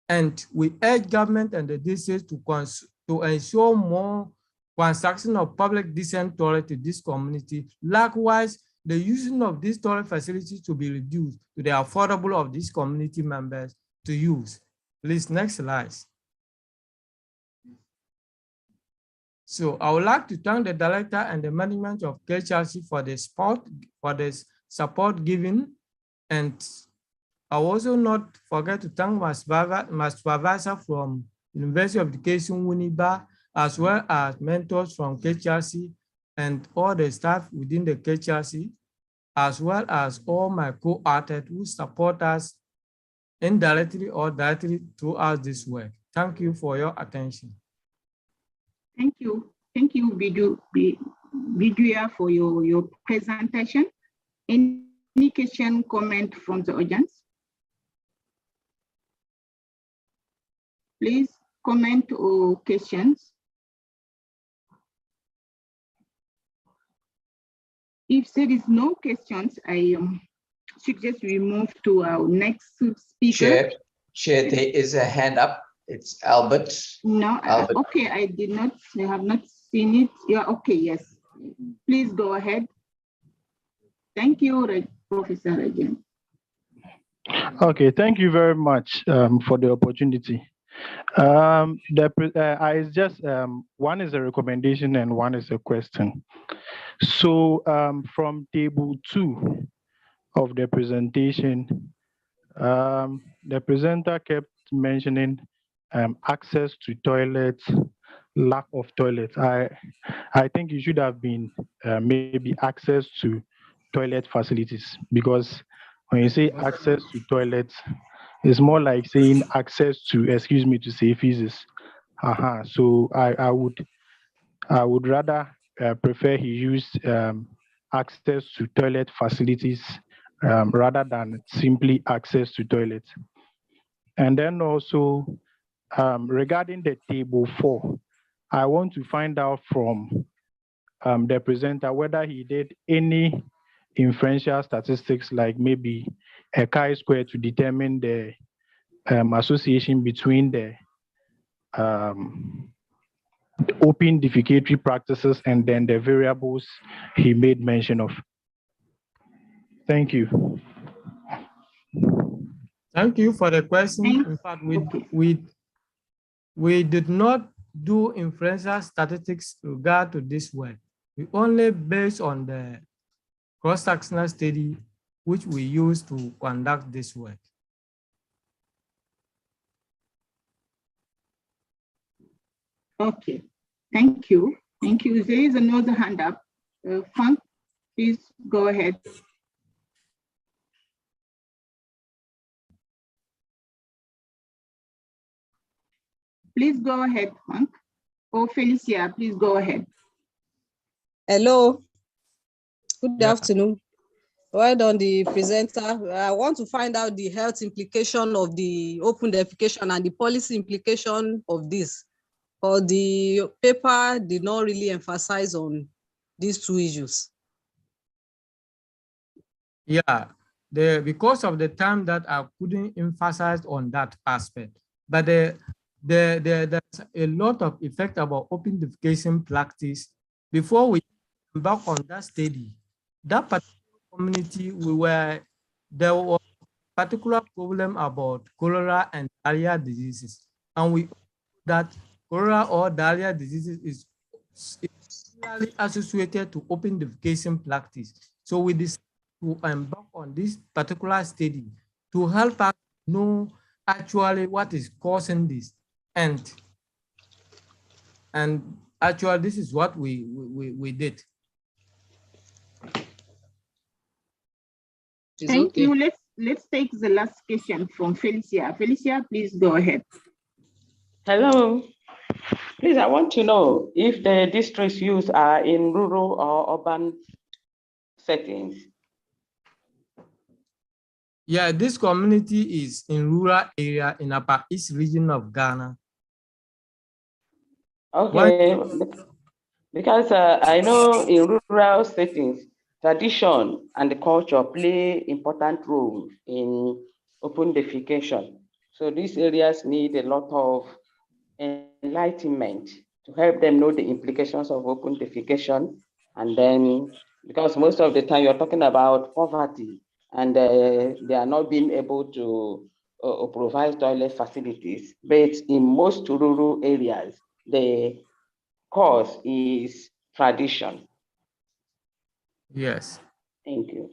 And we urge government and the district to ensure more construction of public decent toilet in this community. Likewise, the using of these toilet facilities to be reduced to the affordable of these community members to use. Please, next slide. So I would like to thank the director and the management of KHRC for the support given, and I also not forget to thank my supervisor from University of Education Winneba, as well as mentors from KHRC and all the staff within the KHRC, as well as all my co-authors who support us indirectly or directly throughout this work. Thank you for your attention. Thank you, Bidua, for your presentation. Any question, comment from the audience? Please comment or questions. If there is no questions, I suggest we move to our next speaker. Chair, there is a hand up. It's Albert. No, Albert. Okay, I have not seen it. Yeah, okay, yes. Please go ahead. Thank you, Professor Rajan. Okay, thank you very much for the opportunity. I just one is a recommendation and one is a question. So from table 2 of the presentation, the presenter kept mentioning access to toilets, lack of toilets. I think it should have been maybe access to toilet facilities, because when you say access to toilets, It's more like saying access to, excuse me to say physics. So I would rather prefer he use access to toilet facilities rather than simply access to toilets. And then also regarding the table 4, I want to find out from the presenter whether he did any inferential statistics, like maybe a chi-square to determine the association between the open defecatory practices and then the variables he made mention of. Thank you. Thank you for the question. In fact, we did not do inferential statistics regard to this work. We only based on the cross-sectional study which we use to conduct this work. Okay, thank you. Thank you. There is another hand up. Funk, please go ahead. Please go ahead, Funk. Or Felicia, please go ahead. Hello. Good afternoon. Well done, the presenter. I want to find out the health implication of the open defecation and the policy implication of this. Or the paper did not really emphasize on these two issues. Yeah, because of the time that I couldn't emphasize on that aspect, but there's a lot of effect about open defecation practice. Before we embark on that study, that particular community, there was a particular problem about cholera and diarrhea diseases, and we that cholera or diarrhea diseases is similarly associated to open defecation practice. So we decided to embark on this particular study to help us know actually what is causing this, and actually this is what we did. Thank you. Let's take the last question from Felicia. Felicia, please go ahead. Hello. Please, I want to know if the districts used are in rural or urban settings. Yeah, this community is in rural area in Upper East region of Ghana. Okay, because I know in rural settings, tradition and the culture play important role in open defecation. So these areas need a lot of enlightenment to help them know the implications of open defecation. And then, because most of the time you're talking about poverty and they are not being able to provide toilet facilities, but in most rural areas, the cause is tradition. Yes. Thank you.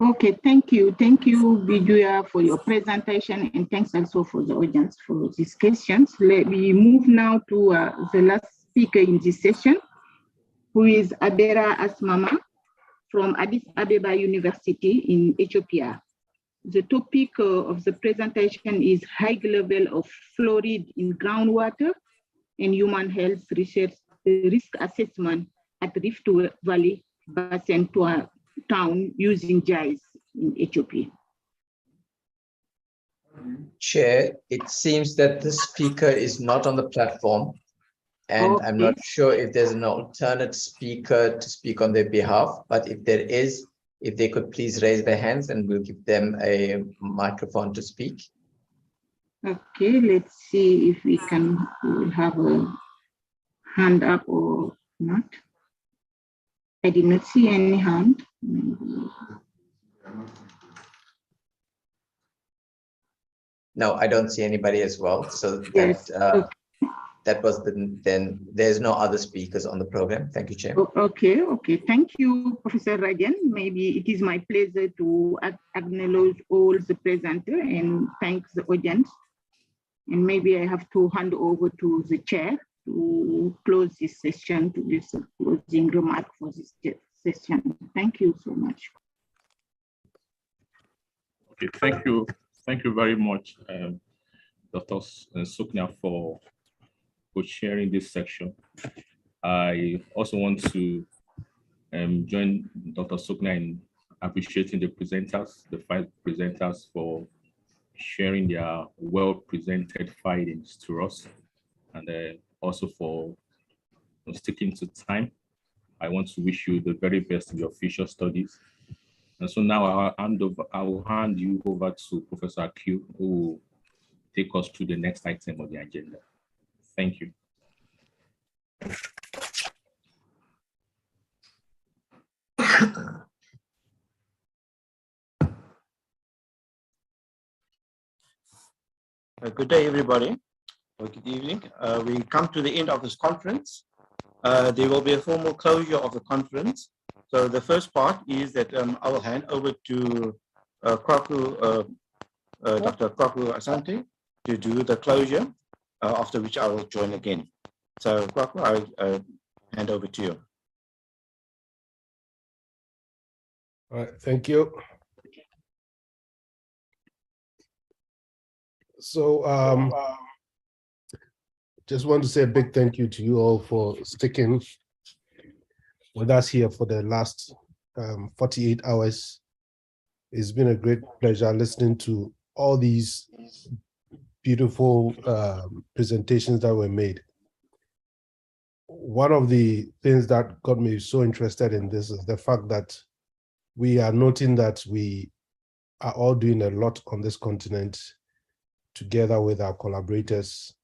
Okay, thank you. Thank you, Bijuya, for your presentation, and thanks also for the audience for these questions. Let me move now to the last speaker in this session, who is Abera Asmama from Addis Ababa University in Ethiopia. The topic of the presentation is high level of fluoride in groundwater and human health research risk assessment at Rift Valley Basin town using GIS in Ethiopia. Chair, it seems that the speaker is not on the platform, and I'm not sure if there's an alternate speaker to speak on their behalf, but if there is, if they could please raise their hands and we'll give them a microphone to speak. Okay, let's see if we can have a hand up or not. I did not see any hand. No, I don't see anybody as well. So yes. That was then there's no other speakers on the program. Thank you, Chair. Okay, okay. Thank you, Professor Rajan. Maybe it is my pleasure to acknowledge all the presenters and thank the audience. And maybe I have to hand over to the chair to close this session, to give some closing remark for this session. Thank you so much. Okay, thank you. Thank you very much, Dr. Sukna, for sharing this section. I also want to join Dr. Sukna in appreciating the presenters, the 5 presenters, for sharing their well-presented findings to us, and also for sticking to time. I want to wish you the very best in your future studies. And so now I will hand you over to Professor Q, who will take us through the next item of the agenda. Thank you. Good day, everybody. Or good evening. We come to the end of this conference. There will be a formal closure of the conference. So the first part is that I will hand over to Dr. Kwaku Asante to do the closure, after which I will join again. So Kwaku, I hand over to you. All right, thank you. So just want to say a big thank you to you all for sticking with us here for the last 48 hours. It's been a great pleasure listening to all these beautiful presentations that were made. One of the things that got me so interested in this is the fact that we are noting that we are all doing a lot on this continent together with our collaborators.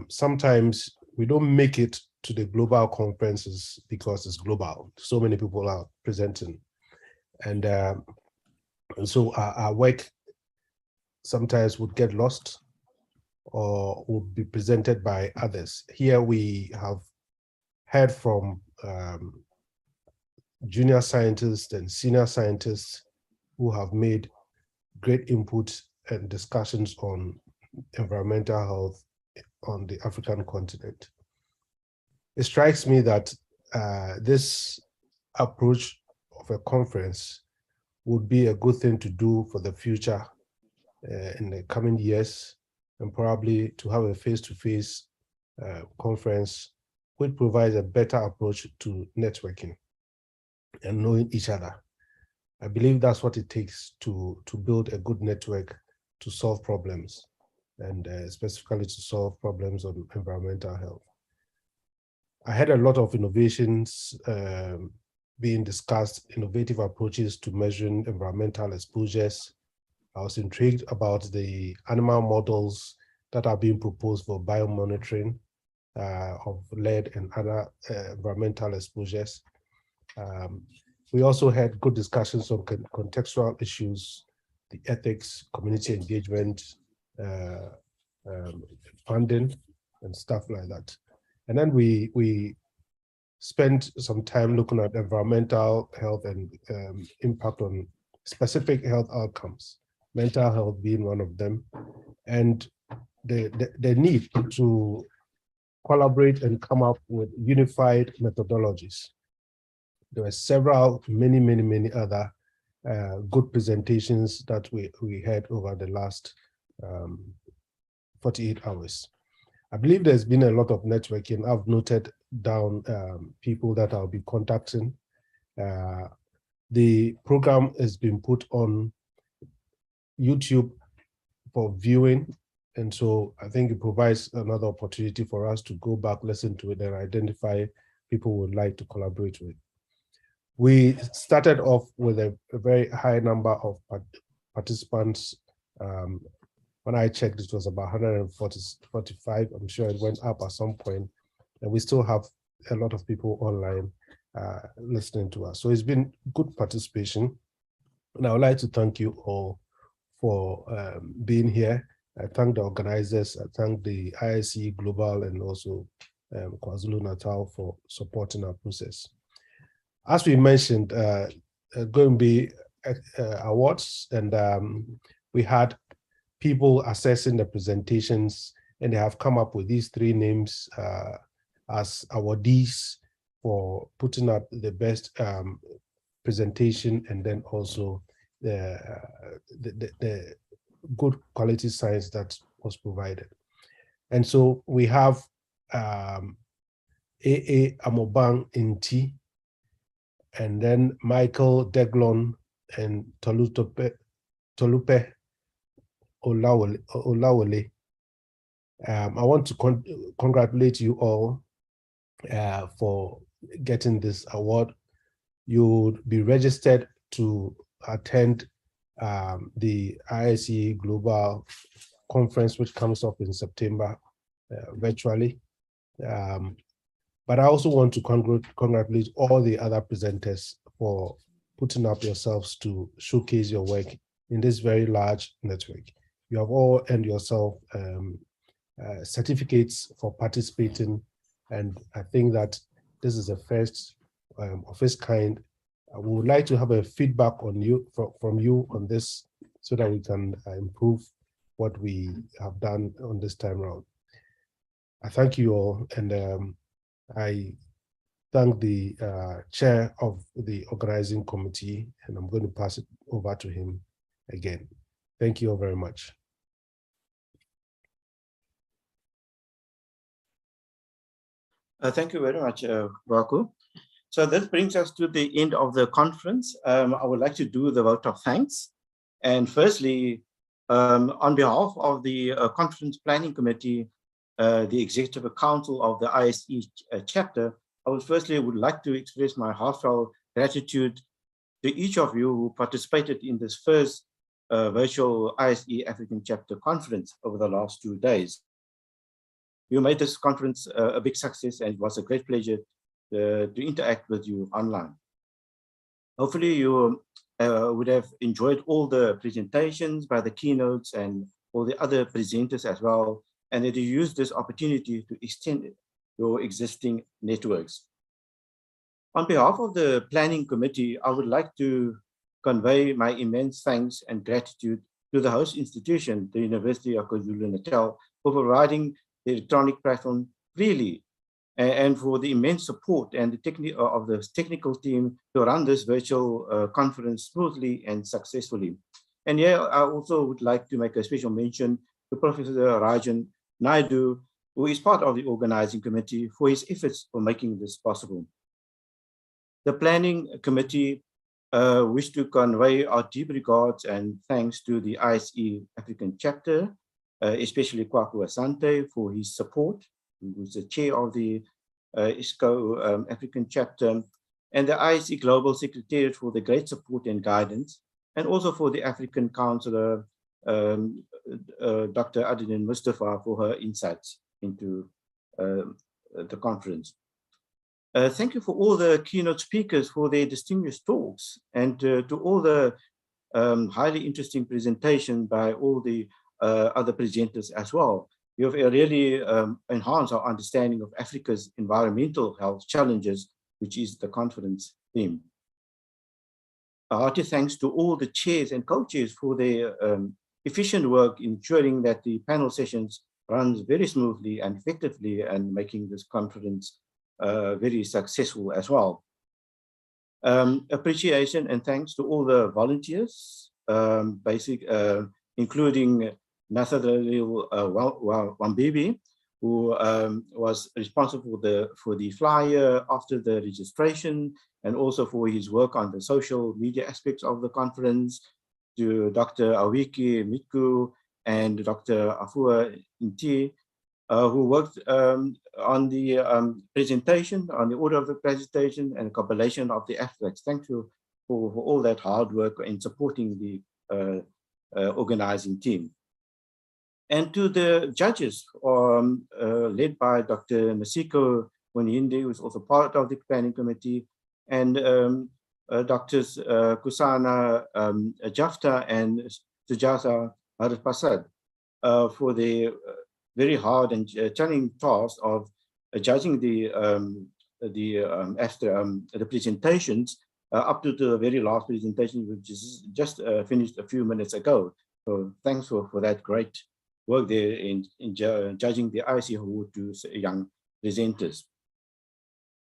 Sometimes we don't make it to the global conferences because it's global. So many people are presenting. And so our work sometimes would get lost or would be presented by others. Here we have heard from junior scientists and senior scientists who have made great input and discussions on environmental health on the African continent. It strikes me that this approach of a conference would be a good thing to do for the future in the coming years, and probably to have a face-to-face conference which provides a better approach to networking and knowing each other. I believe that's what it takes to build a good network to solve problems, and specifically to solve problems on environmental health. I had a lot of innovations being discussed, innovative approaches to measuring environmental exposures. I was intrigued about the animal models that are being proposed for biomonitoring of lead and other environmental exposures. We also had good discussions on contextual issues, the ethics, community engagement, funding, and stuff like that. And then we spent some time looking at environmental health and impact on specific health outcomes, mental health being one of them, and the need to collaborate and come up with unified methodologies. There were several, many other good presentations that we had over the last 48 hours. I believe there's been a lot of networking. I've noted down people that I'll be contacting. The program has been put on YouTube for viewing. And so I think it provides another opportunity for us to go back, listen to it, and identify people we would like to collaborate with. We started off with a very high number of participants. When I checked, it was about 145. I'm sure it went up at some point, and we still have a lot of people online listening to us. So it's been good participation. And I would like to thank you all for being here. I thank the organizers. I thank the ISE Global and also KwaZulu-Natal for supporting our process. As we mentioned, going to be awards, and we had people assessing the presentations, and they have come up with these 3 names as awardees for putting up the best presentation and then also the good quality science that was provided. And so we have A.A. Amobang in T, and then Michael Deglon and Tolupe Olawale. I want to congratulate you all for getting this award. You'll be registered to attend the ISE Global Conference, which comes up in September virtually. But I also want to congratulate all the other presenters for putting up yourselves to showcase your work in this very large network. You have all earned yourself certificates for participating, and I think that this is the first of its kind. We would like to have a feedback on you from you on this, so that we can improve what we have done on this time around. I thank you all, and I thank the chair of the organizing committee, and I'm going to pass it over to him again. Thank you all very much. Thank you very much, Kwaku. So this brings us to the end of the conference. I would like to do the vote of thanks. And firstly, on behalf of the Conference Planning Committee, the Executive Council of the ISE chapter, I would like to express my heartfelt gratitude to each of you who participated in this first virtual ISE African chapter conference over the last 2 days. You made this conference a big success, and it was a great pleasure to interact with you online. Hopefully you would have enjoyed all the presentations by the keynotes and all the other presenters as well, and that you use this opportunity to extend your existing networks. On behalf of the Planning Committee, I would like to convey my immense thanks and gratitude to the host institution, the University of KwaZulu-Natal, for providing the electronic platform freely, and for the immense support and the technical team to run this virtual conference smoothly and successfully. And here I also would like to make a special mention to Professor Rajan Naidu, who is part of the organizing committee, for his efforts for making this possible. The Planning Committee wish to convey our deep regards and thanks to the ISE African chapter, especially Kwaku Asante for his support, who was the chair of the ISCO African chapter, and the ISE Global Secretariat for the great support and guidance, and also for the African Councillor, Dr. Adnan Mustafa, for her insights into the conference. Thank you for all the keynote speakers for their distinguished talks, and to all the highly interesting presentation by all the other presenters as well. You have really enhanced our understanding of Africa's environmental health challenges, which is the conference theme. A hearty thanks to all the chairs and co-chairs for their efficient work, ensuring that the panel sessions runs very smoothly and effectively, and making this conference very successful as well. Appreciation and thanks to all the volunteers, including Nathaniel Wambibi, who was responsible for the flyer after the registration, and also for his work on the social media aspects of the conference, to Dr. Awiki Mitku and Dr. Afua Inti, who worked on the presentation, on the order of the presentation and compilation of the abstracts. Thank you for all that hard work in supporting the organizing team. And to the judges, led by Dr. Masiko Wanyinde, who is also part of the planning committee, and Doctors Kusana Jafta and Sujata Harpasad, for the very hard and challenging task of judging the presentations up to the very last presentation, which is just finished a few minutes ago. So thanks for that great work there in judging the ISE award to young presenters.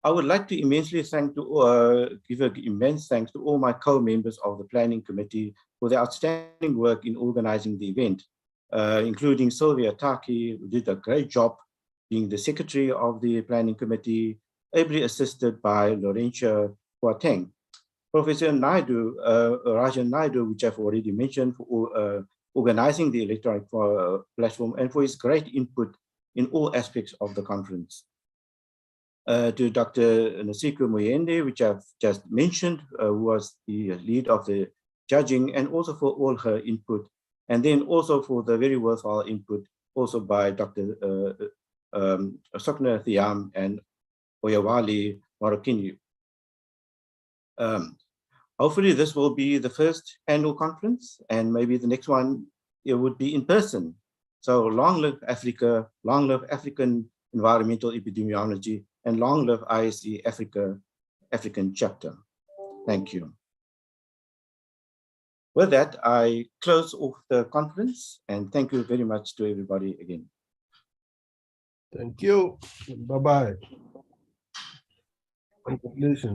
I would like to immensely give an immense thanks to all my co-members of the Planning Committee for their outstanding work in organizing the event, including Sylvia Taki, who did a great job being the secretary of the Planning Committee, ably assisted by Laurentia Boateng. Professor Naidu, Rajan Naidu, which I've already mentioned, for organizing the electronic platform and for his great input in all aspects of the conference. To Dr. Nasiku Muyende, which I've just mentioned, who was the lead of the judging, and also for all her input, and then also for the very worthwhile input also by Dr. Sokna Thiam and Oyawali Marokini. Hopefully this will be the first annual conference, and maybe the next one it would be in person. So long live Africa, long live African environmental epidemiology, and long live ISE African chapter. Thank you. With that, I close off the conference, and thank you very much to everybody again. Thank you. Bye-bye. Congratulations.